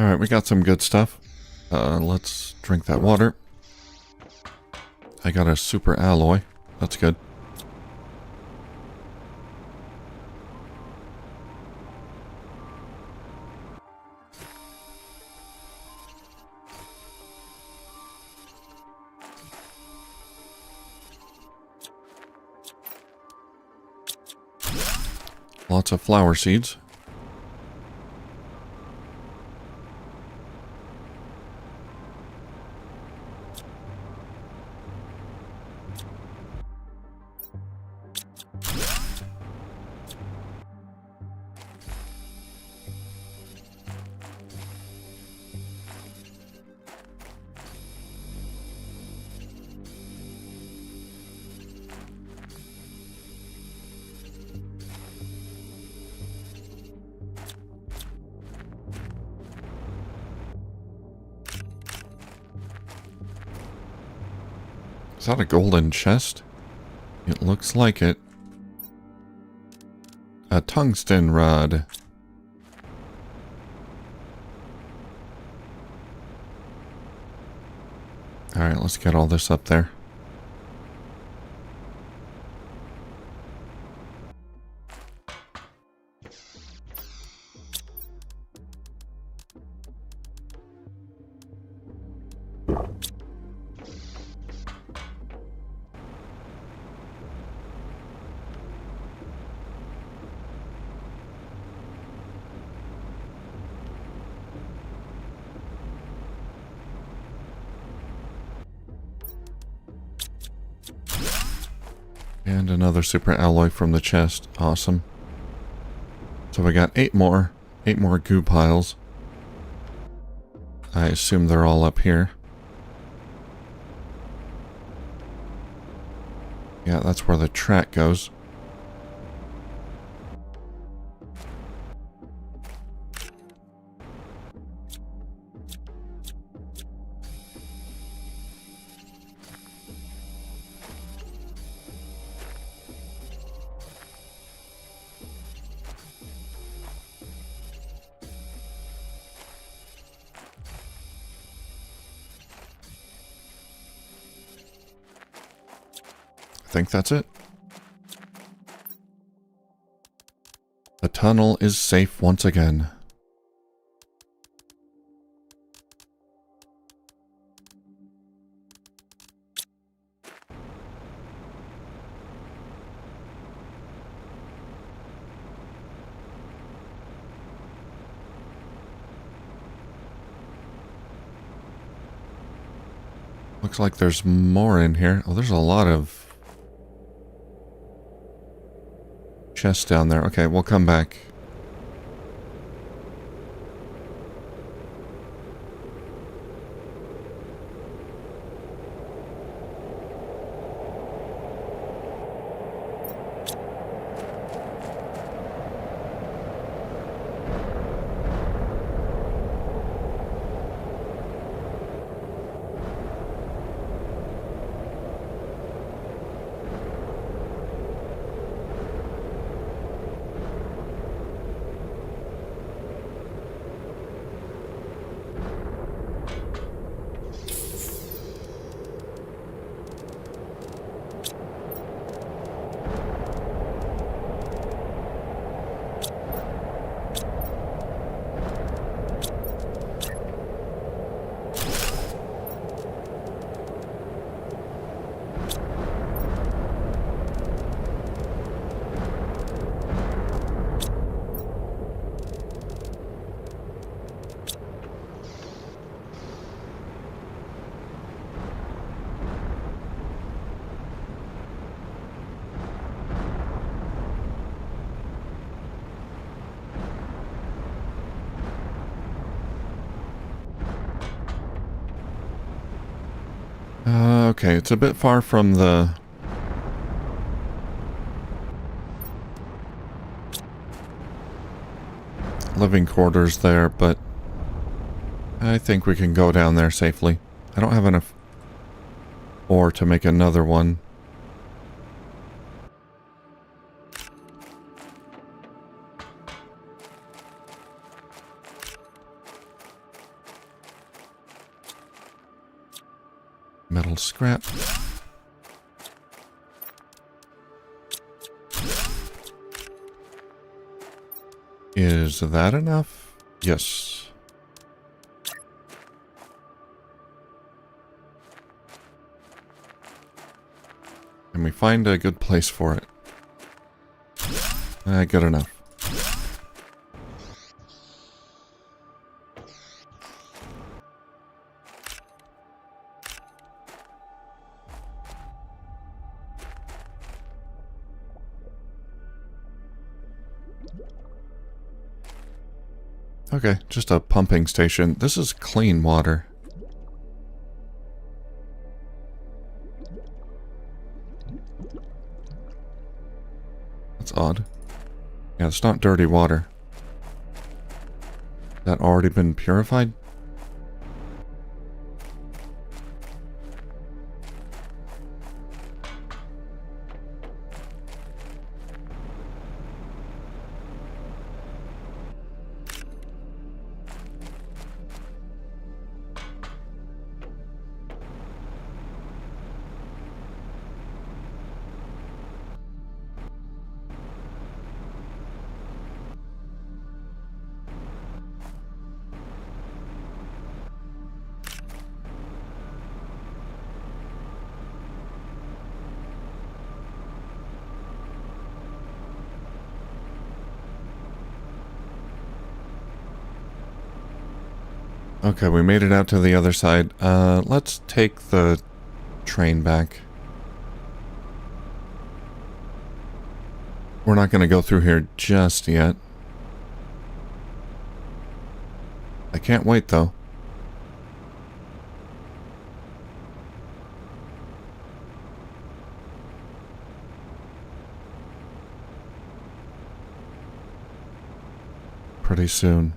Alright, we got some good stuff. Let's drink that water. I got a super alloy. That's good. Lots of flower seeds. Is that a golden chest? It looks like it. A tungsten rod. Alright, let's get all this up there. And another super alloy from the chest. Awesome. So we got 8 more goo piles. I assume they're all up here. Yeah, that's where the track goes. I think that's it. The tunnel is safe once again. Looks like there's more in here. Oh, there's a lot of chests down there. Okay, we'll come back. Okay, it's a bit far from the living quarters there, but I think we can go down there safely. I don't have enough ore to make another one. Metal scrap. Is that enough? Yes. Can we find a good place for it? Good enough. Okay, just a pumping station. This is clean water. That's odd. Yeah, it's not dirty water. That already been purified? Okay, we made it out to the other side. Let's take the train back. We're not going to go through here just yet. I can't wait, though. Pretty soon.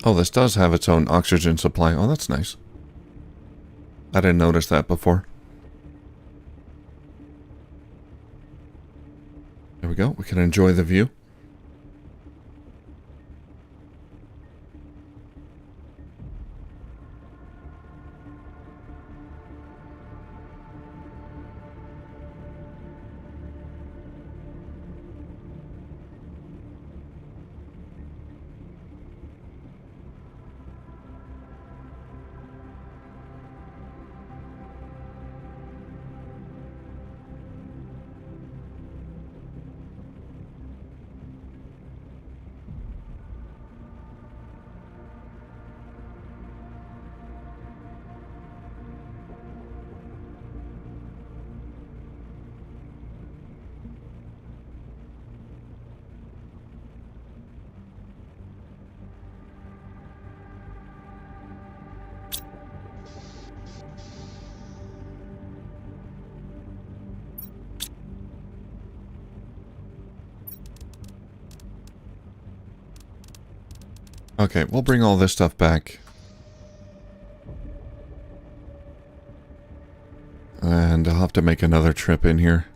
Oh, this does have its own oxygen supply. Oh, that's nice. I didn't notice that before. There we go. We can enjoy the view. Okay, we'll bring all this stuff back. And I'll have to make another trip in here.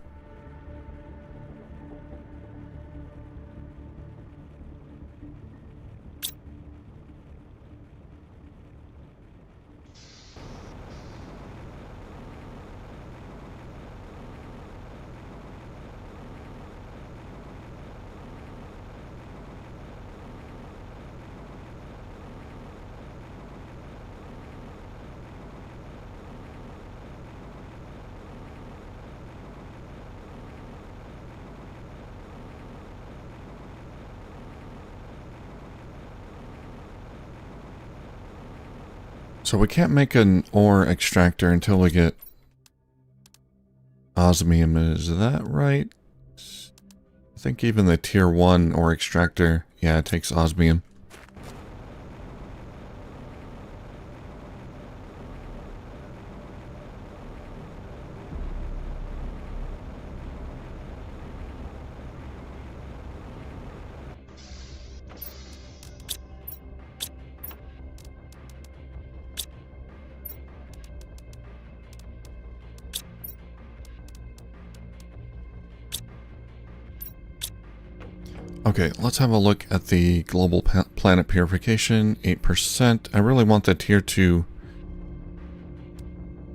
So we can't make an ore extractor until we get osmium, is that right? I think even the tier 1 ore extractor, yeah, it takes osmium. Okay, let's have a look at the global planet purification, 8%. I really want the tier 2.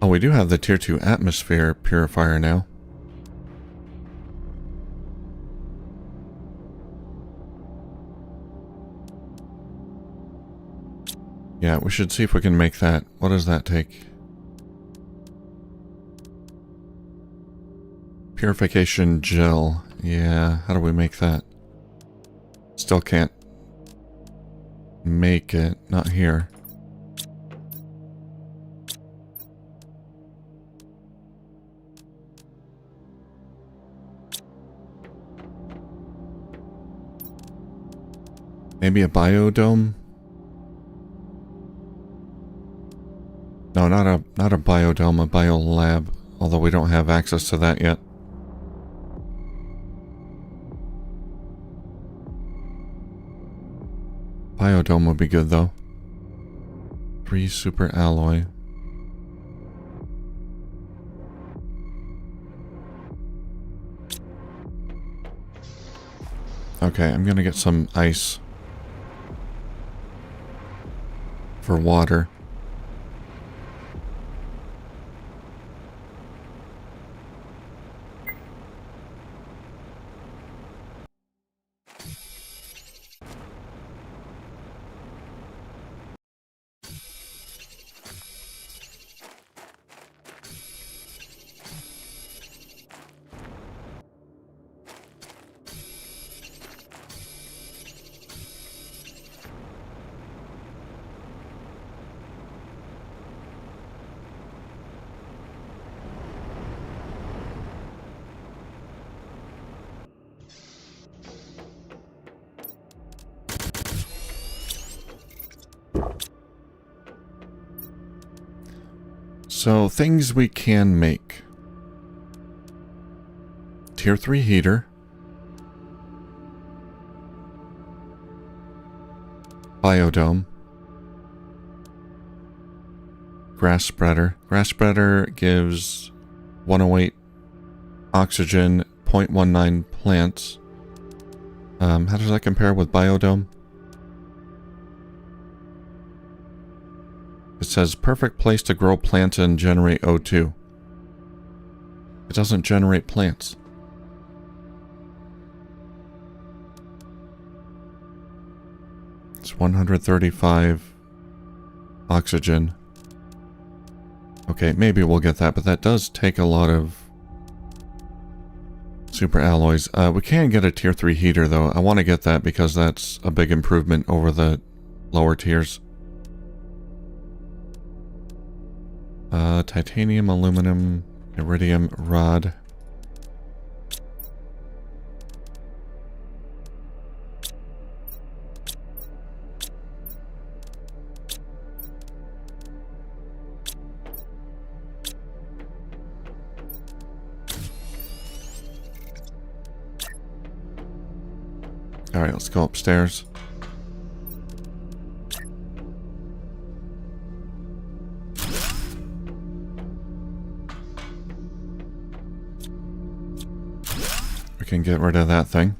Oh, we do have the tier 2 atmosphere purifier now. Yeah, we should see if we can make that. What does that take? Purification gel. Yeah, how do we make that? Still can't make it. Not here. Maybe a biodome? No, not a biodome, a biolab. Although we don't have access to that yet. Biodome would be good though. 3 super alloy. Okay, I'm gonna get some ice for water. So, things we can make. Tier 3 heater. Biodome. Grass spreader. Grass spreader gives 108 oxygen, 0.19 plants. How does that compare with biodome? It says perfect place to grow plants and generate O2. It doesn't generate plants. It's 135 oxygen. Okay, maybe we'll get that, but that does take a lot of super alloys. We can get a tier 3 heater though. I want to get that because that's a big improvement over the lower tiers. Titanium, aluminum, iridium, rod. Alright, let's go upstairs. We can get rid of that thing.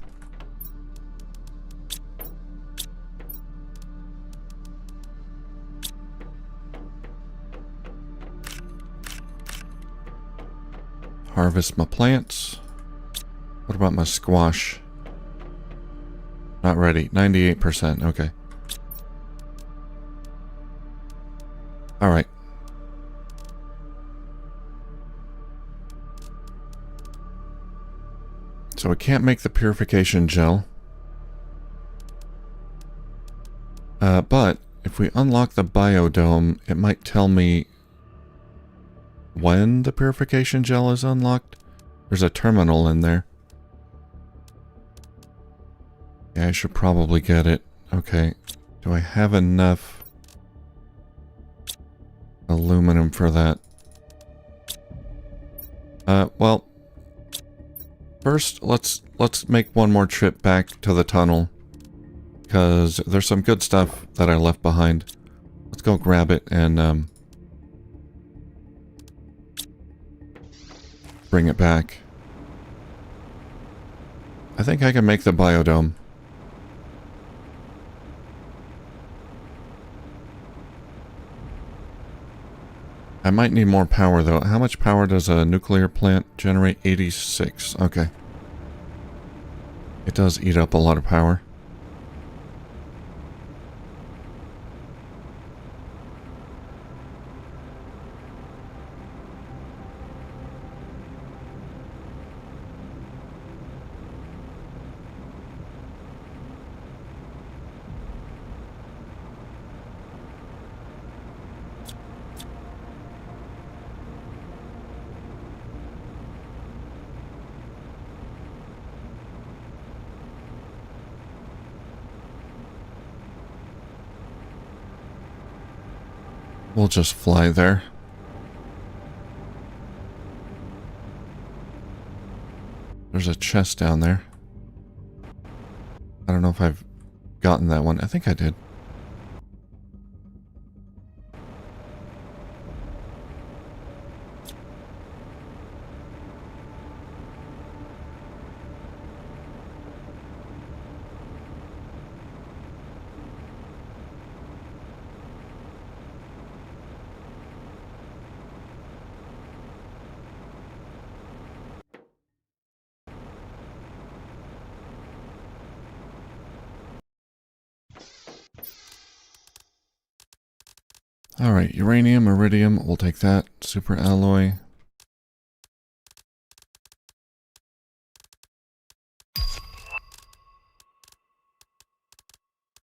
Harvest my plants. What about my squash? Not ready. 98%. Okay. Alright. So we can't make the purification gel. But if we unlock the biodome, it might tell me when the purification gel is unlocked. There's a terminal in there. Yeah, I should probably get it. Okay. Do I have enough aluminum for that? Well, first let's make one more trip back to the tunnel, because there's some good stuff that I left behind. Let's go grab it and bring it back. I think I can make the biodome. I might need more power, though. How much power does a nuclear plant generate? 86. Okay. It does eat up a lot of power. We'll just fly there. There's a chest down there. I don't know if I've gotten that one. I think I did. Alright, uranium, iridium, we'll take that. Super alloy.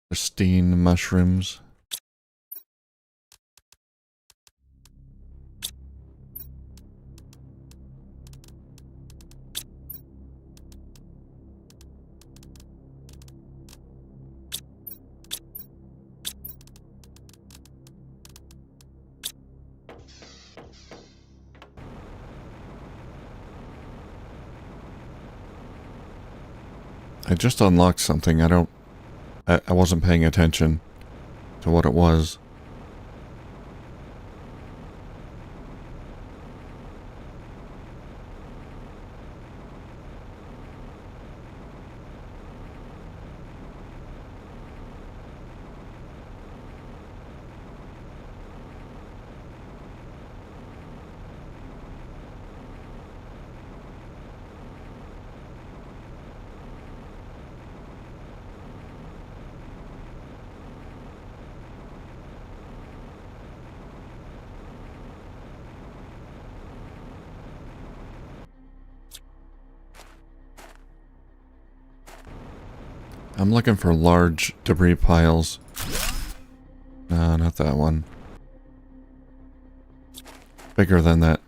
Pristine mushrooms. I just unlocked something. I wasn't paying attention to what it was. I'm looking for large debris piles. No, not that one. Bigger than that.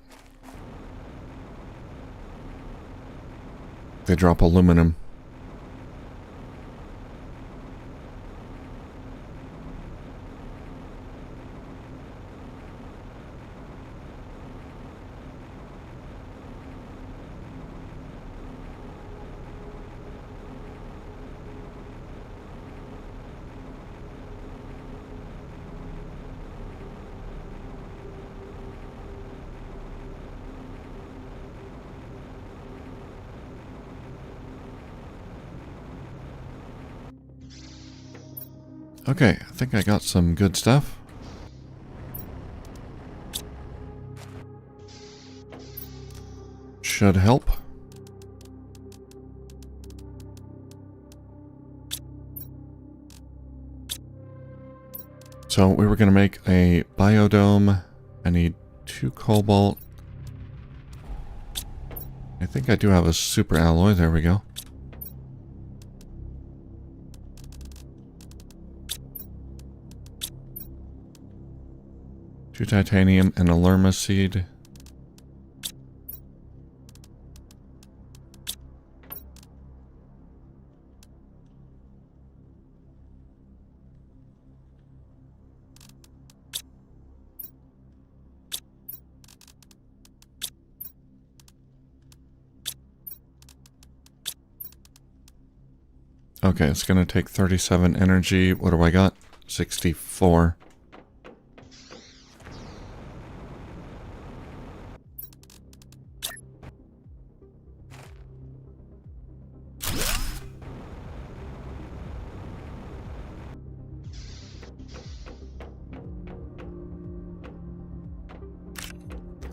They drop aluminum. Okay, I think I got some good stuff. Should help. So we were going to make a biodome. I need 2 cobalt. I think I do have a super alloy. There we go. Two titanium and a lerma seed. Okay, it's going to take 37 energy. What do I got? 64.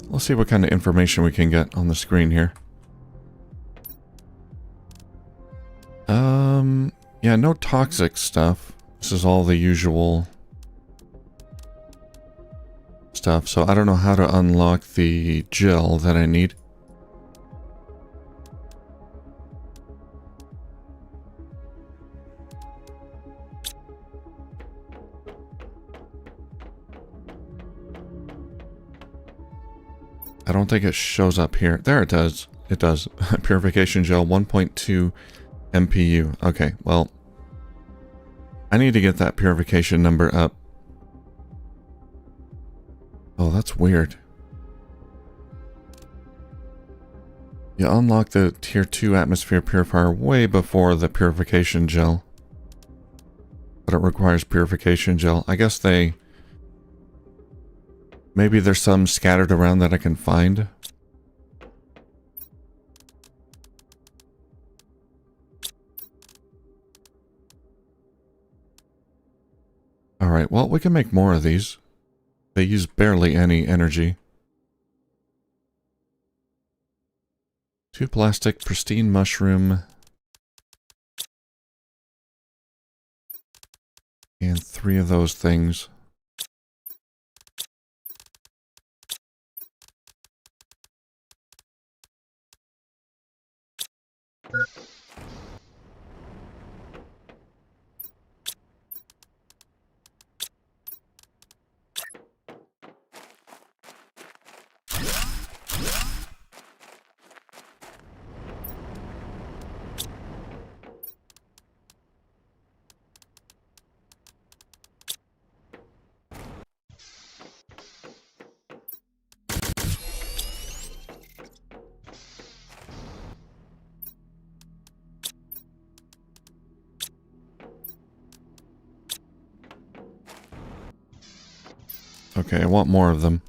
Let's see what kind of information we can get on the screen here. Yeah, no toxic stuff. This is all the usual stuff. So I don't know how to unlock the gel that I need. I don't think it shows up here. There it does. It does. Purification gel 1.2 MPU. Okay, well, I need to get that purification number up. Oh, that's weird. You unlock the tier 2 atmosphere purifier way before the purification gel. But it requires purification gel. I guess they... Maybe there's some scattered around that I can find. Alright, well, we can make more of these. They use barely any energy. 2 plastic, pristine mushroom. And 3 of those things. Okay, I want more of them.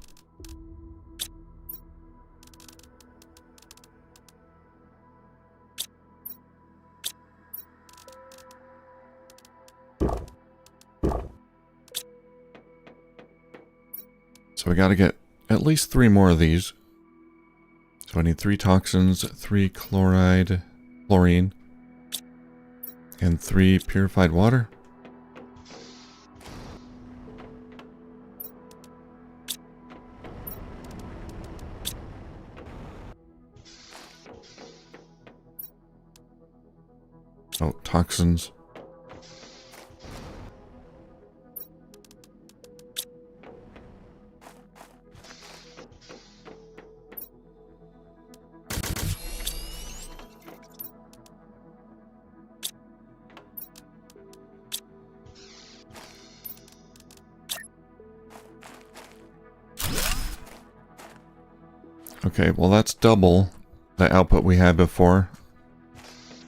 So we gotta get at least 3 more of these. So I need 3 toxins, 3 chlorine, and 3 purified water. Oh, toxins. Okay, well that's double the output we had before.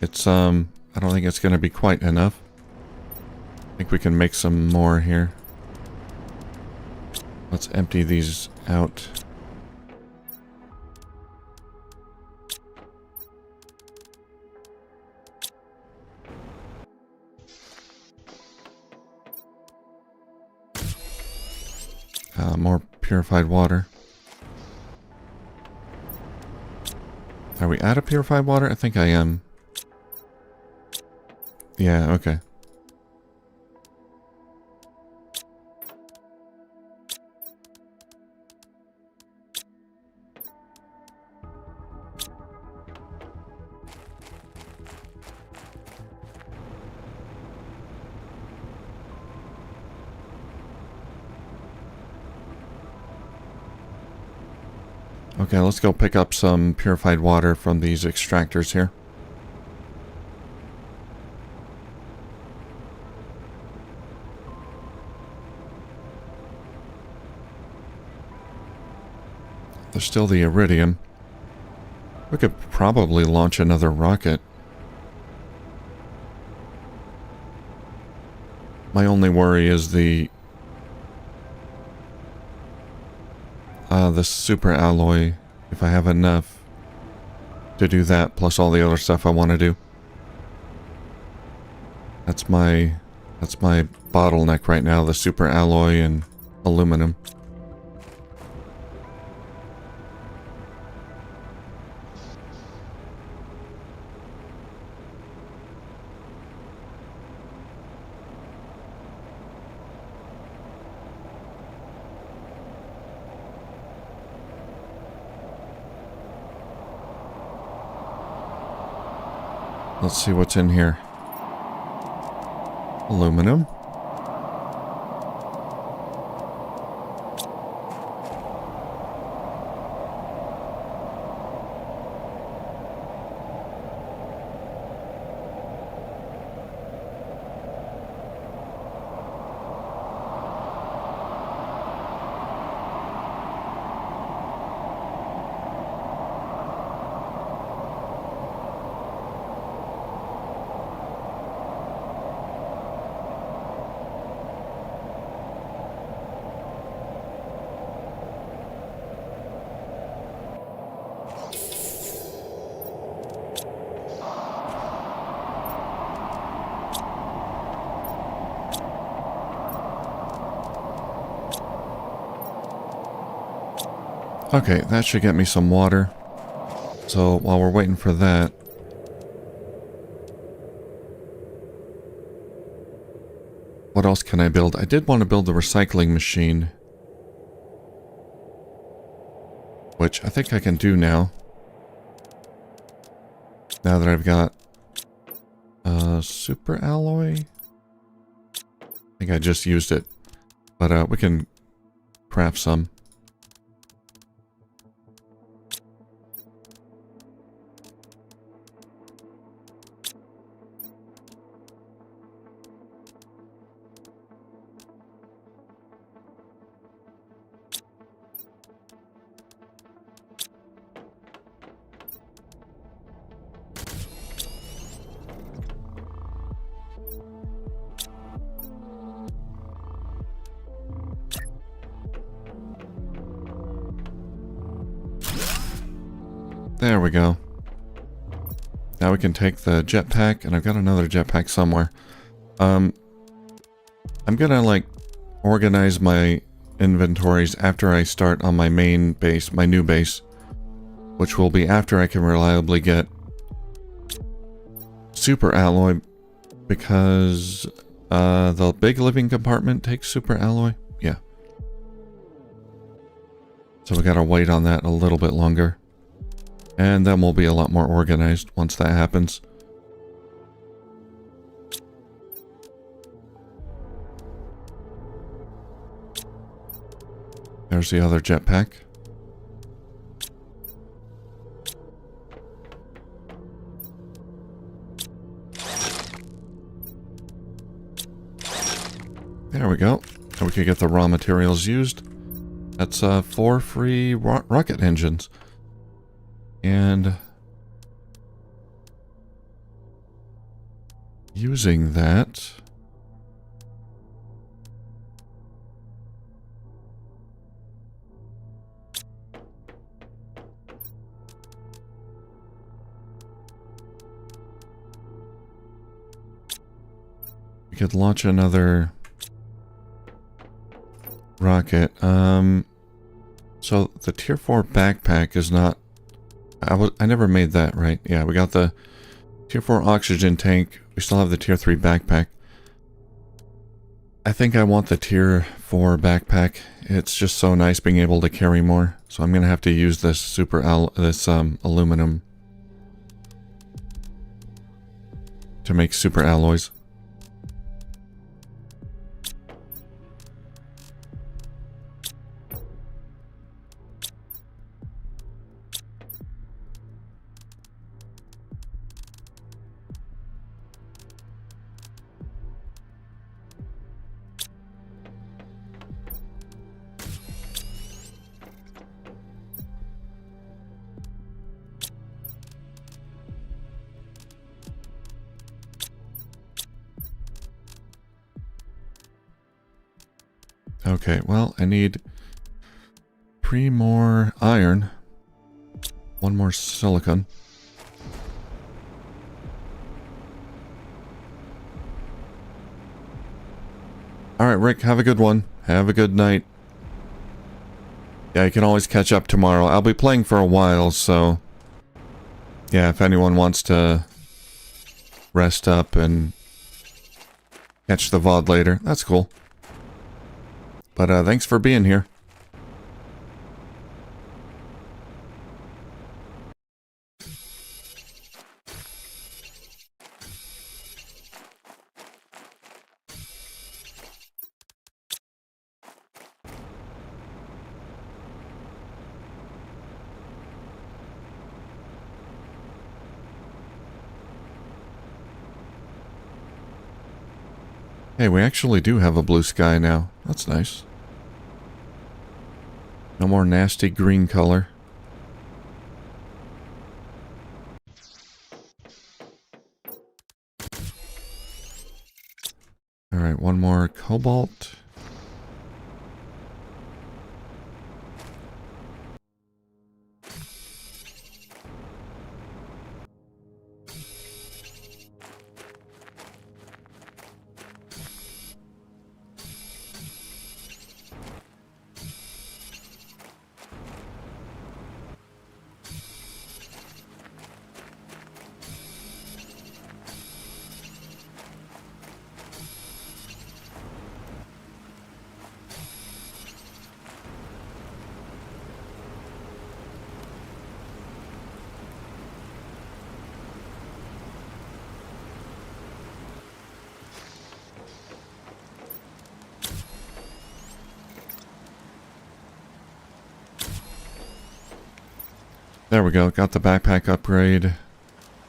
It's, I don't think it's going to be quite enough. I think we can make some more here. Let's empty these out. More purified water. Are we out of purified water? I think I am. Yeah, okay. Okay, let's go pick up some purified water from these extractors here. There's still the iridium. We could probably launch another rocket. My only worry is the super alloy, if I have enough to do that, plus all the other stuff I want to do. That's my bottleneck right now, the super alloy and aluminum. Let's see what's in here. Aluminum. Okay, that should get me some water. So while we're waiting for that, what else can I build? I did want to build the recycling machine, which I think I can do now. Now that I've got super alloy. I think I just used it, but we can craft some. There we go. Now we can take the jetpack, and I've got another jetpack somewhere. I'm gonna like organize my inventories after I start on my main base, my new base, which will be after I can reliably get super alloy, because the big living compartment takes super alloy. Yeah. So we gotta wait on that a little bit longer. And then we'll be a lot more organized once that happens. There's the other jetpack. There we go. And we could get the raw materials used. That's 4 free rocket engines. And using that, we could launch another rocket. So the tier 4 backpack is not, I never made that, right? Yeah, we got the tier 4 oxygen tank. We still have the tier 3 backpack. I think I want the tier 4 backpack. It's just so nice being able to carry more. So I'm going to have to use this aluminum to make super alloys. Okay, well, I need 3 more iron, 1 more silicon. Alright, Rick, have a good one. Have a good night. Yeah, you can always catch up tomorrow. I'll be playing for a while, so yeah, if anyone wants to rest up and catch the VOD later, that's cool. But thanks for being here. Hey, we actually do have a blue sky now. That's nice. No more nasty green color. Alright, one more cobalt. There we go. Got the backpack upgrade.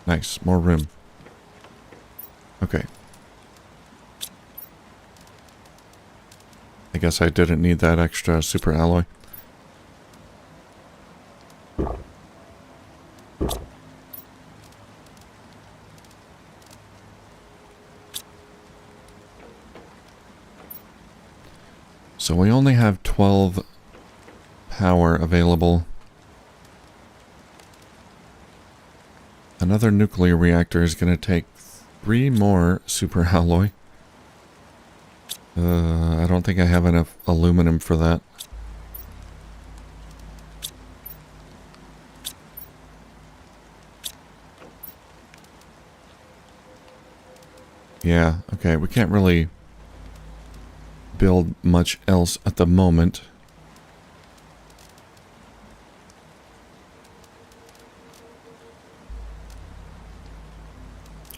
Nice. More room. Okay. I guess I didn't need that extra super alloy. So we only have 12 power available. Another nuclear reactor is going to take 3 more super alloy. I don't think I have enough aluminum for that. Yeah, okay, we can't really build much else at the moment.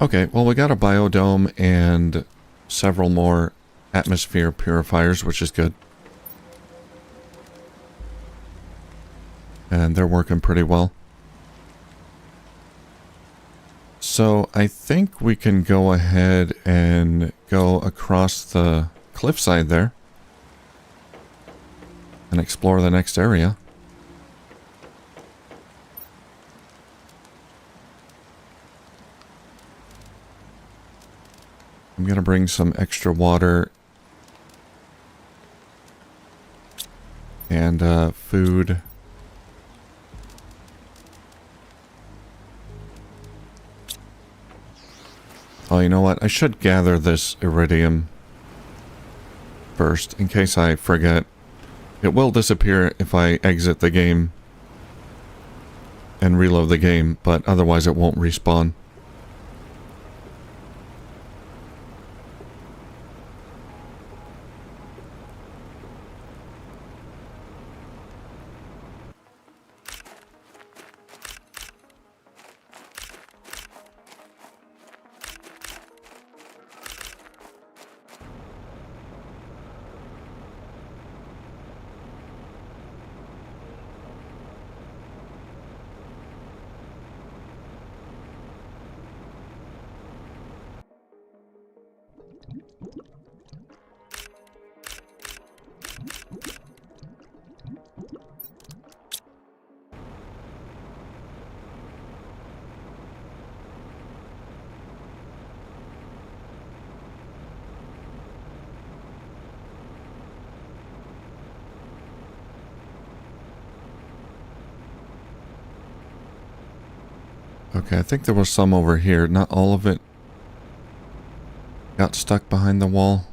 Okay, well we got a biodome and several more atmosphere purifiers, which is good. And they're working pretty well. So I think we can go ahead and go across the cliffside there and explore the next area. I'm going to bring some extra water and food. Oh, you know what? I should gather this iridium first in case I forget. It will disappear if I exit the game and reload the game, but otherwise it won't respawn. Okay, I think there was some over here. Not all of it got stuck behind the wall.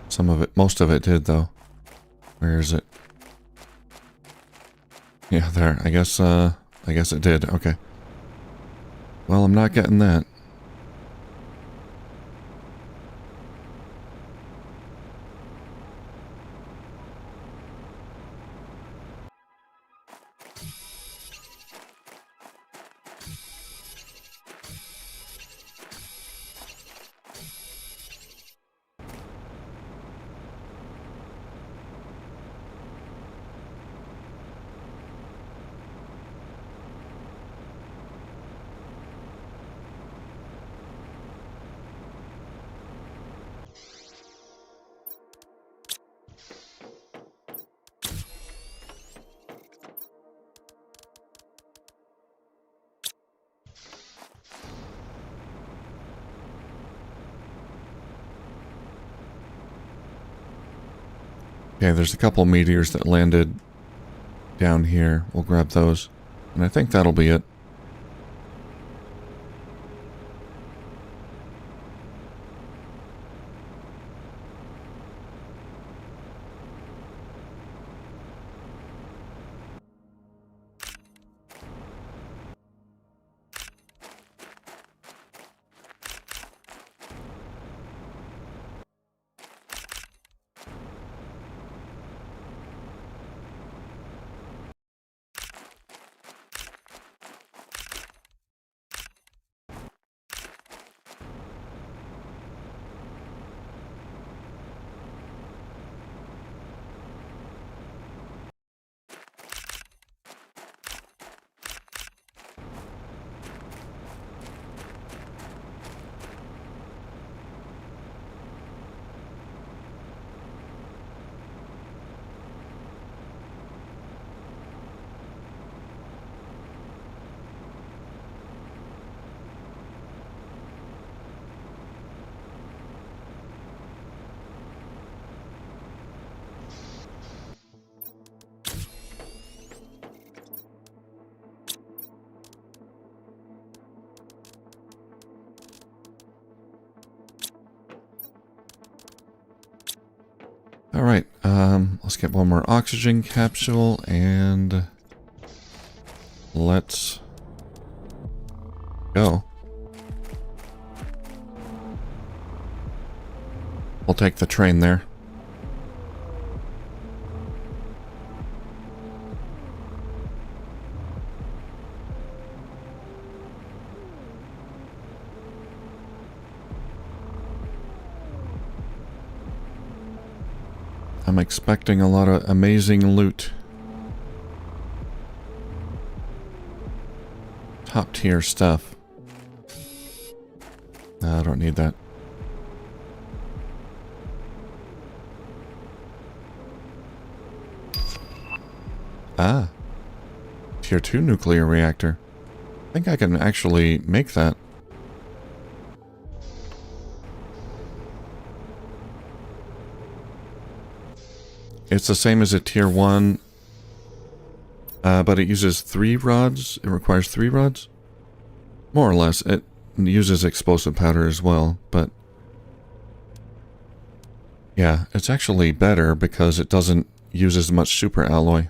Some of it, most of it did though. Where is it? Yeah, there. I guess it did. Okay. Well, I'm not getting that. Okay, there's a couple meteors that landed down here. We'll grab those. And I think that'll be it. Alright, let's get one more oxygen capsule and let's go. We'll take the train there. I'm expecting a lot of amazing loot. Top tier stuff. No, I don't need that. Ah. Tier 2 nuclear reactor. I think I can actually make that. It's the same as a tier 1, but it uses 3 rods. It requires 3 rods? More or less. It uses explosive powder as well, but yeah, it's actually better because it doesn't use as much super alloy.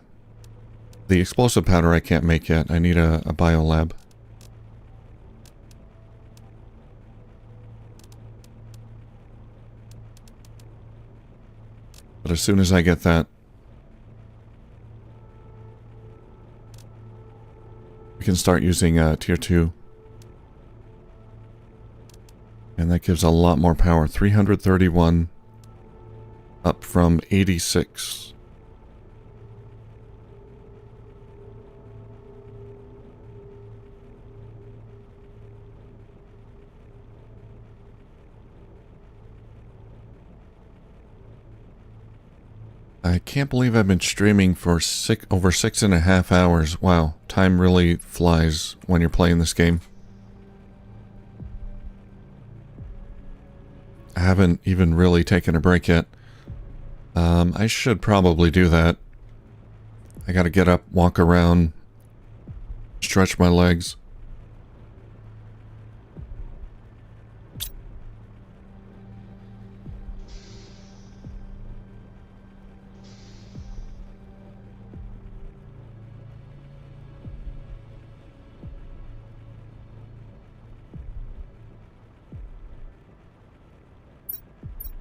The explosive powder I can't make yet. I need a biolab. But as soon as I get that, we can start using tier 2. And that gives a lot more power. 331 up from 86. I can't believe I've been streaming for over 6.5 hours. Wow, time really flies when you're playing this game. I haven't even really taken a break yet. I should probably do that. I gotta get up, walk around, stretch my legs.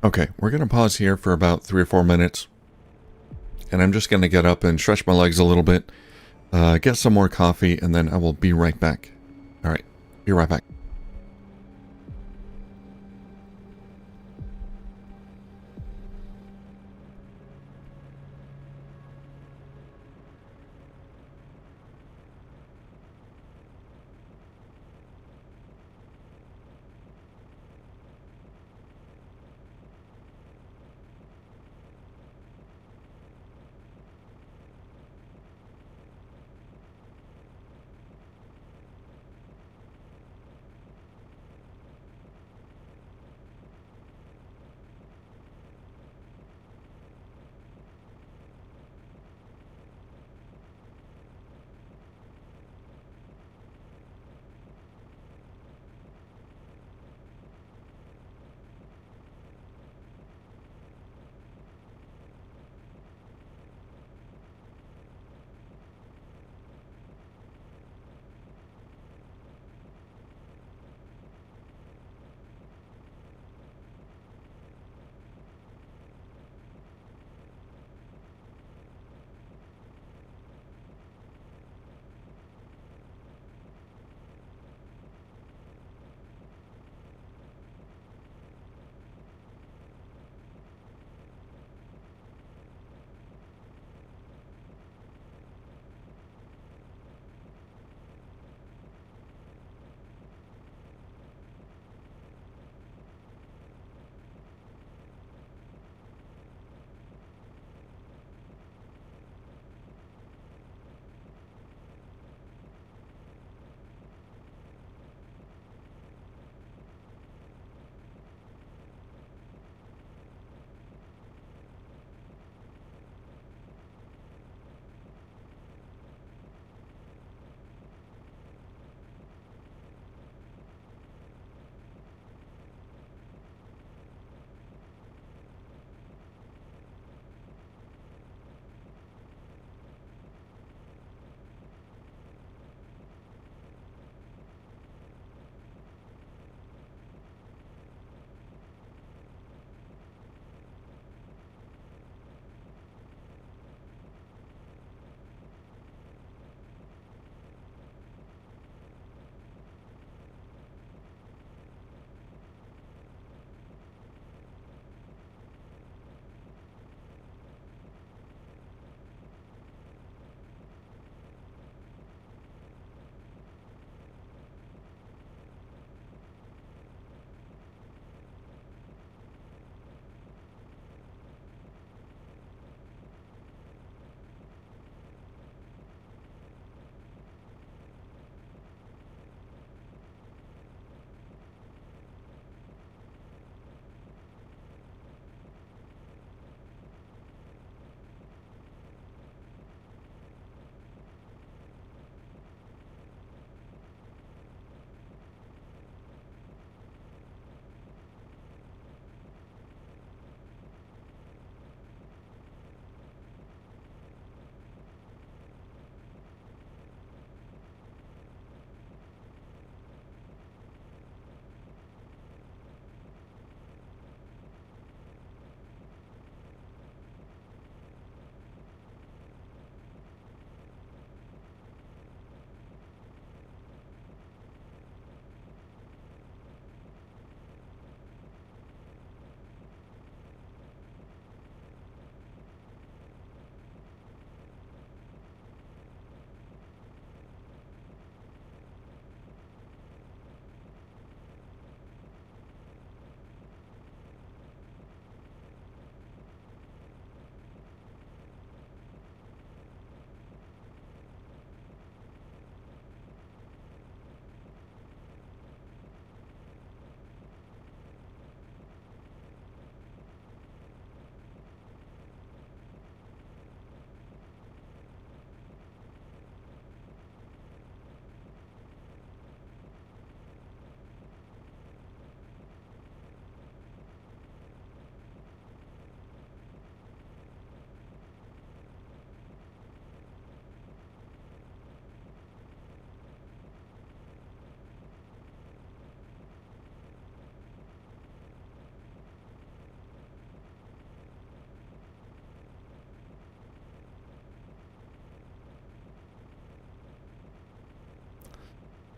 Okay, we're going to pause here for about 3 or 4 minutes. And I'm just going to get up and stretch my legs a little bit, get some more coffee, and then I will be right back. Alright, be right back.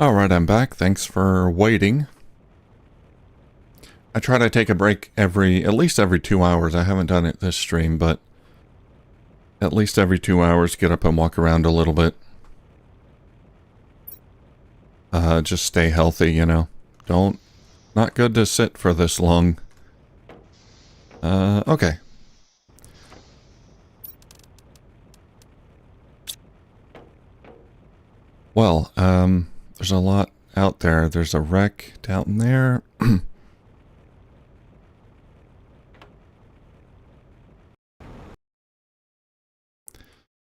Alright, I'm back. Thanks for waiting. I try to take a break at least every 2 hours. I haven't done it this stream, but at least every 2 hours, get up and walk around a little bit. Just stay healthy, you know. Not good to sit for this long. Okay. Well, there's a lot out there. There's a wreck down there.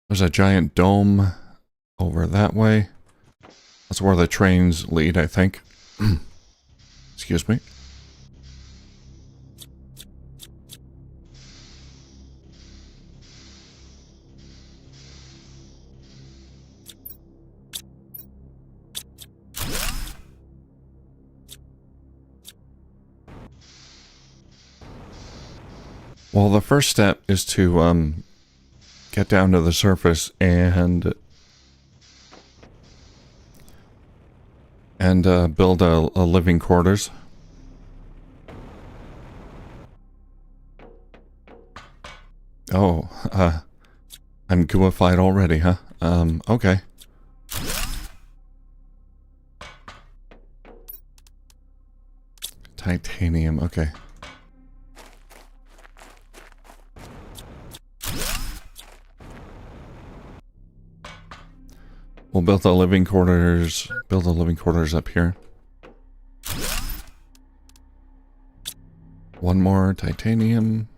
There's a giant dome over that way. That's where the trains lead, I think. Excuse me. Well, the first step is to get down to the surface and build a living quarters. Oh, I'm gooified already, huh? Okay. Titanium, okay. We'll build the living quarters up here. One more titanium.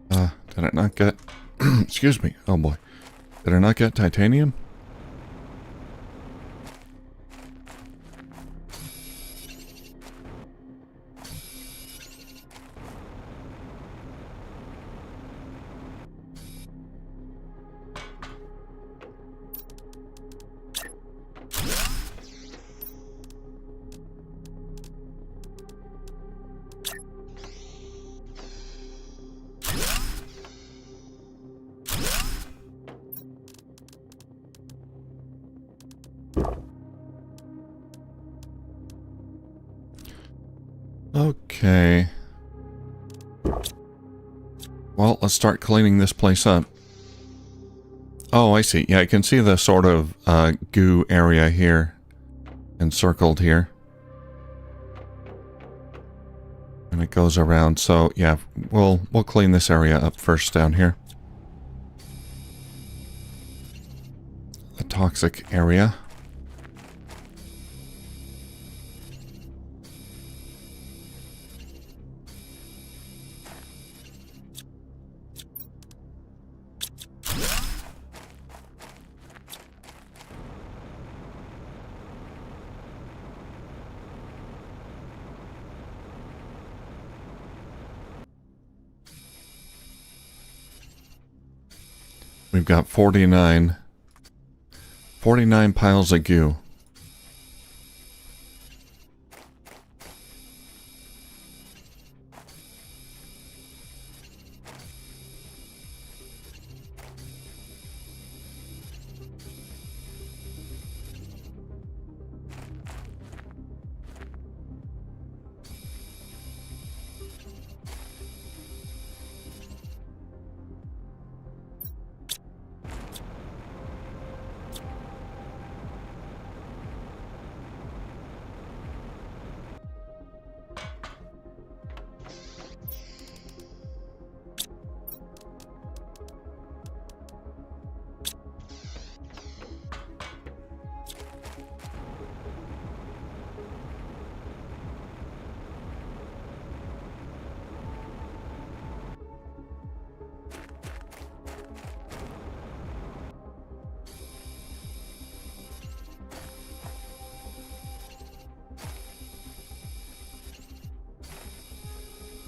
Did I not get... Excuse me. Oh boy. Did I not get titanium? Okay. Well, let's start cleaning this place up. Oh, I see. Yeah, I can see the sort of goo area here. Encircled here. And it goes around, so yeah, we'll clean this area up first down here. The toxic area. We've got 49 piles of goo.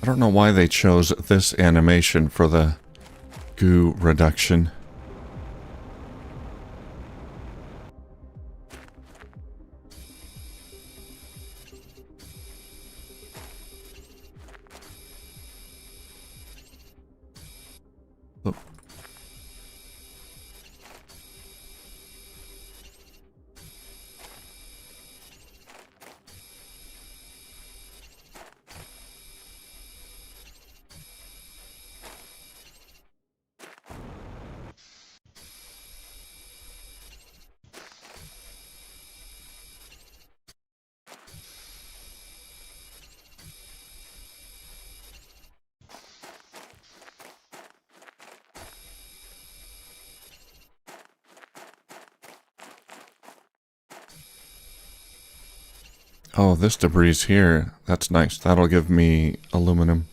I don't know why they chose this animation for the goo reduction. Oh, this debris here. That's nice. That'll give me aluminum.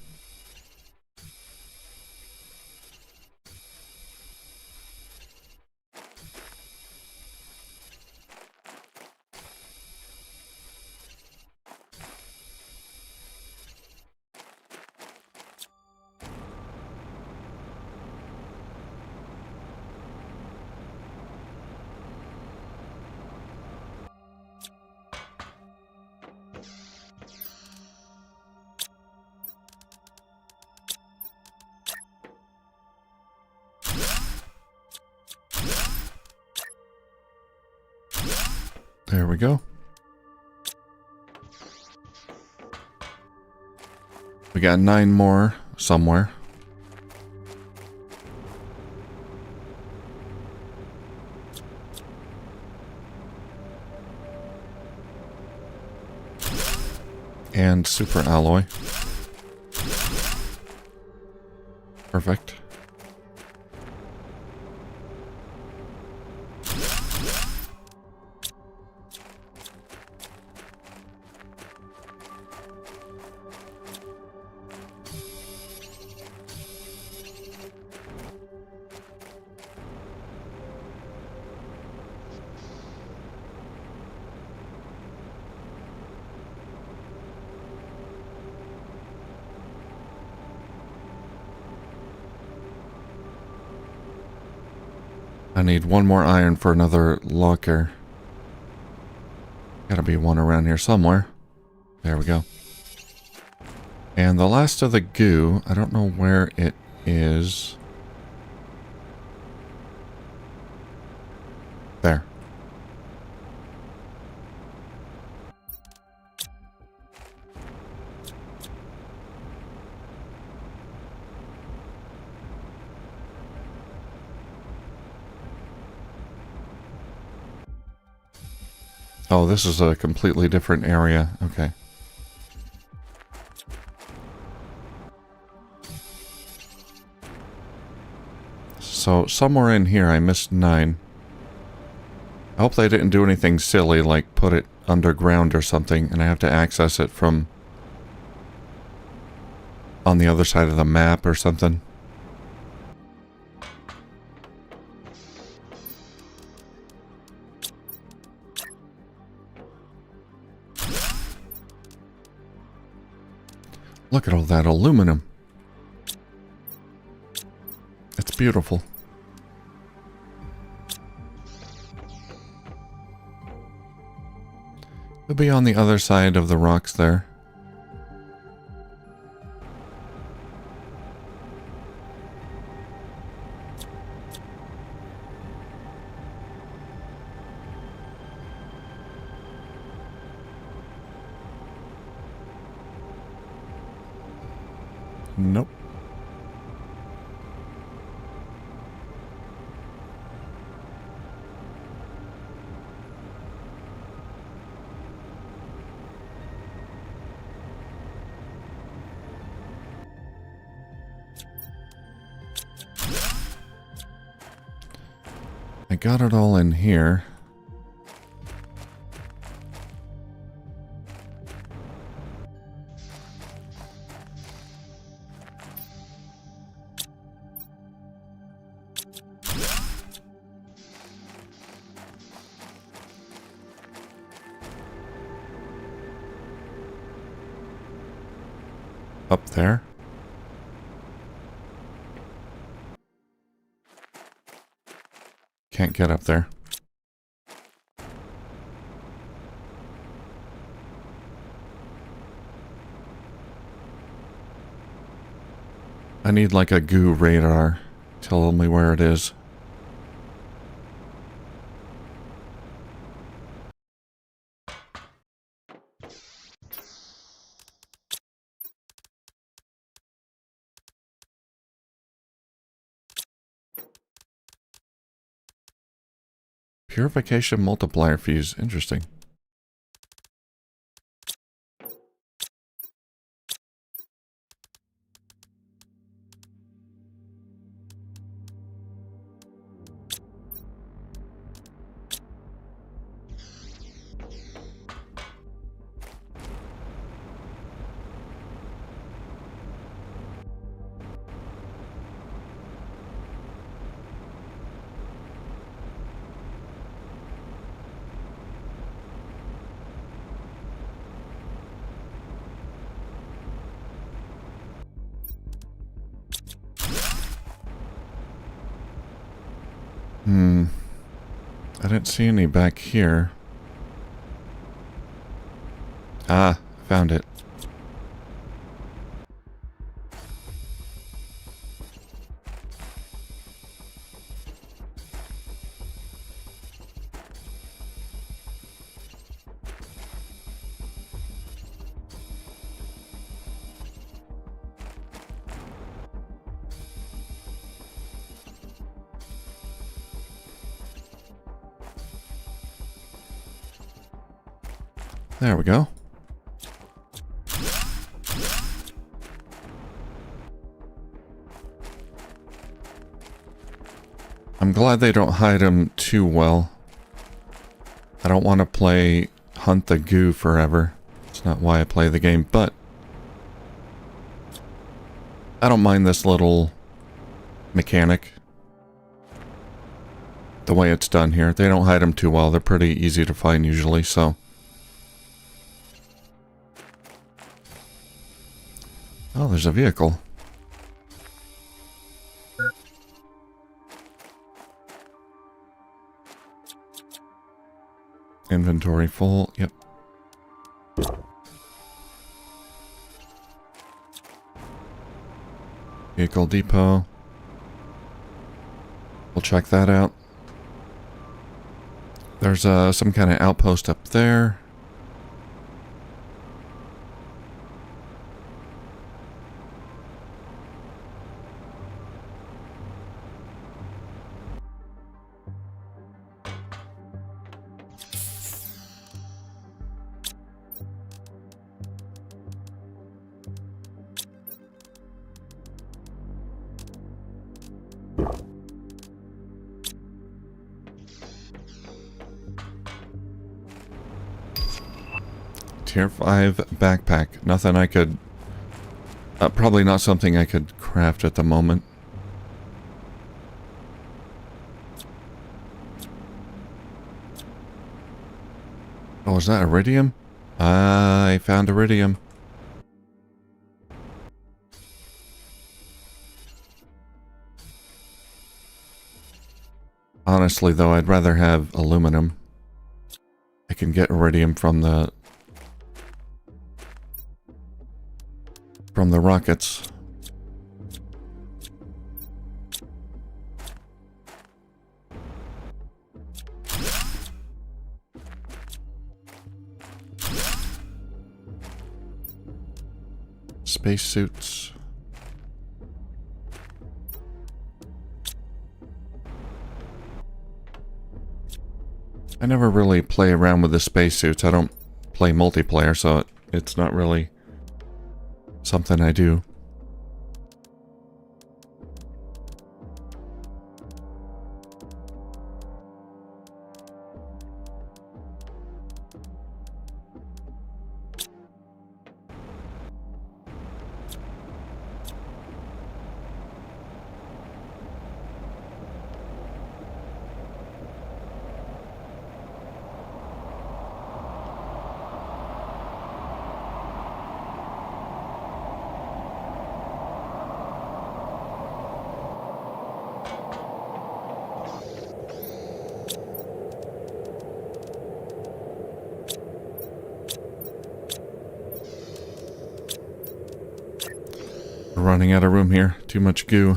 There we go. We got 9 more somewhere. And super alloy. Perfect. I need 1 more iron for another locker. Gotta be one around here somewhere. There we go. And the last of the goo, I don't know where it is. There. Oh, this is a completely different area. Okay. So, somewhere in here I missed 9. I hope they didn't do anything silly, like put it underground or something, and I have to access it from on the other side of the map or something. Look at all that aluminum. It's beautiful. It'll be on the other side of the rocks there. Nope. I got it all in here. Up there. Can't get up there. I need like a goo radar. Tell me where it is. Purification multiplier fuse. Interesting. I didn't see any back here. Ah, found it. There we go. I'm glad they don't hide them too well. I don't want to play Hunt the Goo forever. It's not why I play the game, but I don't mind this little mechanic. The way it's done here. They don't hide them too well. They're pretty easy to find usually, so. Oh, there's a vehicle. Inventory full. Yep. Vehicle depot. We'll check that out. There's some kind of outpost up there. Tier 5 backpack. Nothing I could... probably not something I could craft at the moment. Oh, is that iridium? I found iridium. Honestly, though, I'd rather have aluminum. I can get iridium from the rockets. Spacesuits. I never really play around with the spacesuits. I don't play multiplayer, so it's not really something I do. We're running out of room here. Too much goo.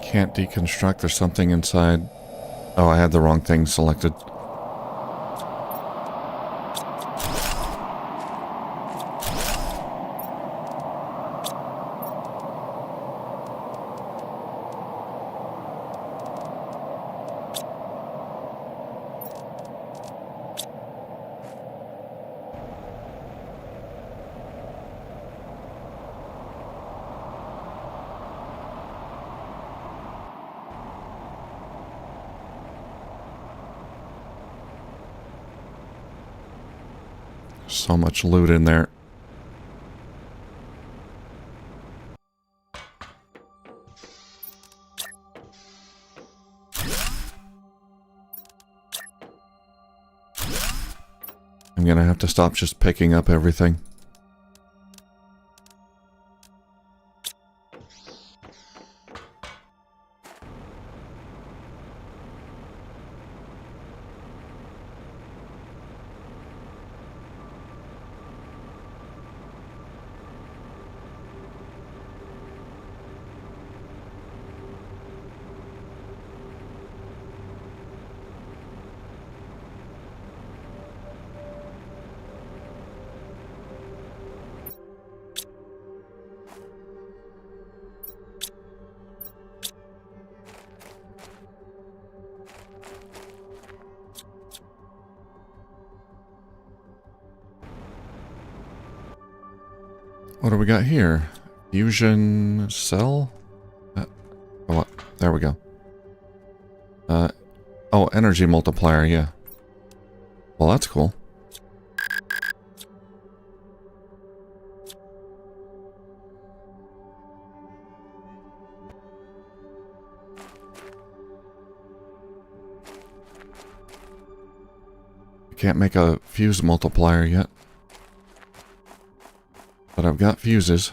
Can't deconstruct. There's something inside. Oh, I had the wrong thing selected. So much loot in there. I'm gonna have to stop just picking up everything. What do we got here? Fusion cell? Oh, there we go. Oh, energy multiplier, yeah. Well, that's cool. Can't make a fuse multiplier yet. But I've got fuses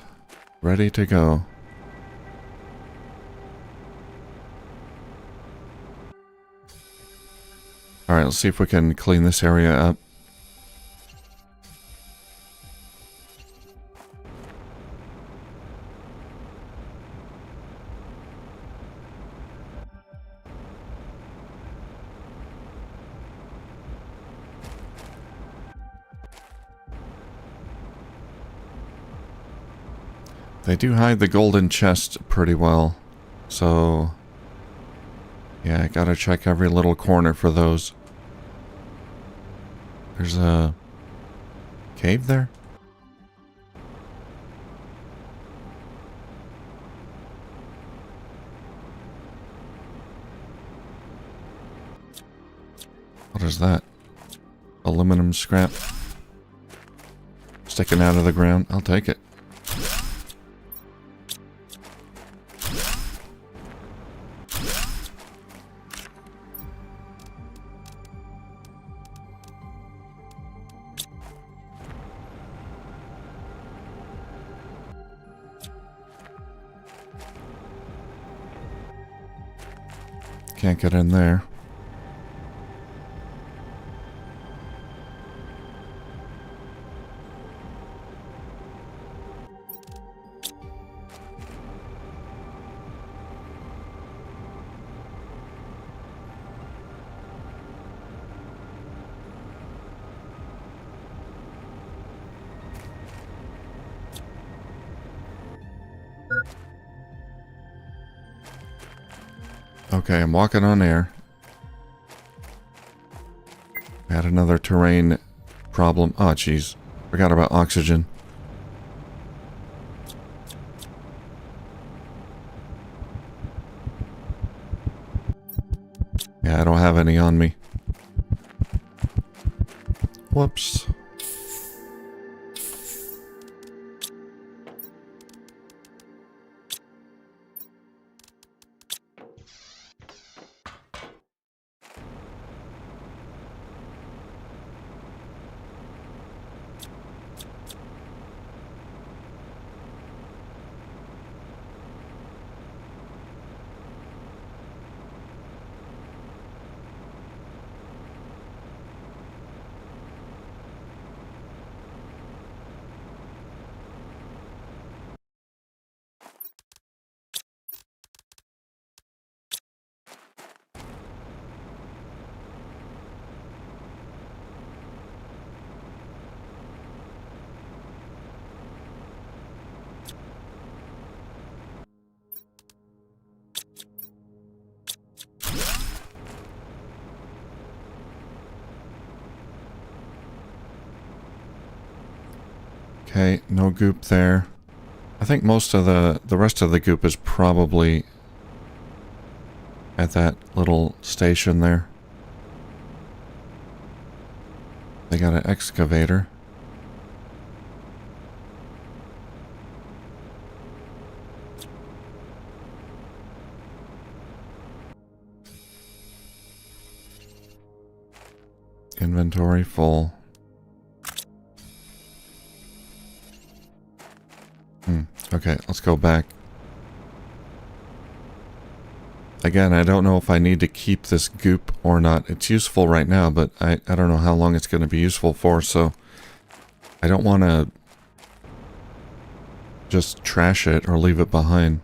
ready to go. Alright, let's see if we can clean this area up. They do hide the golden chest pretty well, so yeah, I gotta check every little corner for those. There's a cave there? What is that? Aluminum scrap sticking out of the ground. I'll take it. Can't get in there. Okay, I'm walking on air. Had another terrain problem. Oh, jeez. Forgot about oxygen. Yeah, I don't have any on me. Whoops. Okay, no goop there. I think most of the rest of the goop is probably at that little station there. They got an excavator. Inventory full. Okay, let's go back. Again, I don't know if I need to keep this goop or not. It's useful right now, but I don't know how long it's going to be useful for, so I don't want to just trash it or leave it behind.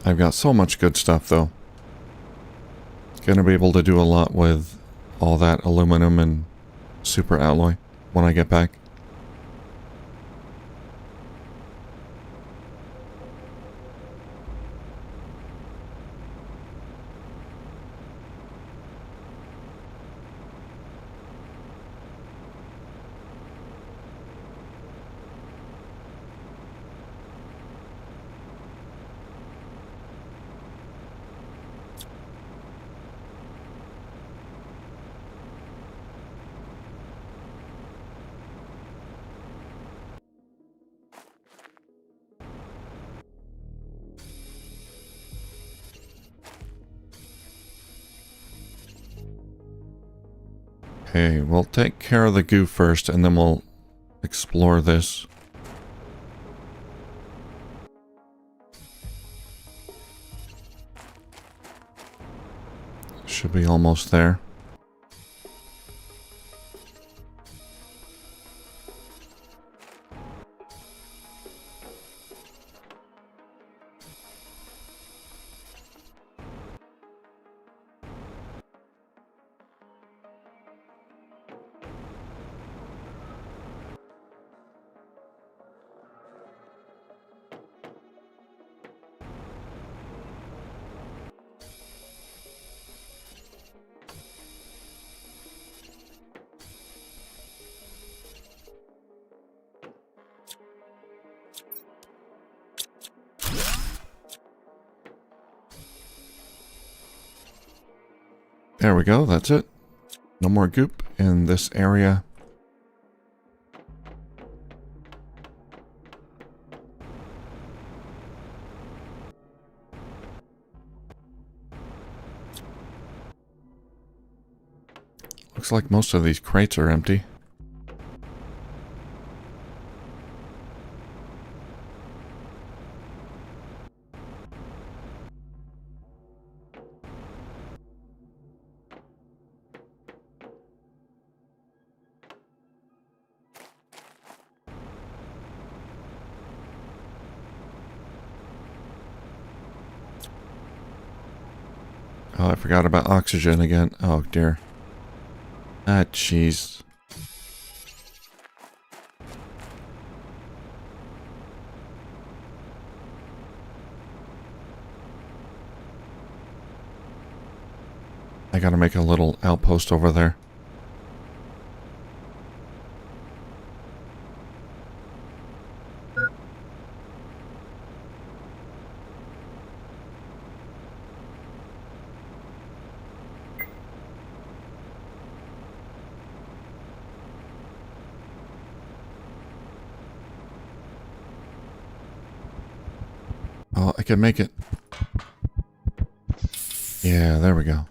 I've got so much good stuff, though. Gonna be able to do a lot with all that aluminum and super alloy when I get back. Okay, we'll take care of the goo first, and then we'll explore this. Should be almost there. There we go, that's it. No more goop in this area. Looks like most of these crates are empty. Oh, I forgot about oxygen again. Oh, dear. Ah, jeez. I gotta make a little outpost over there. Oh, I can make it. Yeah, there we go.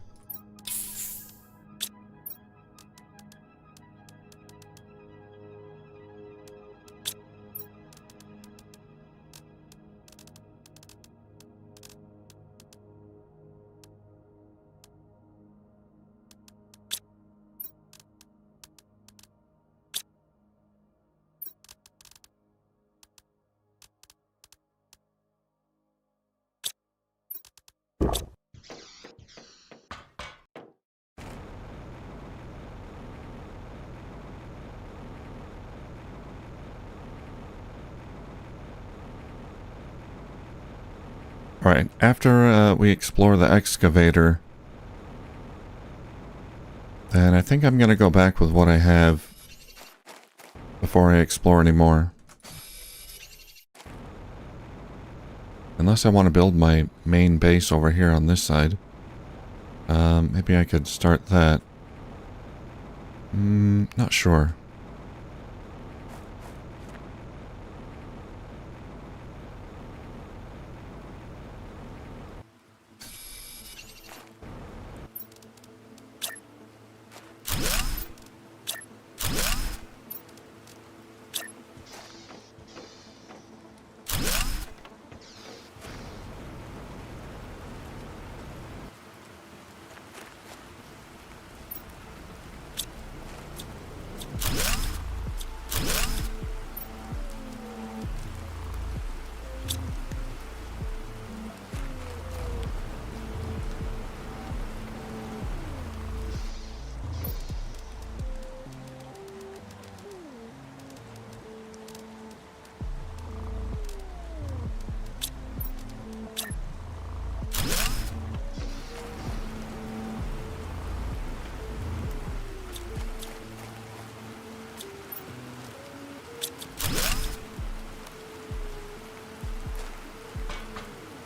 Alright, after we explore the excavator, then I think I'm going to go back with what I have before I explore any more. Unless I want to build my main base over here on this side. Maybe I could start that. Not sure.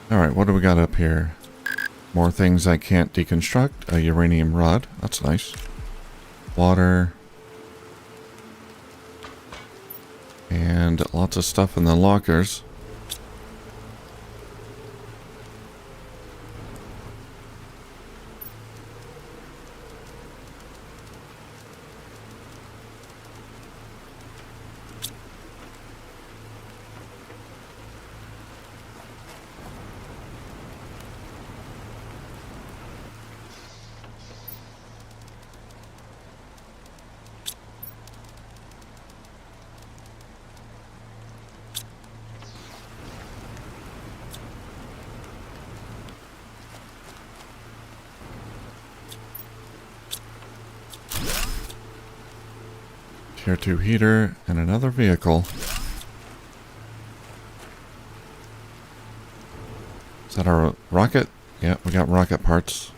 Alright, what do we got up here? More things I can't deconstruct. A uranium rod. That's nice. Water. And lots of stuff in the lockers. Tier 2 heater and another vehicle. Is that our rocket? Yeah, we got rocket parts.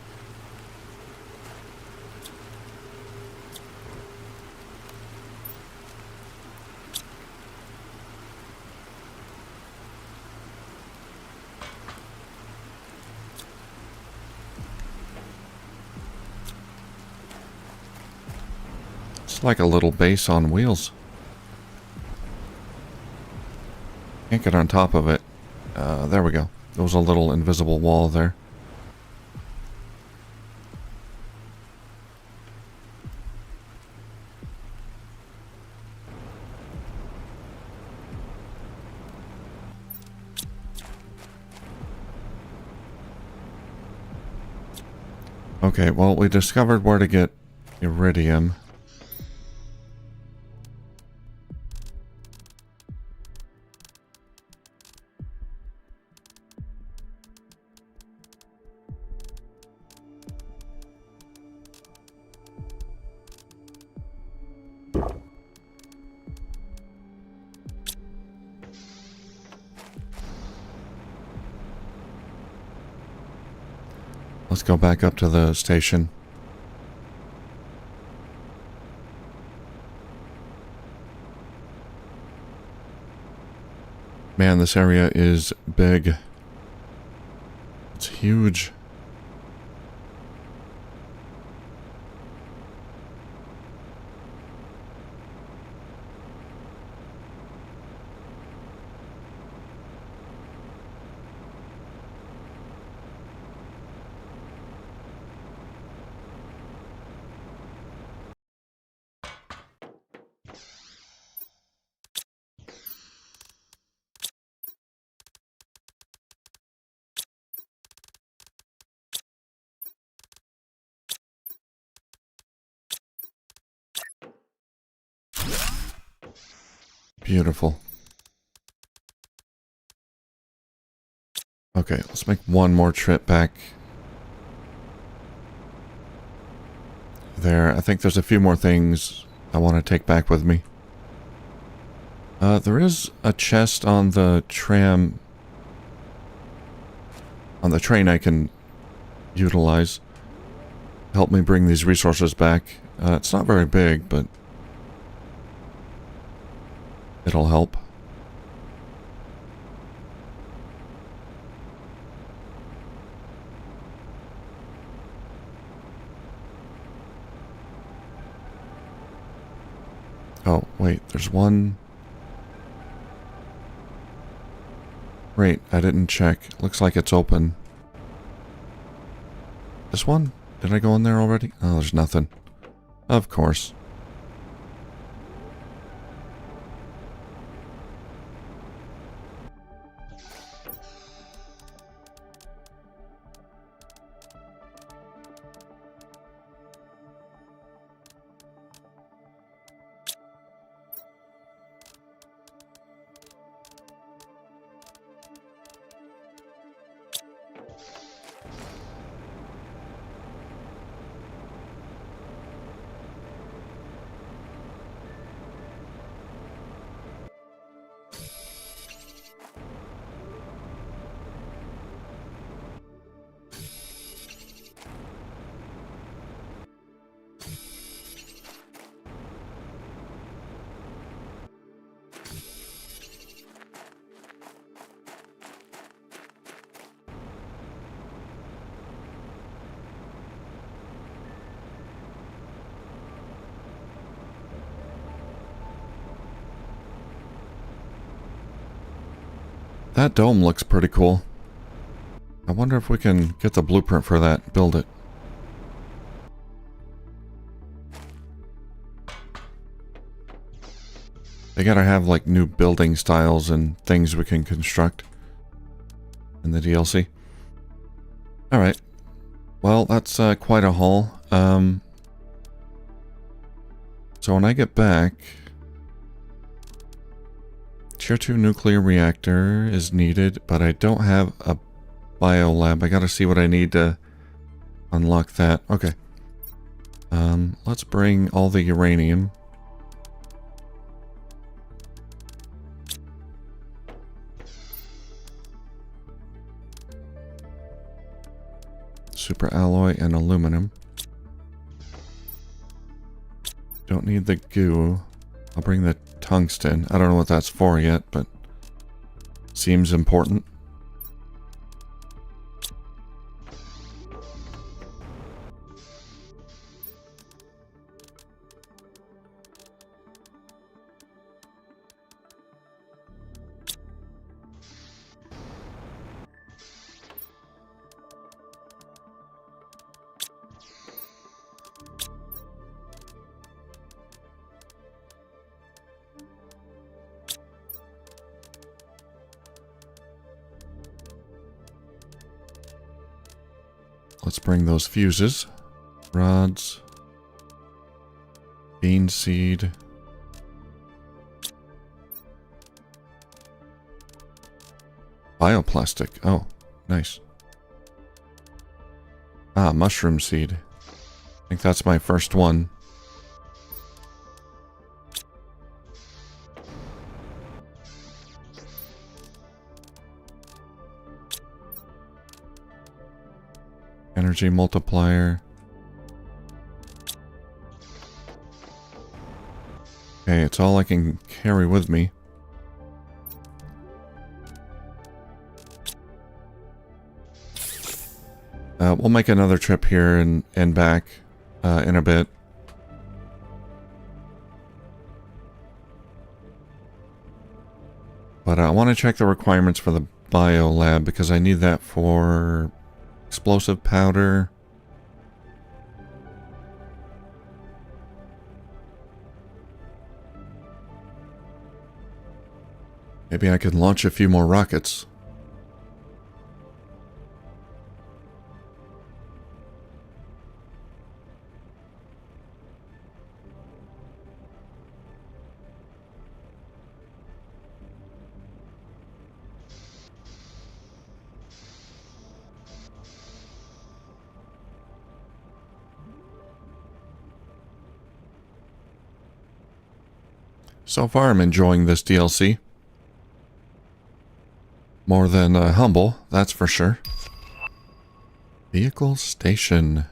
It's like a little base on wheels. Can't get on top of it. There we go. There was a little invisible wall there. Okay, well, we discovered where to get iridium. Let's go back up to the station. Man, this area is big. It's huge. Beautiful. Okay, let's make one more trip back there. I think there's a few more things I want to take back with me. There is a chest on the tram on the train I can utilize. Help me bring these resources back. It's not very big, but it'll help. Oh, wait, there's one. Great, I didn't check. Looks like it's open. This one? Did I go in there already? Oh, there's nothing. Of course. That dome looks pretty cool. I wonder if we can get the blueprint for that, build it. They gotta have like new building styles and things we can construct in the DLC. Alright. Well, that's quite a haul. So when I get back... Tier 2 nuclear reactor is needed, but I don't have a biolab. I gotta see what I need to unlock that. Okay. Let's bring all the uranium. Super alloy and aluminum. Don't need the goo. I'll bring the tungsten. I don't know what that's for yet, but seems important. Let's bring those fuses. Rods. Bean seed. Bioplastic. Oh, nice. Ah, mushroom seed. I think that's my first one. Energy multiplier. Okay, it's all I can carry with me. We'll make another trip here and back in a bit. But I want to check the requirements for the biolab because I need that for explosive powder. Maybe I could launch a few more rockets. So far, I'm enjoying this DLC. More than humble, that's for sure. Vehicle station.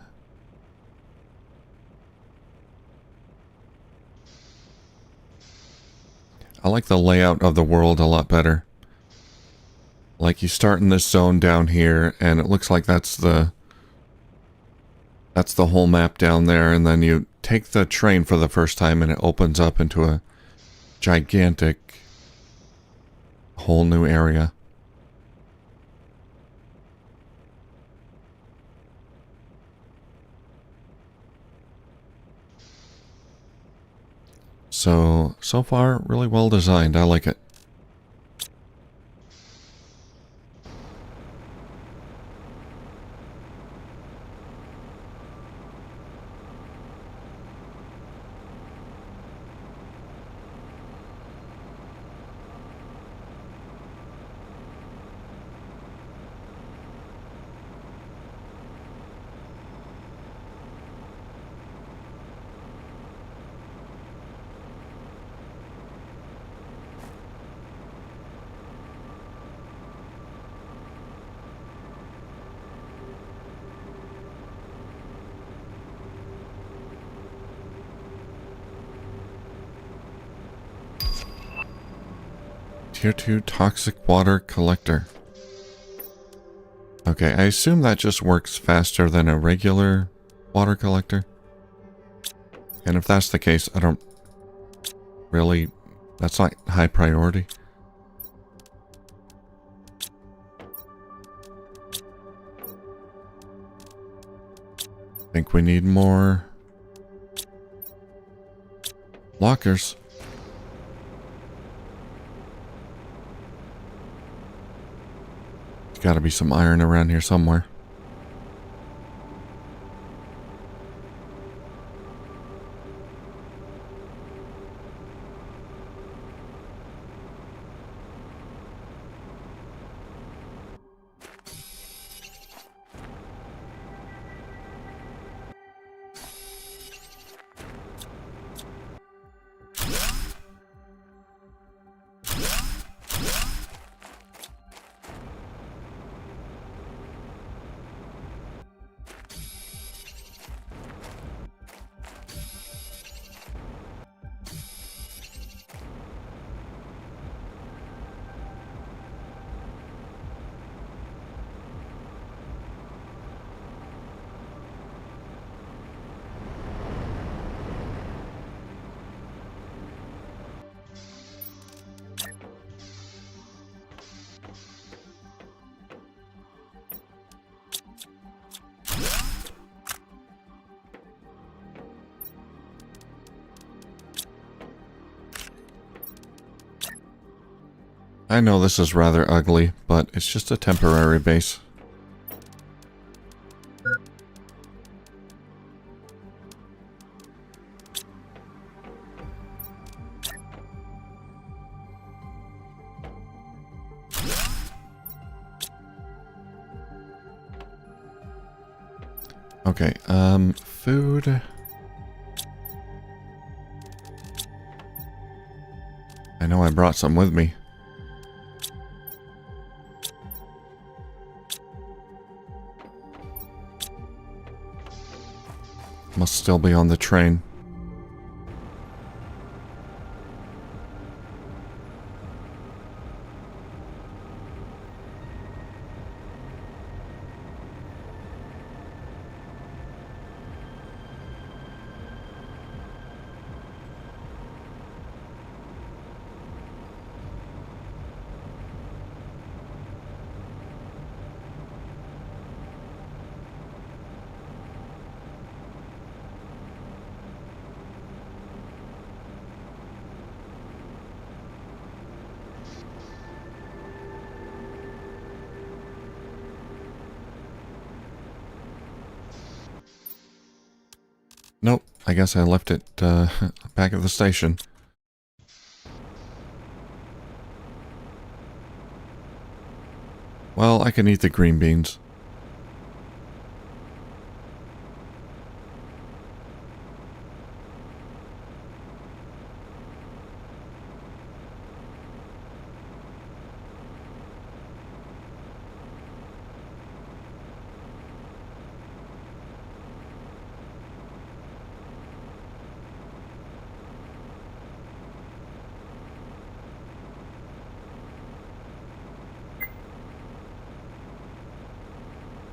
I like the layout of the world a lot better. Like, you start in this zone down here, and it looks like that's the whole map down there, and then you take the train for the first time, and it opens up into a gigantic whole new area. So far, really well designed. I like it. Tier 2 toxic water collector. Okay, I assume that just works faster than a regular water collector. And if that's the case, I don't really... That's not high priority. I think we need more lockers. There's gotta be some iron around here somewhere. I know this is rather ugly, but it's just a temporary base. Okay, food. I know I brought some with me. Must still be on the train. Nope, I guess I left it back at the station. Well, I can eat the green beans.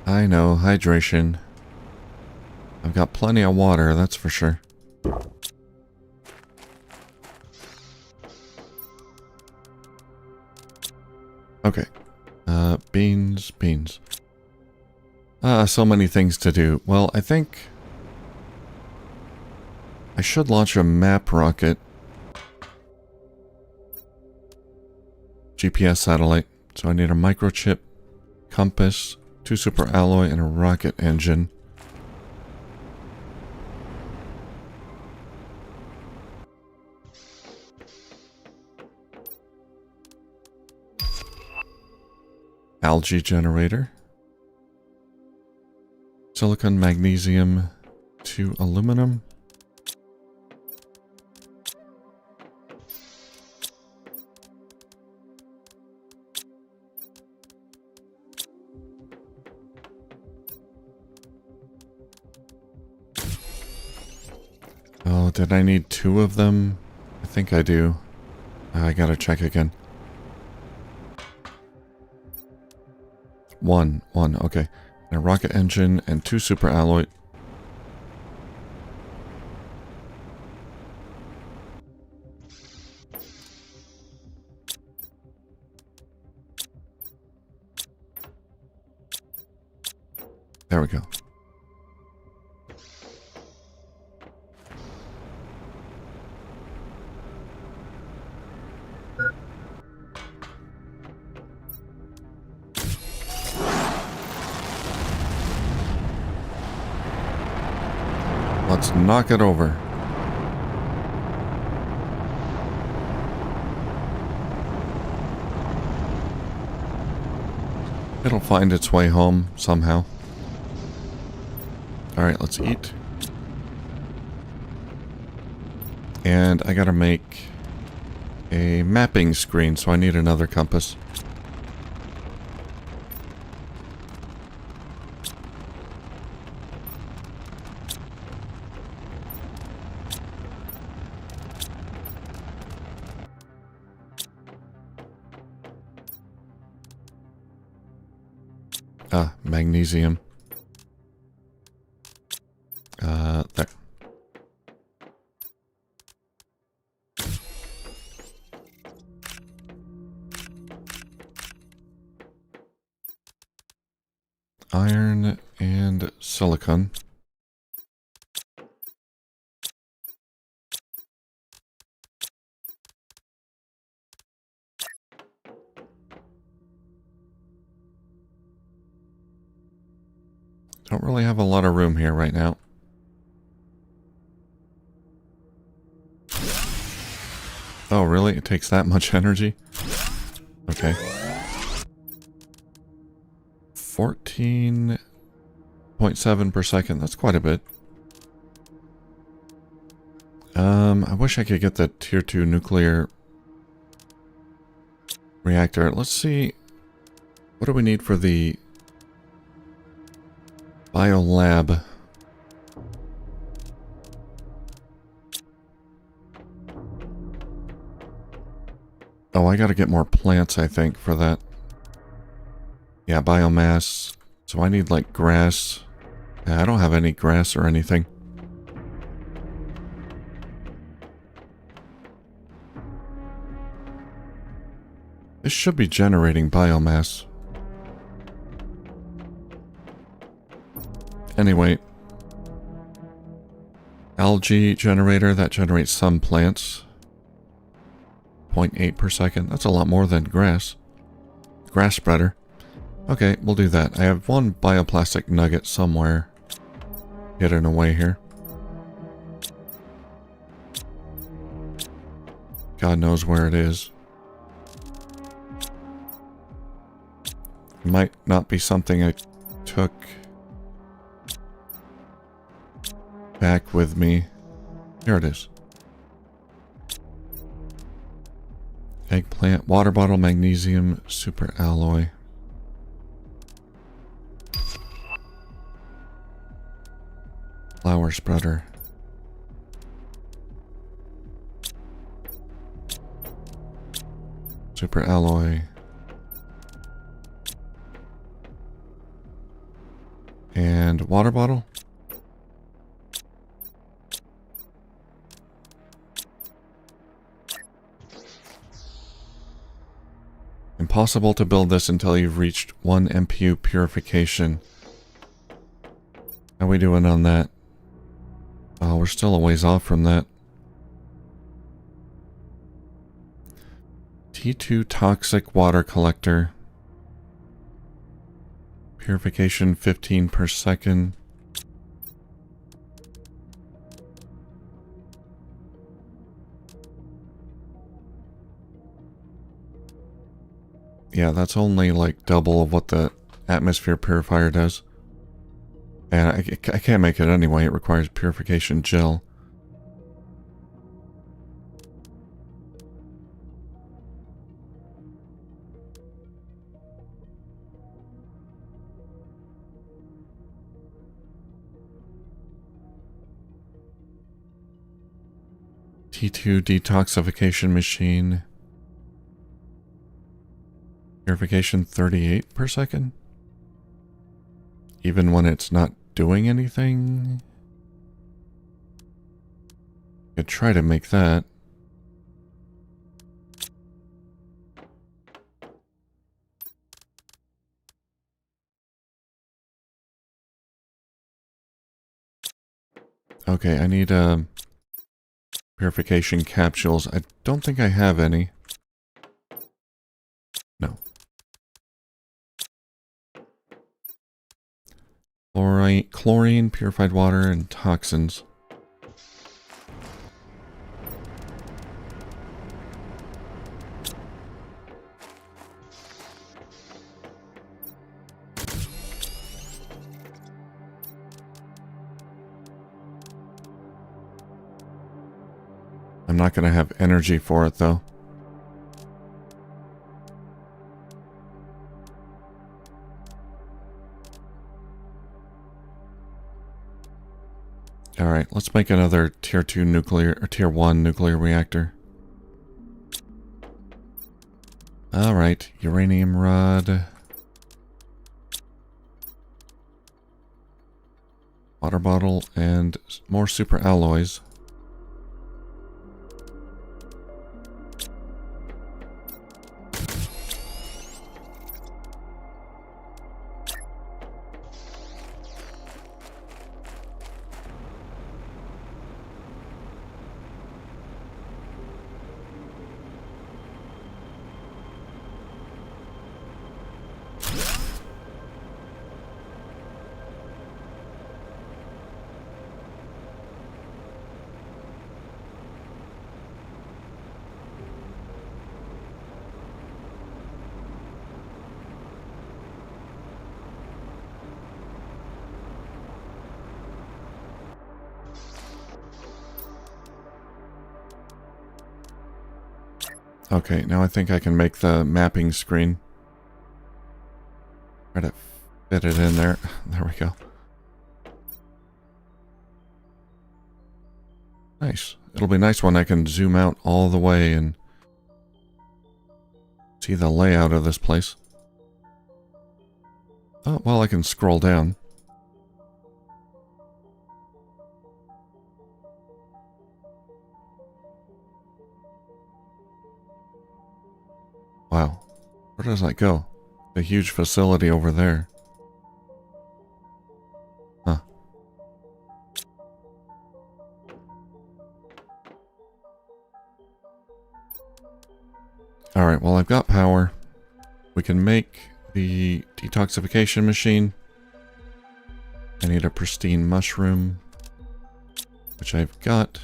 I know, hydration. I've got plenty of water, that's for sure. Okay. Beans. So many things to do. Well, I think I should launch a map rocket. GPS satellite. So I need a microchip, compass, 2 super alloy, and a rocket engine. Algae generator. Silicon, magnesium, 2 aluminum. Oh, did I need 2 of them? I think I do. I gotta check again. One, okay. And a rocket engine and 2 super alloy. There we go. Let's knock it over. It'll find its way home somehow. Alright, let's eat. And I gotta make a mapping screen, so I need another compass. Magnesium. There. Iron and silicon. Don't really have a lot of room here right now. Oh, really? It takes that much energy? Okay. 14.7 per second. That's quite a bit. I wish I could get the tier 2 nuclear reactor. Let's see. What do we need for the biolab? Oh, I gotta get more plants, I think, for that. Yeah, biomass. So I need, like, grass. Yeah, I don't have any grass or anything. This should be generating biomass. Anyway. Algae generator, that generates some plants. 0.8 per second. That's a lot more than grass. Grass spreader. Okay, we'll do that. I have one bioplastic nugget somewhere hidden away here. God knows where it is. It might not be something I took back with me. Here it is. Eggplant, water bottle, magnesium, super alloy. Flower spreader. Super alloy. And water bottle. Impossible to build this until you've reached 1 MPU purification. How we doing on that? Oh, we're still a ways off from that. T2 toxic water collector. Purification 15 per second. Yeah, that's only like double of what the atmosphere purifier does. And I can't make it anyway, it requires purification gel. T2 detoxification machine. Purification 38 per second? Even when it's not doing anything? Could try to make that. Okay, I need purification capsules. I don't think I have any. No. Chlorine, purified water, and toxins. I'm not going to have energy for it, though. Alright, let's make another tier 2 nuclear, or tier 1 nuclear reactor. Alright, uranium rod. Water bottle, and more super alloys. Okay, now I think I can make the mapping screen. Try to fit it in there. There we go. Nice. It'll be nice when I can zoom out all the way and see the layout of this place. Oh, well, I can scroll down. Wow. Where does that go? The huge facility over there. Huh. Alright, well, I've got power. We can make the detoxification machine. I need a pristine mushroom, which I've got.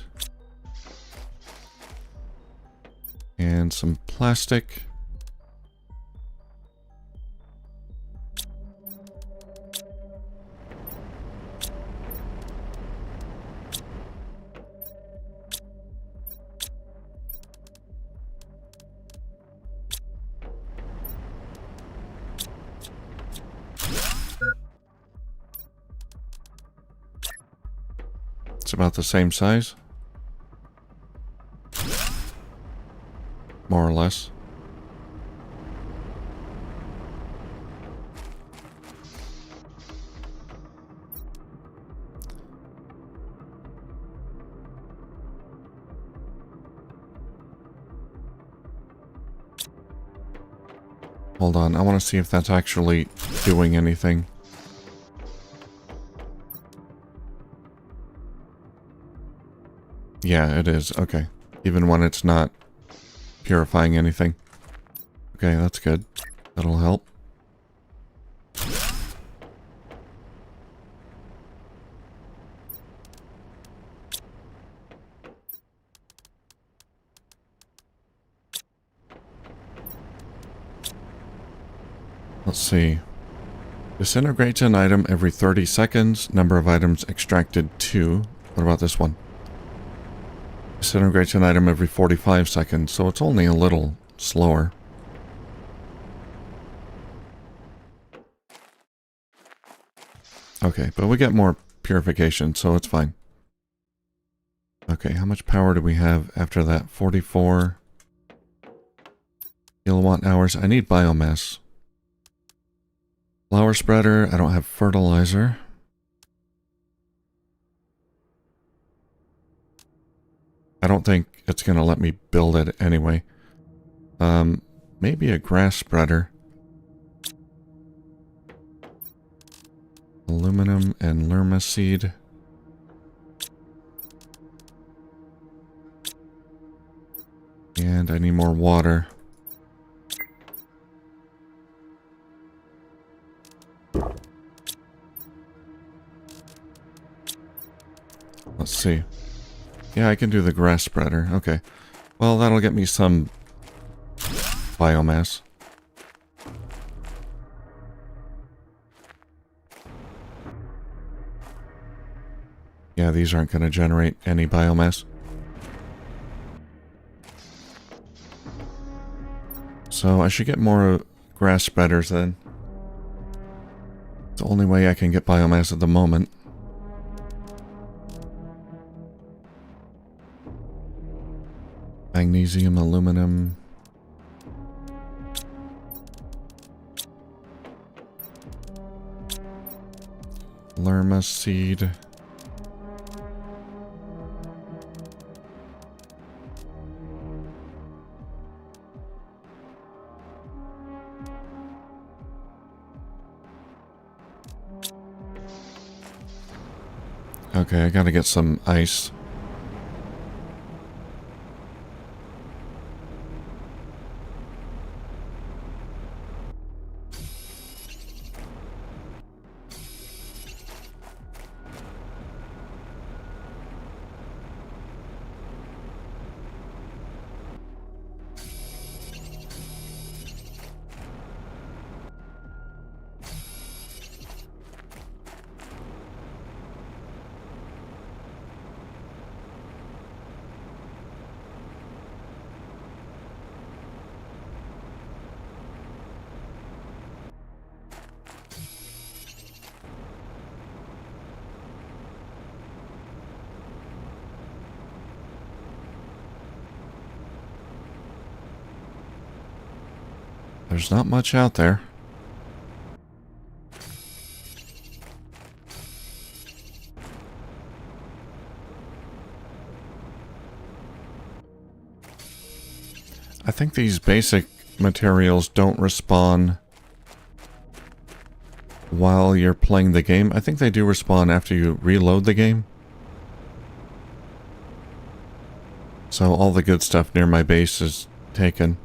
And some plastic. It's about the same size. More or less. Hold on, I want to see if that's actually doing anything. Yeah, it is. Okay. Even when it's not purifying anything. Okay, that's good. That'll help. Let's see. Disintegrates an item every 30 seconds. Number of items extracted 2. What about this one? Disintegrates an item every 45 seconds, so it's only a little slower. Okay, but we get more purification, so it's fine. Okay, how much power do we have after that? 44 kilowatt hours. I need biomass. Flower spreader. I don't have fertilizer. I don't think it's going to let me build it anyway. Maybe a grass spreader. Aluminum and lerma seed. And I need more water. Let's see. Yeah, I can do the grass spreader. Okay. Well, that'll get me some biomass. Yeah, these aren't going to generate any biomass. So I should get more grass spreaders then. It's the only way I can get biomass at the moment. Magnesium, aluminum. Lerma seed. Okay, I gotta get some ice. There's not much out there. I think these basic materials don't respawn while you're playing the game. I think they do respawn after you reload the game. So all the good stuff near my base is taken.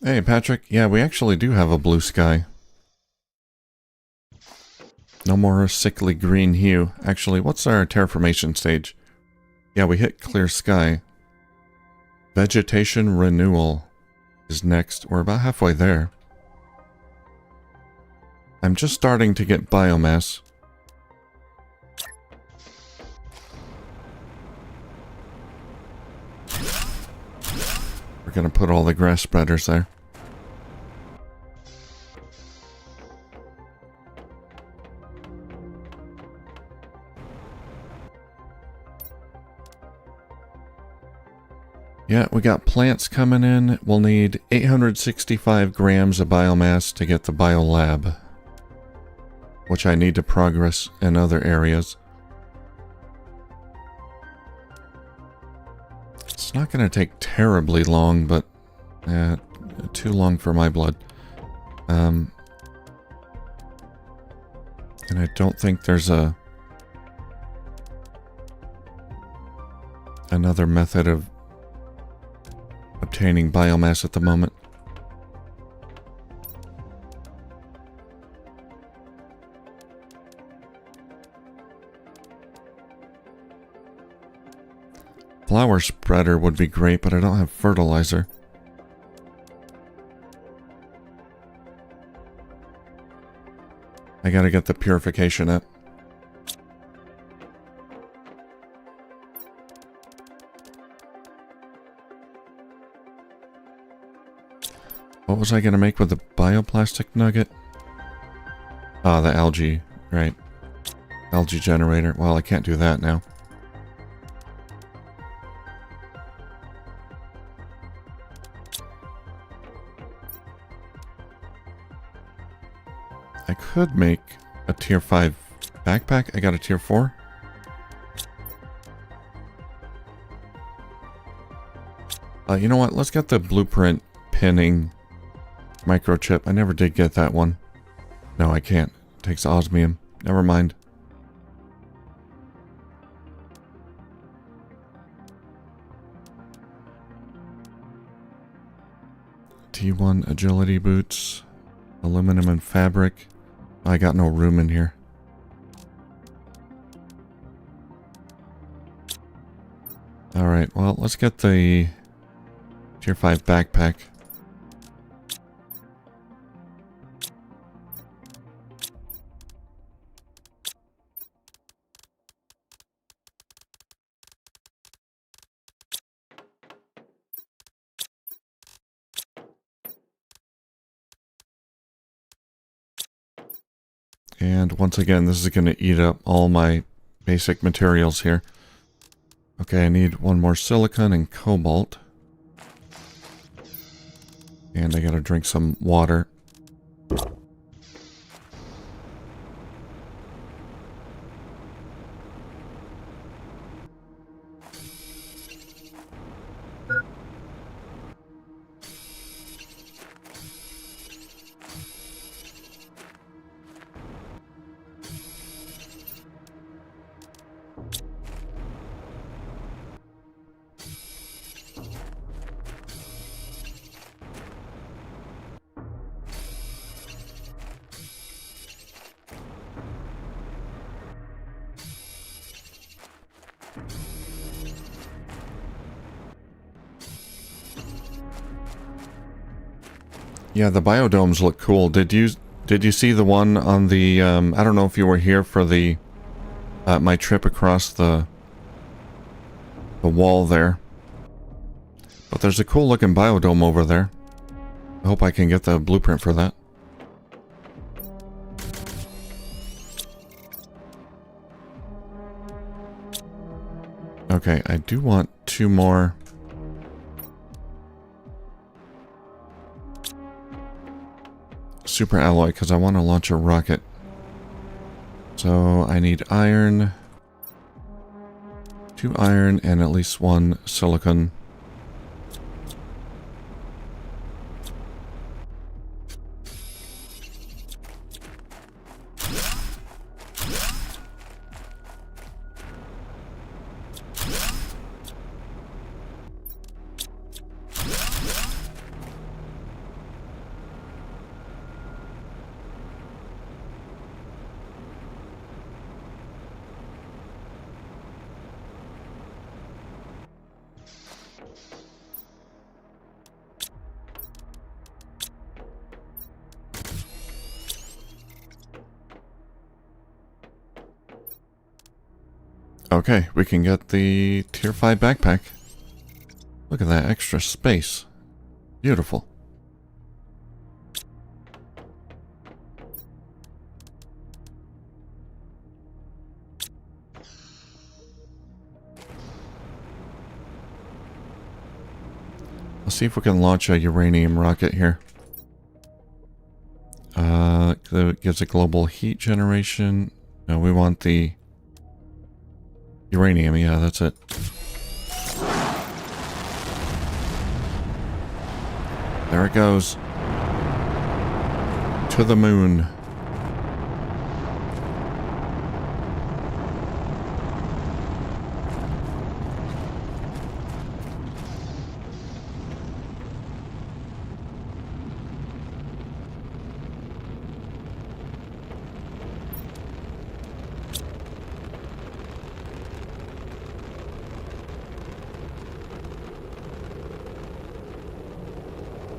Hey, Patrick. Yeah, we actually do have a blue sky. No more sickly green hue. Actually, what's our terraformation stage? Yeah, we hit clear sky. Vegetation renewal. is next. We're about halfway there. I'm just starting to get biomass. We're gonna put all the grass spreaders there. Yeah, we got plants coming in. We'll need 865 grams of biomass to get the biolab, which I need to progress in other areas. It's not going to take terribly long, but too long for my blood. And I don't think there's another method of obtaining biomass at the moment. Flower spreader would be great, but I don't have fertilizer. I gotta get the purification up. What was I gonna make with the bioplastic nugget? Ah, the algae, right. Algae generator. Well, I can't do that now. I could make a tier 5 backpack. I got a tier 4. You know what? Let's get the blueprint pinning microchip. I never did get that one. No, I can't. It takes osmium. Never mind. T1 agility boots. Aluminum and fabric. I got no room in here. Alright, well, let's get the tier 5 backpack. And once again, this is going to eat up all my basic materials here. Okay, I need one more silicon and cobalt. And I gotta drink some water. Yeah, the biodomes look cool. Did you see the one on the I don't know if you were here for the my trip across the wall there. But there's a cool looking biodome over there. I hope I can get the blueprint for that. Okay, I do want 2 more. Super alloy because I want to launch a rocket. So I need iron, 2 iron, and at least 1 silicon. Okay, we can get the tier 5 backpack. Look at that extra space. Beautiful. Let's see if we can launch a uranium rocket here. It gives a global heat generation. No, we want the uranium. Yeah, that's it. There it goes. To the moon.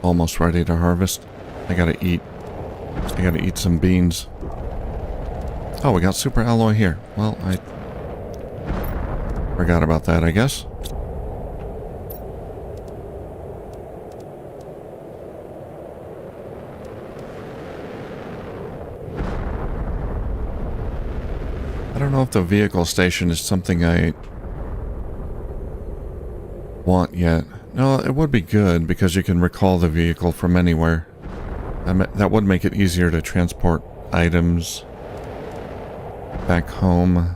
Almost ready to harvest. I gotta eat some beans. Oh, we got super alloy here. Well, I forgot about that, I guess. I don't know if the vehicle station is something I want yet. No, it would be good because you can recall the vehicle from anywhere. That would make it easier to transport items back home.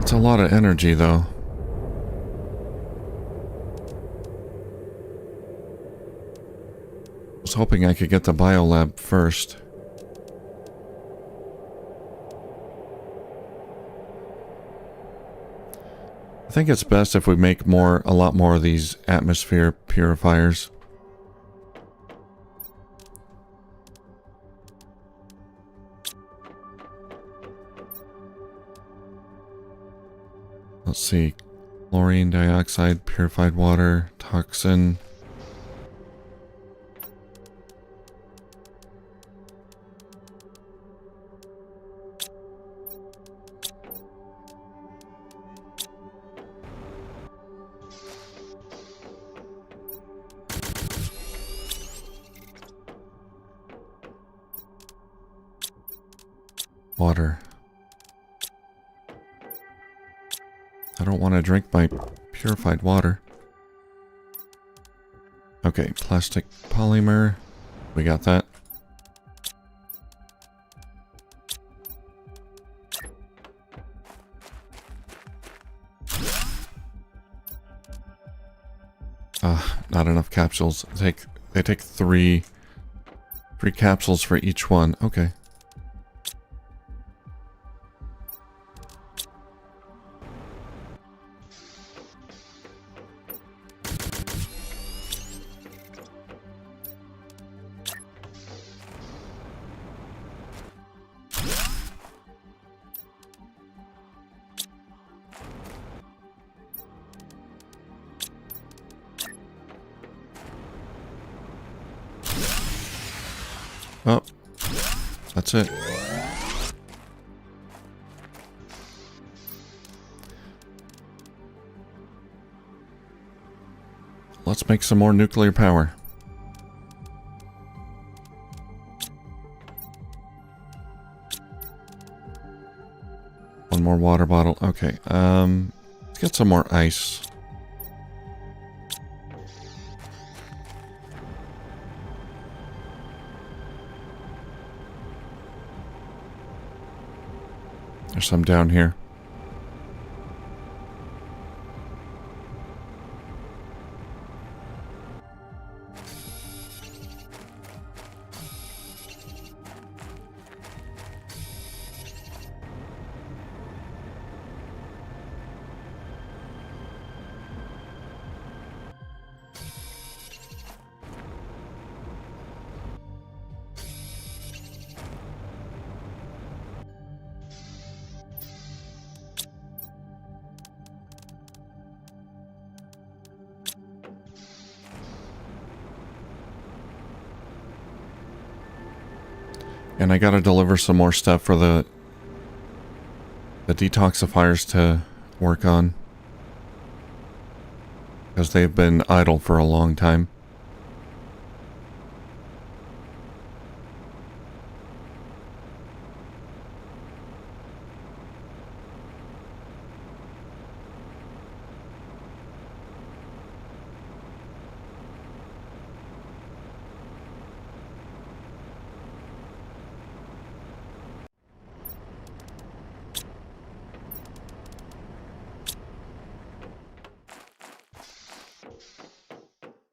It's a lot of energy, though. I was hoping I could get the biolab first. I think it's best if we make a lot more of these atmosphere purifiers. Let's see. Chlorine dioxide, purified water, toxin. Water. I don't want to drink my purified water. Okay, plastic polymer. We got that. Not enough capsules. They take three capsules for each one. Okay. Oh, that's it. Let's make some more nuclear power. One more water bottle. Okay, let's get some more ice. There's some down here. And I gotta deliver some more stuff for the detoxifiers to work on. Because they've been idle for a long time.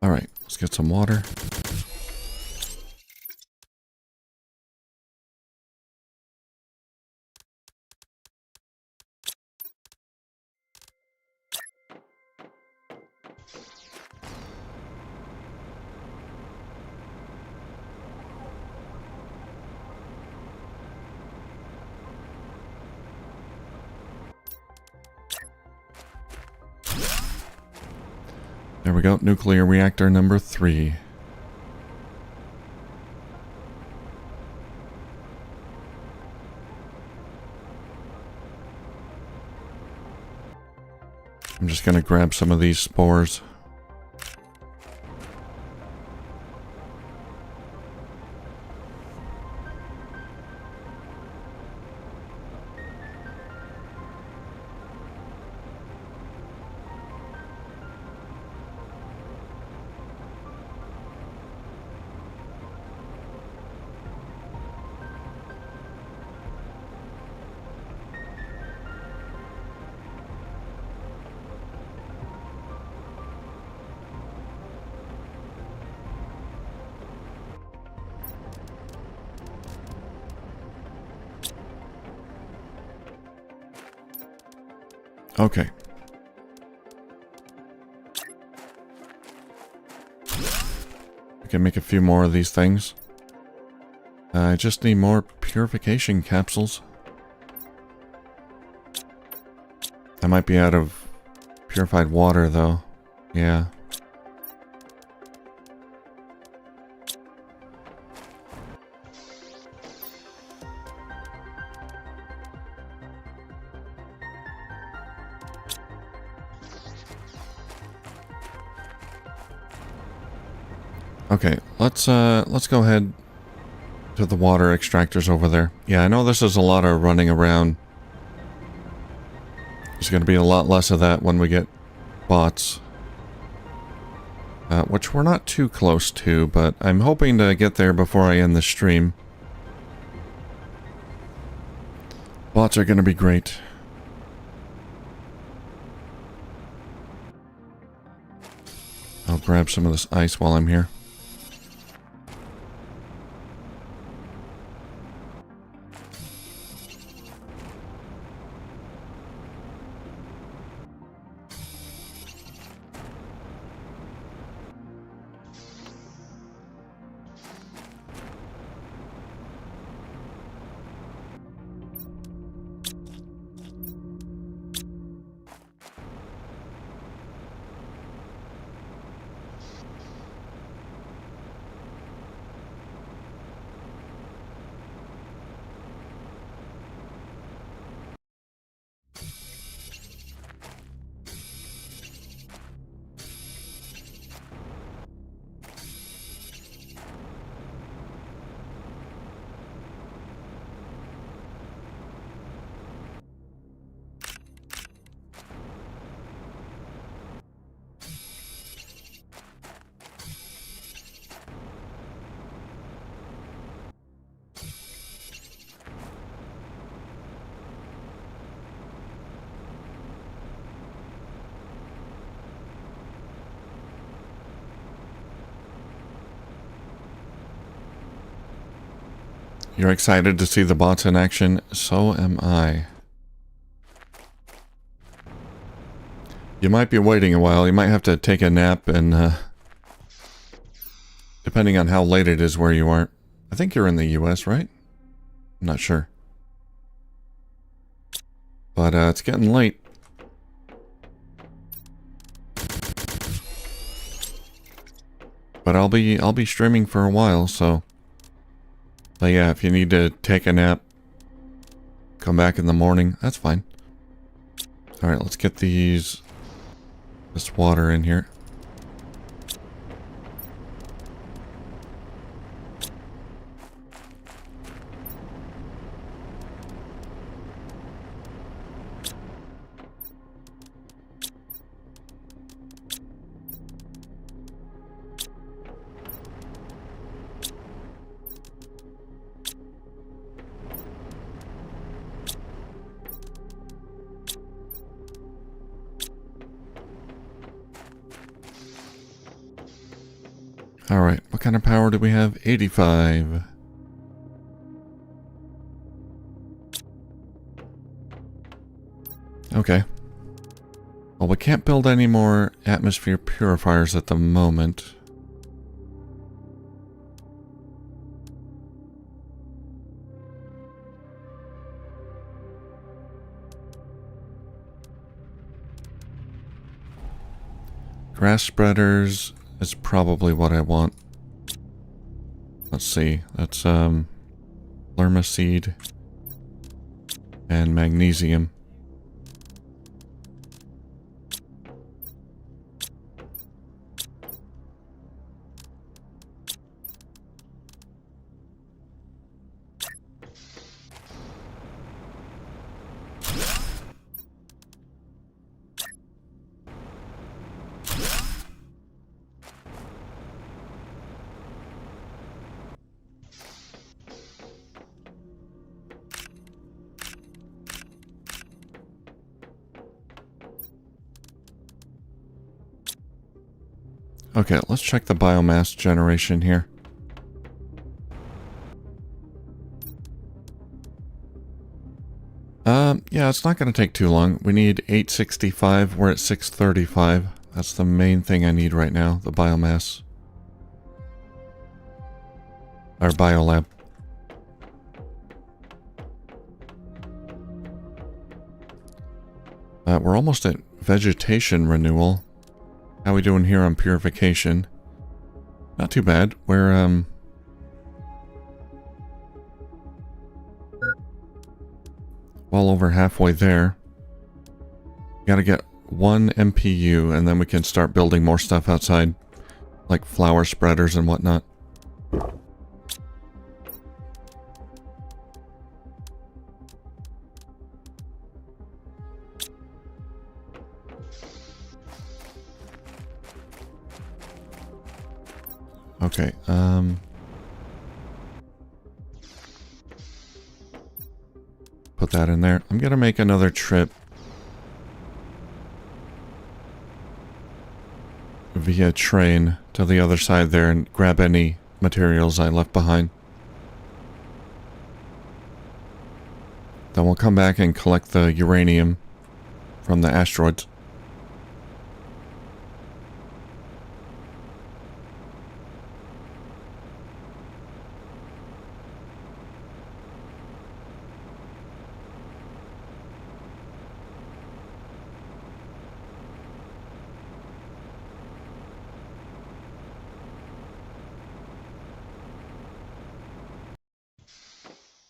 Alright, let's get some water. There we go, nuclear reactor number 3. I'm just gonna grab some of these spores. Okay. I can make a few more of these things. I just need more purification capsules. I might be out of purified water, though. Yeah. Okay, let's go ahead to the water extractors over there. Yeah, I know this is a lot of running around. There's going to be a lot less of that when we get bots. Which we're not too close to, but I'm hoping to get there before I end the stream. Bots are going to be great. I'll grab some of this ice while I'm here. You're excited to see the bots in action? So am I. You might be waiting a while. You might have to take a nap and, depending on how late it is where you are. I think you're in the US, right? I'm not sure. But, it's getting late. But I'll be streaming for a while, so... But yeah, if you need to take a nap, come back in the morning, that's fine. Alright, let's get this water in here. Alright, what kind of power do we have? 85. Okay. Well, we can't build any more atmosphere purifiers at the moment. Grass spreaders is probably what I want. Let's see. That's lerma seed and magnesium. Okay, let's check the biomass generation here. Yeah, it's not going to take too long. We need 865. We're at 635. That's the main thing I need right now, the biomass. Our biolab. We're almost at vegetation renewal. How we doing here on purification? Not too bad. We're, well over halfway there. Gotta get 1 MPU and then we can start building more stuff outside. Like flower spreaders and whatnot. Okay, put that in there. I'm gonna make another trip via train to the other side there and grab any materials I left behind. Then we'll come back and collect the uranium from the asteroids.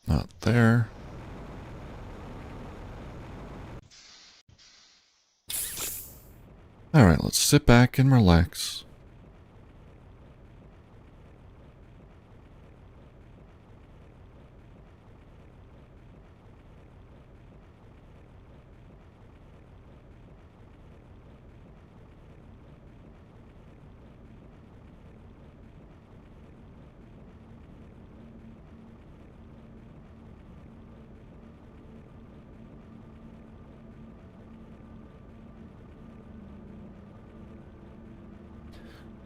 Not there. Alright, let's sit back and relax.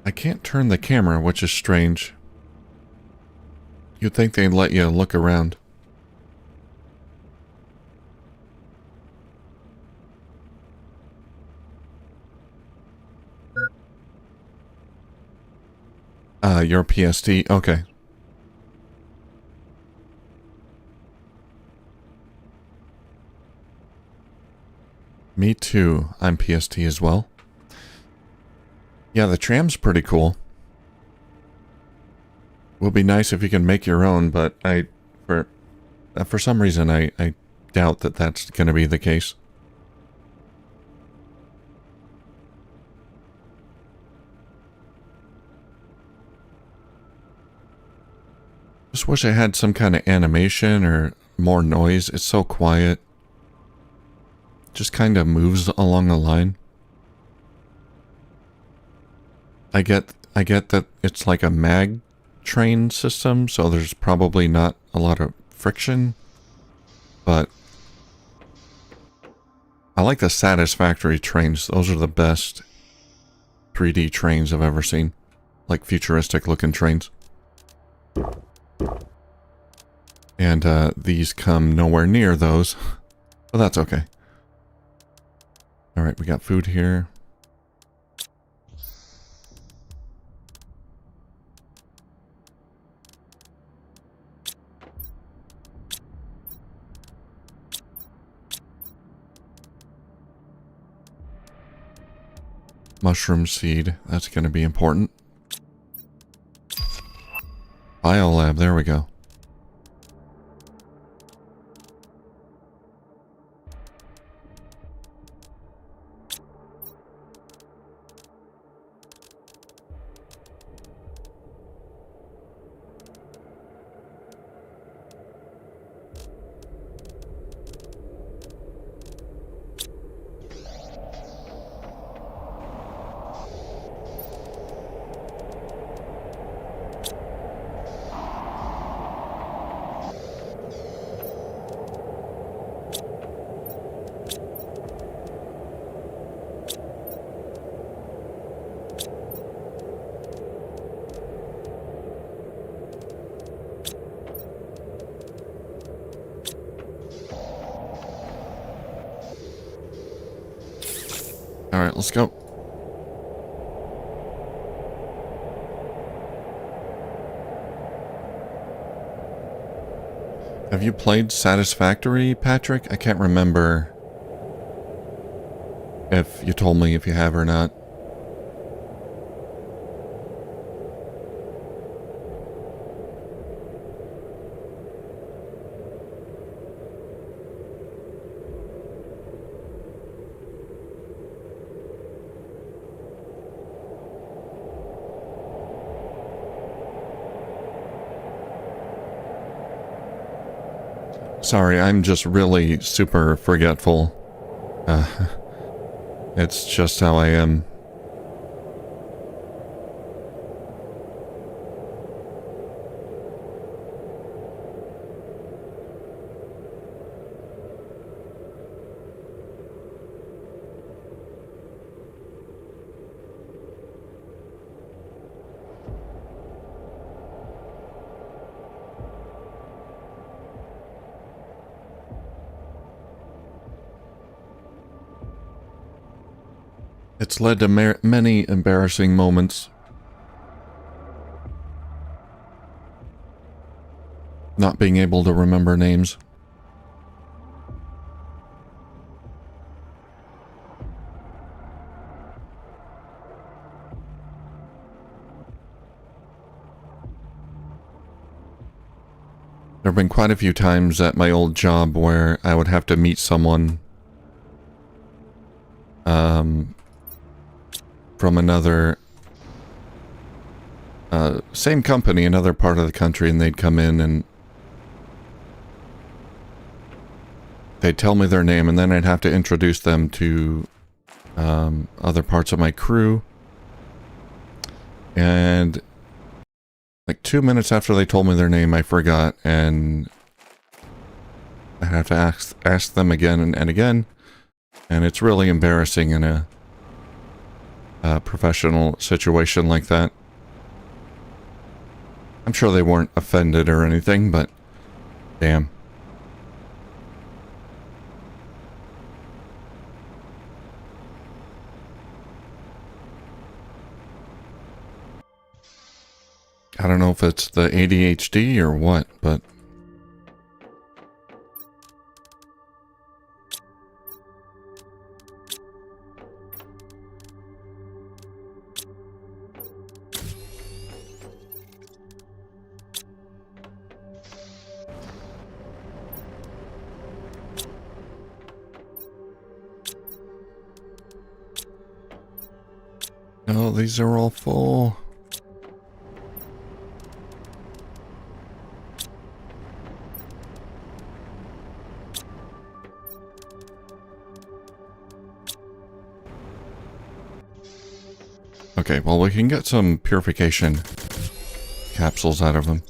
I can't turn the camera, which is strange. You'd think they'd let you look around. Your PST, okay. Me too, I'm PST as well. Yeah, the tram's pretty cool. Would be nice if you can make your own, but for some reason I doubt that that's going to be the case. Just wish I had some kind of animation or more noise. It's so quiet. Just kind of moves along the line. I get that it's like a mag train system, so there's probably not a lot of friction, but I like the Satisfactory trains. Those are the best 3D trains I've ever seen. Like futuristic looking trains. And these come nowhere near those, but that's okay. Alright, we got food here. Mushroom seed, that's going to be important. Biolab, there we go. Alright, let's go. Have you played Satisfactory, Patrick? I can't remember if you told me if you have or not. Sorry, I'm just really super forgetful. It's just how I am. It's led to many embarrassing moments. Not being able to remember names. There have been quite a few times at my old job where I would have to meet someone from another same company, another part of the country, and they'd come in and they'd tell me their name, and then I'd have to introduce them to other parts of my crew. And like 2 minutes after they told me their name, I forgot, and I'd have to ask them again and again. And it's really embarrassing in a professional situation like that. I'm sure they weren't offended or anything, but damn. I don't know if it's the ADHD or what, but Oh, these are all full. Okay, well, we can get some purification capsules out of them.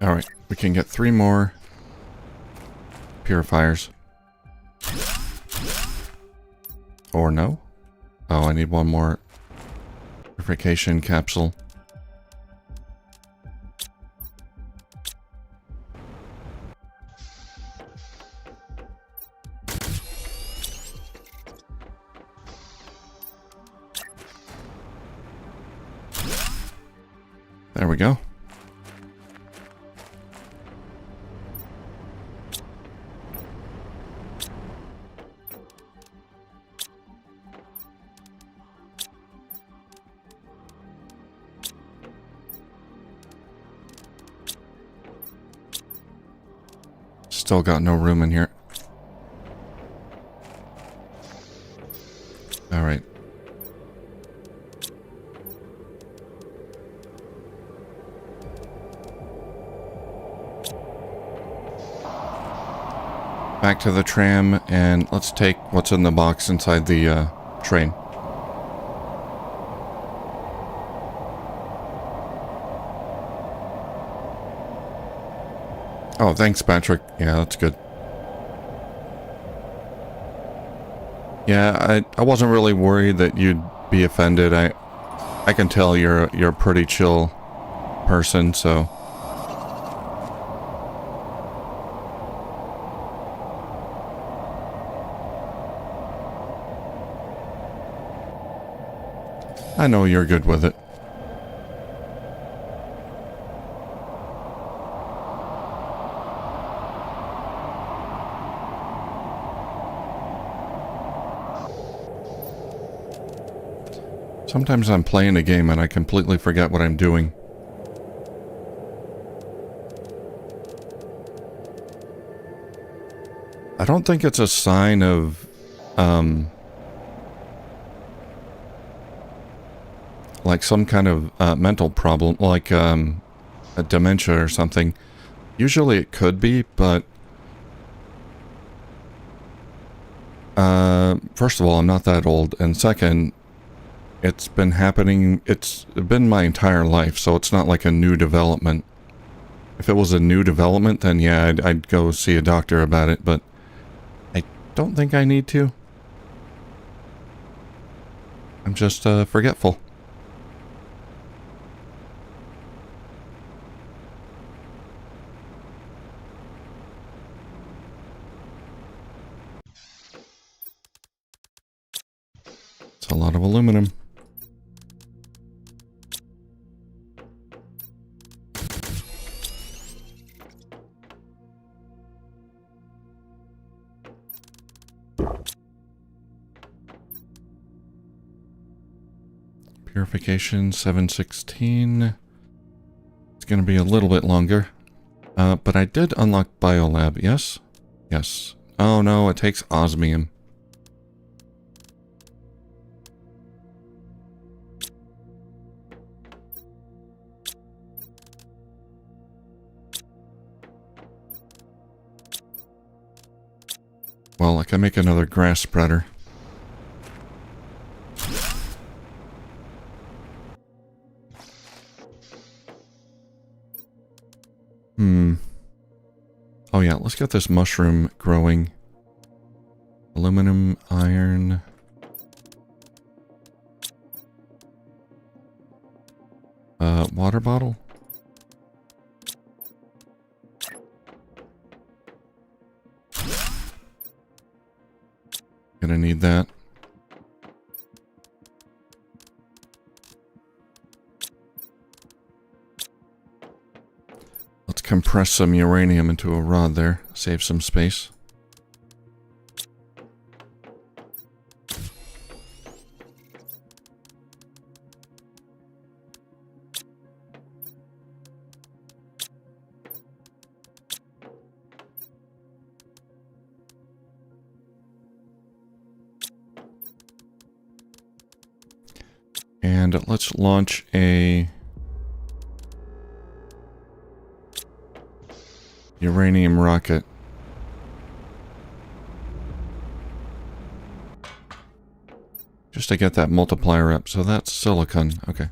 Alright, we can get 3 more purifiers. Or no? Oh, I need 1 more purification capsule. There we go. Still got no room in here. Alright. Back to the tram, and let's take what's in the box inside the train. Oh, thanks, Patrick. Yeah, that's good. Yeah, I wasn't really worried that you'd be offended. I can tell you're a pretty chill person, so. I know you're good with it. Sometimes I'm playing a game and I completely forget what I'm doing. I don't think it's a sign of, like some kind of mental problem, like a dementia or something. Usually it could be, but first of all, I'm not that old, and second, it's been happening, it's been my entire life, so it's not like a new development. If it was a new development, then yeah, I'd go see a doctor about it, but I don't think I need to. I'm just forgetful. It's a lot of aluminum. Purification 716. It's going to be a little bit longer. But I did unlock Biolab, yes? Yes. Oh no, it takes osmium. Well, I can make another grass spreader. Oh yeah, let's get this mushroom growing. Aluminum, iron. Water bottle? Gonna need that. compress some uranium into a rod there. Save some space. And let's launch a uranium rocket. Just to get that multiplier up. So that's silicon. Okay.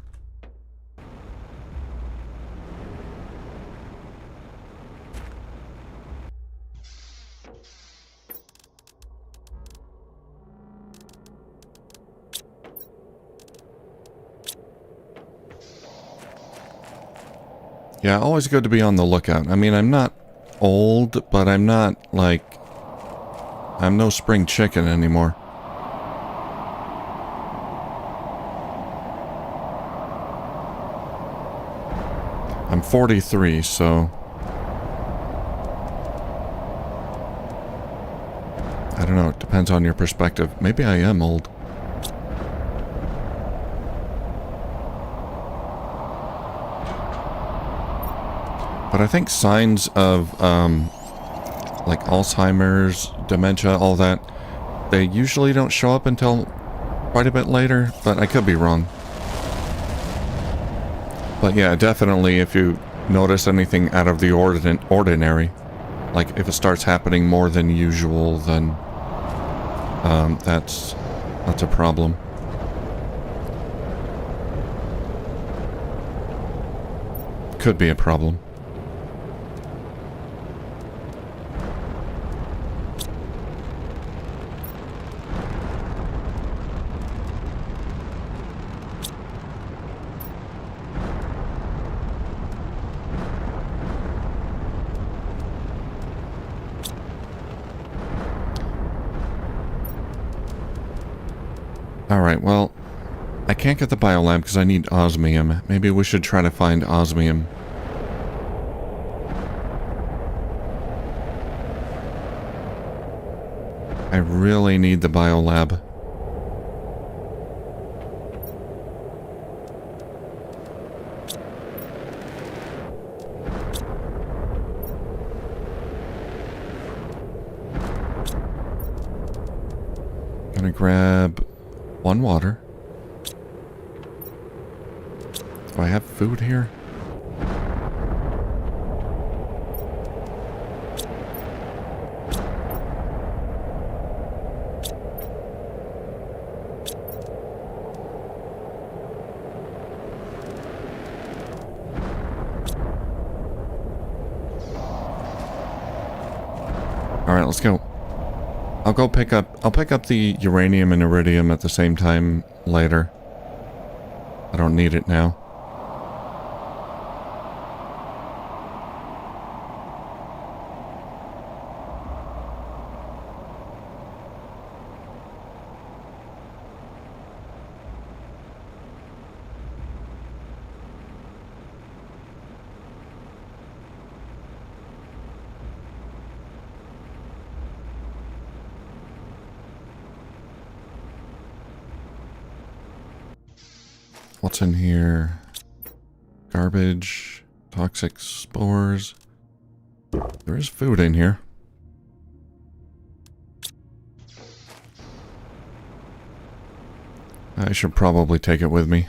Yeah, always good to be on the lookout. I mean, I'm not old, but I'm not, like... I'm no spring chicken anymore. I'm 43, so... I don't know, it depends on your perspective. Maybe I am old. But I think signs of, like Alzheimer's, dementia, all that, they usually don't show up until quite a bit later, but I could be wrong. But yeah, definitely if you notice anything out of the ordinary, like if it starts happening more than usual, then that's a problem. Could be a problem. Alright, well, I can't get the biolab because I need osmium. Maybe we should try to find osmium. I really need the biolab. Gonna grab one water. Do I have food here? Alright, let's go. I'll pick up the uranium and iridium at the same time later. I don't need it now. What's in here? Garbage, toxic spores. There is food in here. I should probably take it with me.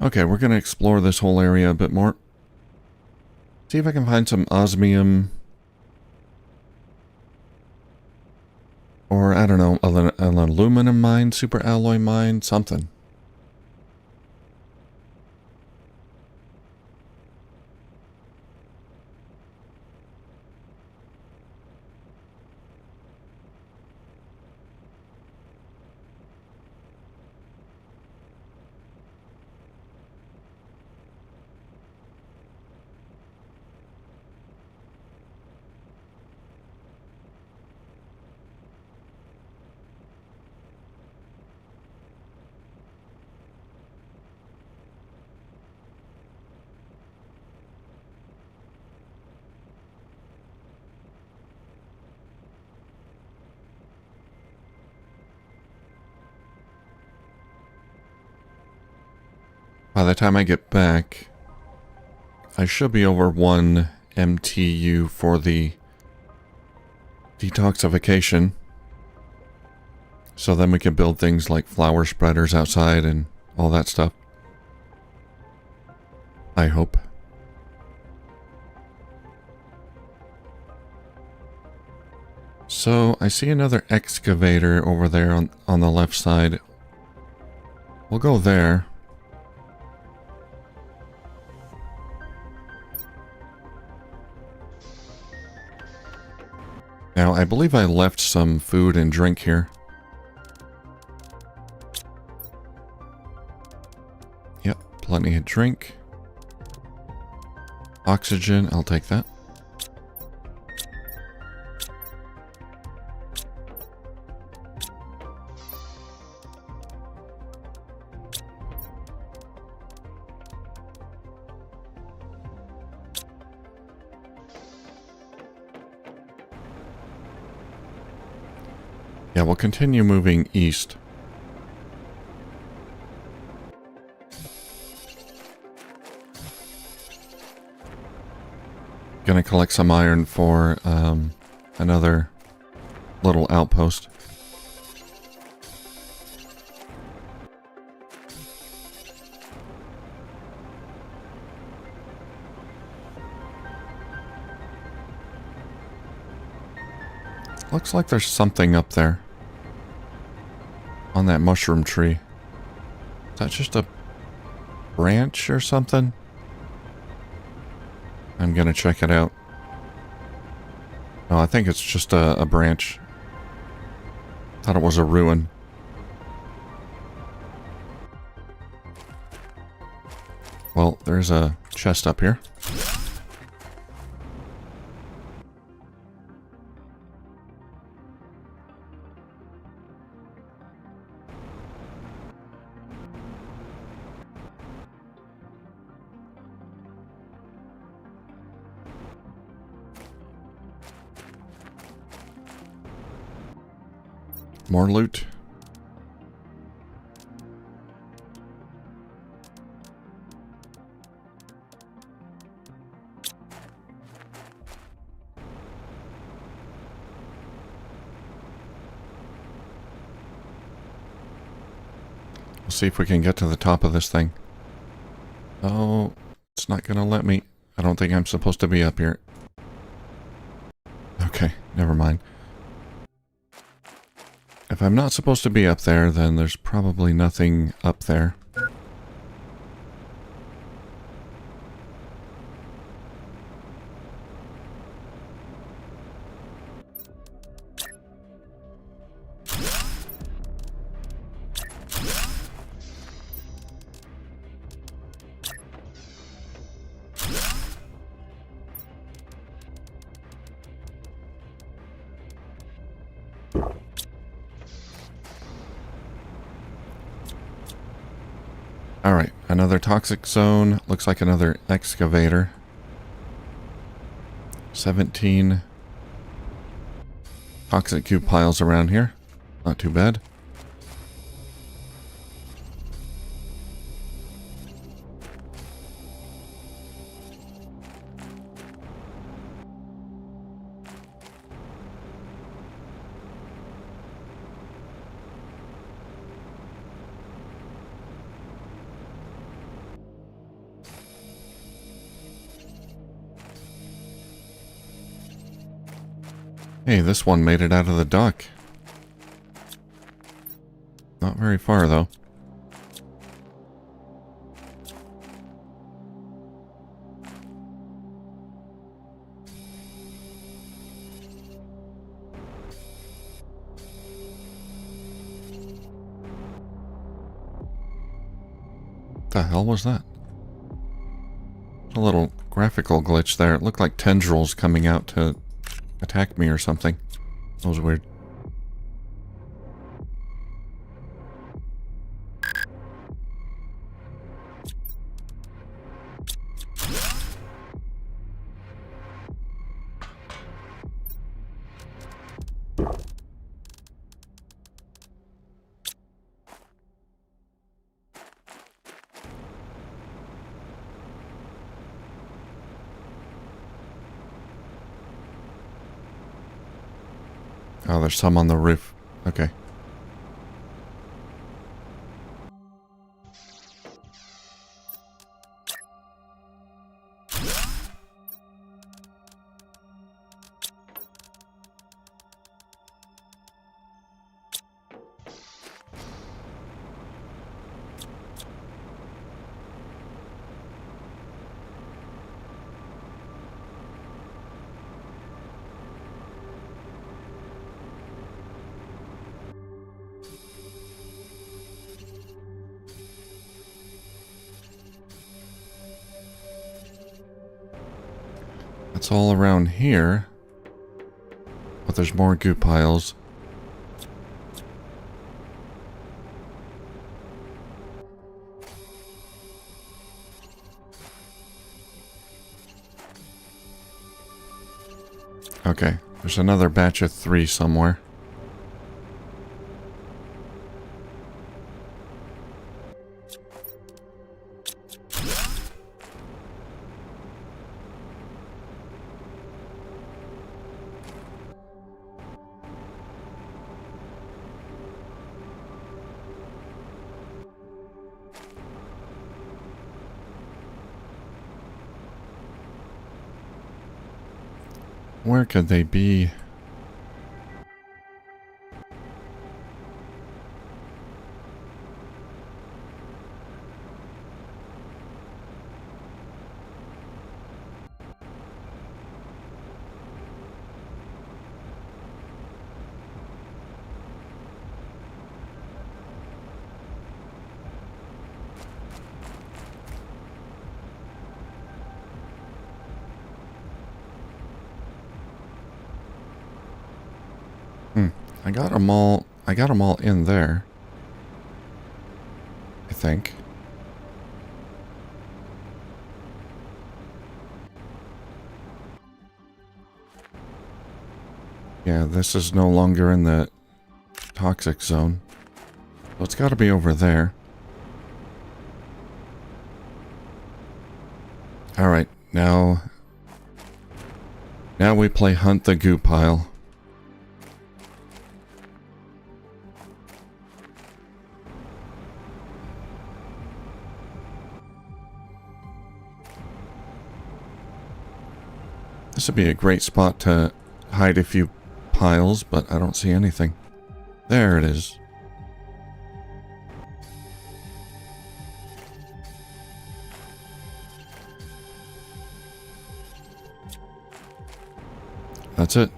Okay, we're going to explore this whole area a bit more. See if I can find some osmium. Or, I don't know, an aluminum mine, super alloy mine, something. By the time I get back, I should be over 1 MTU for the detoxification. So then we can build things like flower spreaders outside and all that stuff. I hope. So I see another excavator over there on the left side. We'll go there. Now, I believe I left some food and drink here. Yep, plenty of drink. Oxygen, I'll take that. Yeah, we'll continue moving east. Gonna collect some iron for another little outpost. Looks like there's something up there. On that mushroom tree. Is that just a branch or something? I'm gonna check it out. No, I think it's just a branch. Thought it was a ruin. Well, there's a chest up here. More loot. We'll see if we can get to the top of this thing. Oh, it's not gonna let me. I don't think I'm supposed to be up here. Okay, never mind. If I'm not supposed to be up there, then there's probably nothing up there. Alright, another toxic zone. Looks like another excavator. 17 toxic cube piles around here. Not too bad. Hey, this one made it out of the dock. Not very far, though. What the hell was that? A little graphical glitch there. It looked like tendrils coming out to attack me or something. That was weird. Oh, there's some on the roof. Okay. It's all around here. But there's more goo piles. Okay, there's another batch of 3 somewhere. Where could they be? I got them all. I got them all in there. I think. Yeah, this is no longer in the toxic zone. So it's got to be over there. Alright, now we play hunt the goo pile. This would be a great spot to hide a few piles, but I don't see anything. There it is. That's it.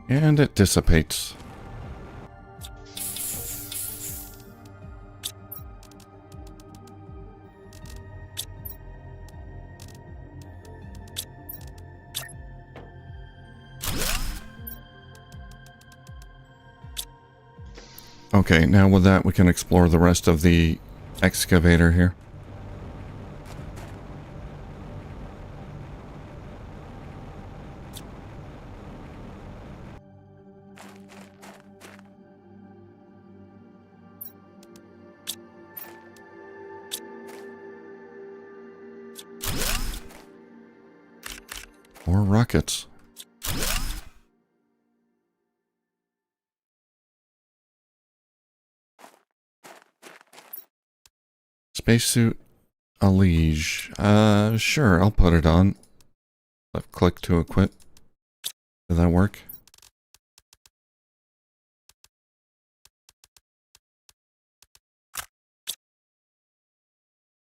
And it dissipates. Okay, now with that we can explore the rest of the excavator here. More rockets. Spacesuit Allege. Sure, I'll put it on. Left click to equip. Did that work?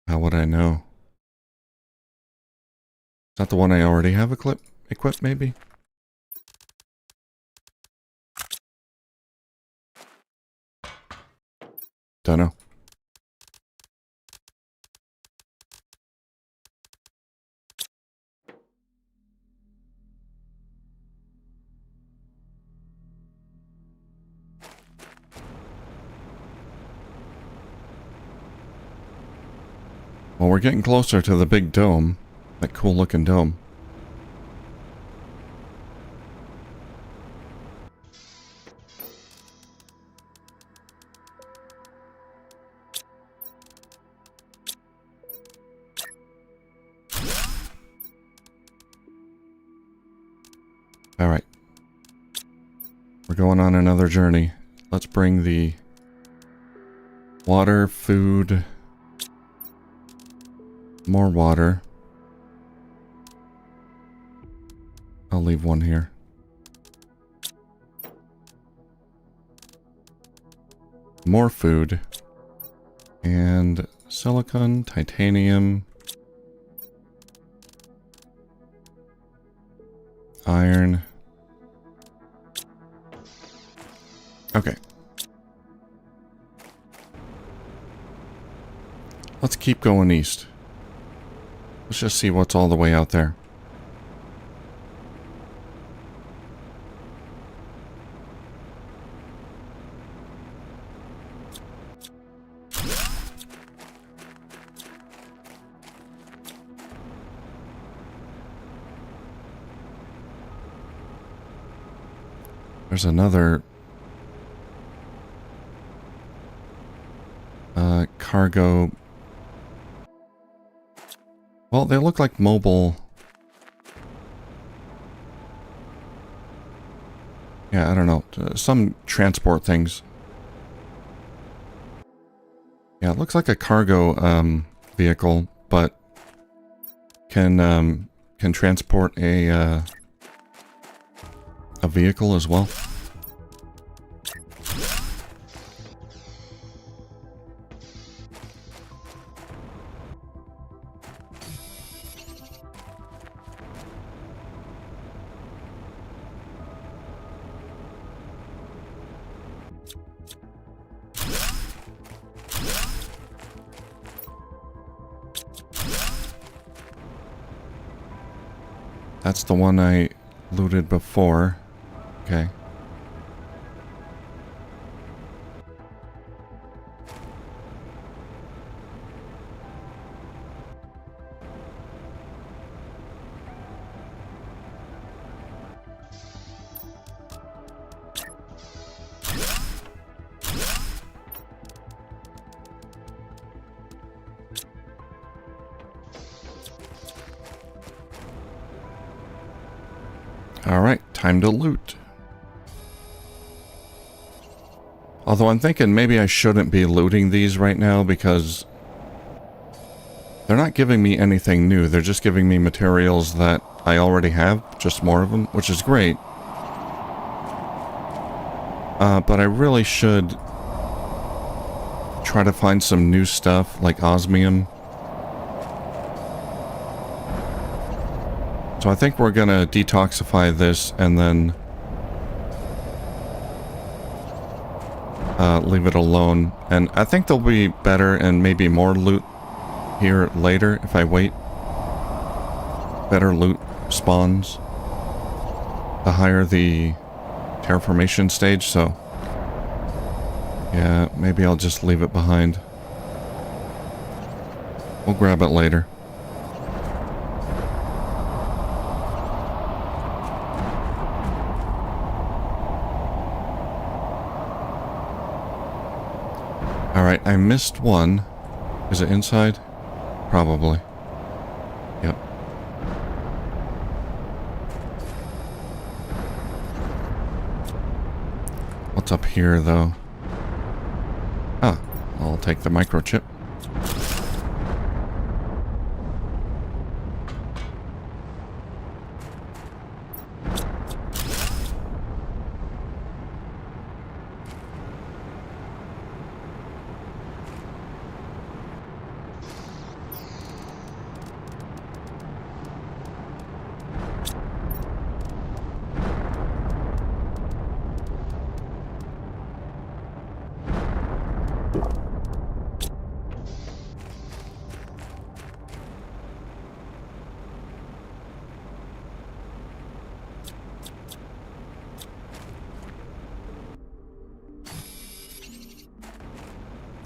How would I know? Is that the one I already have equipped maybe? Don't know. Well, we're getting closer to the big dome. That cool looking dome. going on another journey. Let's bring the water, food, more water. I'll leave one here. More food. And silicon, titanium, iron. Okay. Let's keep going east. Let's just see what's all the way out there. There's another cargo. Well, they look like mobile. Yeah, I don't know. Some transport things. Yeah, it looks like a cargo vehicle, but can transport a vehicle as well. That's the one I looted before. Okay. Alright, time to loot. Although I'm thinking maybe I shouldn't be looting these right now because they're not giving me anything new. They're just giving me materials that I already have, just more of them, which is great. But I really should try to find some new stuff like osmium. So I think we're gonna detoxify this and then leave it alone. And I think there'll be better and maybe more loot here later if I wait. Better loot spawns the higher the terraformation stage, so yeah, maybe I'll just leave it behind. We'll grab it later. Alright, I missed one. Is it inside? Probably. Yep. What's up here, though? Ah, I'll take the microchip.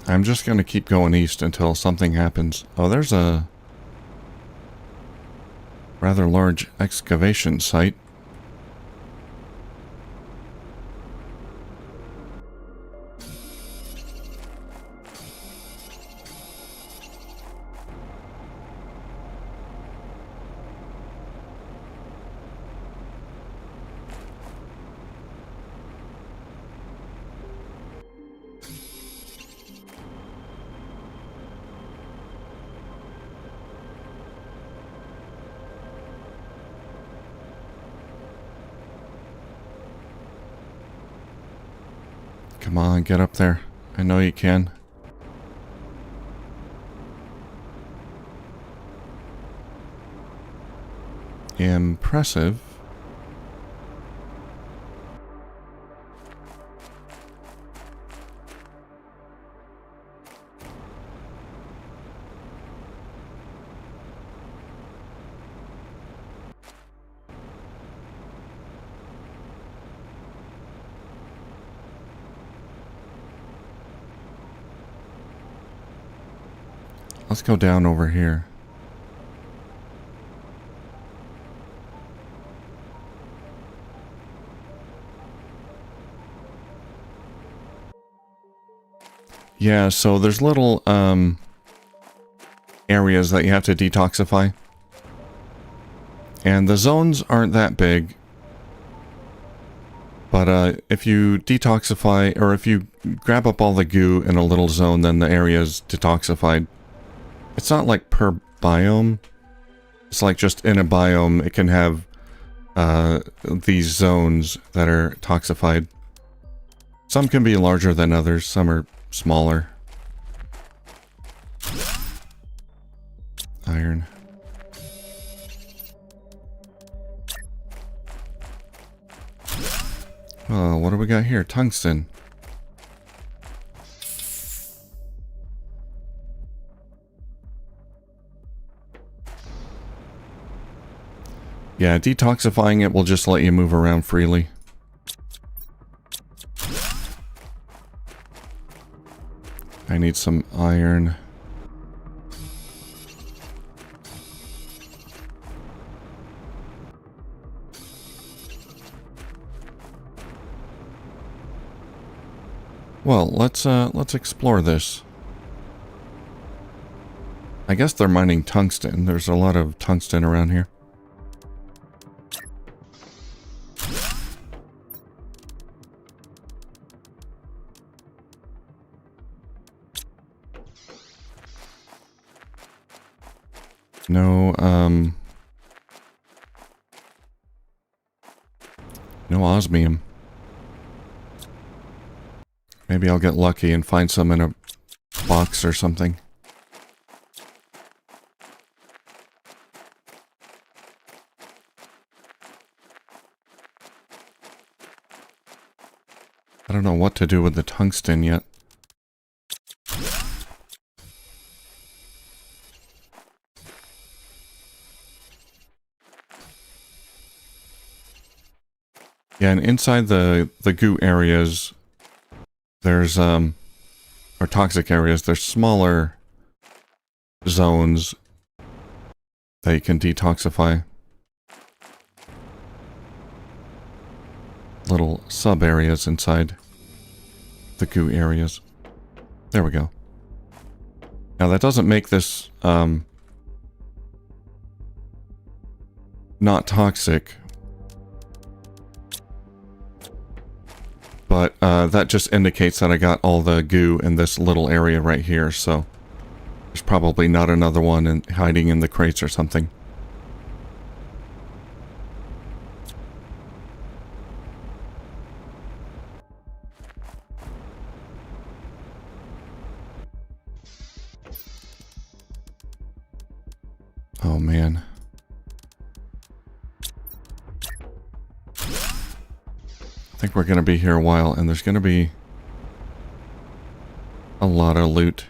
I'm just going to keep going east until something happens. Oh, there's a rather large excavation site. Come on, get up there. I know you can. Impressive. Let's go down over here. Yeah, so there's little areas that you have to detoxify. And the zones aren't that big. But if you detoxify, or if you grab up all the goo in a little zone, then the area is detoxified. It's not like per biome. It's like just in a biome, it can have these zones that are toxified. Some can be larger than others, some are smaller. Iron. Oh, what do we got here? Tungsten. Yeah, detoxifying it will just let you move around freely. I need some iron. Well, let's explore this. I guess they're mining tungsten. There's a lot of tungsten around here. No, no osmium. Maybe I'll get lucky and find some in a box or something. I don't know what to do with the tungsten yet. Yeah, and inside the goo areas, there's, or toxic areas, there's smaller zones that you can detoxify. Little sub-areas inside the goo areas. There we go. Now that doesn't make this, not toxic. But that just indicates that I got all the goo in this little area right here, so there's probably not another one hiding in the crates or something. Oh man. I think we're going to be here a while, and there's going to be a lot of loot.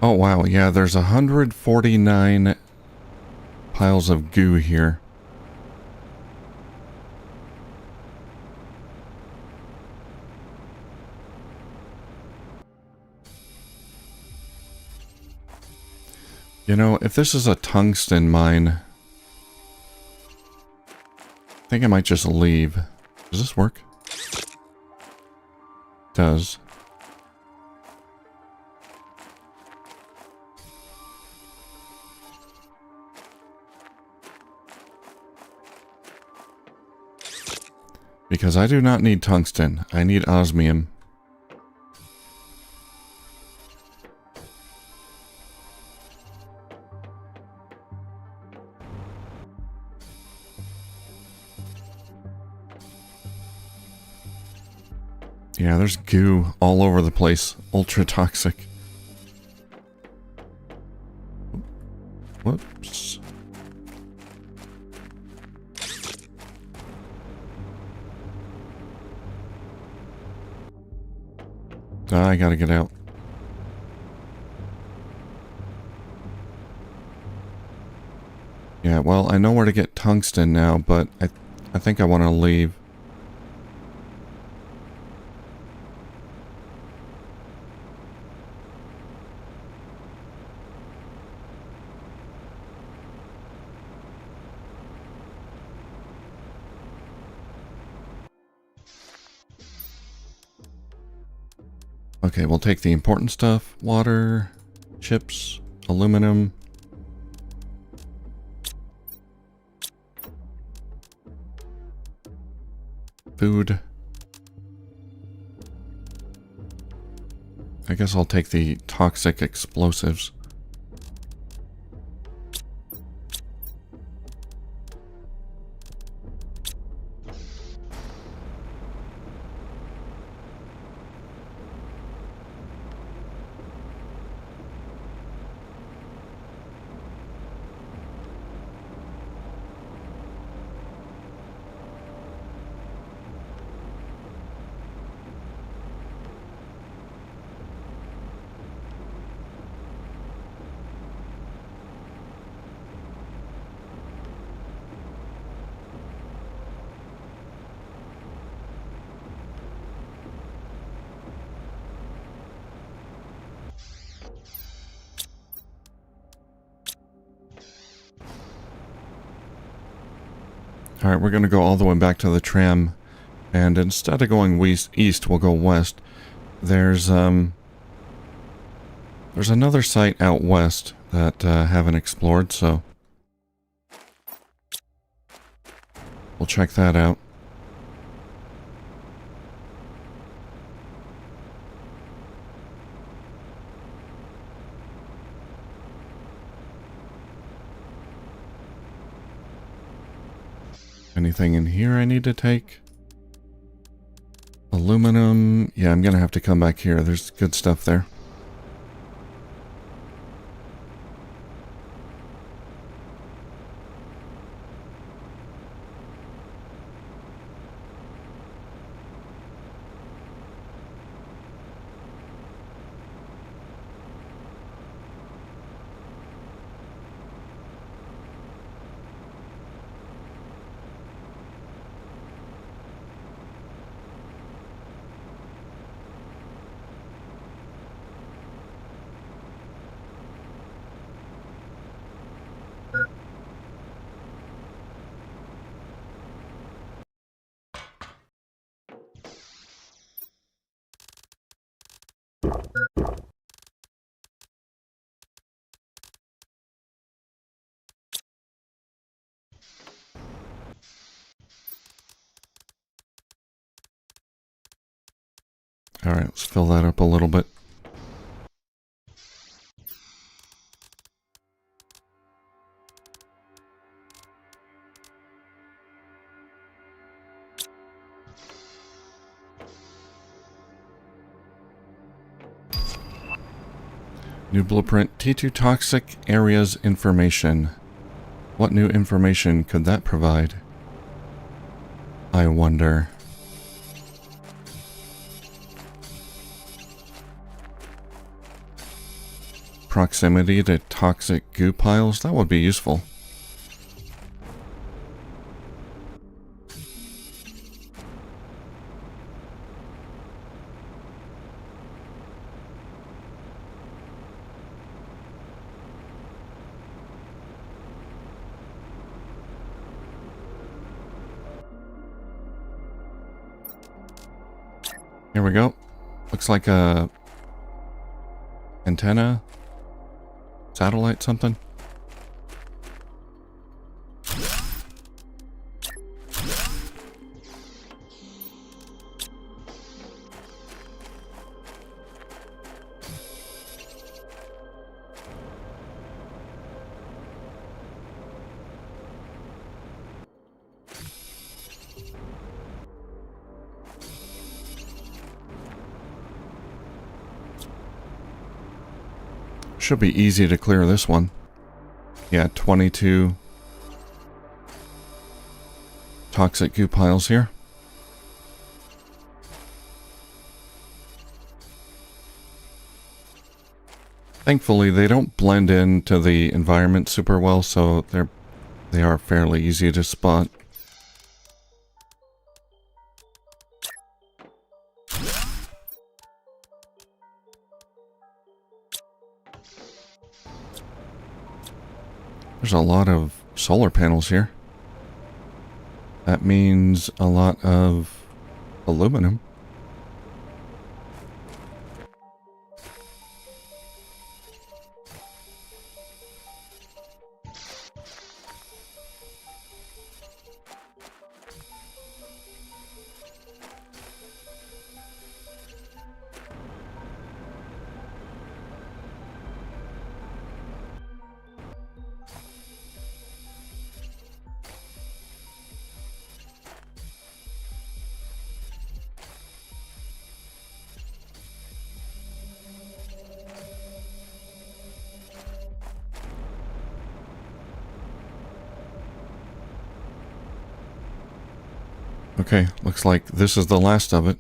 Oh wow, yeah, there's 149 piles of goo here. You know, if this is a tungsten mine, think I might just leave. Does this work? Does. Because I do not need tungsten. I need osmium. Yeah, there's goo all over the place. Ultra toxic. Whoops. I gotta get out. Yeah, well, I know where to get tungsten now, but I think I want to leave. Okay, we'll take the important stuff. Water, chips, aluminum. Food. I guess I'll take the toxic explosives. Alright, we're going to go all the way back to the tram, and instead of going east, we'll go west. There's another site out west that haven't explored, so we'll check that out. Anything in here I need to take? Aluminum. Yeah, I'm gonna have to come back here. There's good stuff there. Alright, let's fill that up a little bit. New blueprint, T2 toxic areas information. What new information could that provide? I wonder. Proximity to toxic goo piles? That would be useful. Here we go. Looks like a antenna, satellite, something. Should be easy to clear this one. Yeah, 22 toxic goo piles here. Thankfully, they don't blend into the environment super well, so they are fairly easy to spot. There's a lot of solar panels here. That means a lot of aluminum. Okay, looks like this is the last of it.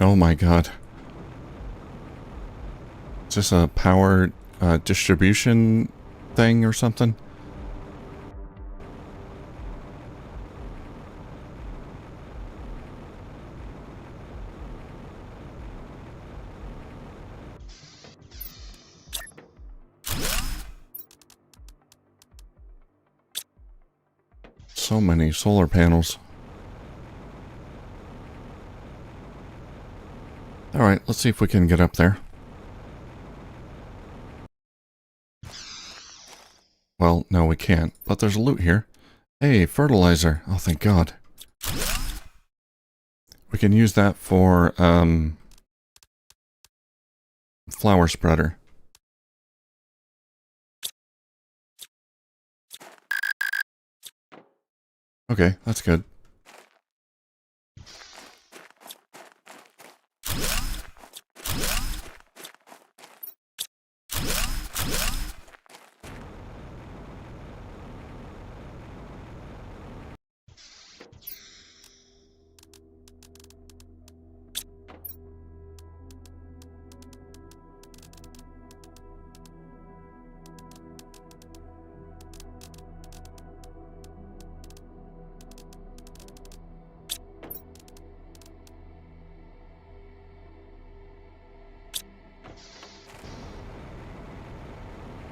Oh my god. Is this a power distribution thing or something? So many solar panels. Alright, let's see if we can get up there. Well, no, we can't. But there's loot here. Hey, fertilizer. Oh, thank God. We can use that for, flower spreader. Okay, that's good.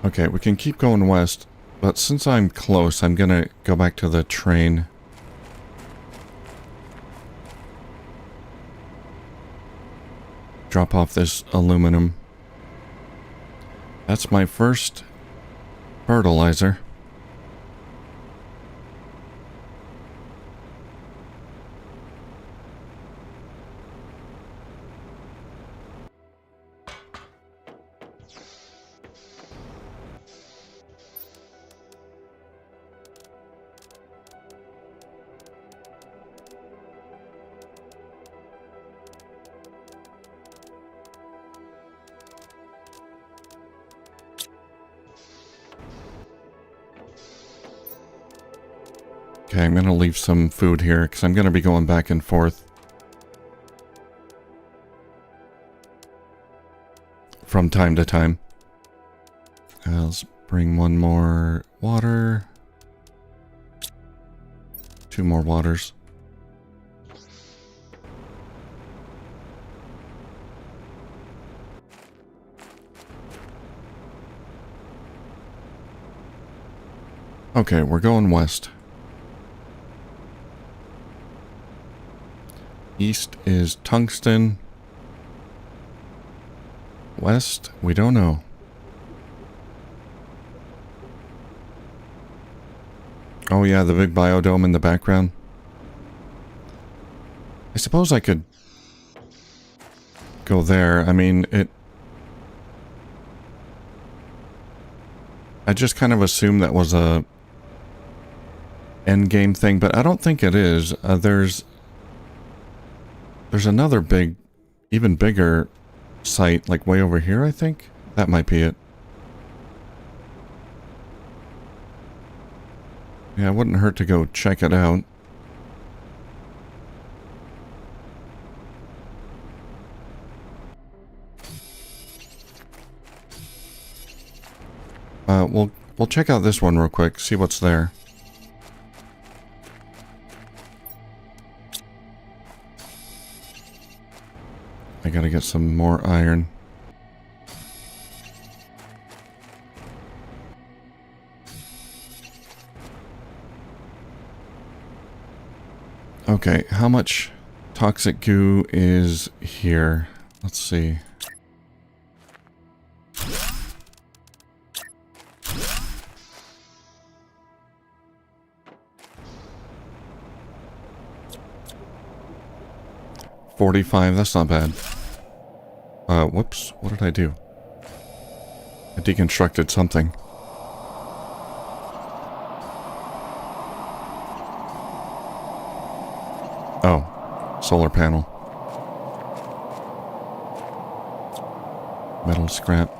Okay, we can keep going west, but since I'm close, I'm gonna go back to the train. Drop off this aluminum. That's my first fertilizer. Okay, I'm gonna leave some food here because I'm gonna be going back and forth from time to time. Let's Bring one more water. 2 more waters. Okay, we're going west. East is tungsten. West, we don't know. Oh yeah, the big biodome in the background. I suppose I could go there. I mean, I just kind of assumed that was a end game thing, but I don't think it is. There's another big, even bigger site, like way over here, I think. That might be it. Yeah, it wouldn't hurt to go check it out. We'll check out this one real quick, see what's there. I gotta get some more iron. Okay, how much toxic goo is here? Let's see. $45, that's not bad. Whoops, what did I do? I deconstructed something. Oh, solar panel. Metal scrap.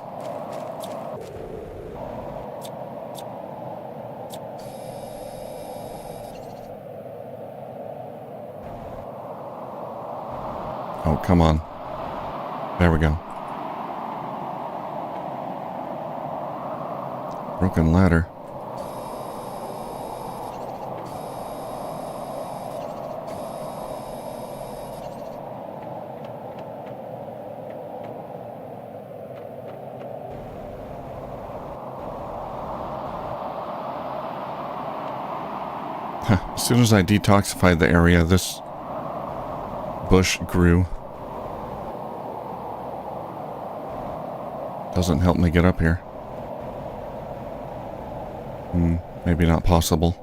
Oh, come on. There we go. Broken ladder. As soon as I detoxified the area, this bush grew. Doesn't help me get up here. Maybe not possible.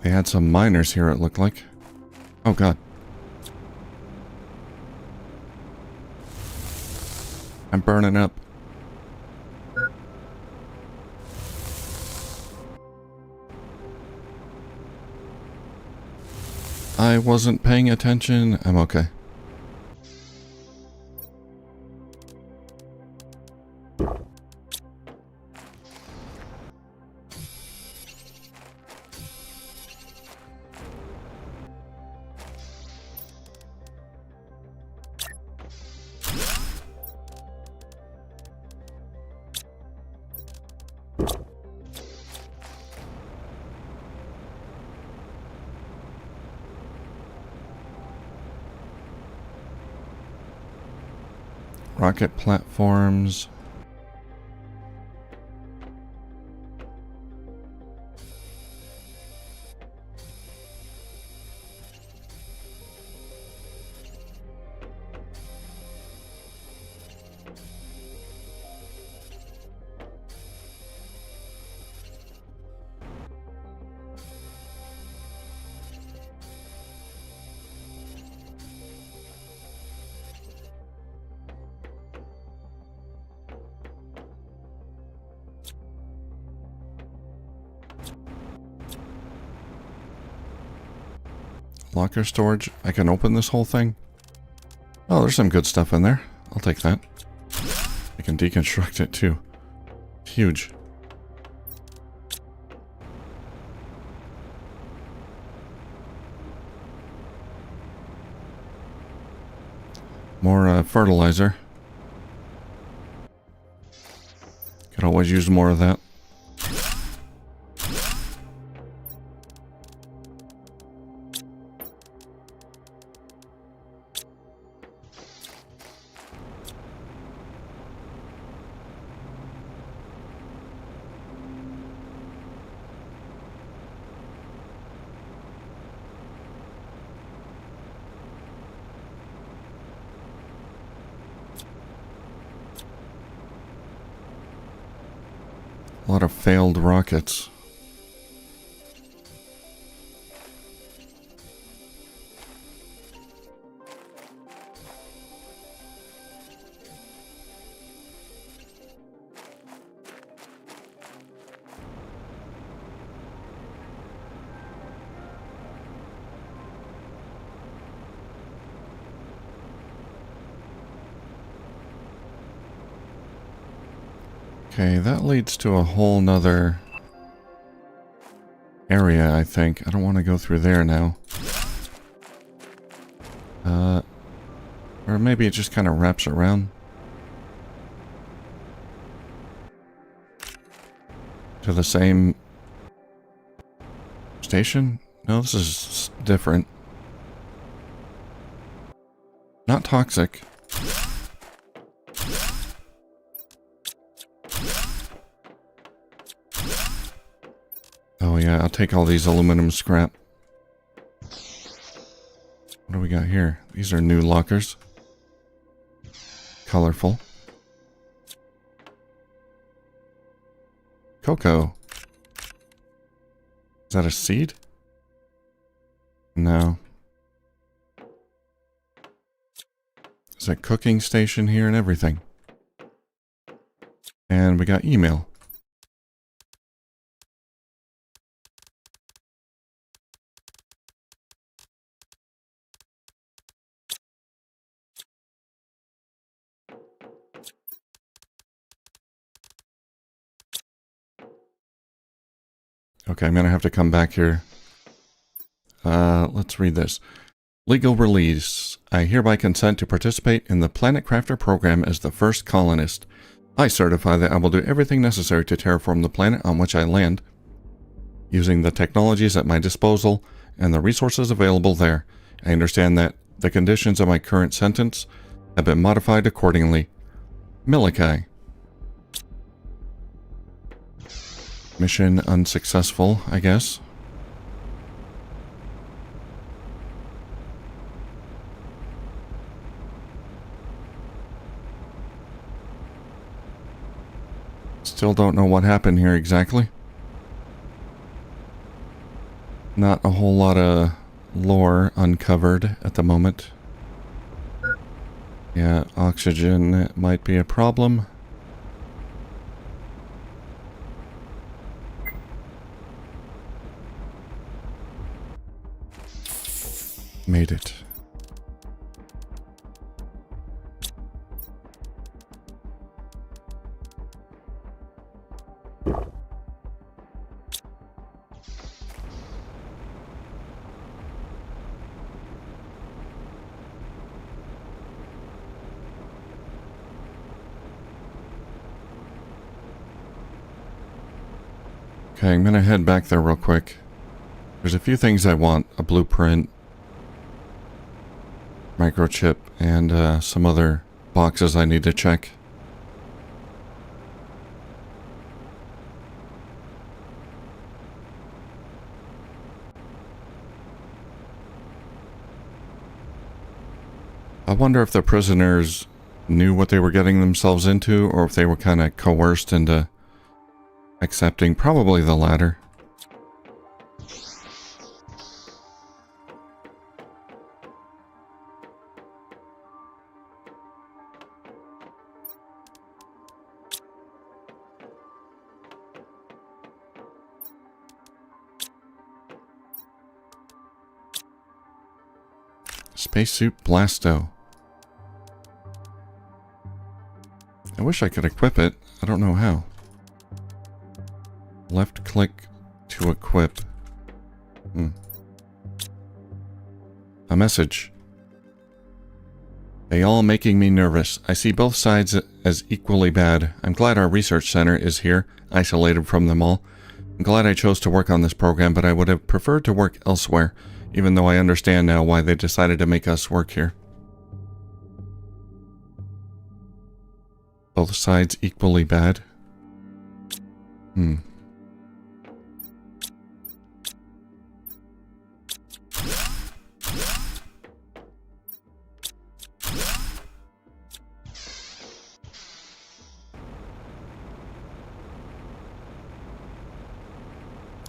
They had some miners here, it looked like. Oh god. I'm burning up. I wasn't paying attention. I'm okay. Rocket platforms. Locker storage. I can open this whole thing. Oh, there's some good stuff in there. I'll take that. I can deconstruct it too. Huge. More fertilizer. Could always use more of that. A lot of failed rockets. Okay, that leads to a whole nother area, I think. I don't want to go through there now. Or maybe it just kind of wraps around to the same station? No, this is different. Not toxic. Oh yeah, I'll take all these aluminum scrap. What do we got here? These are new lockers. Colorful. Cocoa. Is that a seed? No. There's a cooking station here and everything. And we got email. Okay, I'm gonna have to come back here. Let's read this. Legal release. I hereby consent to participate in the Planet Crafter program as the first colonist. I certify that I will do everything necessary to terraform the planet on which I land, using the technologies at my disposal and the resources available there. I understand that the conditions of my current sentence have been modified accordingly. Milikai. Mission unsuccessful, I guess. Still don't know what happened here exactly. Not a whole lot of lore uncovered at the moment. Yeah, oxygen might be a problem. Made it. Okay, I'm gonna head back there real quick. There's a few things I want. A blueprint, microchip, and some other boxes I need to check. I wonder if the prisoners knew what they were getting themselves into, or if they were kind of coerced into accepting. Probably the latter. Spacesuit Blasto. I wish I could equip it. I don't know how. Left click to equip. A message. They all making me nervous. I see both sides as equally bad. I'm glad our research center is here, isolated from them all. I'm glad I chose to work on this program, but I would have preferred to work elsewhere, even though I understand now why they decided to make us work here. Both sides equally bad?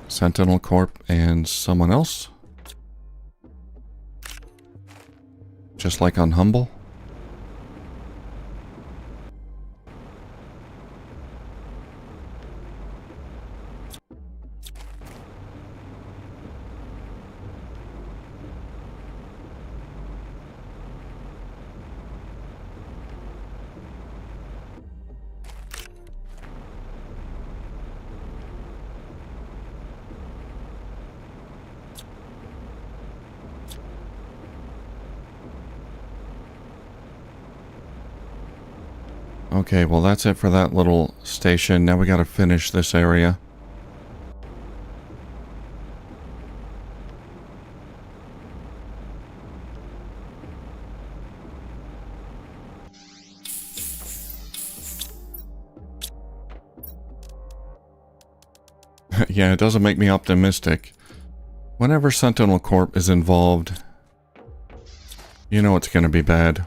Sentinel Corp and someone else? Just like on Humble? Okay, well that's it for that little station. Now we gotta finish this area. Yeah, it doesn't make me optimistic. Whenever Sentinel Corp is involved, you know it's gonna be bad.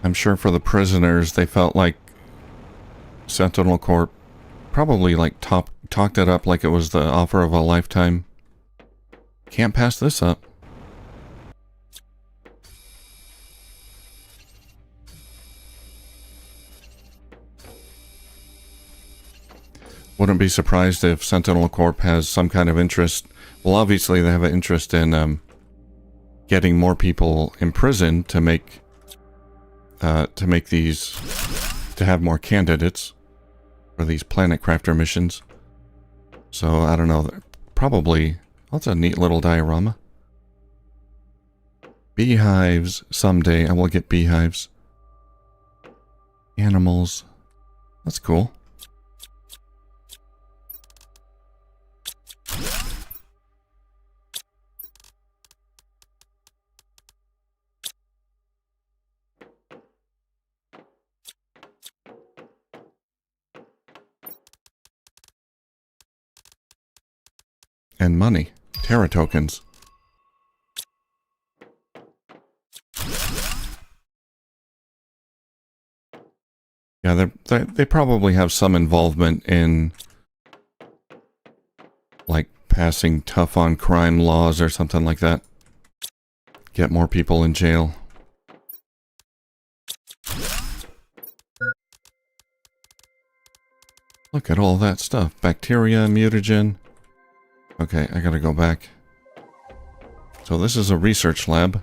I'm sure for the prisoners, they felt like Sentinel Corp probably like talked it up like it was the offer of a lifetime. Can't pass this up. Wouldn't be surprised if Sentinel Corp has some kind of interest. Well, obviously they have an interest in getting more people imprisoned to make these, to have more candidates for these Planet Crafter missions. So, I don't know, probably, that's a neat little diorama. Beehives, someday I will get beehives. Animals, that's cool. And money. Terra tokens. Yeah, they probably have some involvement in like passing tough on crime laws or something like that. Get more people in jail. Look at all that stuff. Bacteria, mutagen. Okay, I gotta go back. So this is a research lab.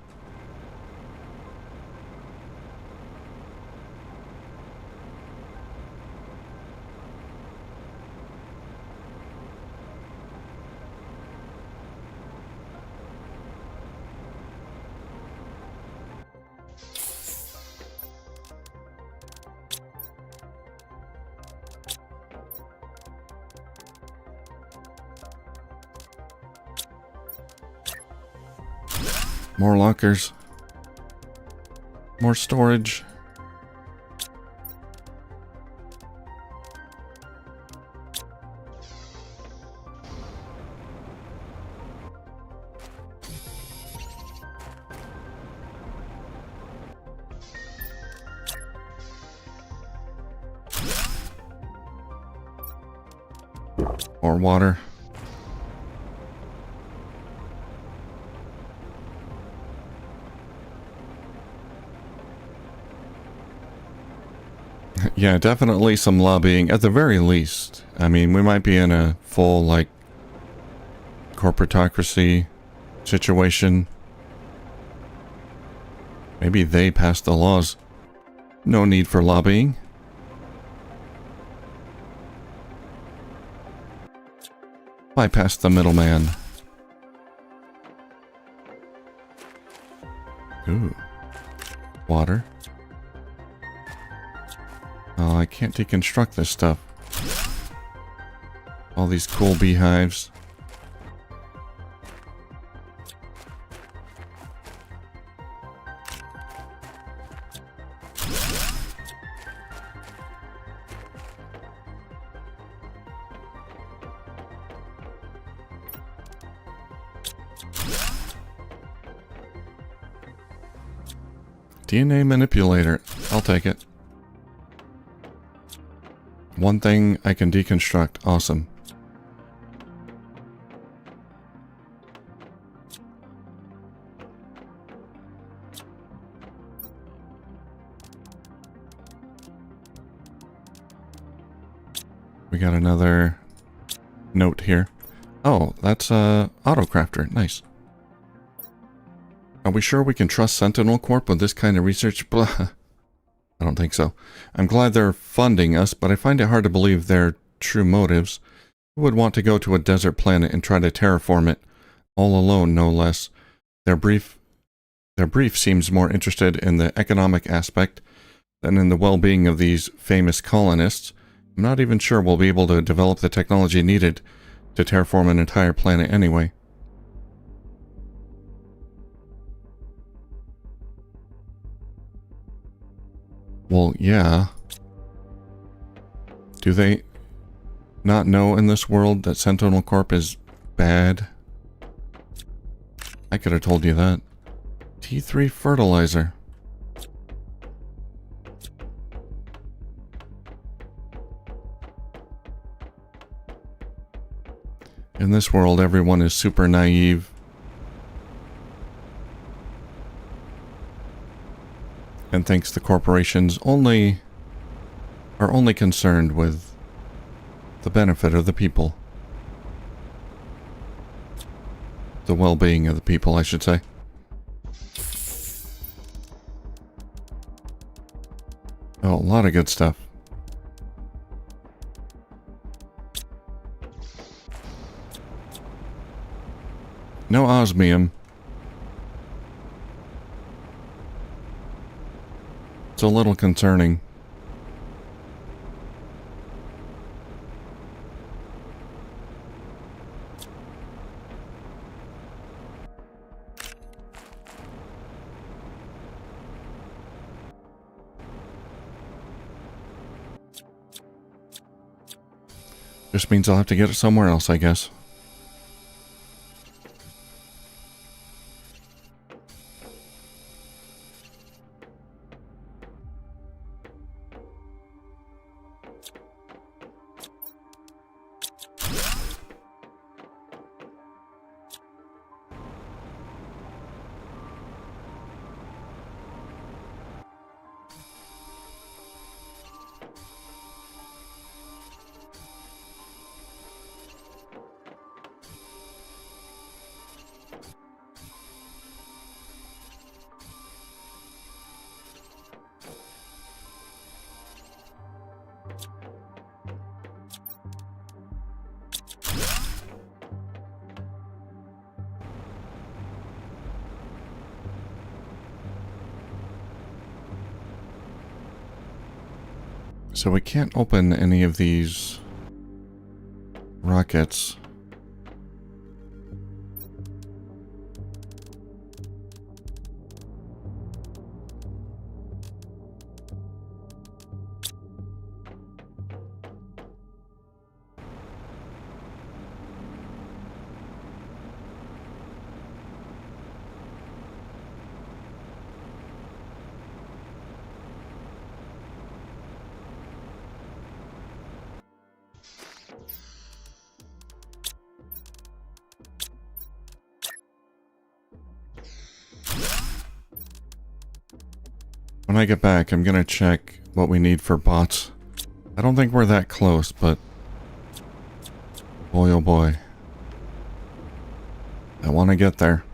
More lockers. More storage. More water. Yeah, definitely some lobbying, at the very least. I mean, we might be in a full, like, corporatocracy situation. Maybe they passed the laws. No need for lobbying. Bypass the middleman. Ooh. Water. Oh, I can't deconstruct this stuff. All these cool beehives. DNA manipulator. I'll take it. One thing I can deconstruct. Awesome. We got another note here. Oh, that's Autocrafter. Nice. Are we sure we can trust Sentinel Corp with this kind of research? Blah. I don't think so. I'm glad they're funding us, but I find it hard to believe their true motives. Who would want to go to a desert planet and try to terraform it, all alone, no less? Their brief seems more interested in the economic aspect than in the well-being of these famous colonists. I'm not even sure we'll be able to develop the technology needed to terraform an entire planet anyway. Well, yeah. Do they not know in this world that Sentinel Corp is bad? I could have told you that. T3 fertilizer. In this world, everyone is super naive. And thinks the corporations are only concerned with the benefit of the people. The well-being of the people, I should say. Oh, a lot of good stuff. No osmium. It's a little concerning. Just means I'll have to get it somewhere else, I guess. So we can't open any of these rockets. When I get back, I'm gonna check what we need for bots. I don't think we're that close, but boy oh boy. I want to get there.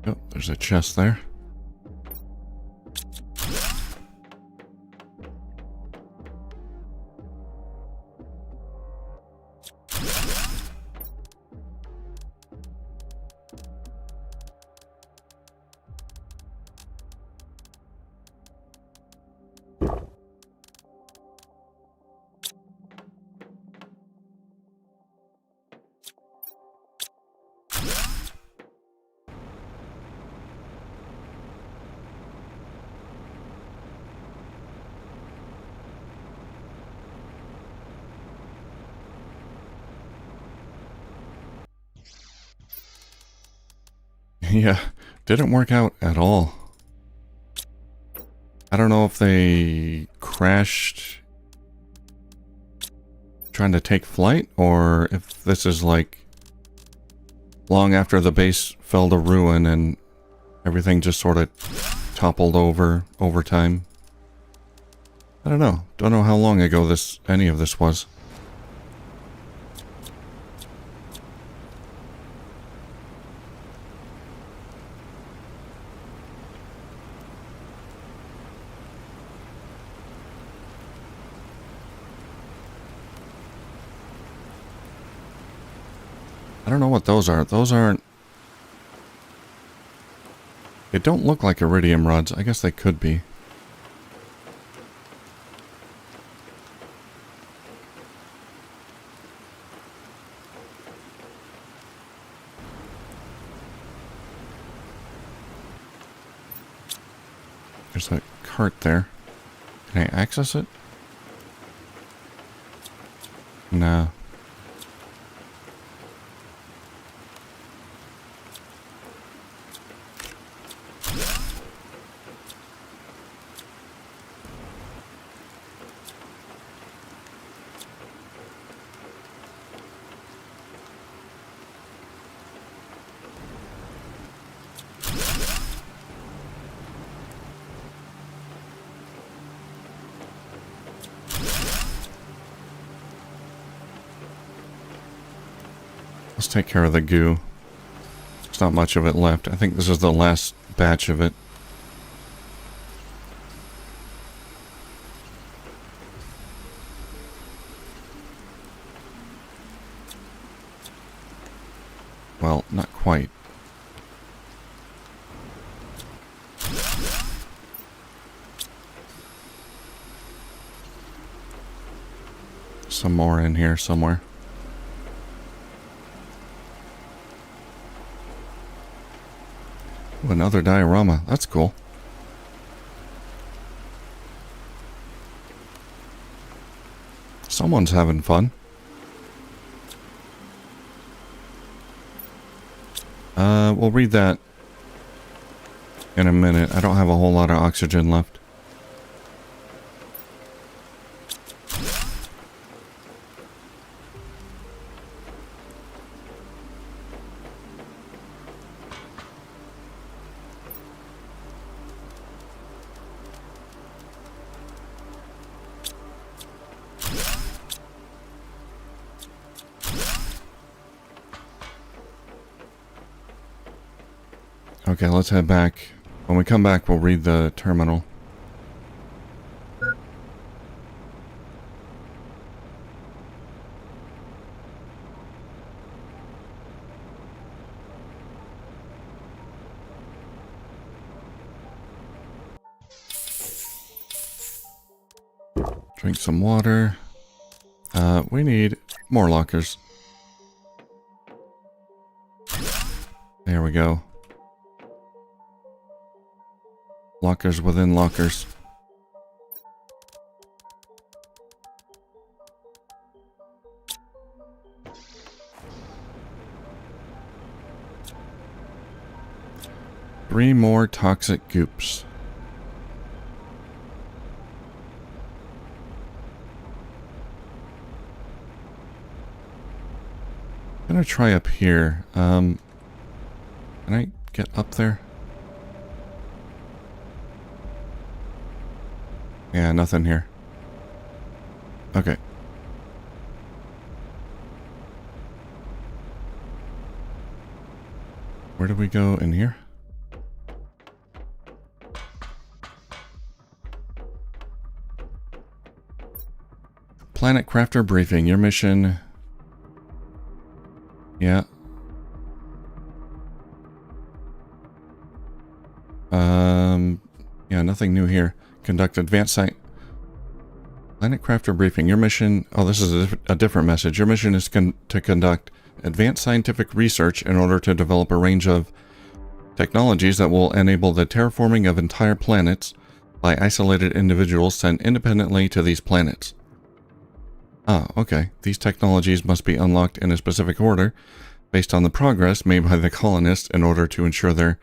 Oh, there's a chest there. Yeah, didn't work out at all. I don't know if they crashed trying to take flight, or if this is like long after the base fell to ruin and everything just sort of toppled over time. I don't know. Don't know how long ago any of this was. I don't know what those are. Those aren't... They don't look like iridium rods. I guess they could be. There's a cart there. Can I access it? No. Let's take care of the goo. There's not much of it left. I think this is the last batch of it. Well, not quite. Some more in here somewhere. Ooh, another diorama. That's cool. Someone's having fun. We'll read that in a minute. I don't have a whole lot of oxygen left. Okay, let's head back. When we come back, we'll read the terminal. Drink some water. We need more lockers. There we go. Lockers within lockers. Three more toxic goops. I'm gonna try up here. Can I get up there? Yeah, nothing here. Okay. Where do we go in here? Planet Crafter briefing. Your mission... Yeah. Yeah, nothing new here. Conduct advanced site... Planet Crafter briefing. Your mission... Oh, this is a different message. Your mission is to conduct advanced scientific research in order to develop a range of technologies that will enable the terraforming of entire planets by isolated individuals sent independently to these planets. Ah, okay. These technologies must be unlocked in a specific order based on the progress made by the colonists in order to ensure their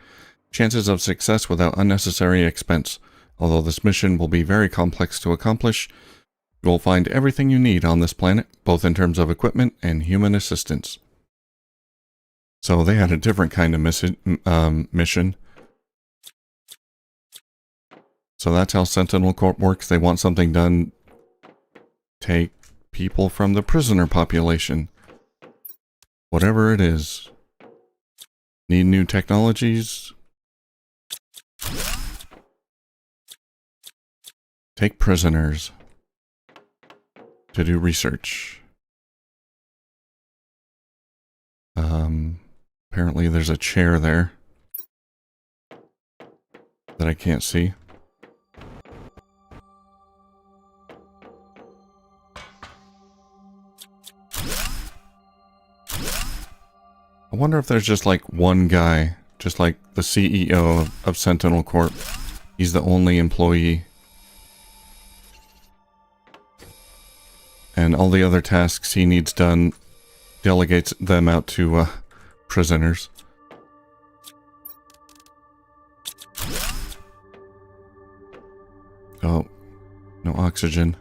chances of success without unnecessary expense. Although this mission will be very complex to accomplish, you will find everything you need on this planet, both in terms of equipment and human assistance. So they had a different kind of mission. So that's how Sentinel Corp works. They want something done. Take people from the prisoner population. Whatever it is. Need new technologies? Take prisoners to do research. Apparently there's a chair there that I can't see. I wonder if there's just like one guy, just like the CEO of Sentinel Corp. He's the only employee. And all the other tasks he needs done, delegates them out to prisoners. Oh, no oxygen.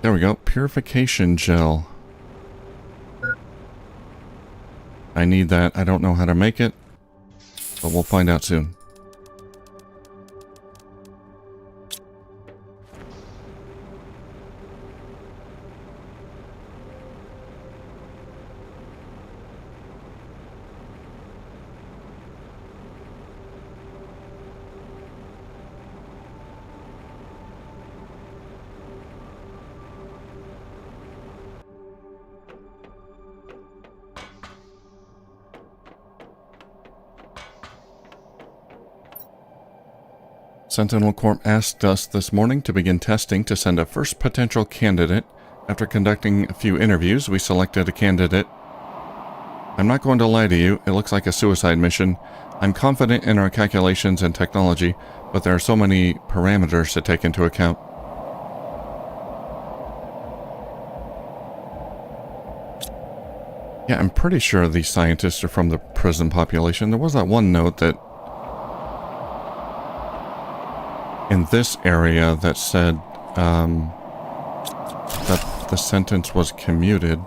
There we go. Purification gel. I need that. I don't know how to make it, but we'll find out soon. Sentinel Corp asked us this morning to begin testing to send a first potential candidate. After conducting a few interviews, we selected a candidate. I'm not going to lie to you, it looks like a suicide mission. I'm confident in our calculations and technology, but there are so many parameters to take into account. Yeah, I'm pretty sure these scientists are from the prison population. There was that one note that in this area that said that the sentence was commuted.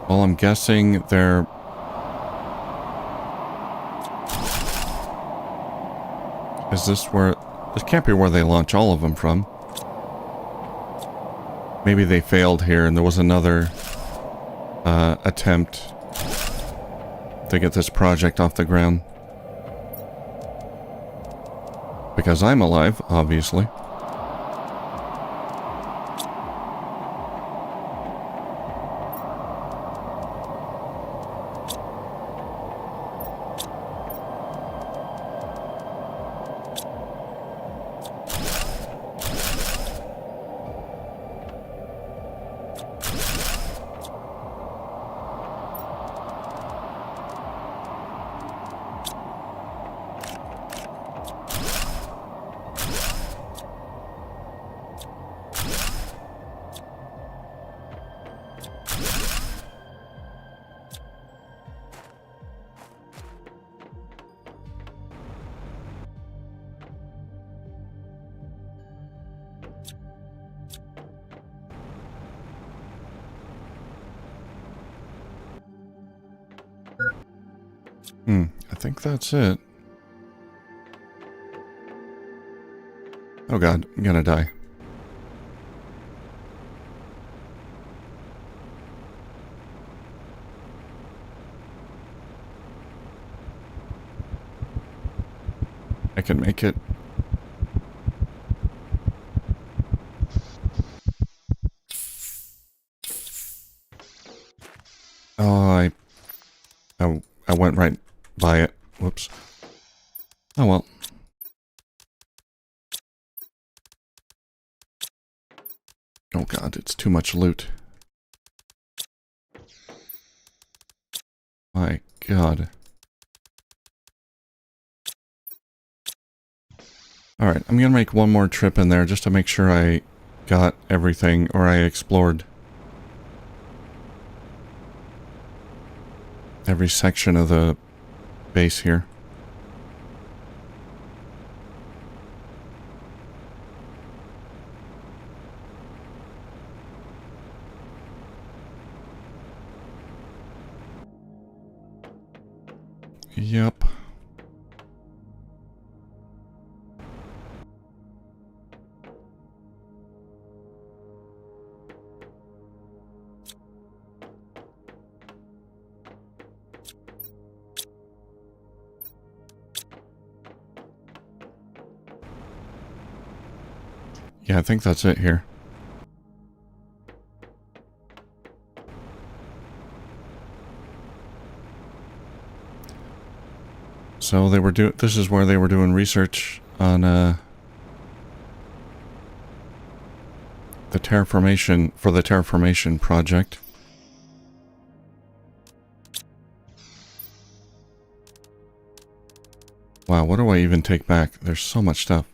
Well, I'm guessing they're... Is this where... This can't be where they launch all of them from. Maybe they failed here and there was another attempt to get this project off the ground. Because I'm alive, obviously. I think that's it. Oh god, I'm gonna die. I can make it. Oh, I went right by it. Whoops. Oh well. Oh god, it's too much loot. My god. Alright, I'm gonna make one more trip in there just to make sure I got everything, or I explored every section of the base here. Yep. Yeah, I think that's it here. So they were this is where they were doing research on the terraformation project. Wow, what do I even take back? There's so much stuff.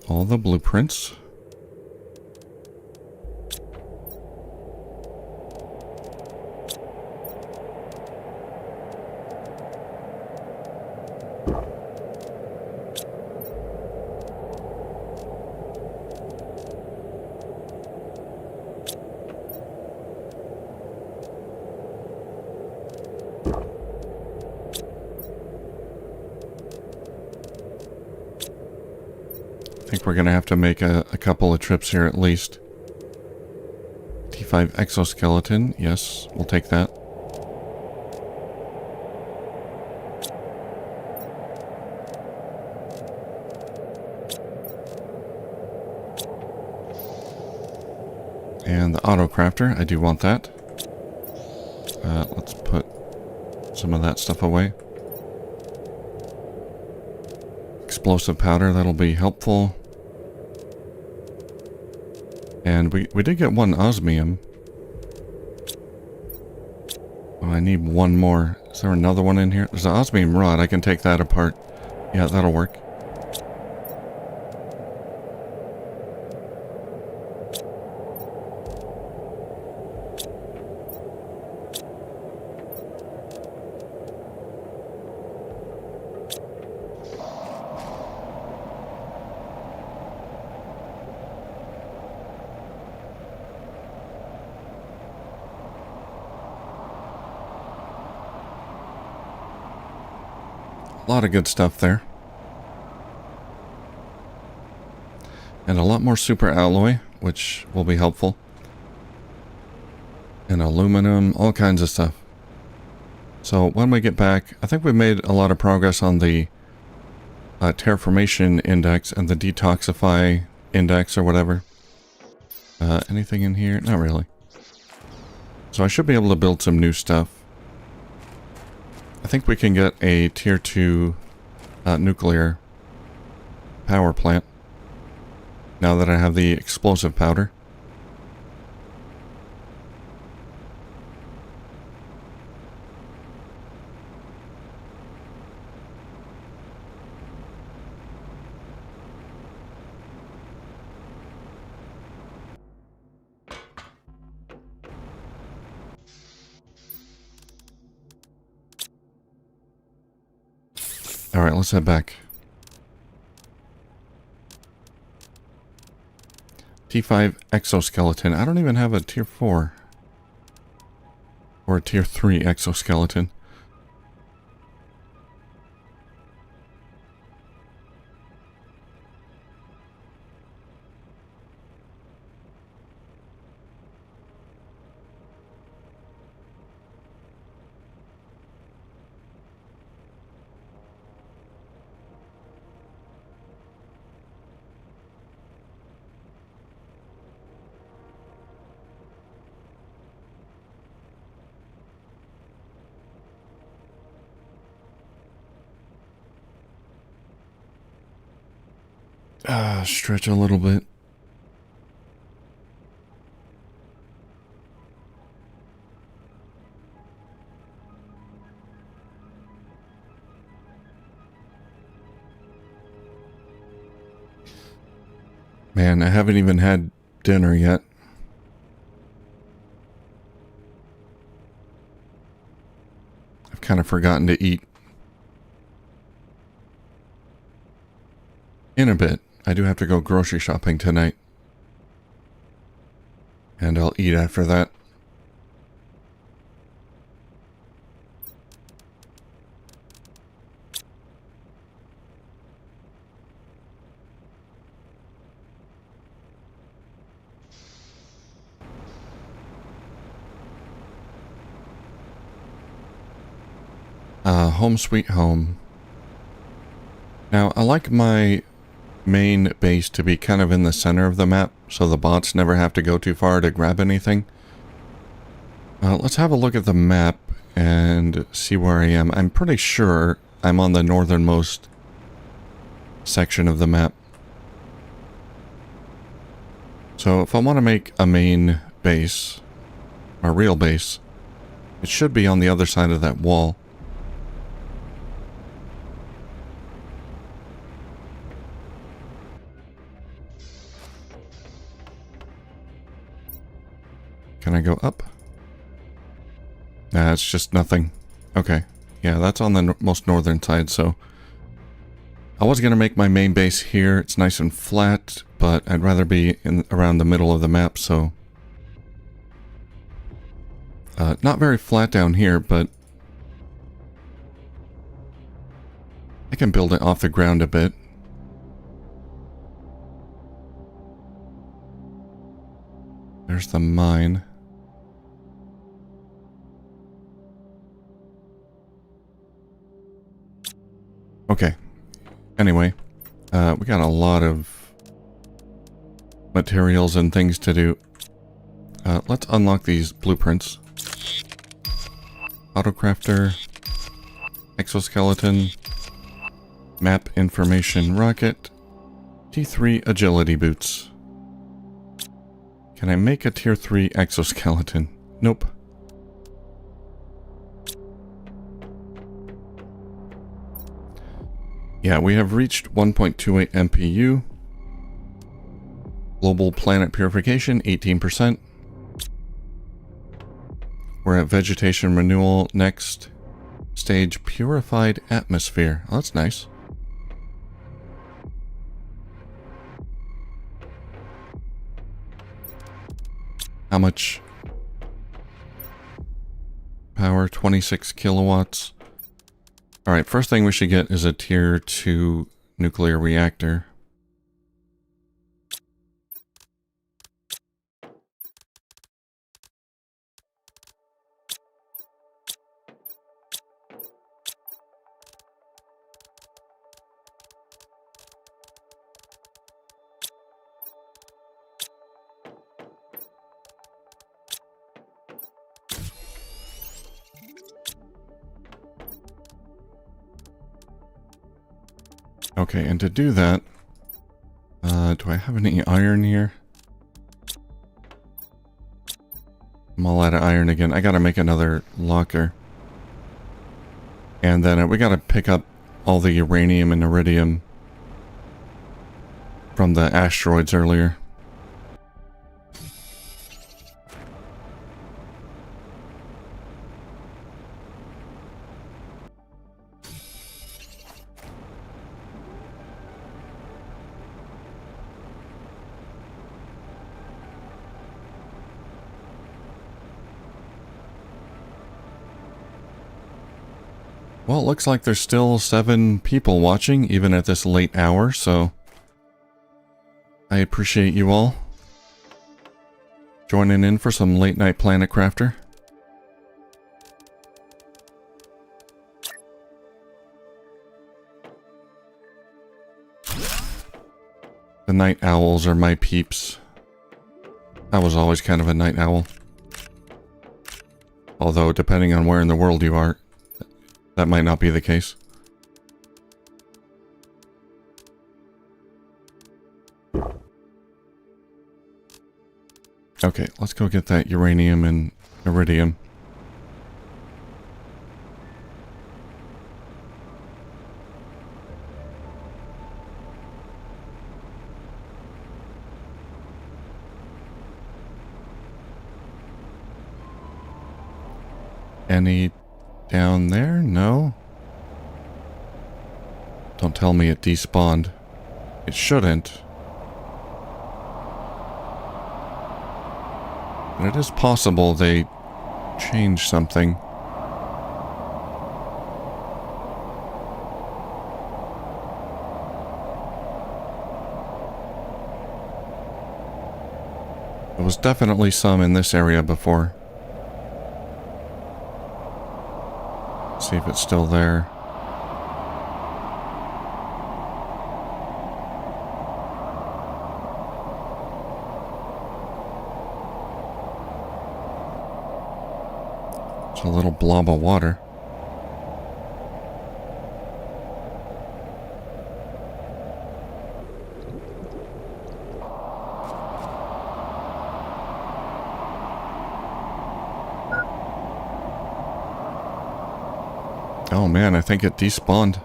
All the blueprints. I think we're going to have to make a couple of trips here at least. T5 exoskeleton. Yes, we'll take that. And the auto crafter. I do want that. Let's put some of that stuff away. Explosive powder. That'll be helpful. And we did get one osmium. Oh, I need one more. Is there another one in here? There's an osmium rod. I can take that apart. Yeah, that'll work. A lot of good stuff there. And a lot more super alloy, which will be helpful. And aluminum, all kinds of stuff. So when we get back, I think we've made a lot of progress on the terraformation index and the detoxify index or whatever. Anything in here? Not really. So I should be able to build some new stuff. I think we can get a tier 2 nuclear power plant now that I have the explosive powder. Alright, let's head back. T5 exoskeleton. I don't even have a tier 4. Or a tier 3 exoskeleton. Stretch a little bit. Man, I haven't even had dinner yet. I've kind of forgotten to eat. In a bit. I do have to go grocery shopping tonight. And I'll eat after that. Home sweet home. Now, I like my main base to be kind of in the center of the map, so the bots never have to go too far to grab anything. Let's have a look at the map and see where I am. I'm pretty sure I'm on the northernmost section of the map. So if I want to make a main base, a real base, it should be on the other side of that wall. Can I go up? Nah, it's just nothing. Okay. Yeah, that's on the most northern side, so... I was going to make my main base here. It's nice and flat, but I'd rather be around the middle of the map, so... not very flat down here, but... I can build it off the ground a bit. There's the mine. Okay. Anyway, we got a lot of materials and things to do. Let's unlock these blueprints. Autocrafter, exoskeleton, map information rocket, T3 agility boots. Can I make a tier 3 exoskeleton? Nope. Yeah, we have reached 1.28 MPU. Global planet purification, 18%. We're at vegetation renewal. Next stage, purified atmosphere. Oh, that's nice. How much power? 26 kilowatts. Alright, first thing we should get is a tier 2 nuclear reactor. Okay, and to do that, do I have any iron here? I'm all out of iron again. I gotta make another locker. And then we gotta pick up all the uranium and iridium from the asteroids earlier. Well, it looks like there's still 7 people watching, even at this late hour, so I appreciate you all joining in for some late night Planet Crafter. The night owls are my peeps. I was always kind of a night owl. Although, depending on where in the world you are, that might not be the case. Okay, let's go get that uranium and iridium. Any down there? No? Don't tell me it despawned. It shouldn't. But it is possible they changed something. There was definitely some in this area before. See if it's still there. It's a little blob of water. Oh man, I think it despawned.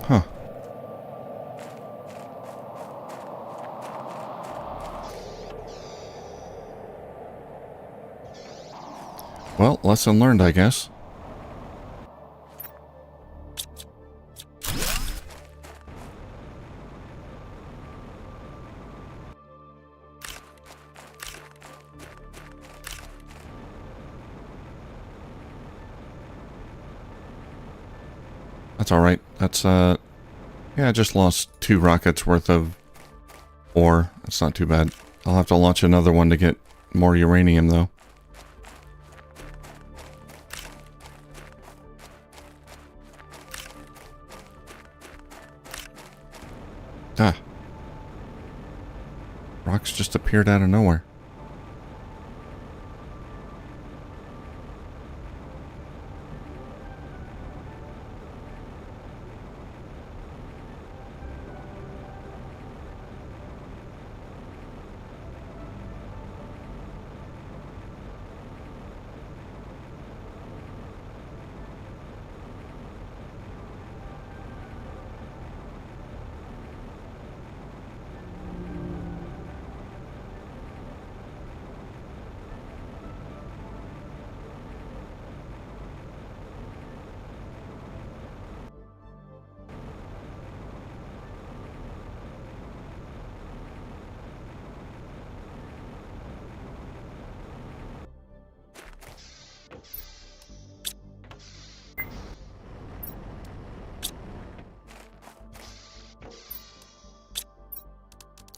Huh. Well, lesson learned, I guess. That's alright. That's, yeah, I just lost 2 rockets worth of ore. That's not too bad. I'll have to launch another one to get more uranium, though. Ah. Rocks just appeared out of nowhere.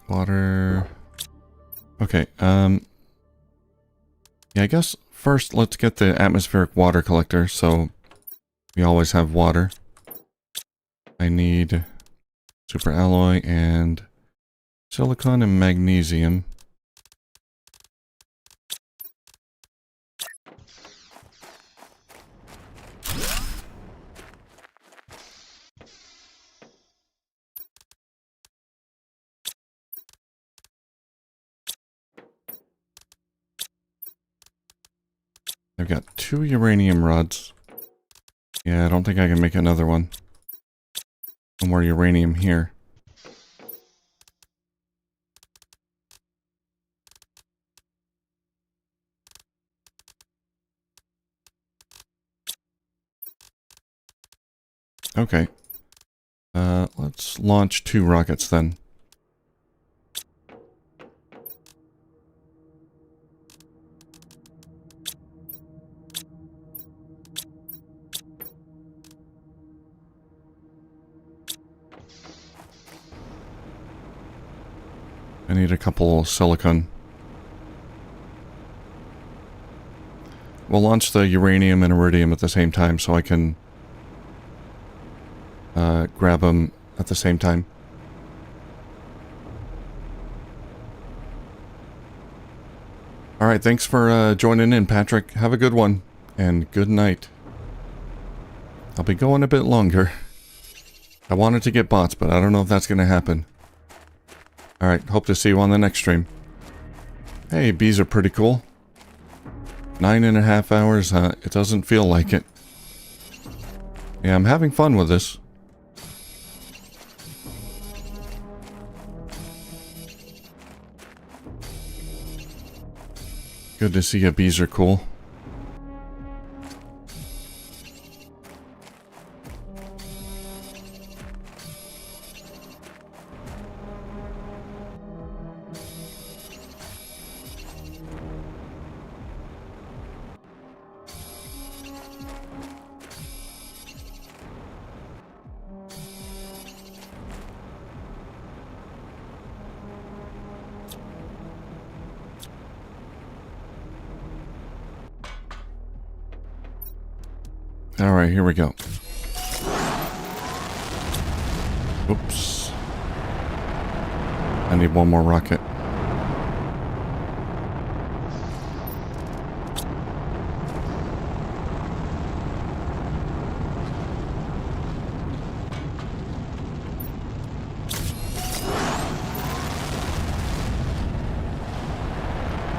Water. Okay, yeah, I guess first let's get the atmospheric water collector, so we always have water. I need super alloy and silicon and magnesium. I've got 2 uranium rods. Yeah, I don't think I can make another one. No more uranium here. Okay. Let's launch 2 rockets then. I need a couple silicon. We'll launch the uranium and iridium at the same time so I can grab them at the same time. Alright, thanks for joining in, Patrick. Have a good one, and good night. I'll be going a bit longer. I wanted to get bots, but I don't know if that's going to happen. Alright, hope to see you on the next stream. Hey, bees are pretty cool. 9.5 hours, it doesn't feel like it. Yeah, I'm having fun with this. Good to see you, bees are cool. Alright, here we go. Oops. I need one more rocket.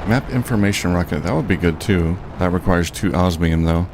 Map information rocket, that would be good too. That requires 2 osmium though.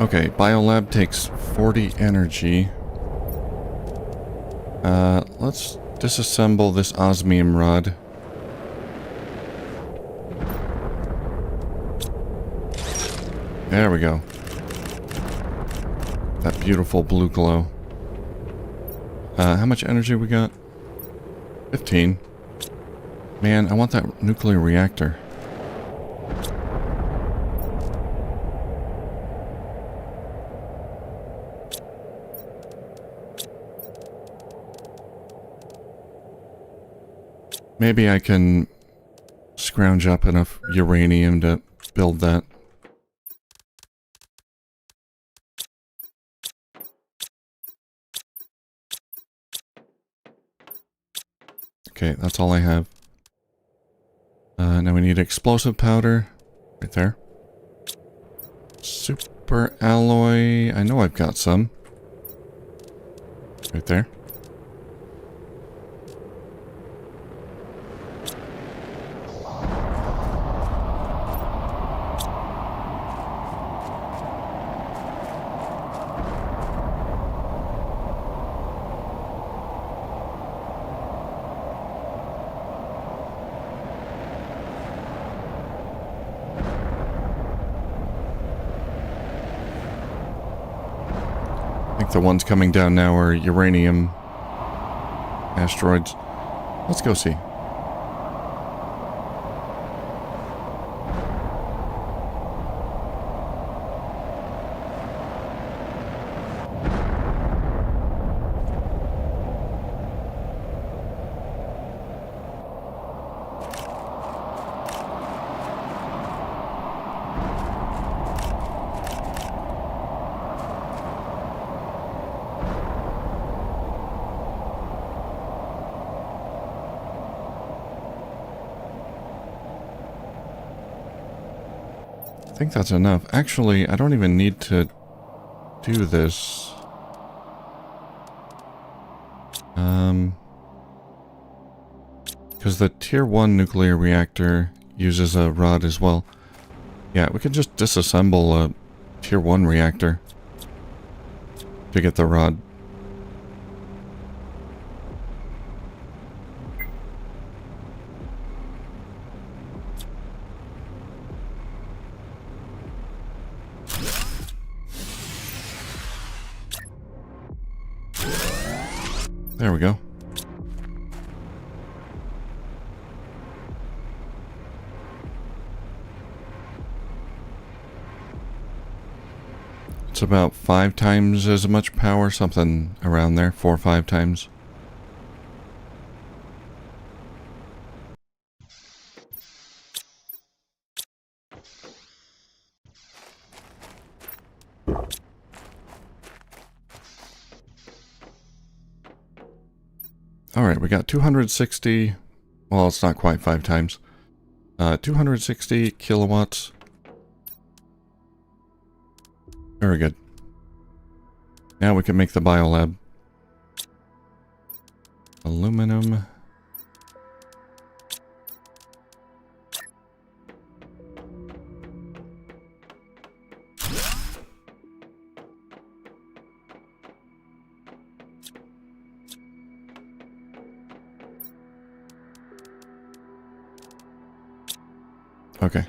Okay, biolab takes 40 energy. Let's disassemble this osmium rod. There we go. That beautiful blue glow. How much energy we got? 15. Man, I want that nuclear reactor. Maybe I can scrounge up enough uranium to build that. Okay, that's all I have. Now we need explosive powder. Right there. Super alloy. I know I've got some. Right there. The ones coming down now are uranium asteroids. Let's go see. I think that's enough. Actually, I don't even need to do this. Because the tier 1 nuclear reactor uses a rod as well. Yeah, we could just disassemble a tier 1 reactor. to get the rod. There we go. It's about 5 times as much power, something around there, 4 or 5 times. Alright, we got 260, well, it's not quite 5 times. 260 kilowatts. Very good. Now we can make the biolab. Aluminum. Okay.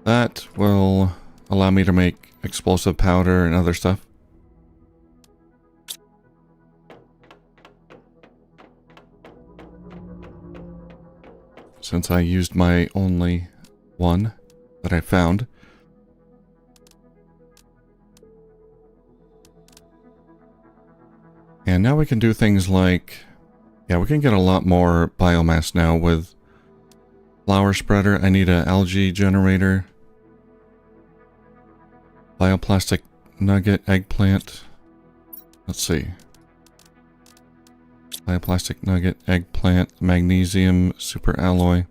That will allow me to make explosive powder and other stuff. Since I used my only one that I found. And now we can do things like, yeah, we can get a lot more biomass now with flower spreader. I need an algae generator. Bioplastic nugget eggplant. Let's see. Bioplastic nugget eggplant, magnesium super alloy.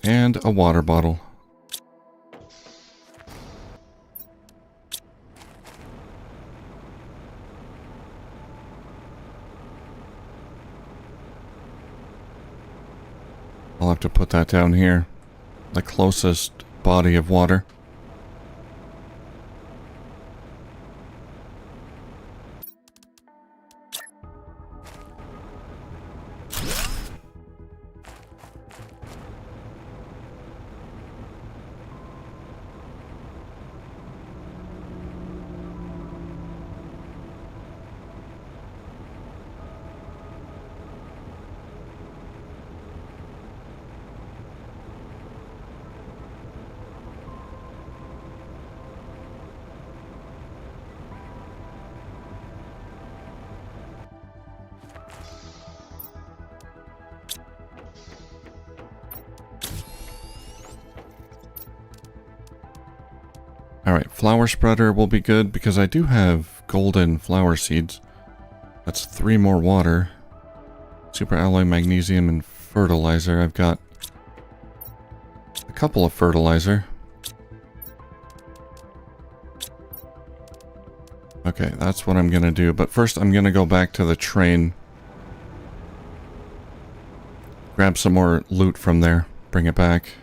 And a water bottle. I'll have to put that down here. The closest body of water. Alright, flower spreader will be good because I do have golden flower seeds. That's 3 more water. Super alloy, magnesium, and fertilizer. I've got a couple of fertilizer. Okay, that's what I'm gonna do. But first I'm gonna go back to the train. Grab some more loot from there. Bring it back.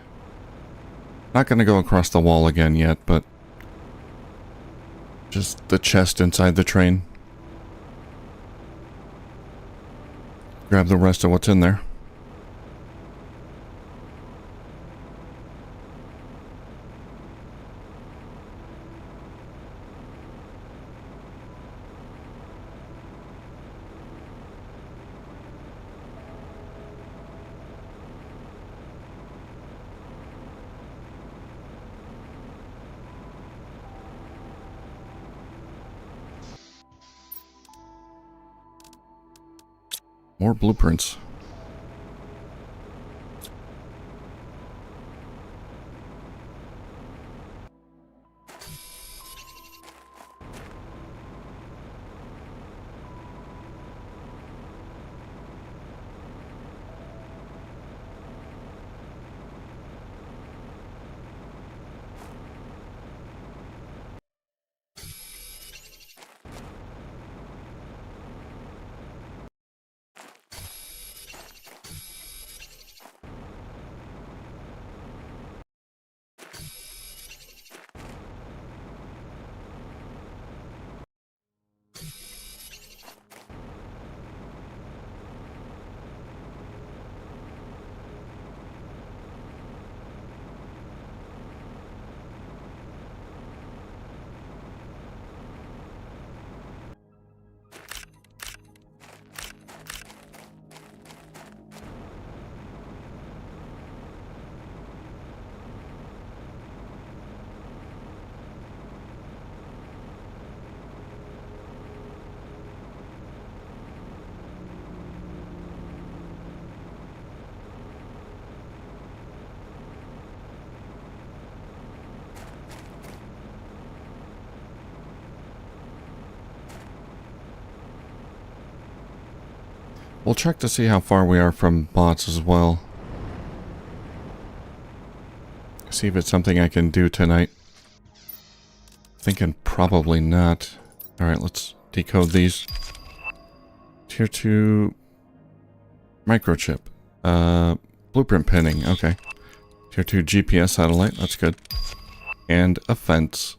Not gonna go across the wall again yet, but just the chest inside the train. Grab the rest of what's in there. More blueprints. We'll check to see how far we are from bots as well. See if it's something I can do tonight. Thinking probably not. Alright, let's decode these. Tier 2 microchip. Blueprint pinning, okay. Tier 2 GPS satellite, that's good. And a fence.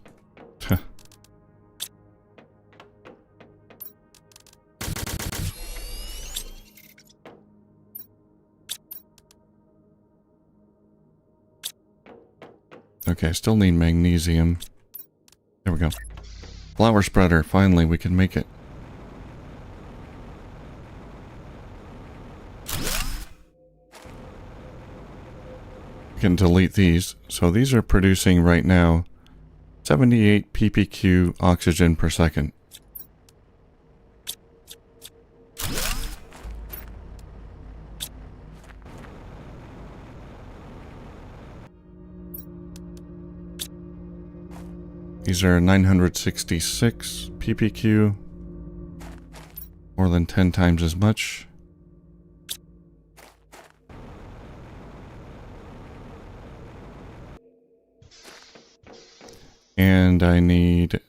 Okay, still need magnesium. There we go. Flower spreader, finally we can make it. We can delete these. So these are producing right now 78 ppq oxygen per second. These are 966 ppq, more than 10 times as much. And I need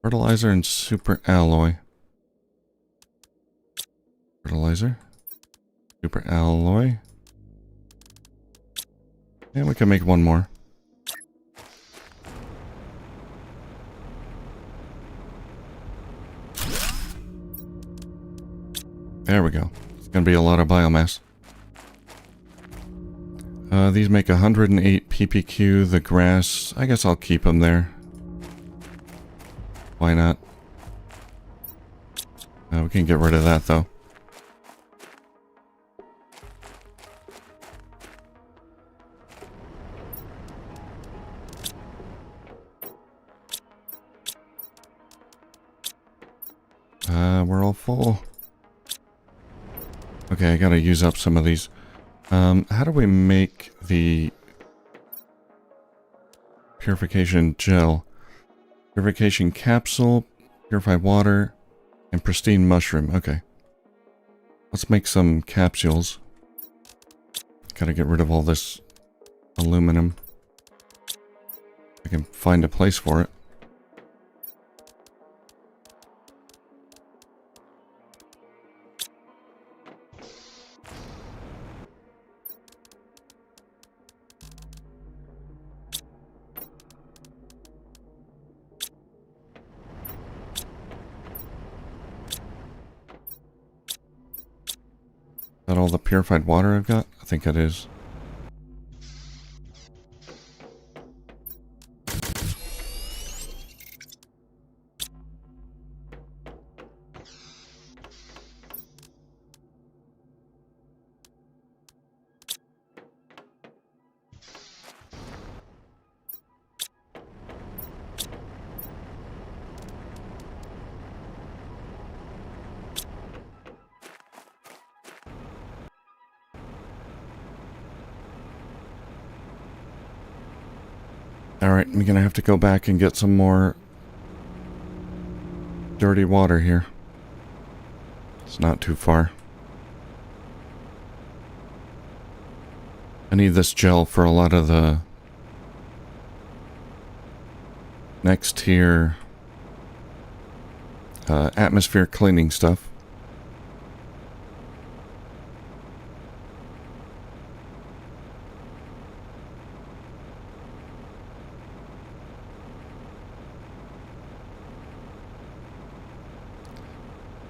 fertilizer and super alloy. Fertilizer, super alloy. And we can make one more. There we go. It's going to be a lot of biomass. These make 108 ppq. The grass, I guess I'll keep them there. Why not? We can get rid of that though. We're all full. Okay, I gotta use up some of these. How do we make the purification gel? Purification capsule, purified water, and pristine mushroom. Okay. Let's make some capsules. Gotta get rid of all this aluminum. I can find a place for it. Is that all the purified water I've got? I think it is. Alright, I'm gonna have to go back and get some more dirty water here. It's not too far. I need this gel for a lot of the next tier atmosphere cleaning stuff.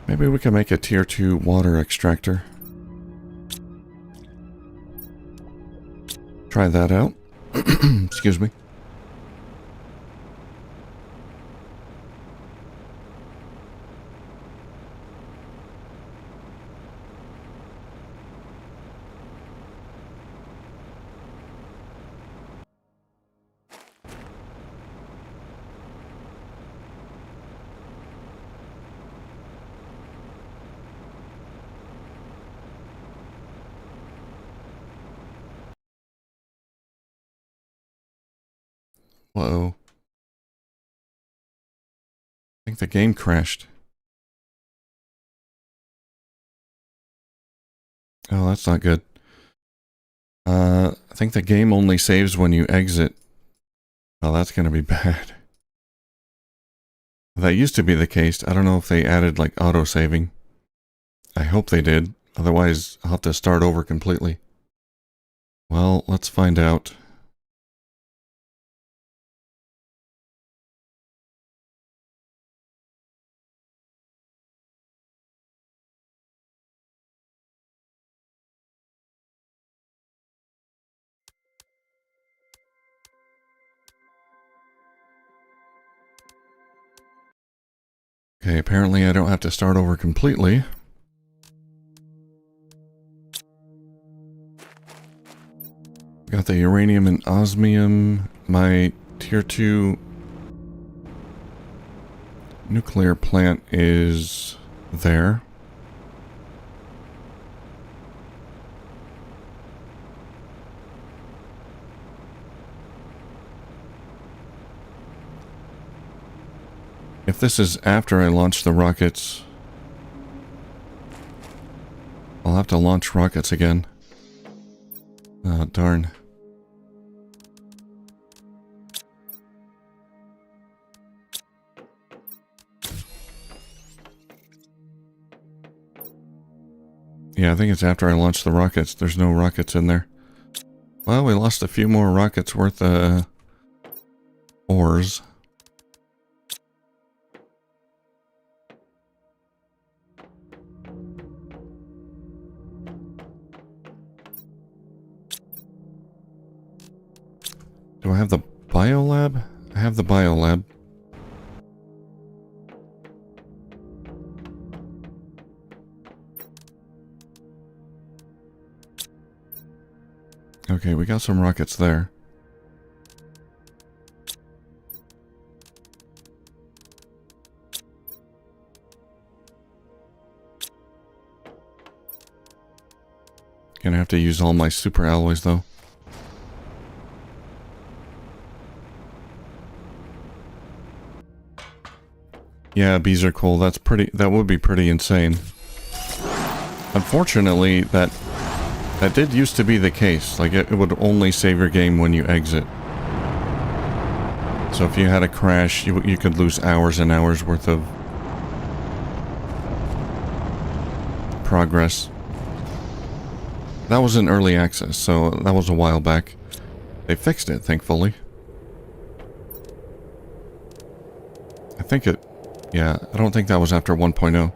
Maybe we can make a tier 2 water extractor. Try that out. Excuse me. Whoa. I think the game crashed. Oh, that's not good. I think the game only saves when you exit. Oh, that's going to be bad. That used to be the case. I don't know if they added like auto-saving. I hope they did. Otherwise, I'll have to start over completely. Well, let's find out. Okay, apparently I don't have to start over completely. Got the uranium and osmium. My tier 2 nuclear plant is there. If this is after I launch the rockets, I'll have to launch rockets again. Oh, darn. Yeah, I think it's after I launch the rockets. There's no rockets in there. Well, we lost a few more rockets worth of ores. Do I have the biolab? I have the biolab. Okay, we got some rockets there. Gonna have to use all my super alloys though. Yeah, bees are cool. That would be pretty insane. Unfortunately, that did used to be the case. Like, it would only save your game when you exit. So if you had a crash, you could lose hours and hours worth of progress. That was in early access, so that was a while back. They fixed it, thankfully. I think it... Yeah, I don't think that was after 1.0.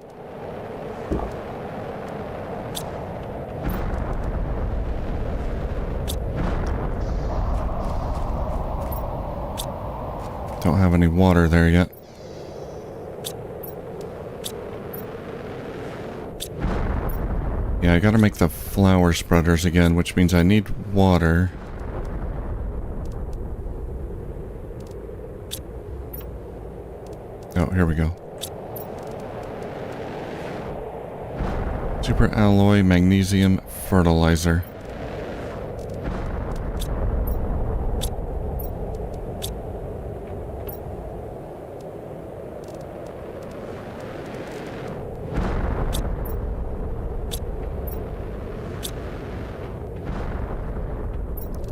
Don't have any water there yet. Yeah, I gotta make the flower spreaders again, which means I need water. Oh, here we go. Super alloy magnesium fertilizer.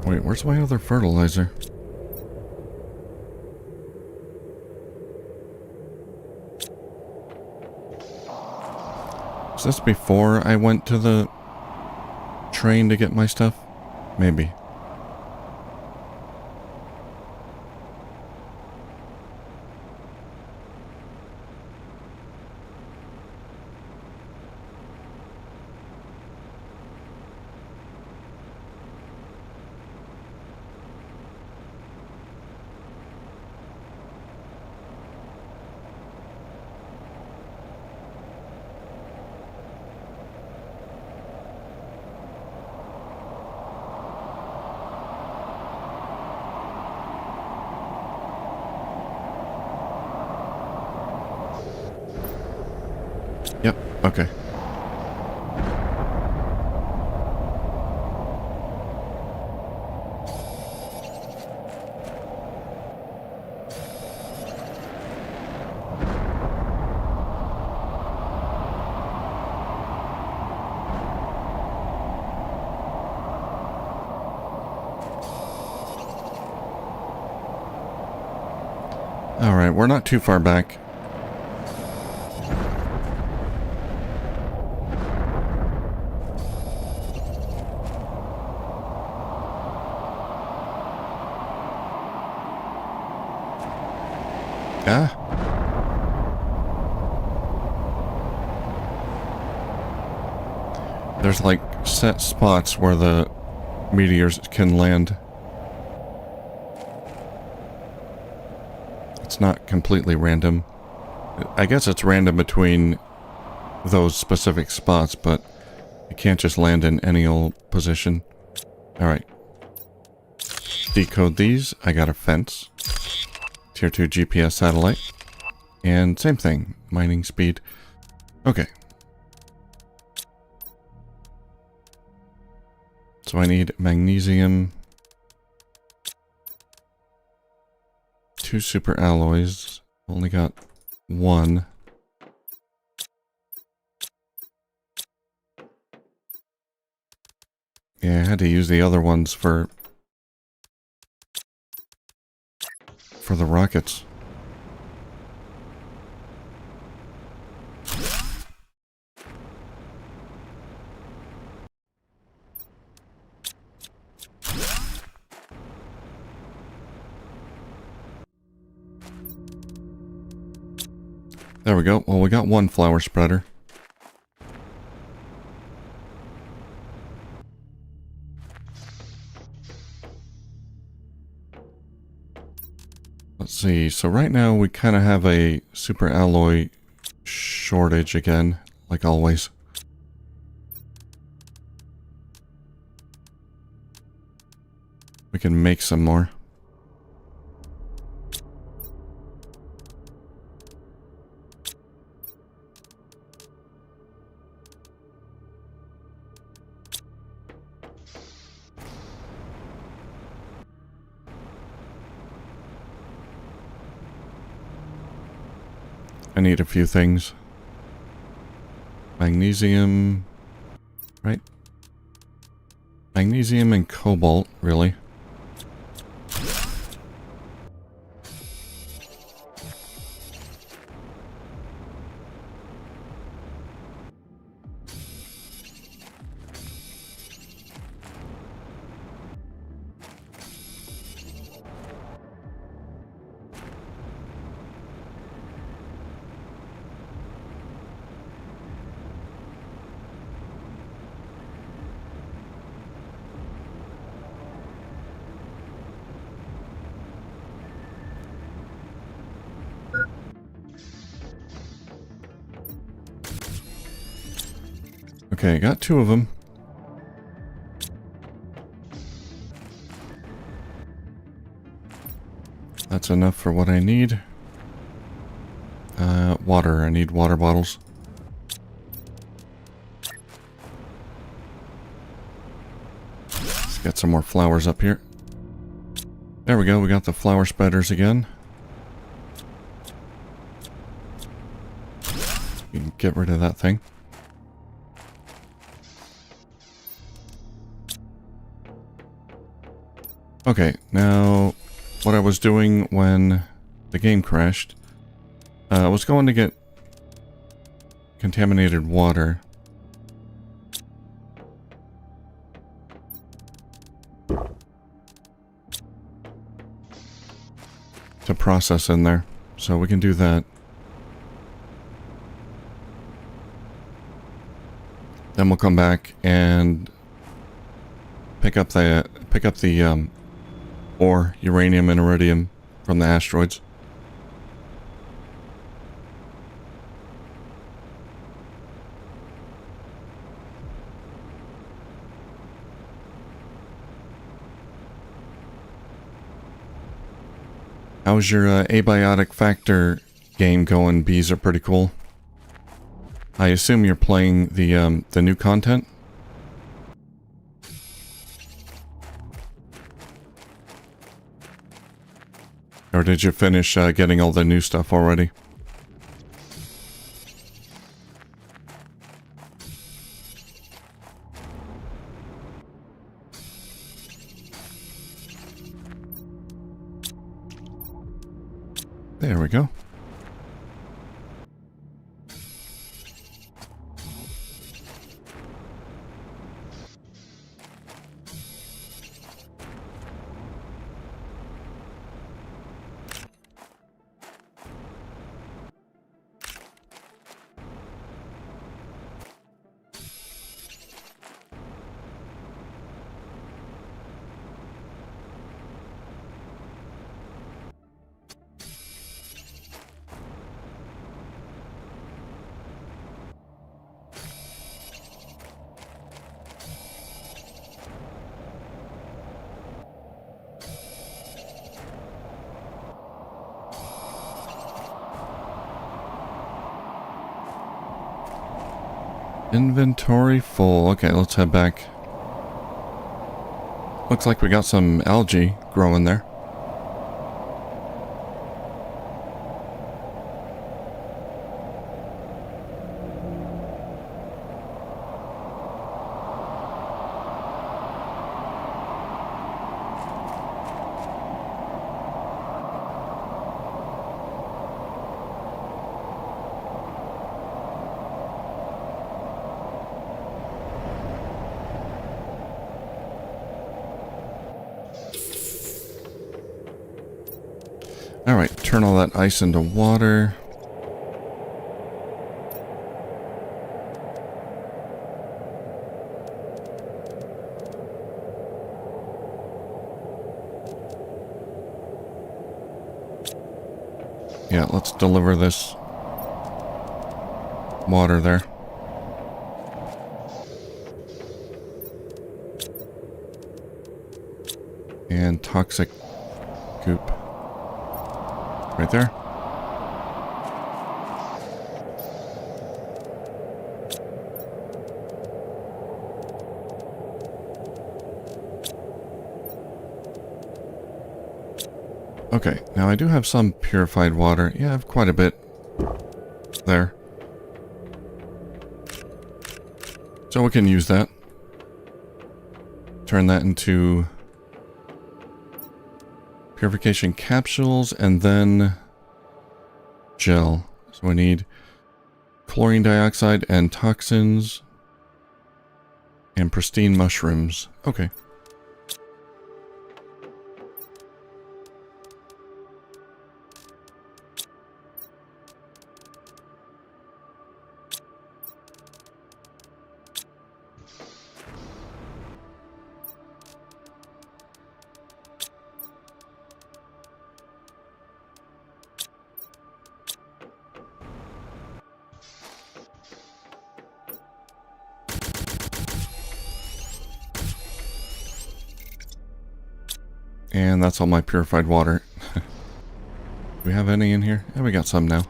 Wait, where's my other fertilizer? Is this before I went to the train to get my stuff? Maybe. Yep, okay. Alright, we're not too far back. Ah. There's like set spots where the meteors can land. It's not completely random. I guess it's random between those specific spots, but it can't just land in any old position. Alright. Decode these. I got a fence. Tier 2 GPS satellite. And same thing. Mining speed. Okay. So I need magnesium. 2 super alloys. Only got 1. Yeah, I had to use the other ones for the rockets. There we go. Well, we got 1 flower spreader. Let's see. So right now we kind of have a super alloy shortage again, like always. We can make some more. I need a few things. Magnesium, right? Magnesium and cobalt, really. Okay, got 2 of them. That's enough for what I need. Water. I need water bottles. Let's get some more flowers up here. There we go. We got the flower spreaders again. You can get rid of that thing. Okay, now what I was doing when the game crashed, I was going to get contaminated water. To process in there, so we can do that. Then we'll come back and pick up the ore, uranium and iridium from the asteroids. How's your abiotic factor game going? Bees are pretty cool. I assume you're playing the new content? Or did you finish getting all the new stuff already? There we go. Inventory full. Okay, let's head back. Looks like we got some algae growing there. Alright, turn all that ice into water. Yeah, let's deliver this water there. And toxic goop. Right there. Okay, now I do have some purified water. Yeah, I have quite a bit there. So we can use that. Turn that into purification capsules and then gel. So we need chlorine dioxide and toxins and pristine mushrooms. Okay. And that's all my purified water. Do we have any in here? Yeah, we got some now.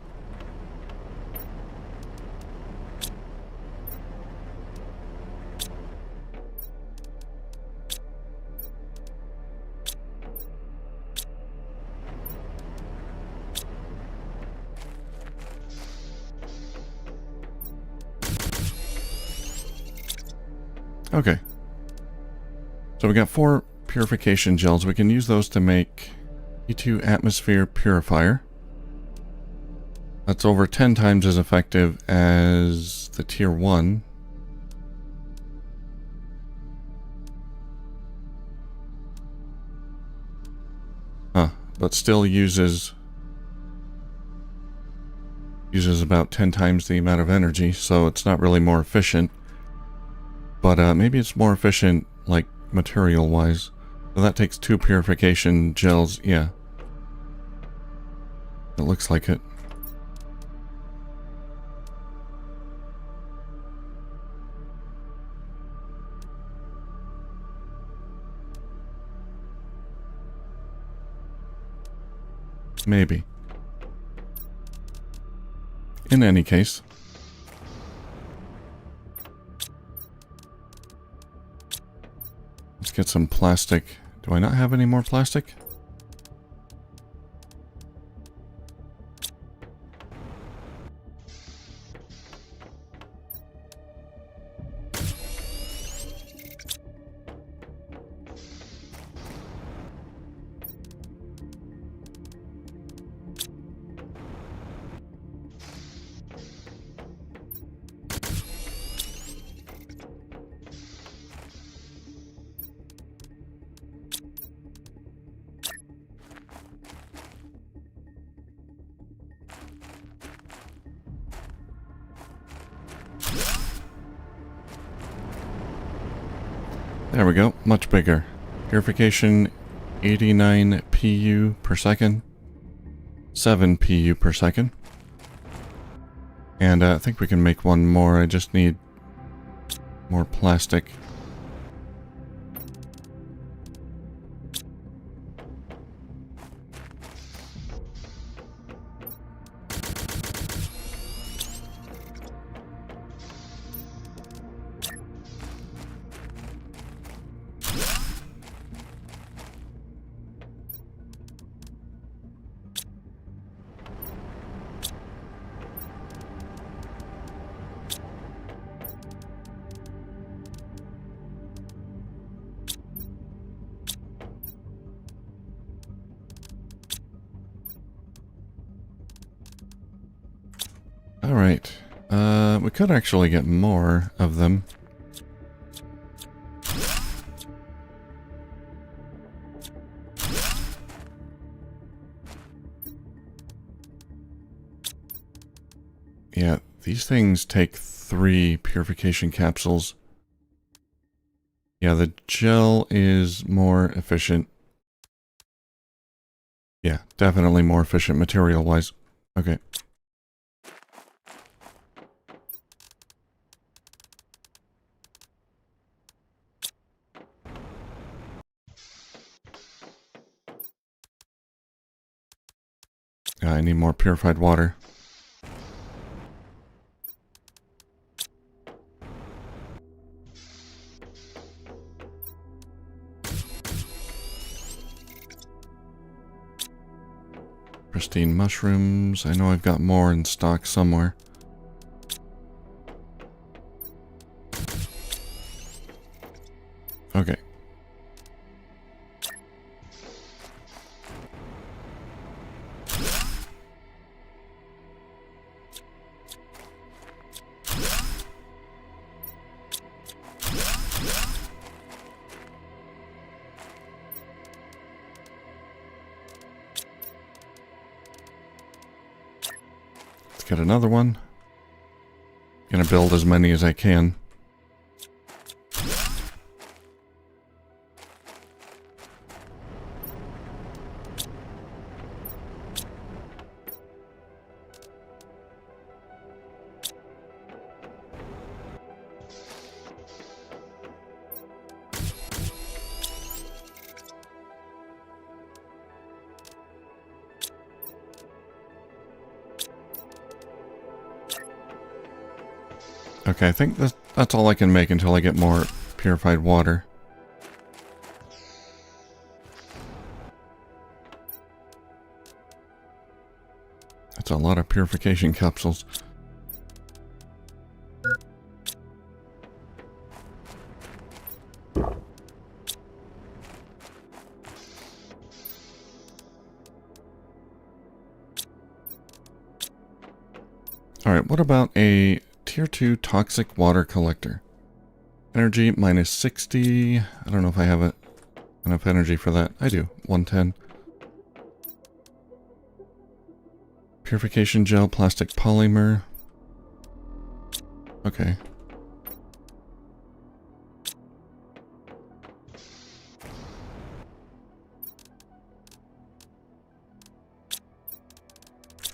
Okay. So we got 4 purification gels. We can use those to make E2 atmosphere purifier. That's over 10 times as effective as the tier 1. Huh, but still uses about 10 times the amount of energy, so it's not really more efficient. But maybe it's more efficient, like, material-wise. So that takes 2 purification gels, yeah. It looks like it. Maybe. In any case. Let's get some plastic. Do I not have any more plastic? There we go. Much bigger. Purification 89 PU per second. 7 PU per second. And I think we can make one more. I just need more plastic. Alright. We could actually get more of them. Yeah, these things take 3 purification capsules. Yeah, the gel is more efficient. Yeah, definitely more efficient material-wise. Okay. I need more purified water. Pristine mushrooms. I know I've got more in stock somewhere. Okay. Let's get another one. Gonna build as many as I can. Okay, I think that's all I can make until I get more purified water. That's a lot of purification capsules. Alright, what about a Tier 2 toxic water collector? Energy minus 60. I don't know if I have enough energy for that. I do. 110. Purification gel, plastic polymer. Okay.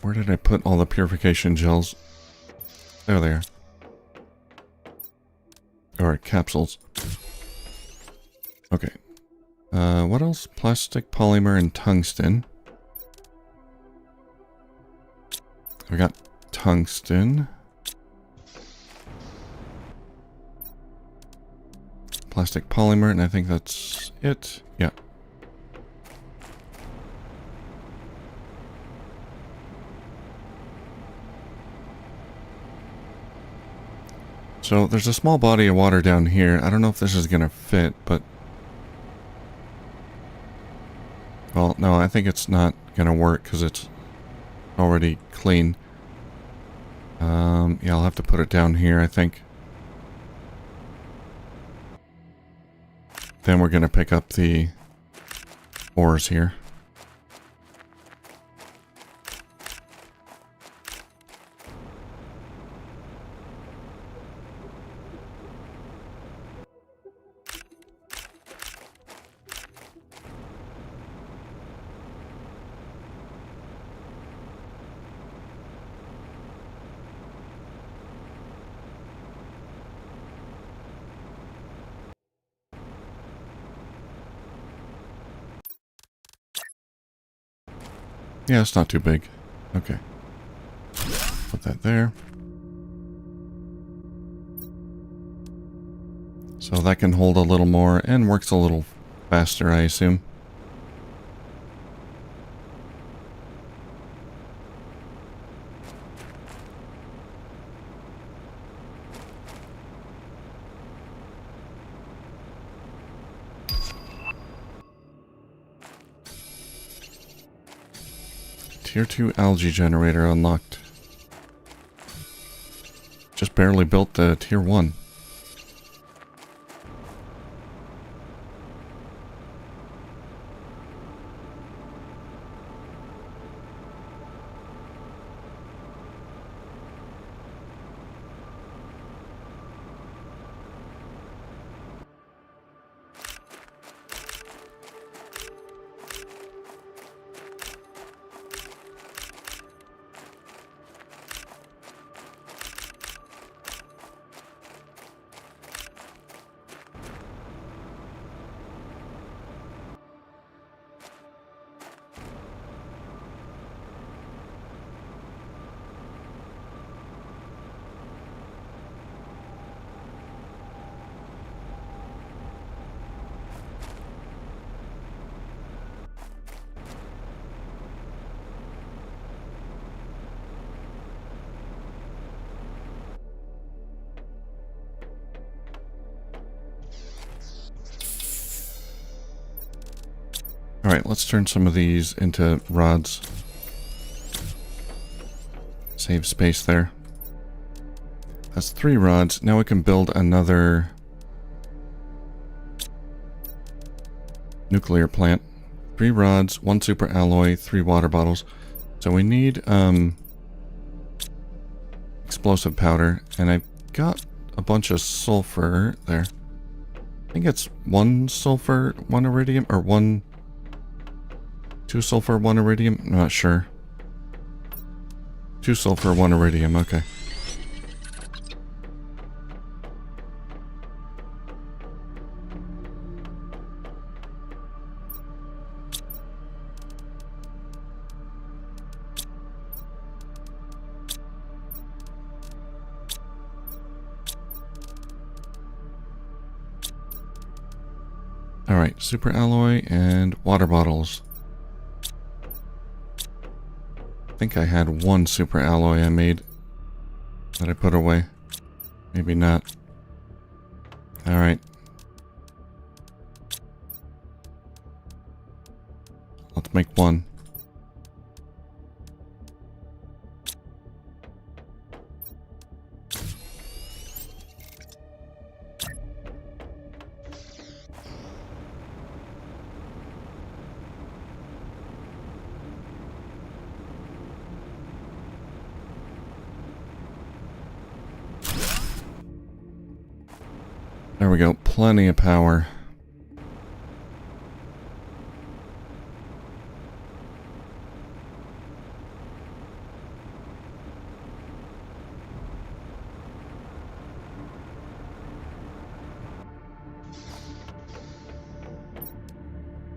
Where did I put all the purification gels? There they are. Or capsules. Okay. What else? Plastic, polymer, and tungsten. We got tungsten. Plastic, polymer, and I think that's it. Yeah. So there's a small body of water down here. I don't know if this is going to fit, but... Well, no, I think it's not going to work because it's already clean. Yeah, I'll have to put it down here, I think. Then we're going to pick up the ores here. Yeah, it's not too big. Okay. Put that there. So that can hold a little more and works a little faster, I assume. Tier 2 algae generator unlocked. Just barely built the Tier 1. Alright, let's turn some of these into rods. Save space there. That's 3 rods. Now we can build another nuclear plant. 3 rods, 1 super alloy, 3 water bottles. So we need explosive powder, and I've got a bunch of sulfur there. I think it's 1 sulfur, 1 iridium, or 2 sulfur, 1 iridium. I'm not sure. 2 sulfur, 1 iridium. Okay. Alright, super alloy and water bottles. I think I had 1 super alloy I made that I put away. Maybe not. Alright. Let's make 1. There we go. Plenty of power.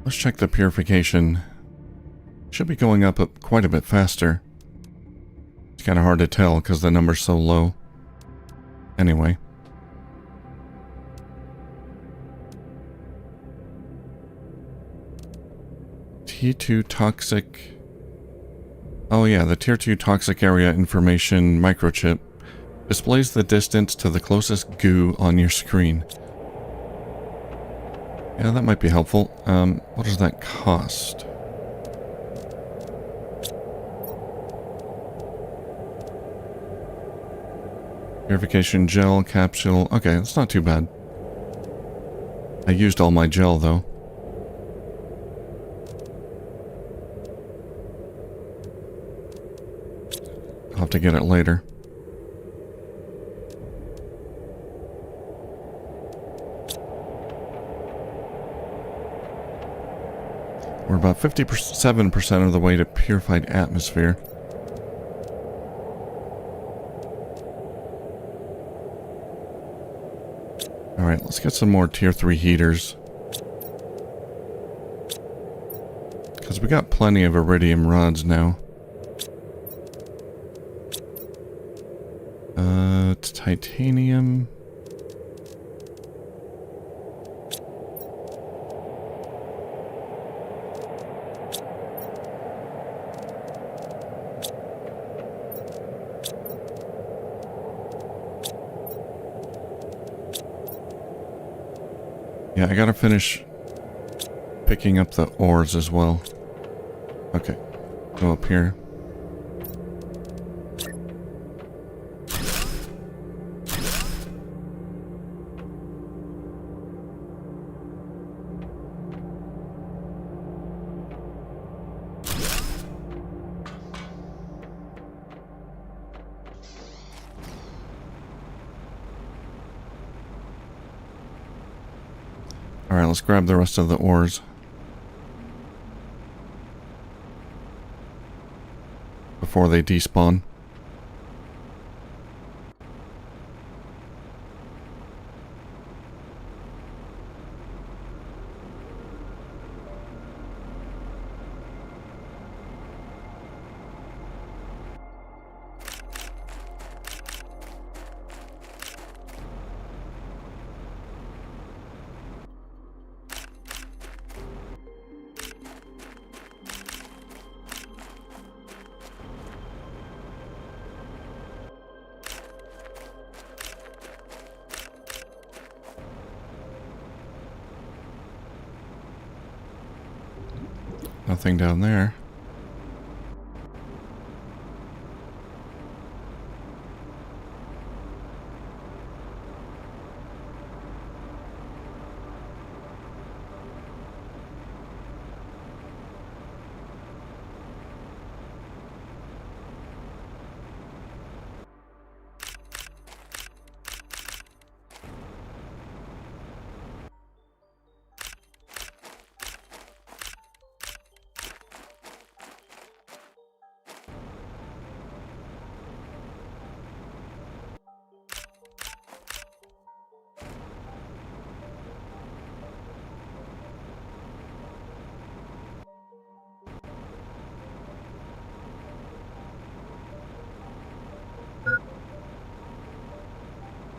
Let's check the purification. Should be going up quite a bit faster. It's kind of hard to tell because the number's so low. Anyway. T2 toxic. Oh yeah, the tier 2 toxic area information microchip displays the distance to the closest goo on your screen. Yeah, that might be helpful. What does that cost? Purification gel, capsule. Okay, that's not too bad. I used all my gel though. I'll have to get it later. We're about 57% of the way to purified atmosphere. Alright, let's get some more tier 3 heaters. Because Because we got plenty of iridium rods now. It's titanium. Yeah, I gotta finish picking up the ores as well. Okay, go up here. Alright, let's grab the rest of the ores. Before they despawn. Nothing down there.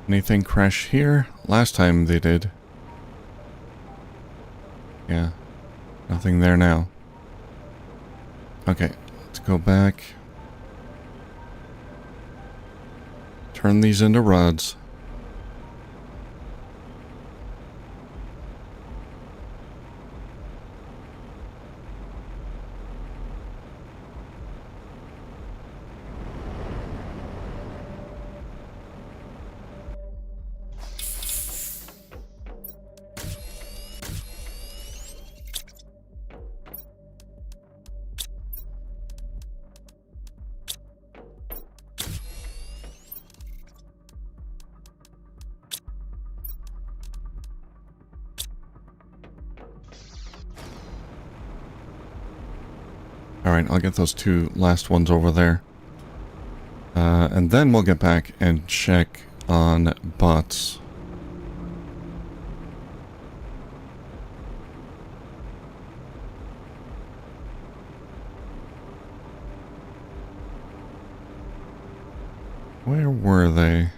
Anything crash here? Last time they did. Yeah. Nothing there now. Okay, let's go back. Turn these into rods. Alright, I'll get those two last ones over there. And then we'll get back and check on bots. Where were they?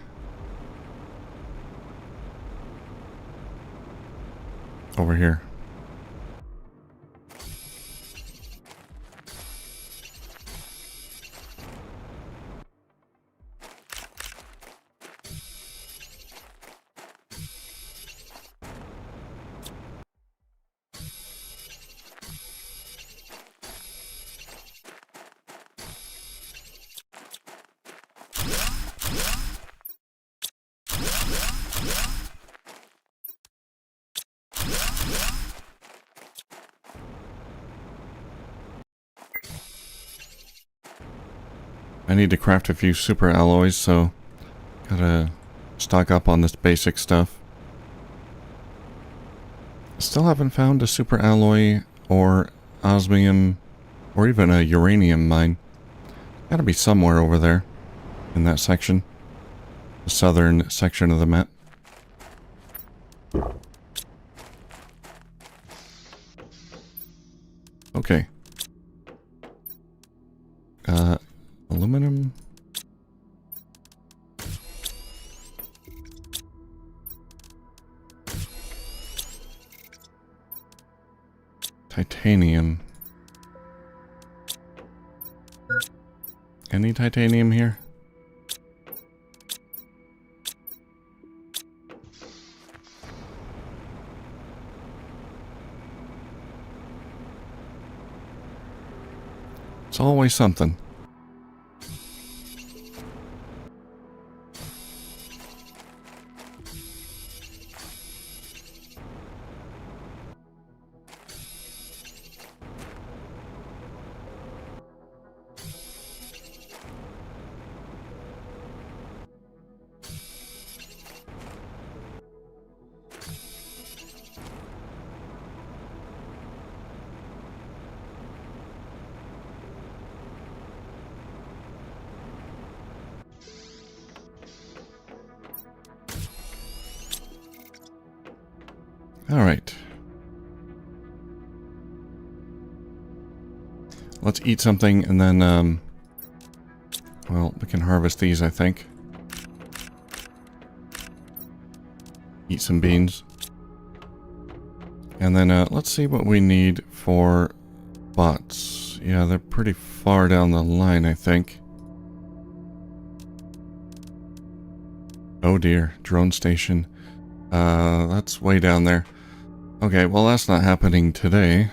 Over here. I need to craft a few super alloys, so gotta stock up on this basic stuff. Still haven't found a super alloy or osmium or even a uranium mine. Gotta be somewhere over there in that section. The southern section of the map. Okay, Titanium. Any titanium here? It's always something. All right. Let's eat something and then, well, we can harvest these, I think. Eat some beans. And then, let's see what we need for bots. Yeah, they're pretty far down the line, I think. Oh dear, drone station. That's way down there. Okay, well that's not happening today.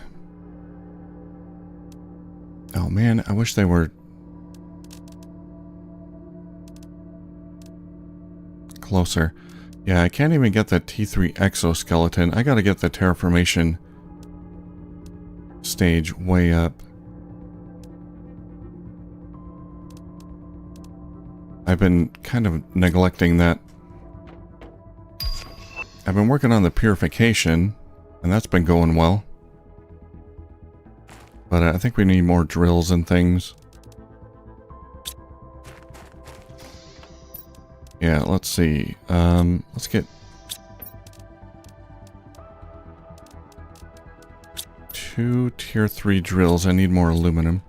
Oh man, I wish they were closer. Yeah, I can't even get that T3 exoskeleton. I gotta get the terraformation stage way up. I've been kind of neglecting that. I've been working on the purification, and that's been going well. But I think we need more drills and things. Yeah, let's see. Let's get 2 tier 3 drills. I need more aluminum.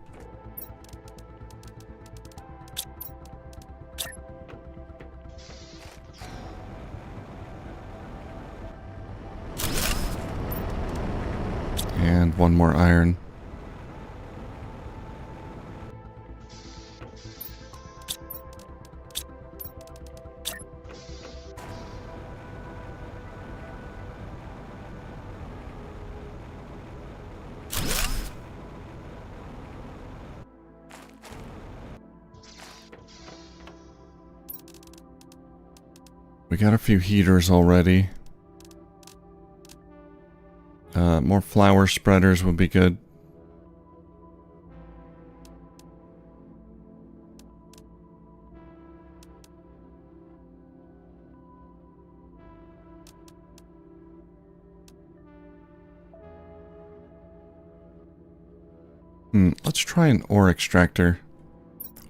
And 1 more iron. We got a few heaters already. More flower spreaders would be good. Let's try an ore extractor.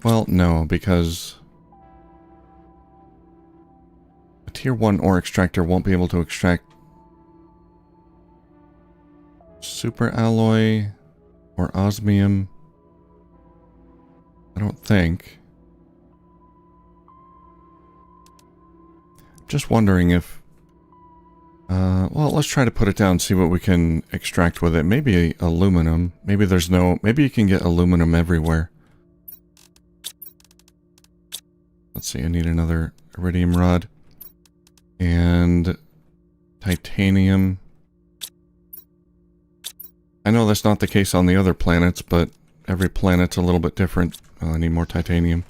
Well, no, because a tier 1 ore extractor won't be able to extract super alloy or osmium. I don't think. Just wondering if well, let's try to put it down and see what we can extract with it. Maybe aluminum. Maybe there's no... Maybe you can get aluminum everywhere. Let's see, I need another iridium rod. And titanium. I know that's not the case on the other planets, but every planet's a little bit different. Oh, I need more titanium.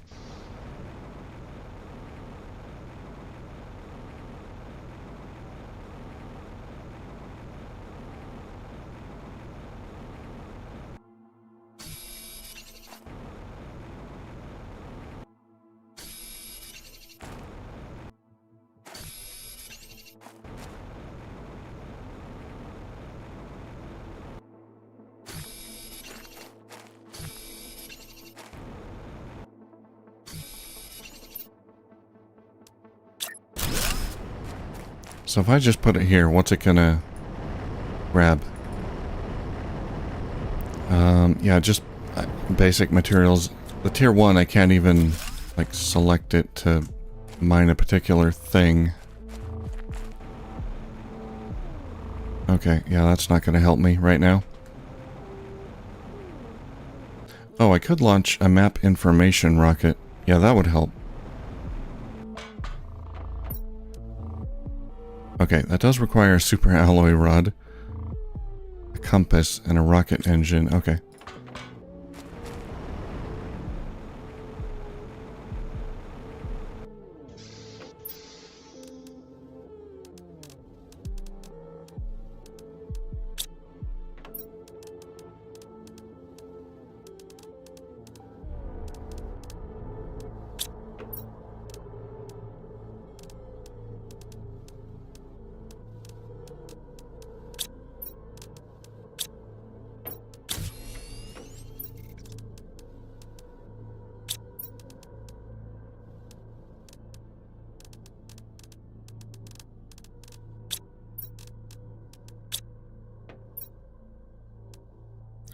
So if I just put it here, what's it gonna grab? Yeah, just basic materials. The tier 1, I can't even, like, select it to mine a particular thing. Okay, yeah, that's not gonna help me right now. Oh, I could launch a map information rocket. Yeah, that would help. Okay, that does require a super alloy rod, a compass, and a rocket engine. Okay.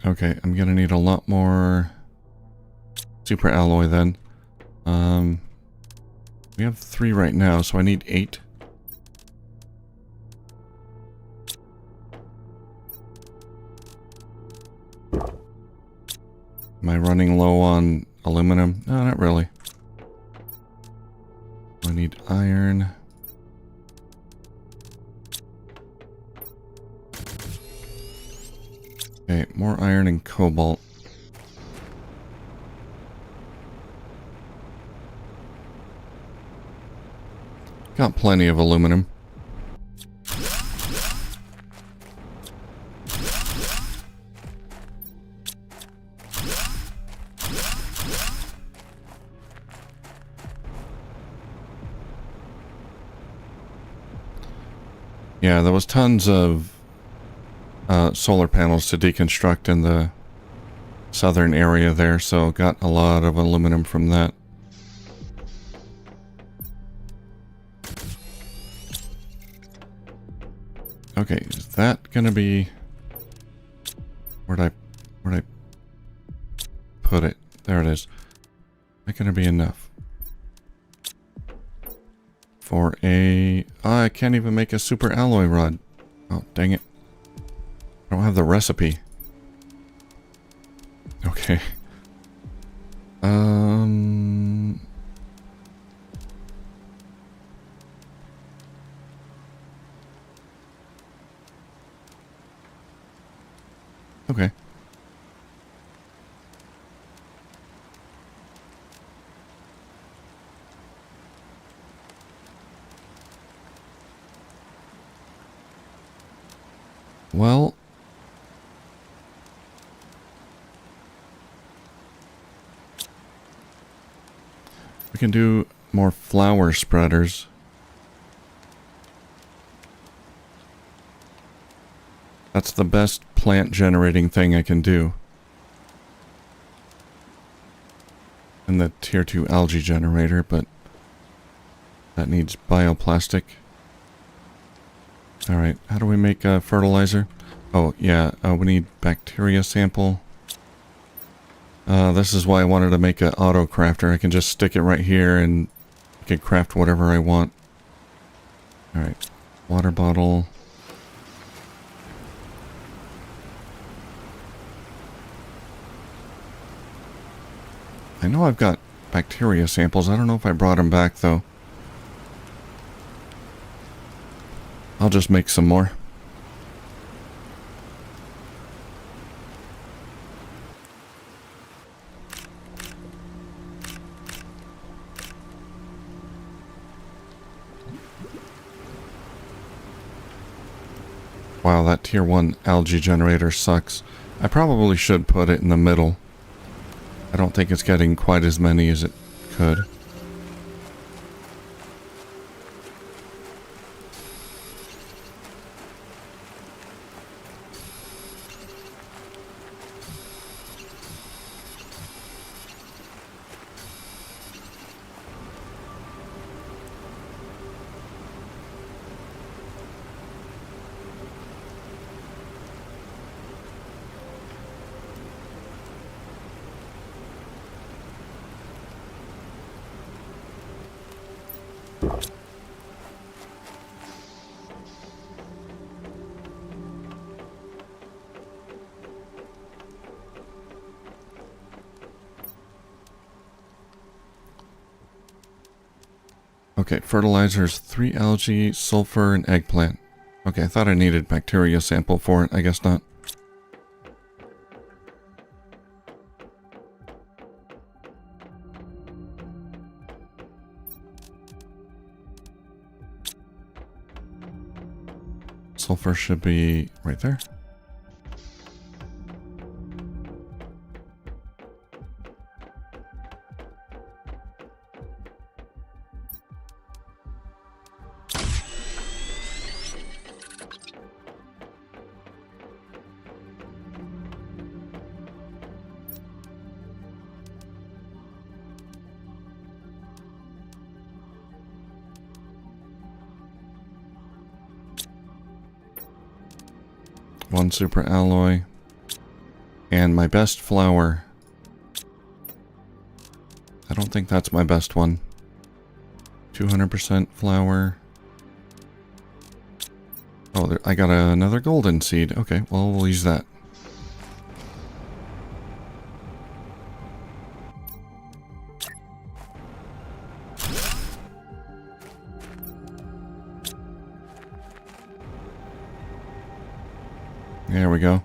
Okay, I'm gonna need a lot more super alloy then. We have 3 right now, so I need 8. Am I running low on aluminum? No, not really. I need iron. Okay, more iron and cobalt. Got plenty of aluminum. Yeah, there was tons of solar panels to deconstruct in the southern area there, so got a lot of aluminum from that. Okay, is that gonna be... Where'd I put it? There it is. Is that gonna be enough? For a... Oh, I can't even make a super alloy rod. Oh, dang it. I don't have the recipe. Okay. Okay. Well... we can do more flower spreaders. That's the best plant generating thing I can do. And the tier 2 algae generator, but that needs bioplastic. Alright, how do we make fertilizer? Oh, yeah, we need bacteria sample. This is why I wanted to make an auto crafter. I can just stick it right here and I can craft whatever I want. Alright, water bottle. I know I've got bacteria samples. I don't know if I brought them back, though. I'll just make some more. Wow, that tier 1 algae generator sucks. I probably should put it in the middle. I don't think it's getting quite as many as it could. Okay, fertilizers, 3 algae, sulfur, and eggplant. Okay, I thought I needed bacteria sample for it. I guess not. Sulfur should be right there. One super alloy. And my best flour. I don't think that's my best one. 200% flour. Oh, there, I got another golden seed. Okay, well, we'll use that. There we go.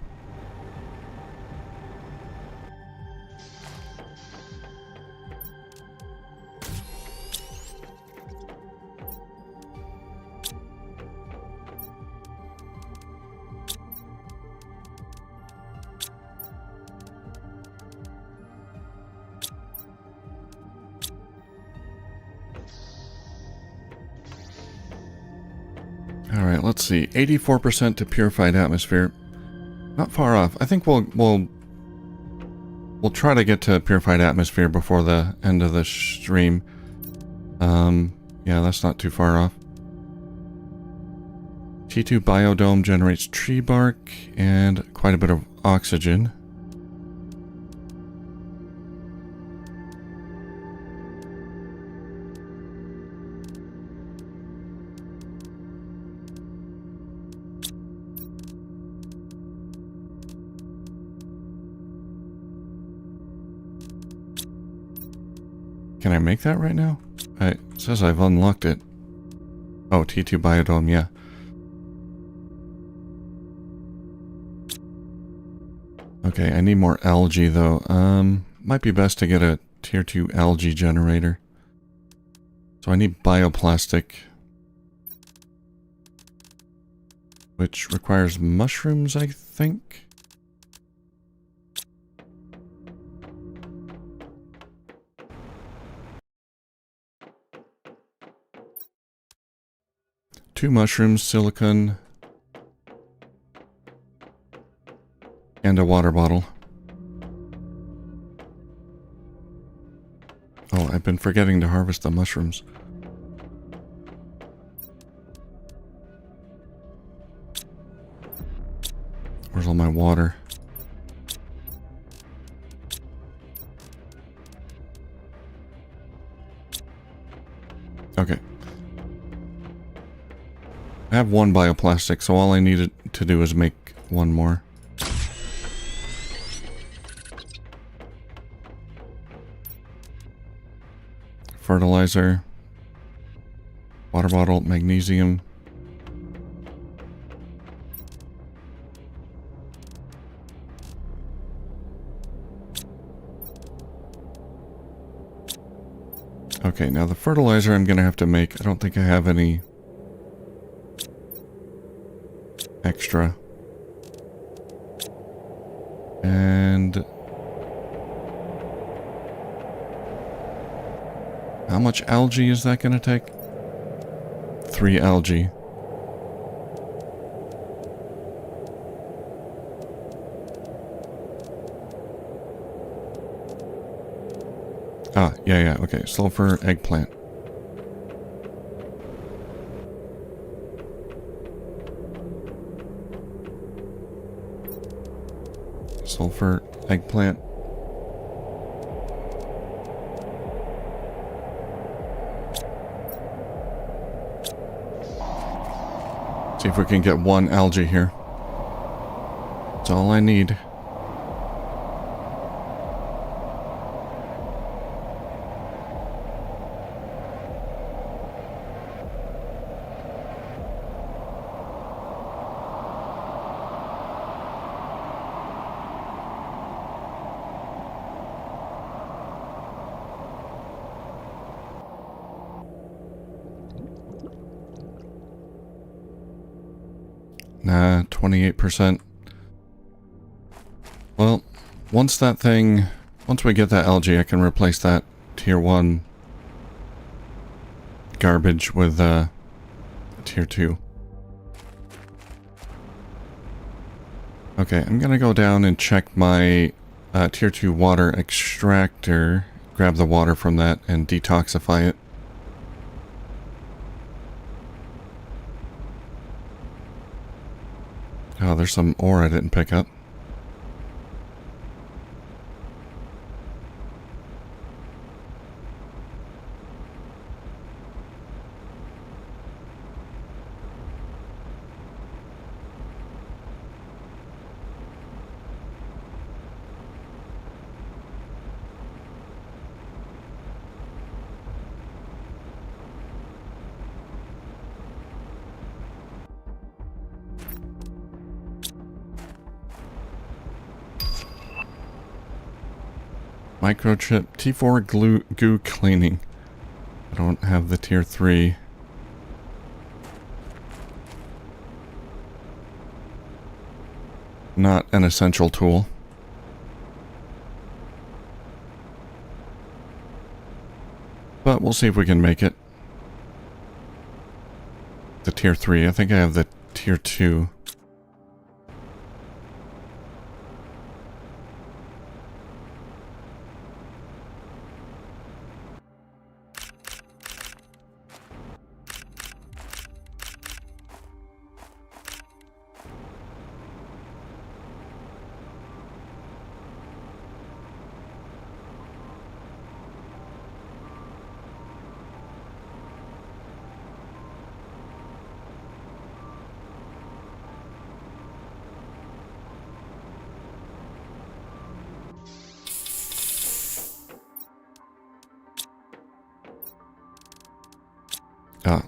All right, let's see. 84% to purified atmosphere. Not far off. I think we'll try to get to purified atmosphere before the end of the stream. Yeah, that's not too far off. T2 biodome generates tree bark and quite a bit of oxygen. Can I make that right now? It says I've unlocked it. Oh, T2 biodome, yeah. Okay, I need more algae though. Might be best to get a tier 2 algae generator. So I need bioplastic, which requires mushrooms, I think. Two mushrooms, silicon, and a water bottle. Oh, I've been forgetting to harvest the mushrooms. Where's all my water? Okay. I have one bioplastic, so all I needed to do is make one more. Fertilizer. Water bottle, magnesium. Okay, now the fertilizer I'm gonna have to make. I don't think I have any extra. And how much algae is that going to take? 3 algae. Ah, yeah, okay. Sulfur, eggplant. Sulfur, eggplant. See if we can get one algae here. That's all I need. Nah, 28%. Well, once we get that algae, I can replace that tier 1 garbage with tier 2. Okay, I'm gonna go down and check my tier 2 water extractor, grab the water from that and detoxify it. Oh, there's some ore I didn't pick up. Microchip T4 goo cleaning. I don't have the tier 3. Not an essential tool. But we'll see if we can make it. The tier 3. I think I have the tier 2.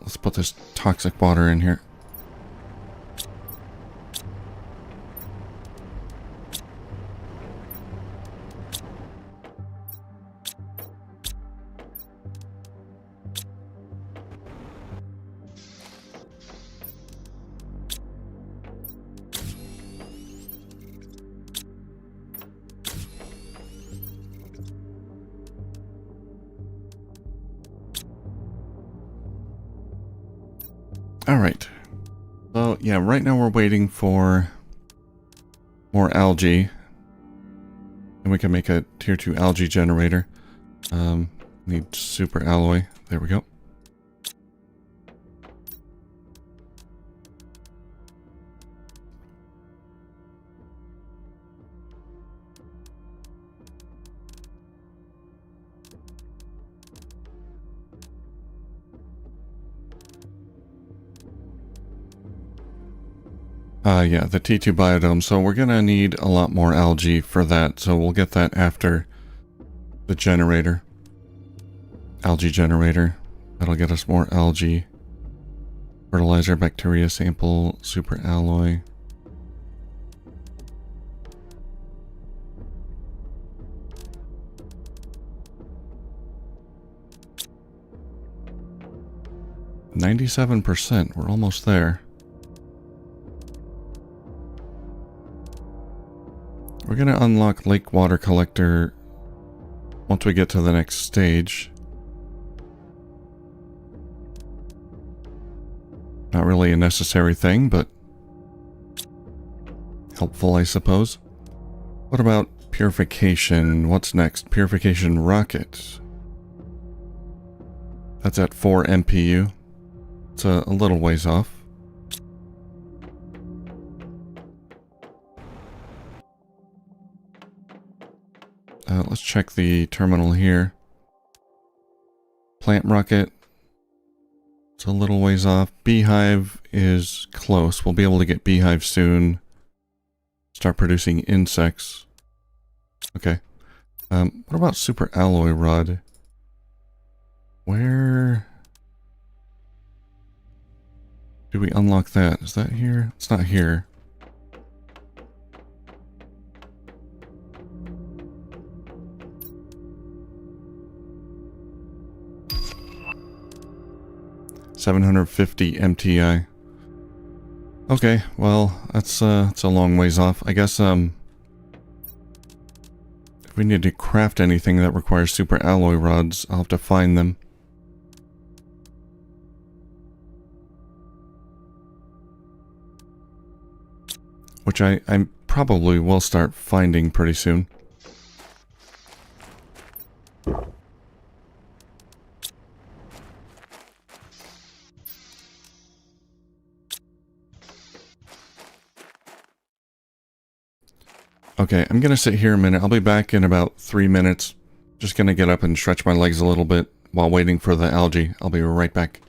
Let's put this toxic water in here. Alright. So, yeah, right now we're waiting for more algae. And we can make a tier 2 algae generator. Need super alloy. There we go. Yeah, the T2 biodome. So we're gonna need a lot more algae for that. So we'll get that after the generator. Algae generator. That'll get us more algae. Fertilizer, bacteria sample, super alloy. %. We're almost there. We're going to unlock lake water collector once we get to the next stage. Not really a necessary thing, but helpful, I suppose. What about purification? What's next? Purification rocket. That's at 4 MPU. It's a little ways off. Let's check the terminal here. Plant rocket. It's a little ways off. Beehive is close. We'll be able to get beehive soon. Start producing insects. Okay. What about super alloy rod? Where do we unlock that? Is that here? It's not here. $750 MTI. Okay, well, that's it's a long ways off. I guess, if we need to craft anything that requires super alloy rods, I'll have to find them. Which I probably will start finding pretty soon. Okay, I'm gonna sit here a minute. I'll be back in about 3 minutes. Just gonna get up and stretch my legs a little bit while waiting for the algae. I'll be right back.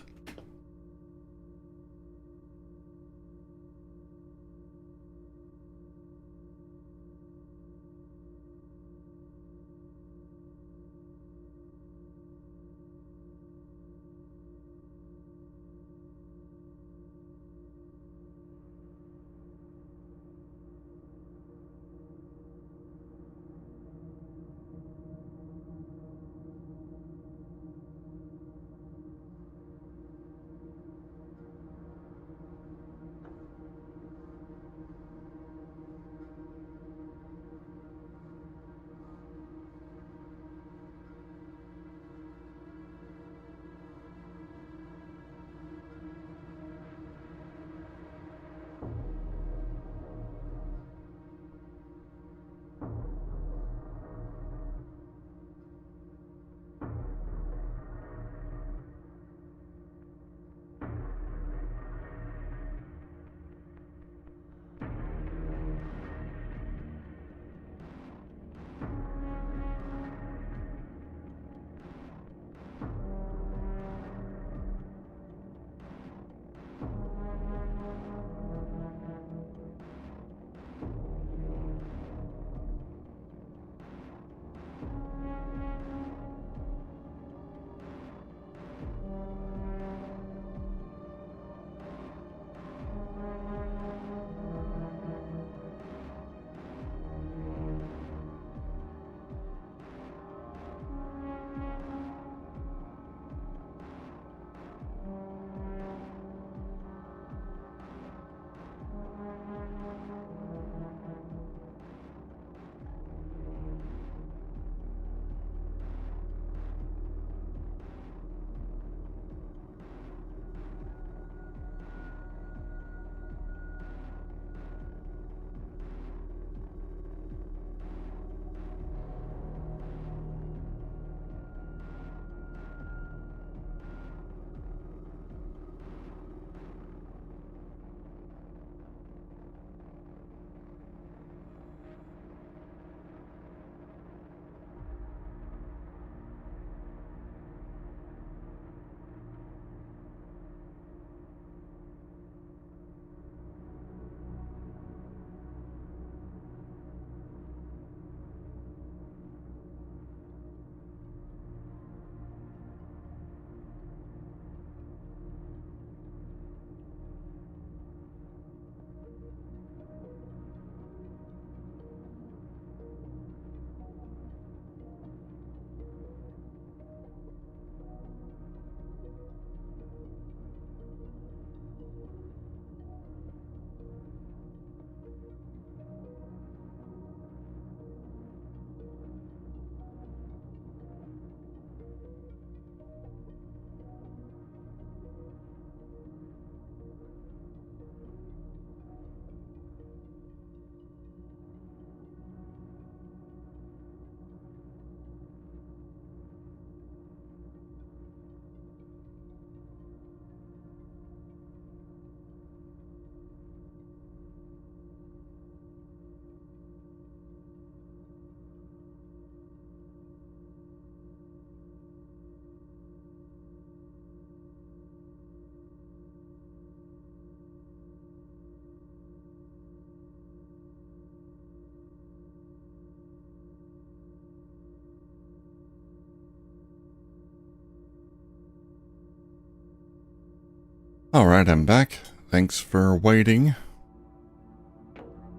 Alright, I'm back. Thanks for waiting.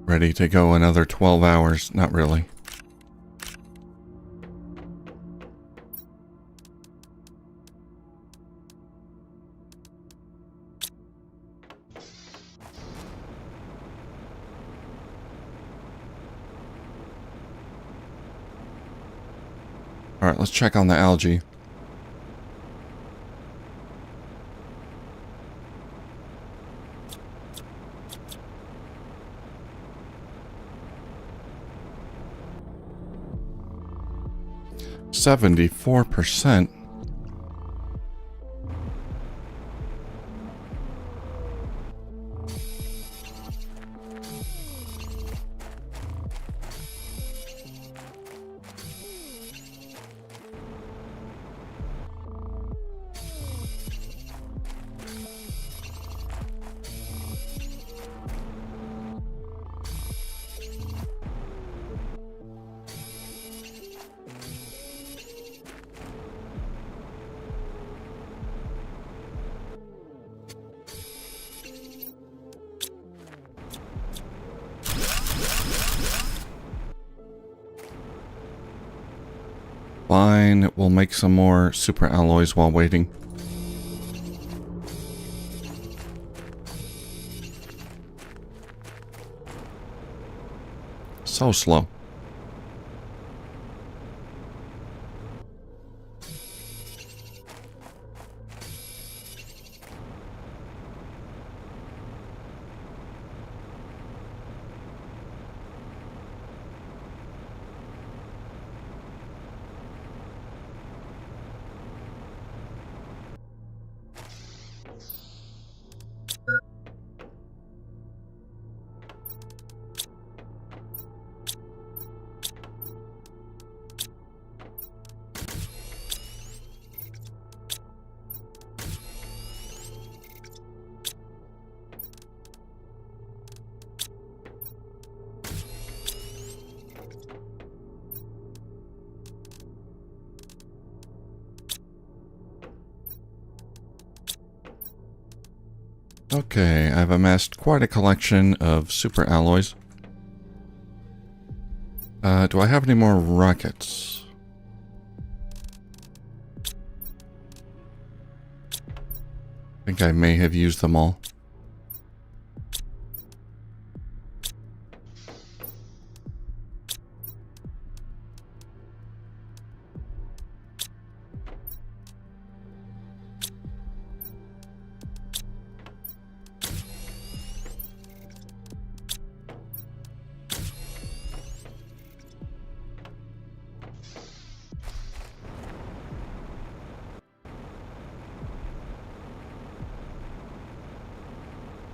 Ready to go another 12 hours. Not really. Alright, let's check on the algae. $74%. Fine, we'll make some more super alloys while waiting. So slow. Okay, I've amassed quite a collection of super alloys. Do I have any more rockets? I think I may have used them all.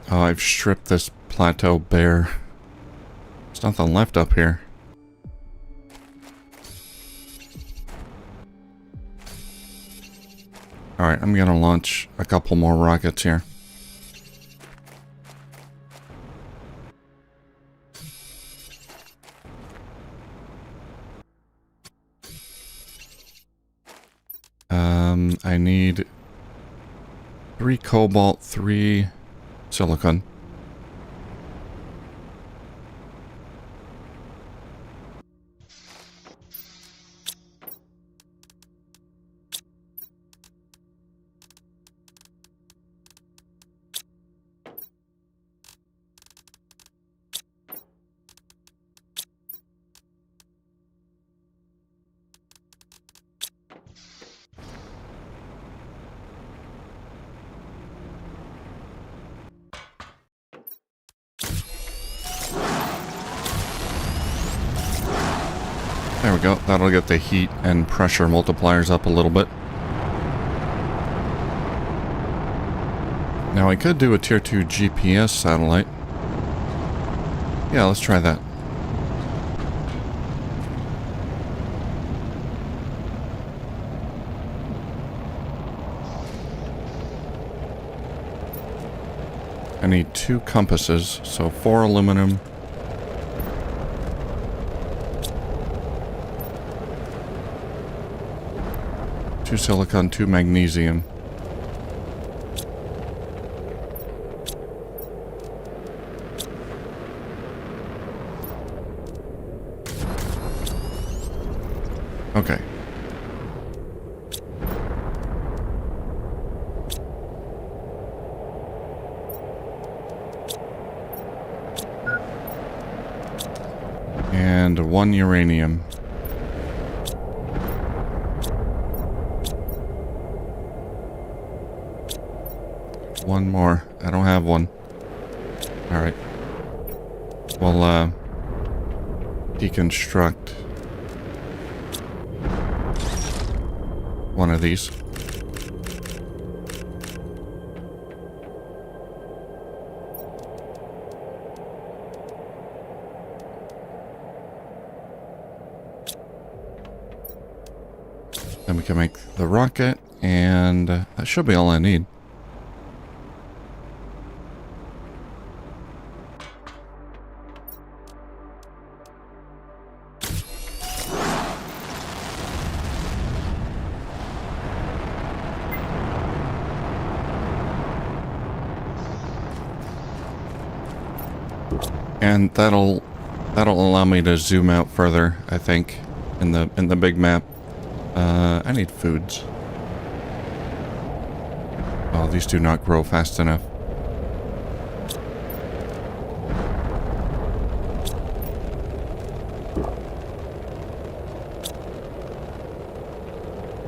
Oh, I've stripped this plateau bare. There's nothing left up here. Alright, I'm gonna launch a couple more rockets here. I need 3 cobalt, 3 silicon. There we go. That'll get the heat and pressure multipliers up a little bit. Now I could do a tier 2 GPS satellite. Yeah, let's try that. I need 2 compasses, so 4 aluminum. Two silicon, 2 magnesium. Okay. And 1 uranium. one more. I don't have one. Alright. We'll, deconstruct one of these. Then we can make the rocket, and that should be all I need. And that'll allow me to zoom out further, I think, in the big map. I need foods. Oh, these do not grow fast enough.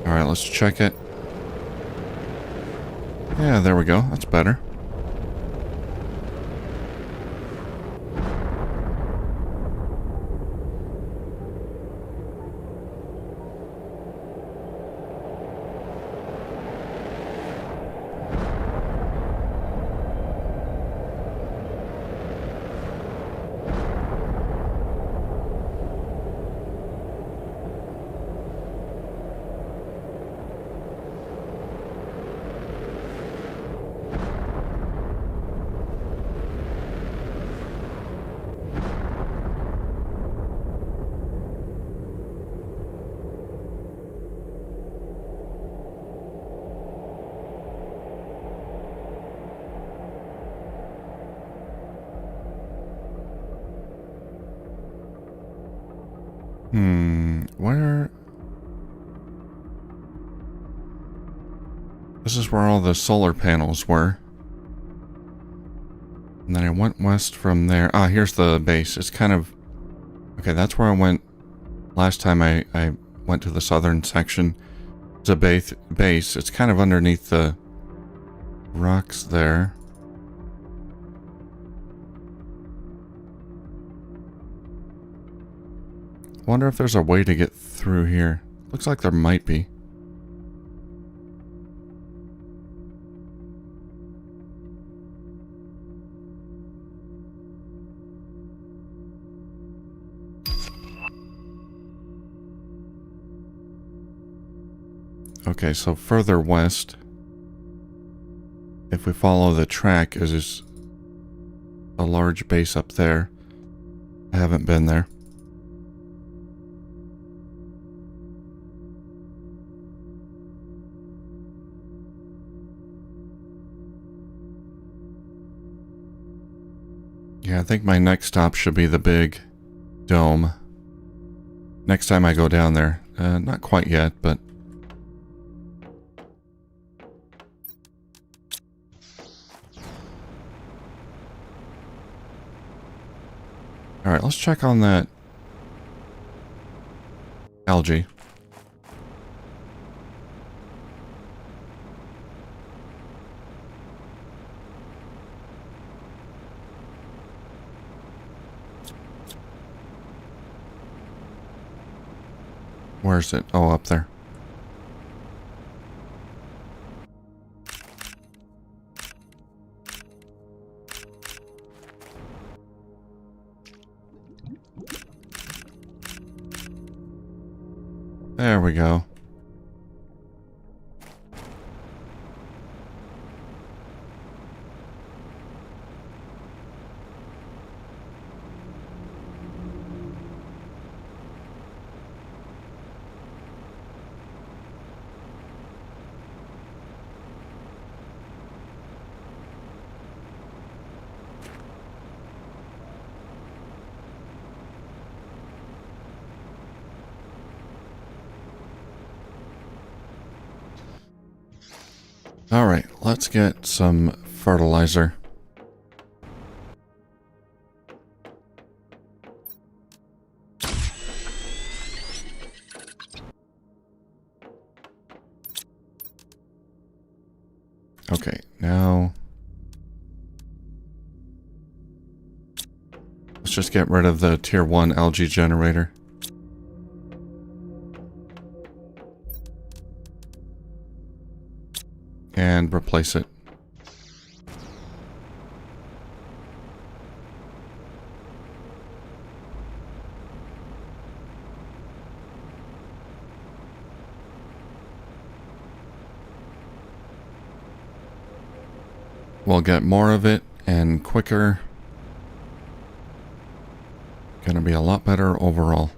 Alright, let's check it. Yeah, there we go. That's better. Where... This is where all the solar panels were. And then I went west from there. Ah, here's the base. It's kind of... Okay, that's where I went last time I went to the southern section. It's a base. It's kind of underneath the rocks there. Wonder if there's a way to get through here. Looks like there might be. Okay, so further west, if we follow the track, is a large base up there. I haven't been there. Yeah, I think my next stop should be the big dome. Next time I go down there. Not quite yet, but... Alright, let's check on that algae. Where's it? Oh, up there. There we go. Alright, let's get some fertilizer. Okay, now just get rid of the tier 1 algae generator. And replace it. We'll get more of it and quicker. Gonna be a lot better overall.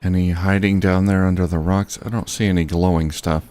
Any hiding down there under the rocks? I don't see any glowing stuff.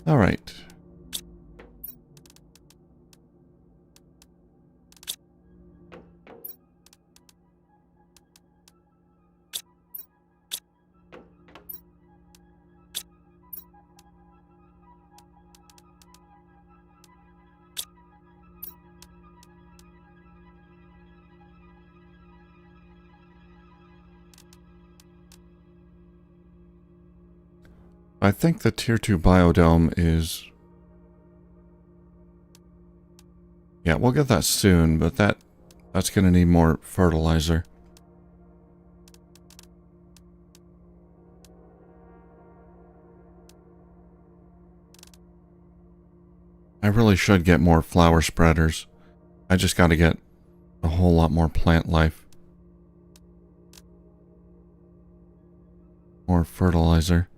All right. I think the tier 2 biodome is... Yeah, we'll get that soon, but that's going to need more fertilizer. I really should get more flower spreaders. I just got to get a whole lot more plant life. More fertilizer.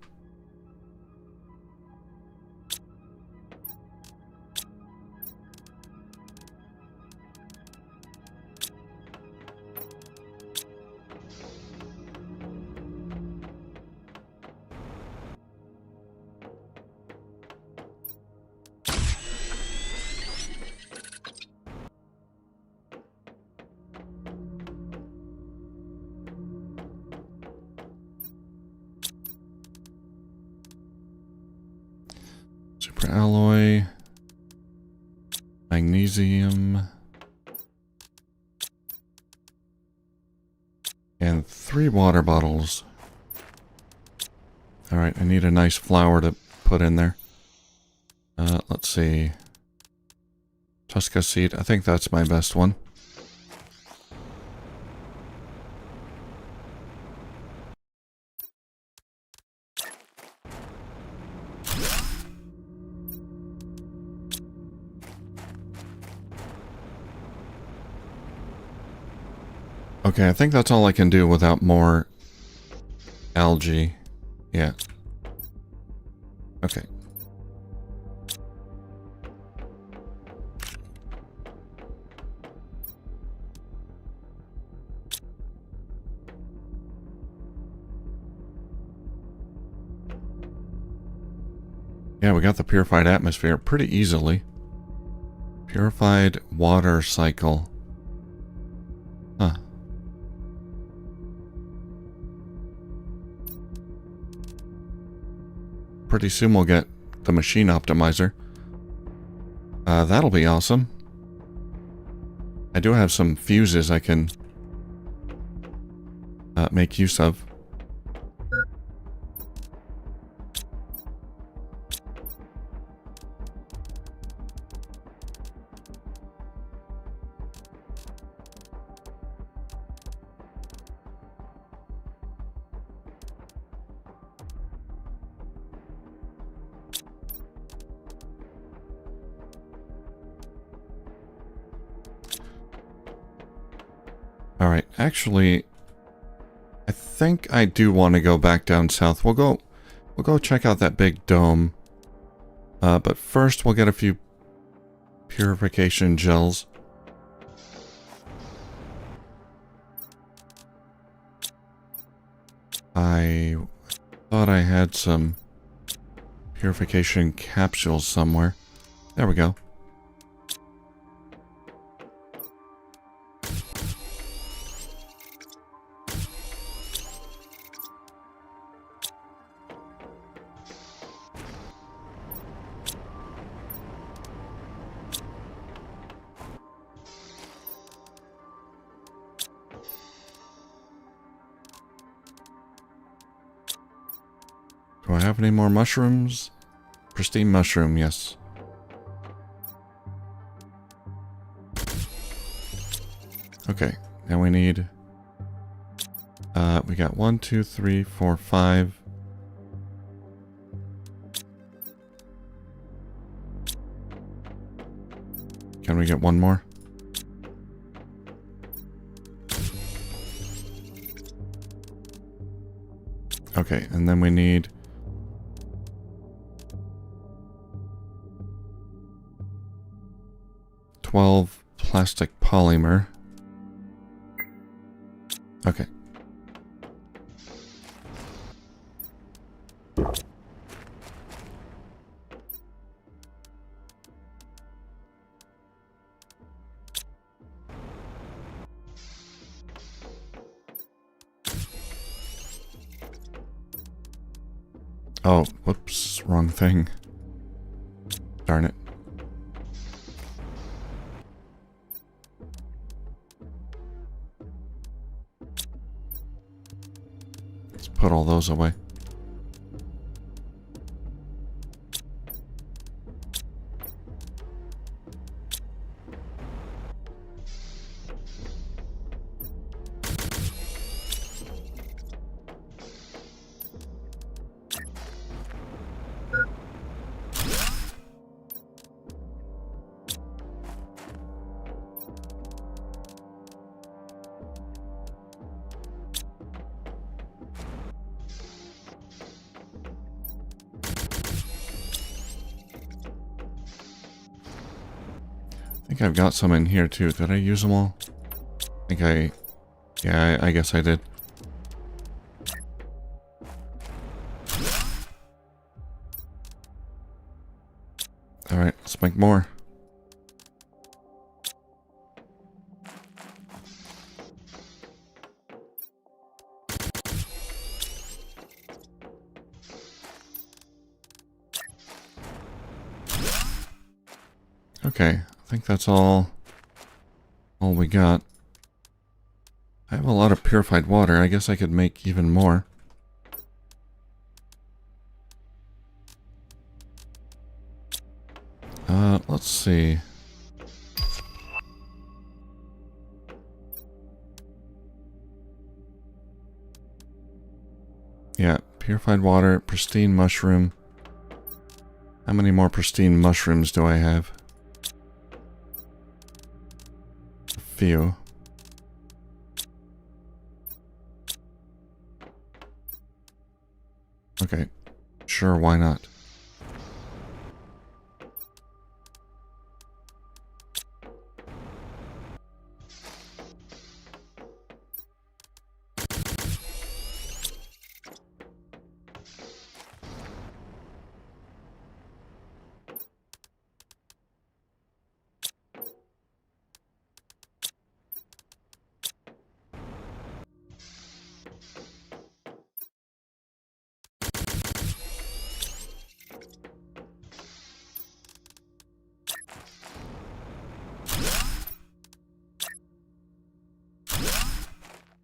Super alloy, magnesium, and 3 water bottles. All right, I need a nice flower to put in there. Let's see. Toxicity, I think that's my best one. Okay, I think that's all I can do without more algae. Yeah. Okay. Yeah, we got the purified atmosphere pretty easily. Purified water cycle. Huh. Pretty soon we'll get the machine optimizer. That'll be awesome. I do have some fuses I can make use of. Alright, actually, I think I do want to go back down south. We'll go check out that big dome. But first we'll get a few purification gels. I thought I had some purification capsules somewhere. There we go. Do I have any more mushrooms? Pristine mushroom, yes. Okay, now we need... we got 1, 2, 3, 4, 5. Can we get one more? Okay, and then we need... 12 plastic polymer. Okay. Oh, whoops, wrong thing. Darn it. Put all those away. I think I've got some in here too. Did I use them all? Yeah, I guess I did. Alright, let's make more. Okay, I think that's all we got. I have a lot of purified water. I guess I could make even more. Let's see. Yeah, purified water, pristine mushroom. How many more pristine mushrooms do I have? A few. Okay, sure, why not?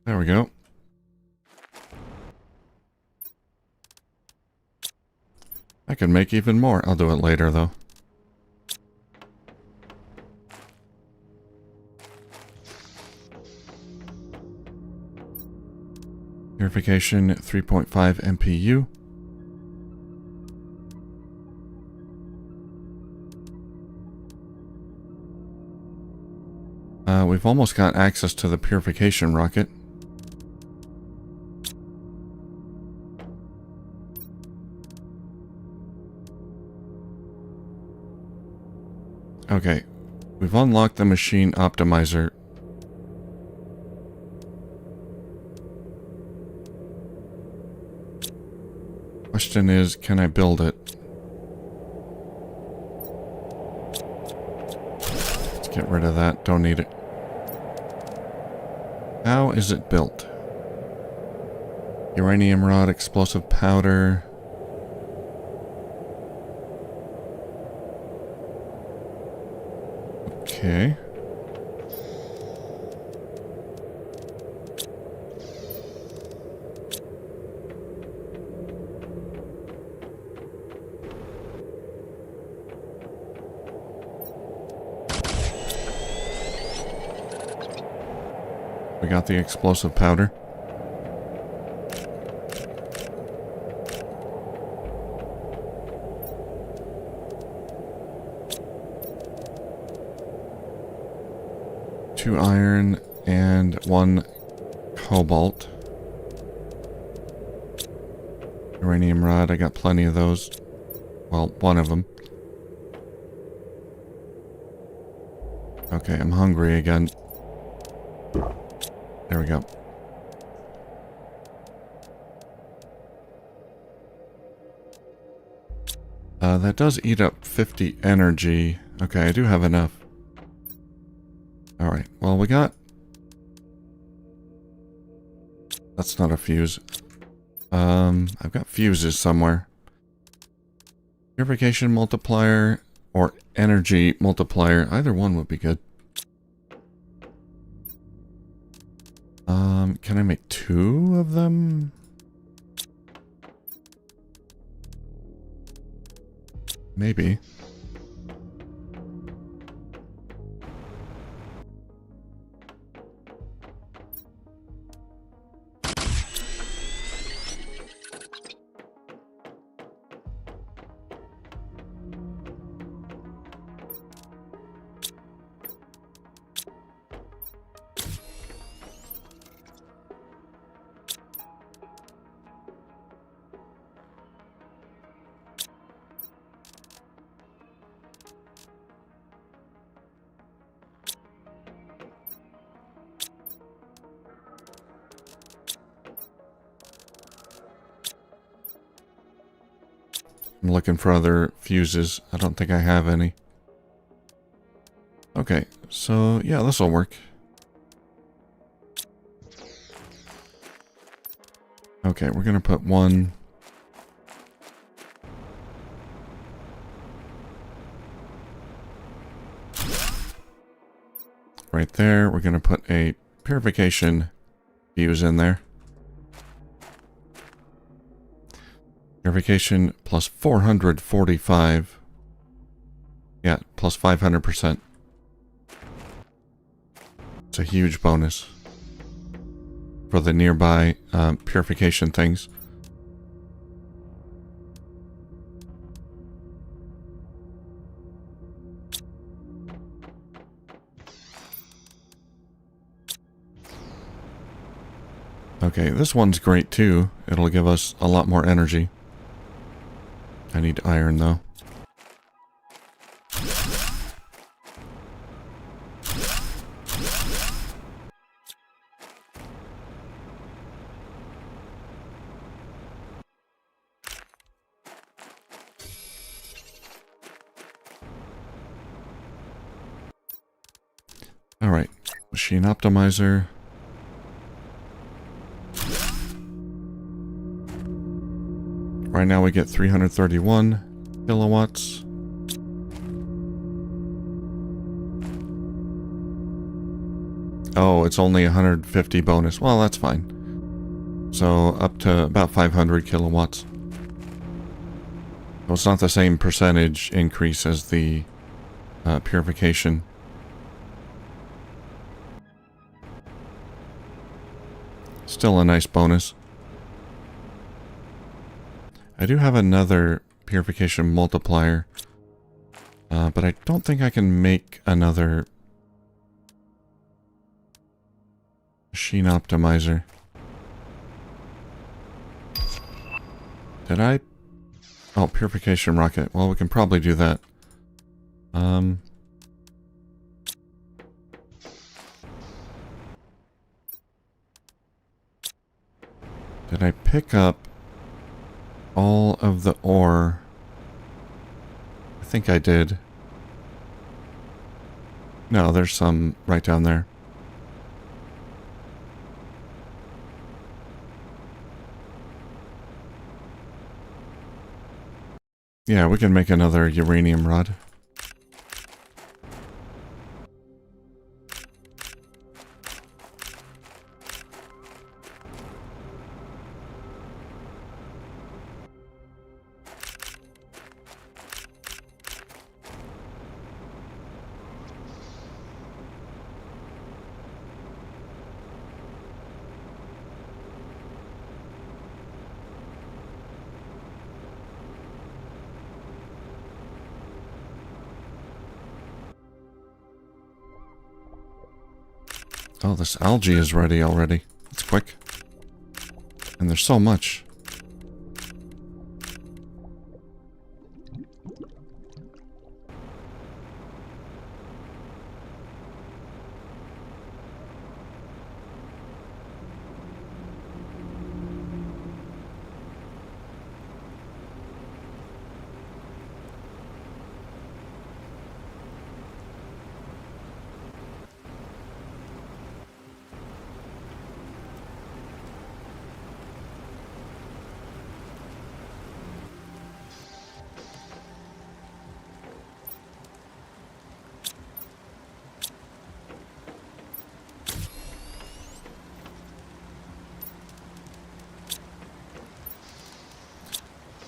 There we go. I can make even more. I'll do it later, though. Purification 3.5 MPU. We've almost got access to the purification rocket. Okay, we've unlocked the machine optimizer. Question is, can I build it? Let's get rid of that. Don't need it. How is it built? Uranium rod, explosive powder. Okay. We got the explosive powder. Two iron and one cobalt. Uranium rod, I got plenty of those. Well, one of them. Okay, I'm hungry again. There we go. That does eat up 50 energy. Okay, I do have enough. Alright, well we got... That's not a fuse. I've got fuses somewhere. Purification multiplier or energy multiplier. Either one would be good. Can I make two of them? Maybe. I'm looking for other fuses. I don't think I have any. Okay, so yeah, this will work. Okay, we're gonna put one. Right there. We're gonna put a purification fuse in there. Purification plus 445. Yeah, plus 500%. It's a huge bonus for the nearby purification things. Okay, this one's great too. It'll give us a lot more energy. I need iron though. Alright, machine optimizer. Right now we get 331 kilowatts. Oh, it's only 150 bonus. Well, that's fine. So up to about 500 kilowatts. Well, it's not the same percentage increase as the purification. Still a nice bonus. I do have another purification multiplier, but I don't think I can make another machine optimizer. Did I? Oh, purification rocket. Well, we can probably do that. Did I pick up all of the ore? I think I did. No, there's some right down there. Yeah, we can make another uranium rod. Oh, this algae is ready already. It's quick. And there's so much.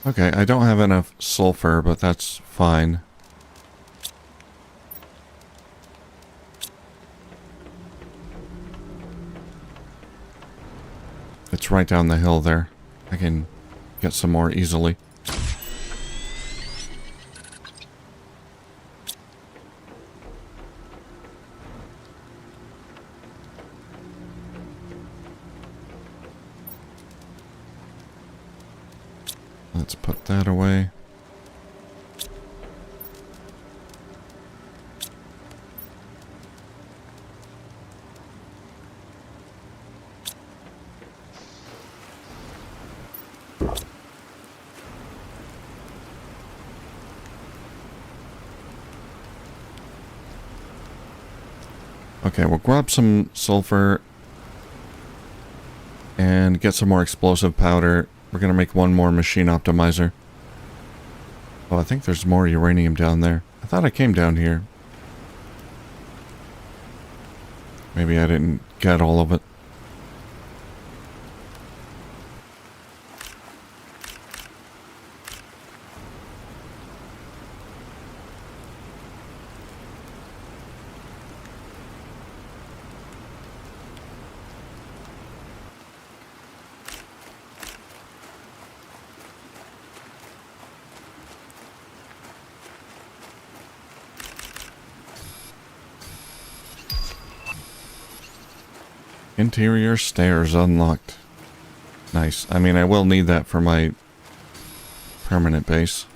Okay, I don't have enough sulfur, but that's fine. It's right down the hill there. I can get some more easily. Let's put that away. Okay, we'll grab some sulfur and get some more explosive powder. We're going to make one more machine optimizer. Oh, I think there's more uranium down there. I thought I came down here. Maybe I didn't get all of it. Interior stairs unlocked. Nice. I mean, I will need that for my permanent base.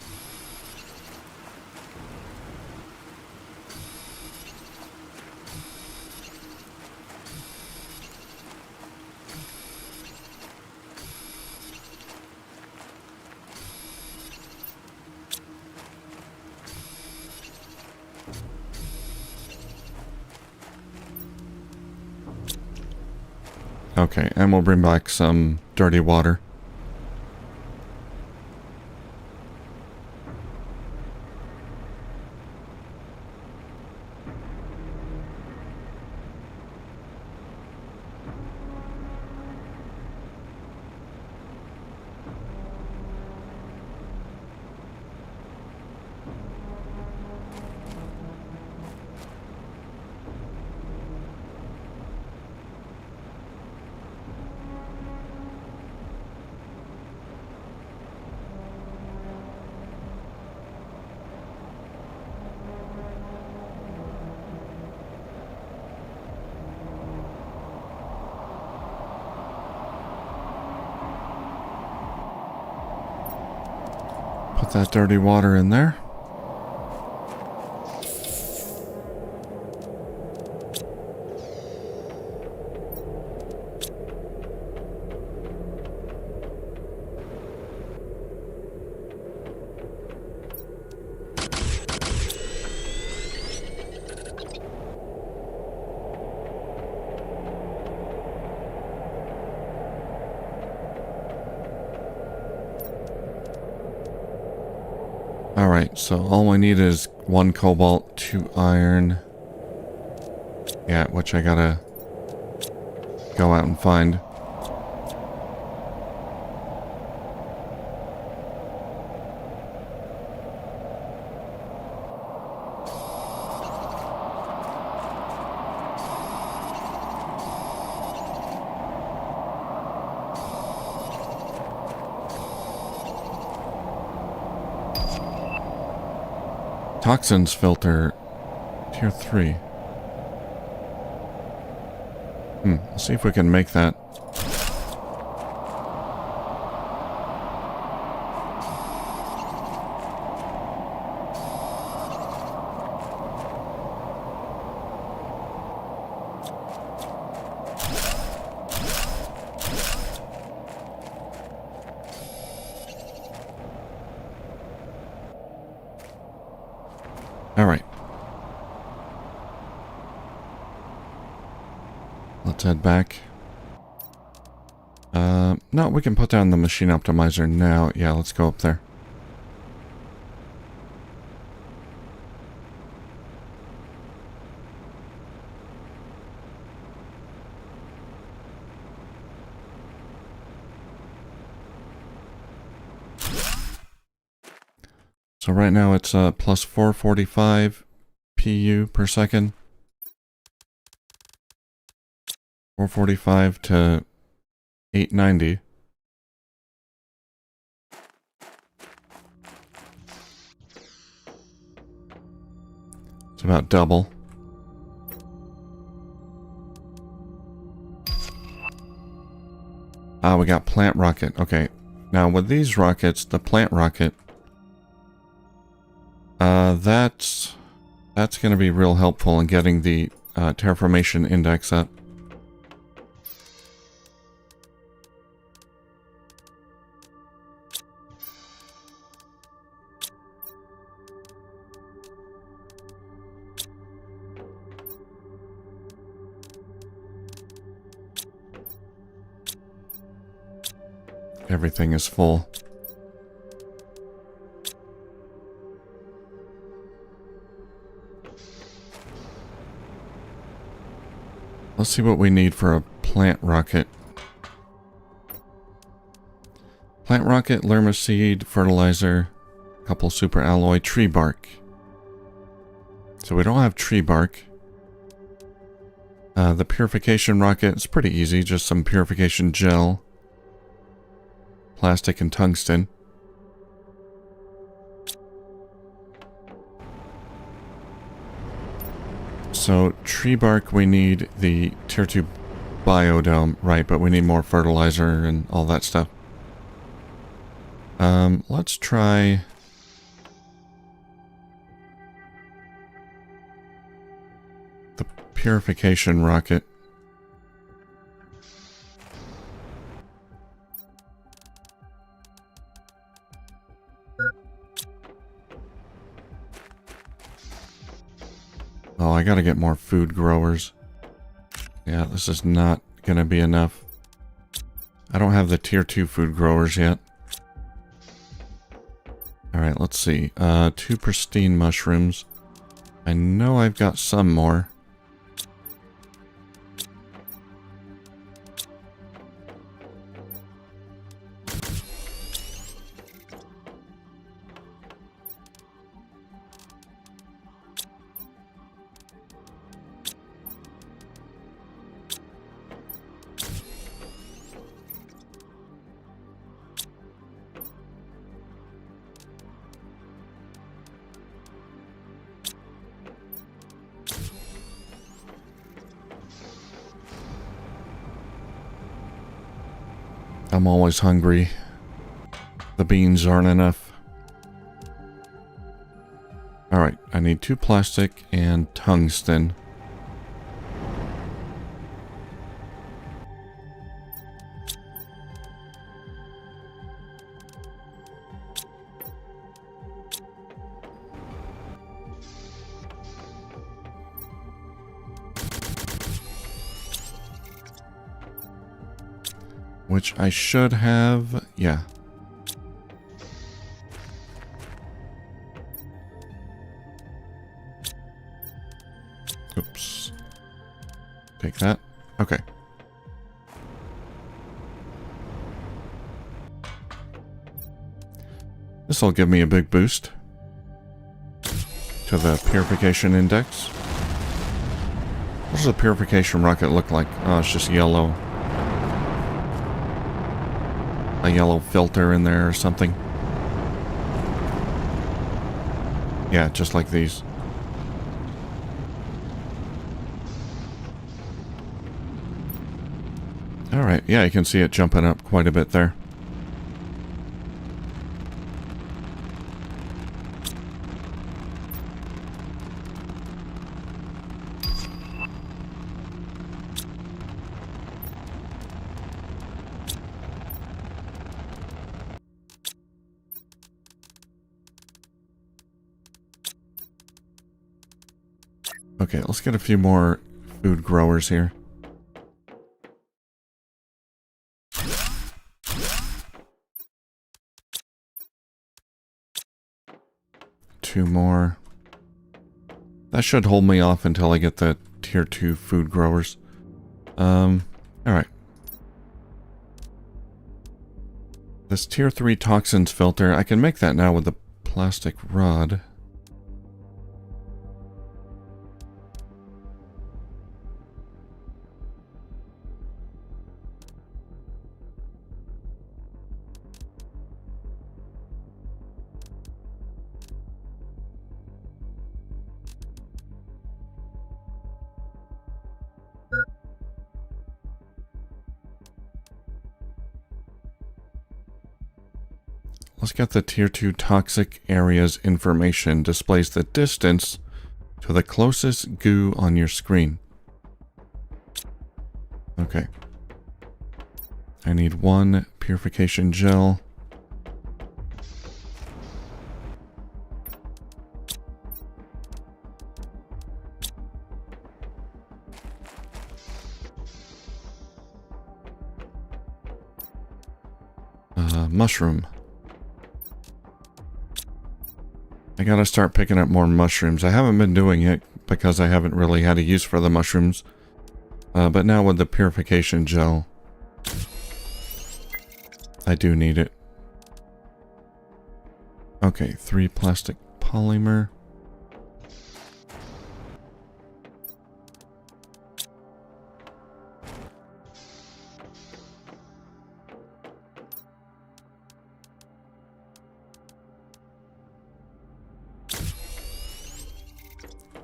Okay, and we'll bring back some dirty water. Put that dirty water in there. Alright, so all I need is 1 cobalt, 2 iron. Yeah, which I gotta go out and find. Toxins filter, tier 3. Let's see if we can make that. Alright. Let's head back. No, we can put down the machine optimizer now. Yeah, let's go up there. So right now it's plus 445 PU per second. 445 to 890. It's about double. Ah, we got plant rocket. Okay. Now with these rockets, the plant rocket, that's going to be real helpful in getting the terraformation index up. Everything is full. Let's see what we need for a plant rocket. Plant rocket, lerma seed, fertilizer, a couple super alloy, tree bark. So we don't have tree bark. The purification rocket is pretty easy, just some purification gel, plastic and tungsten. So, tree bark, we need the tier 2 biodome, right, but we need more fertilizer and all that stuff. Let's try... the purification rocket. Oh, I gotta get more food growers. Yeah, this is not gonna be enough. I don't have the tier 2 food growers yet. Alright, let's see. 2 pristine mushrooms. I know I've got some more. I'm always hungry. The beans aren't enough. need 2 plastic and tungsten. Which I should have, yeah. Oops. Take that. Okay. This will give me a big boost to the purification index. What does a purification rocket look like? Oh, it's just yellow. A yellow filter in there or something. Yeah, just like these. Alright, yeah, you can see it jumping up quite a bit there. Okay, let's get a few more food growers here. Two more. That should hold me off until I get the tier 2 food growers. Alright. This tier 3 toxins filter, I can make that now with the plastic rod. Let's get the tier 2 toxic areas information. Displays the distance to the closest goo on your screen. Okay. I need 1 purification gel. Mushroom. I gotta start picking up more mushrooms. I haven't been doing it because I haven't really had a use for the mushrooms. But now with the purification gel, I do need it. Okay, 3 plastic polymer.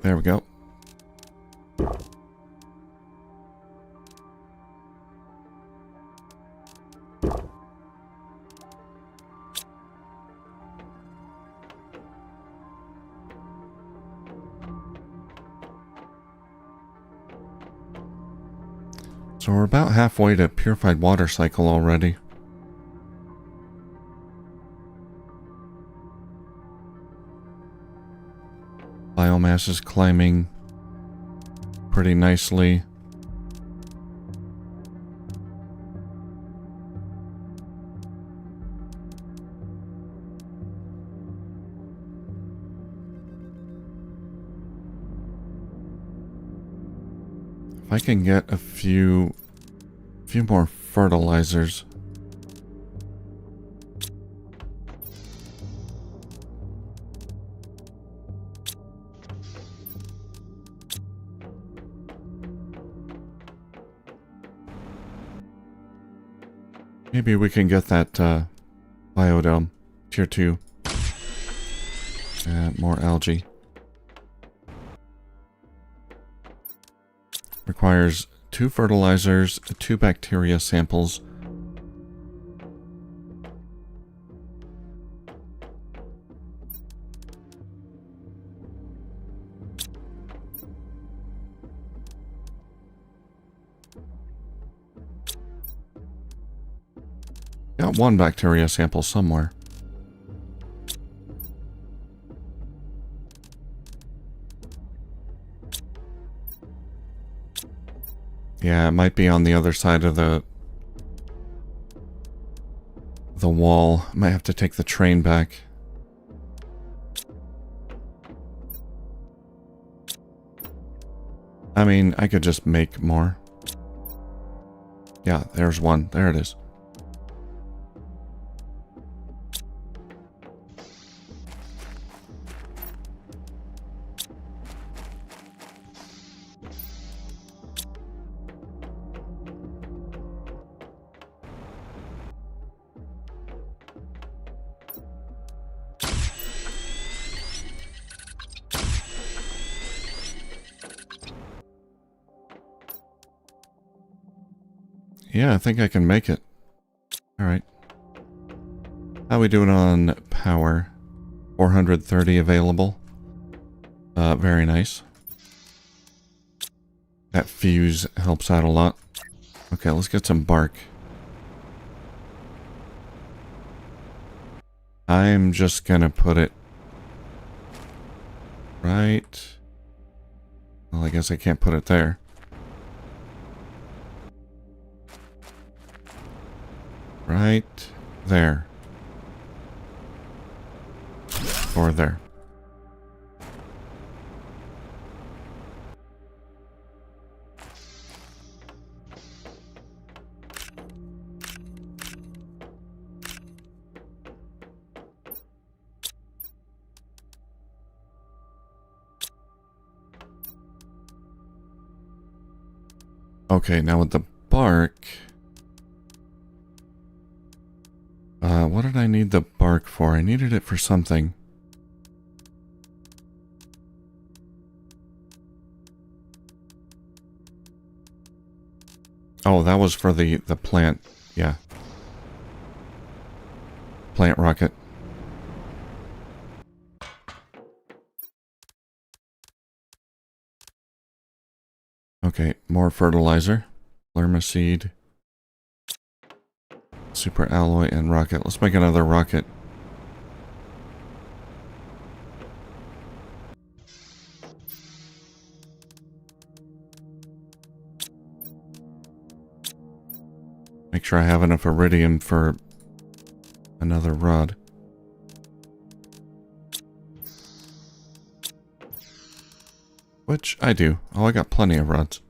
There we go. So we're about halfway to purified water cycle already. Biomass is climbing pretty nicely. If I can get a few more fertilizers. Maybe we can get that biodome tier 2. More algae. Requires 2 fertilizers, 2 bacteria samples. Got one bacteria sample somewhere. Yeah, it might be on the other side of the wall. Might have to take the train back. I mean, I could just make more. Yeah, there's one. There it is. Yeah, I think I can make it. Alright. How we doing on power? 430 available. Very nice. That fuse helps out a lot. Okay, let's get some bark. I'm just gonna put it right... Well, I guess I can't put it there. Right there. Or there. Okay, now with the bark... what did I need the bark for? I needed it for something. Oh, that was for the plant. Yeah. Plant rocket. Okay, more fertilizer. Lerma-seed. Super alloy and rocket. Let's make another rocket. Make sure I have enough iridium for another rod. Which I do. Oh, I got plenty of rods.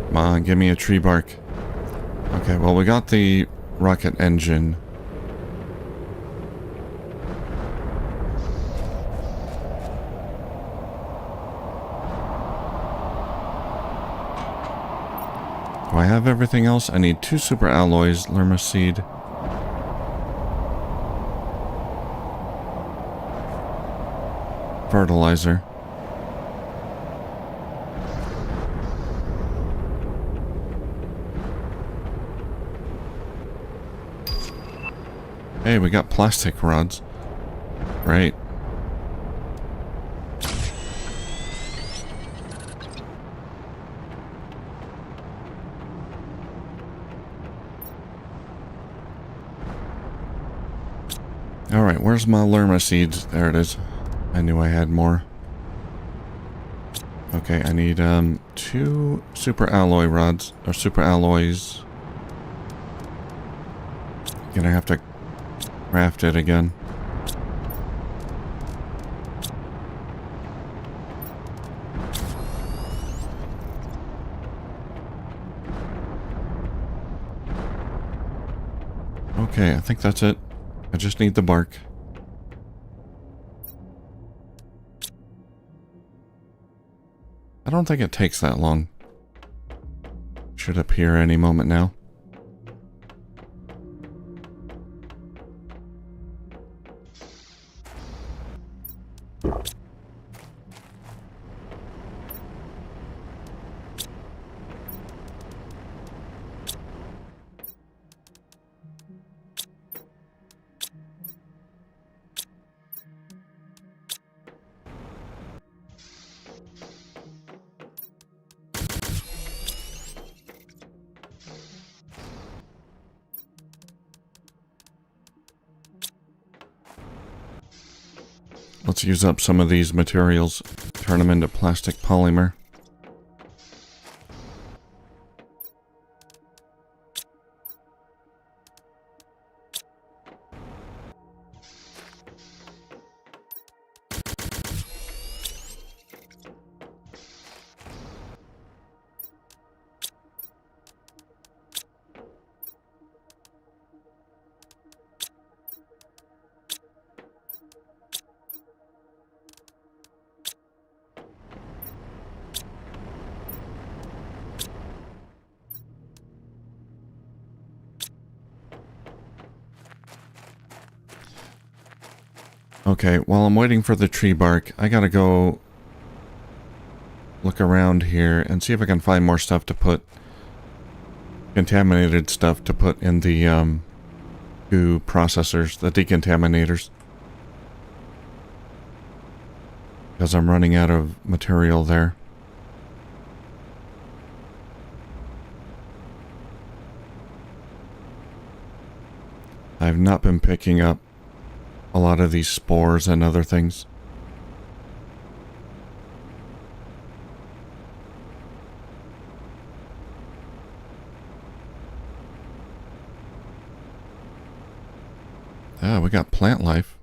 Come on, give me a tree bark. Okay, well, we got the rocket engine. Do I have everything else? I need 2 super alloys, Lerma-seed. Fertilizer. Hey, we got plastic rods. Great. Alright, where's my Lerma seeds? There it is. I knew I had more. Okay, I need 2 super alloy rods, or super alloys. Gonna have to craft it again. Okay, I think that's it. I just need the bark. I don't think it takes that long. Should appear any moment now. Let's use up some of these materials, turn them into plastic polymer. Okay, while I'm waiting for the tree bark, I gotta go look around here and see if I can find more stuff to put, contaminated stuff to put in the goo processors, the decontaminators. Because I'm running out of material there. I've not been picking up a lot of these spores and other things. Ah, we got plant life.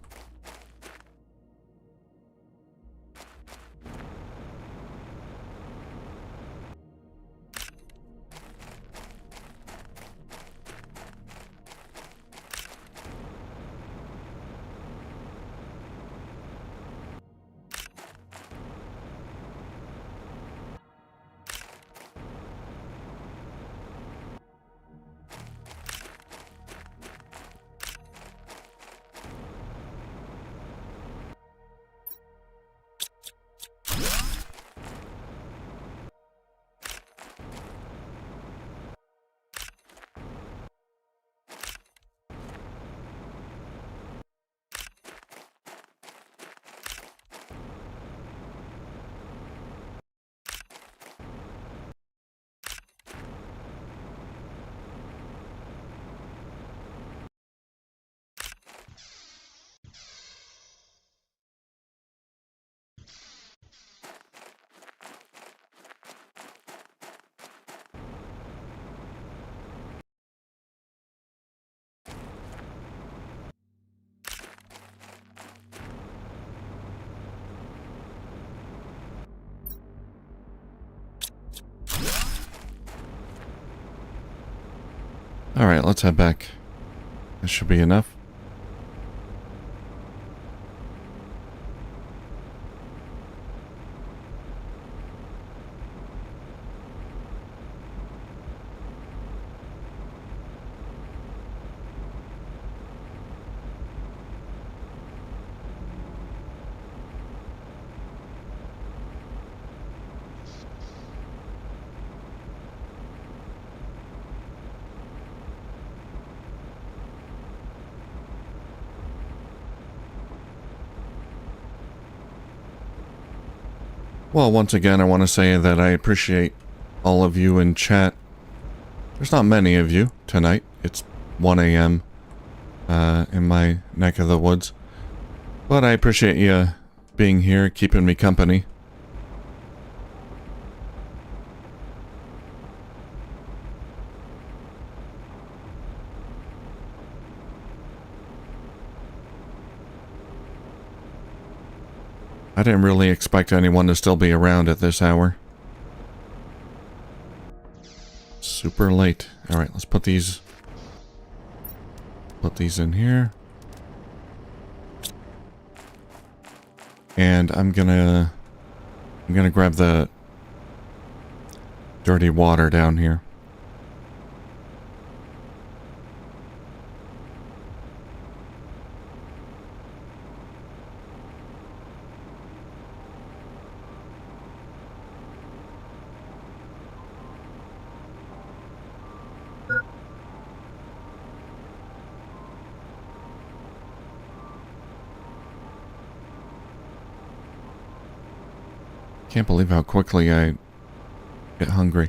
Alright, let's head back. This should be enough. Well, once again, I want to say that I appreciate all of you in chat. There's not many of you tonight. It's 1 a.m. In my neck of the woods. But I appreciate you being here, keeping me company. I didn't really expect anyone to still be around at this hour. Super late. Alright, let's put Put these in here. And I'm gonna grab the dirty water down here. Can't believe how quickly I get hungry.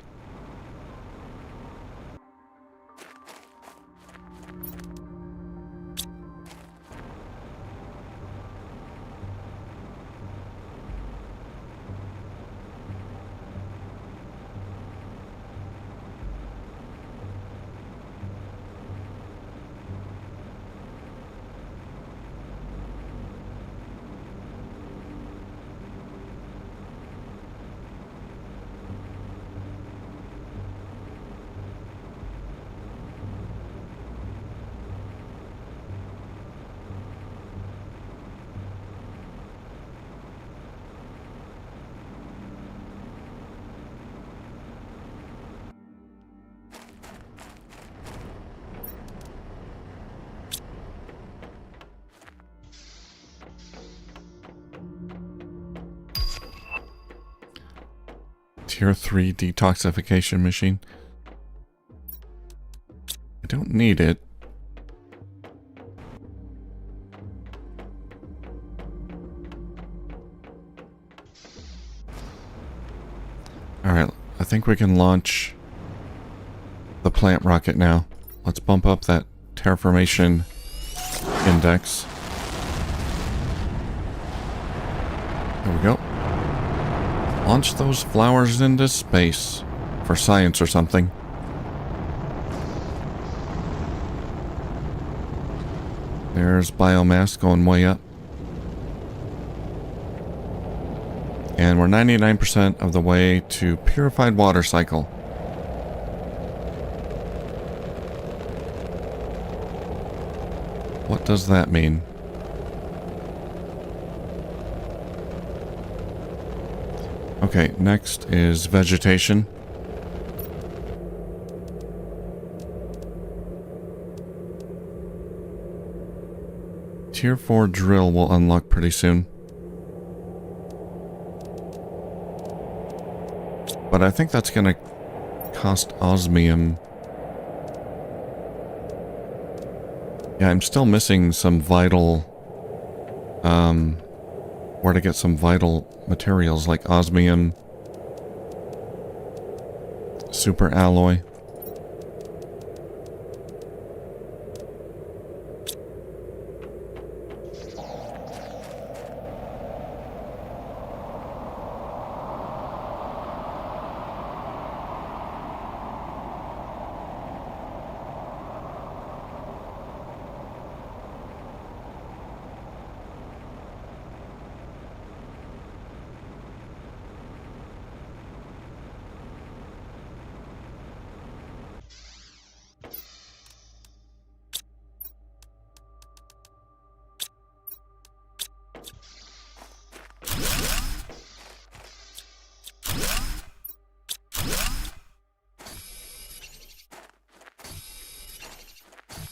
Tier 3 detoxification machine. I don't need it. Alright, I think we can launch the plant rocket now. Let's bump up that terraformation index. There we go. Launch those flowers into space for science or something. There's biomass going way up. And we're 99% of the way to purified water cycle. What does that mean? Okay, next is vegetation. Tier 4 drill will unlock pretty soon. But I think that's gonna cost osmium. Yeah, I'm still missing some vital, where to get some vital materials like osmium, super alloy.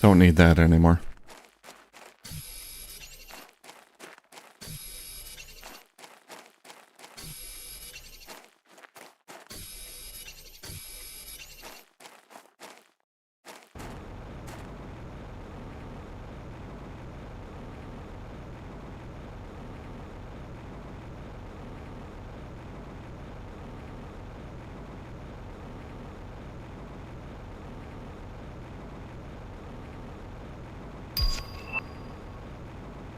Don't need that anymore.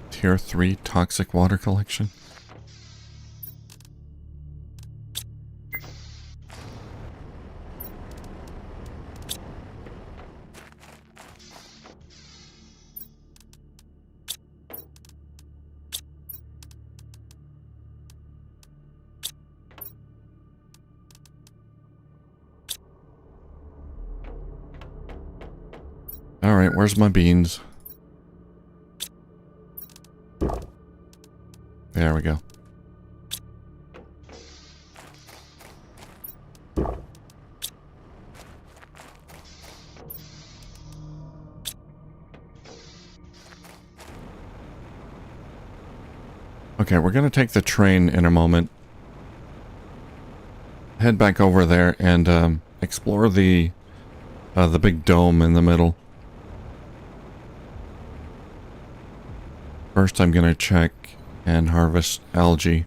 Tier 3 toxic water collection. Alright, where's my beans? There we go. Okay, we're going to take the train in a moment. Head back over there and explore the big dome in the middle. First, I'm going to check and harvest algae.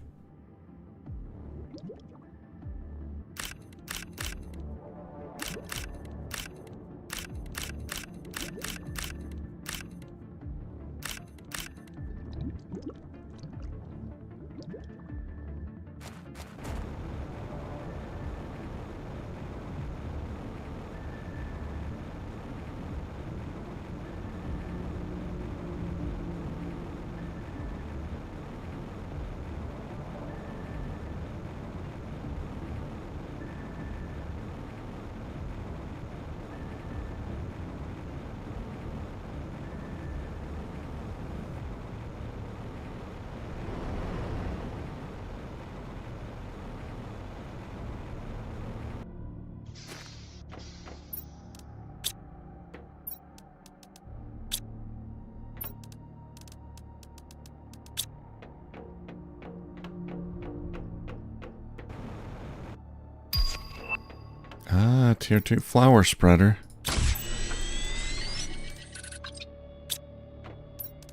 Ah, tier 2 flower spreader.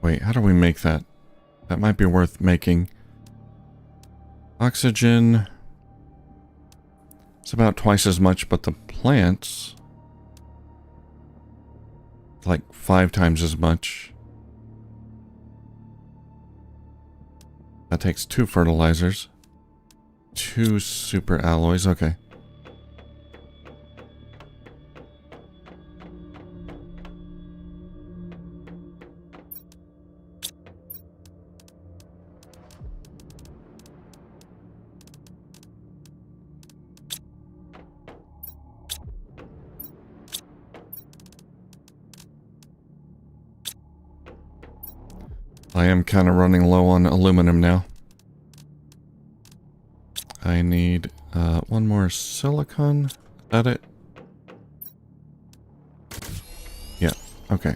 Wait, how do we make that? That might be worth making. Oxygen. It's about twice as much, but the plants... like 5 times as much. That takes 2 fertilizers. 2 super alloys, okay. I am kind of running low on aluminum now. I need one more silicon. Is that it? Yeah, okay.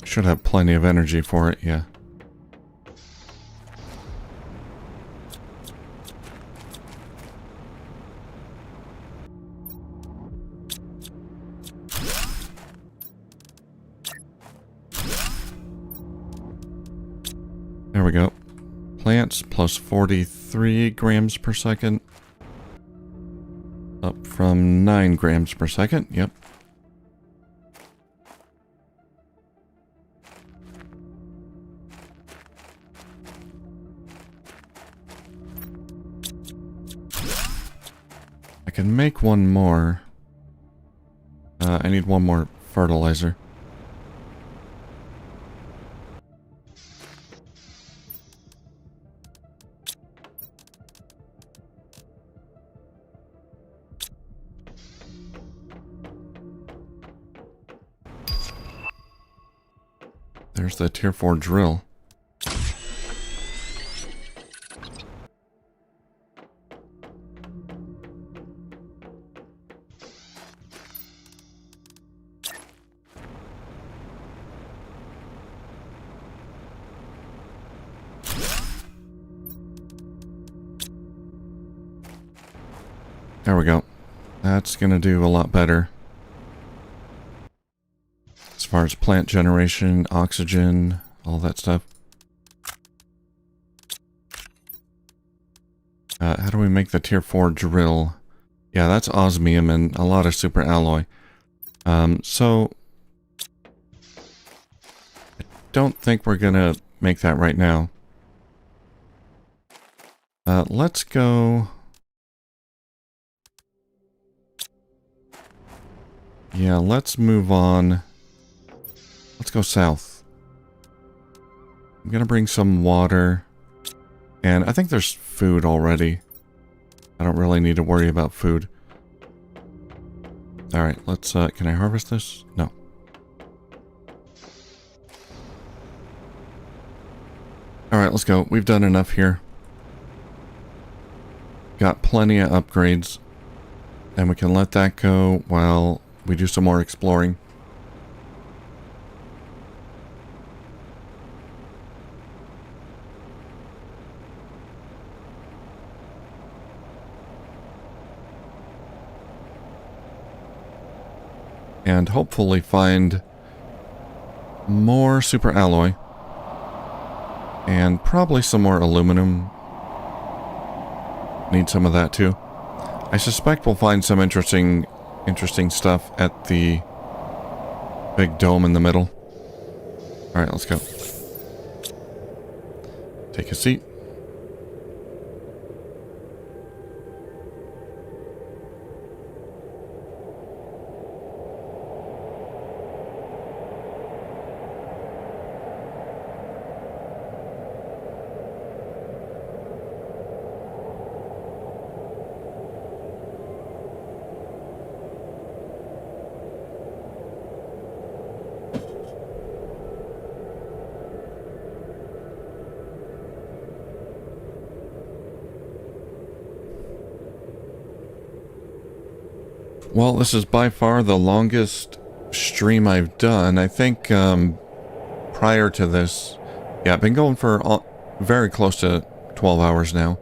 Should have plenty of energy for it, yeah. There we go. Plants plus 43 grams per second. Up from 9 grams per second. Yep. I can make one more. I need one more fertilizer. There's the tier 4 drill. There we go. That's gonna do a lot better. As far as plant generation, oxygen, all that stuff. How do we make the tier 4 drill? Yeah, that's osmium and a lot of super alloy. So I don't think we're gonna make that right now. Let's go... Yeah, let's move on. Let's go south. I'm gonna bring some water. And I think there's food already. I don't really need to worry about food. Alright, let's, can I harvest this? No. Alright, let's go. We've done enough here. Got plenty of upgrades. And we can let that go while we do some more exploring. And hopefully find more super alloy. And probably some more aluminum. Need some of that too. I suspect we'll find some interesting stuff at the big dome in the middle. Alright, let's go. Take a seat. Well, this is by far the longest stream I've done. I think prior to this, yeah, I've been going for very close to 12 hours now.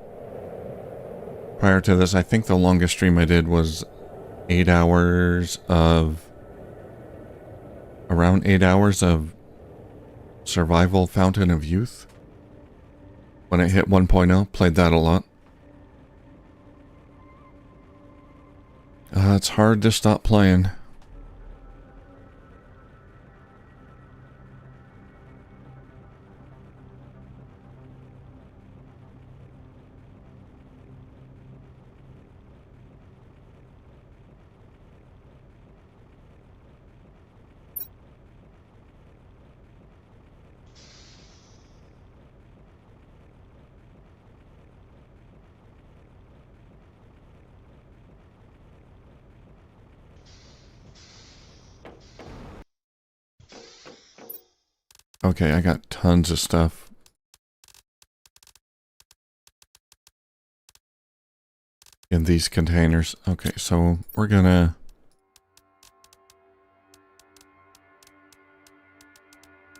Prior to this, I think the longest stream I did was 8 hours of... around 8 hours of Survival Fountain of Youth. When it hit 1.0, played that a lot. It's hard to stop playing. Okay, I got tons of stuff. In these containers. Okay, so we're gonna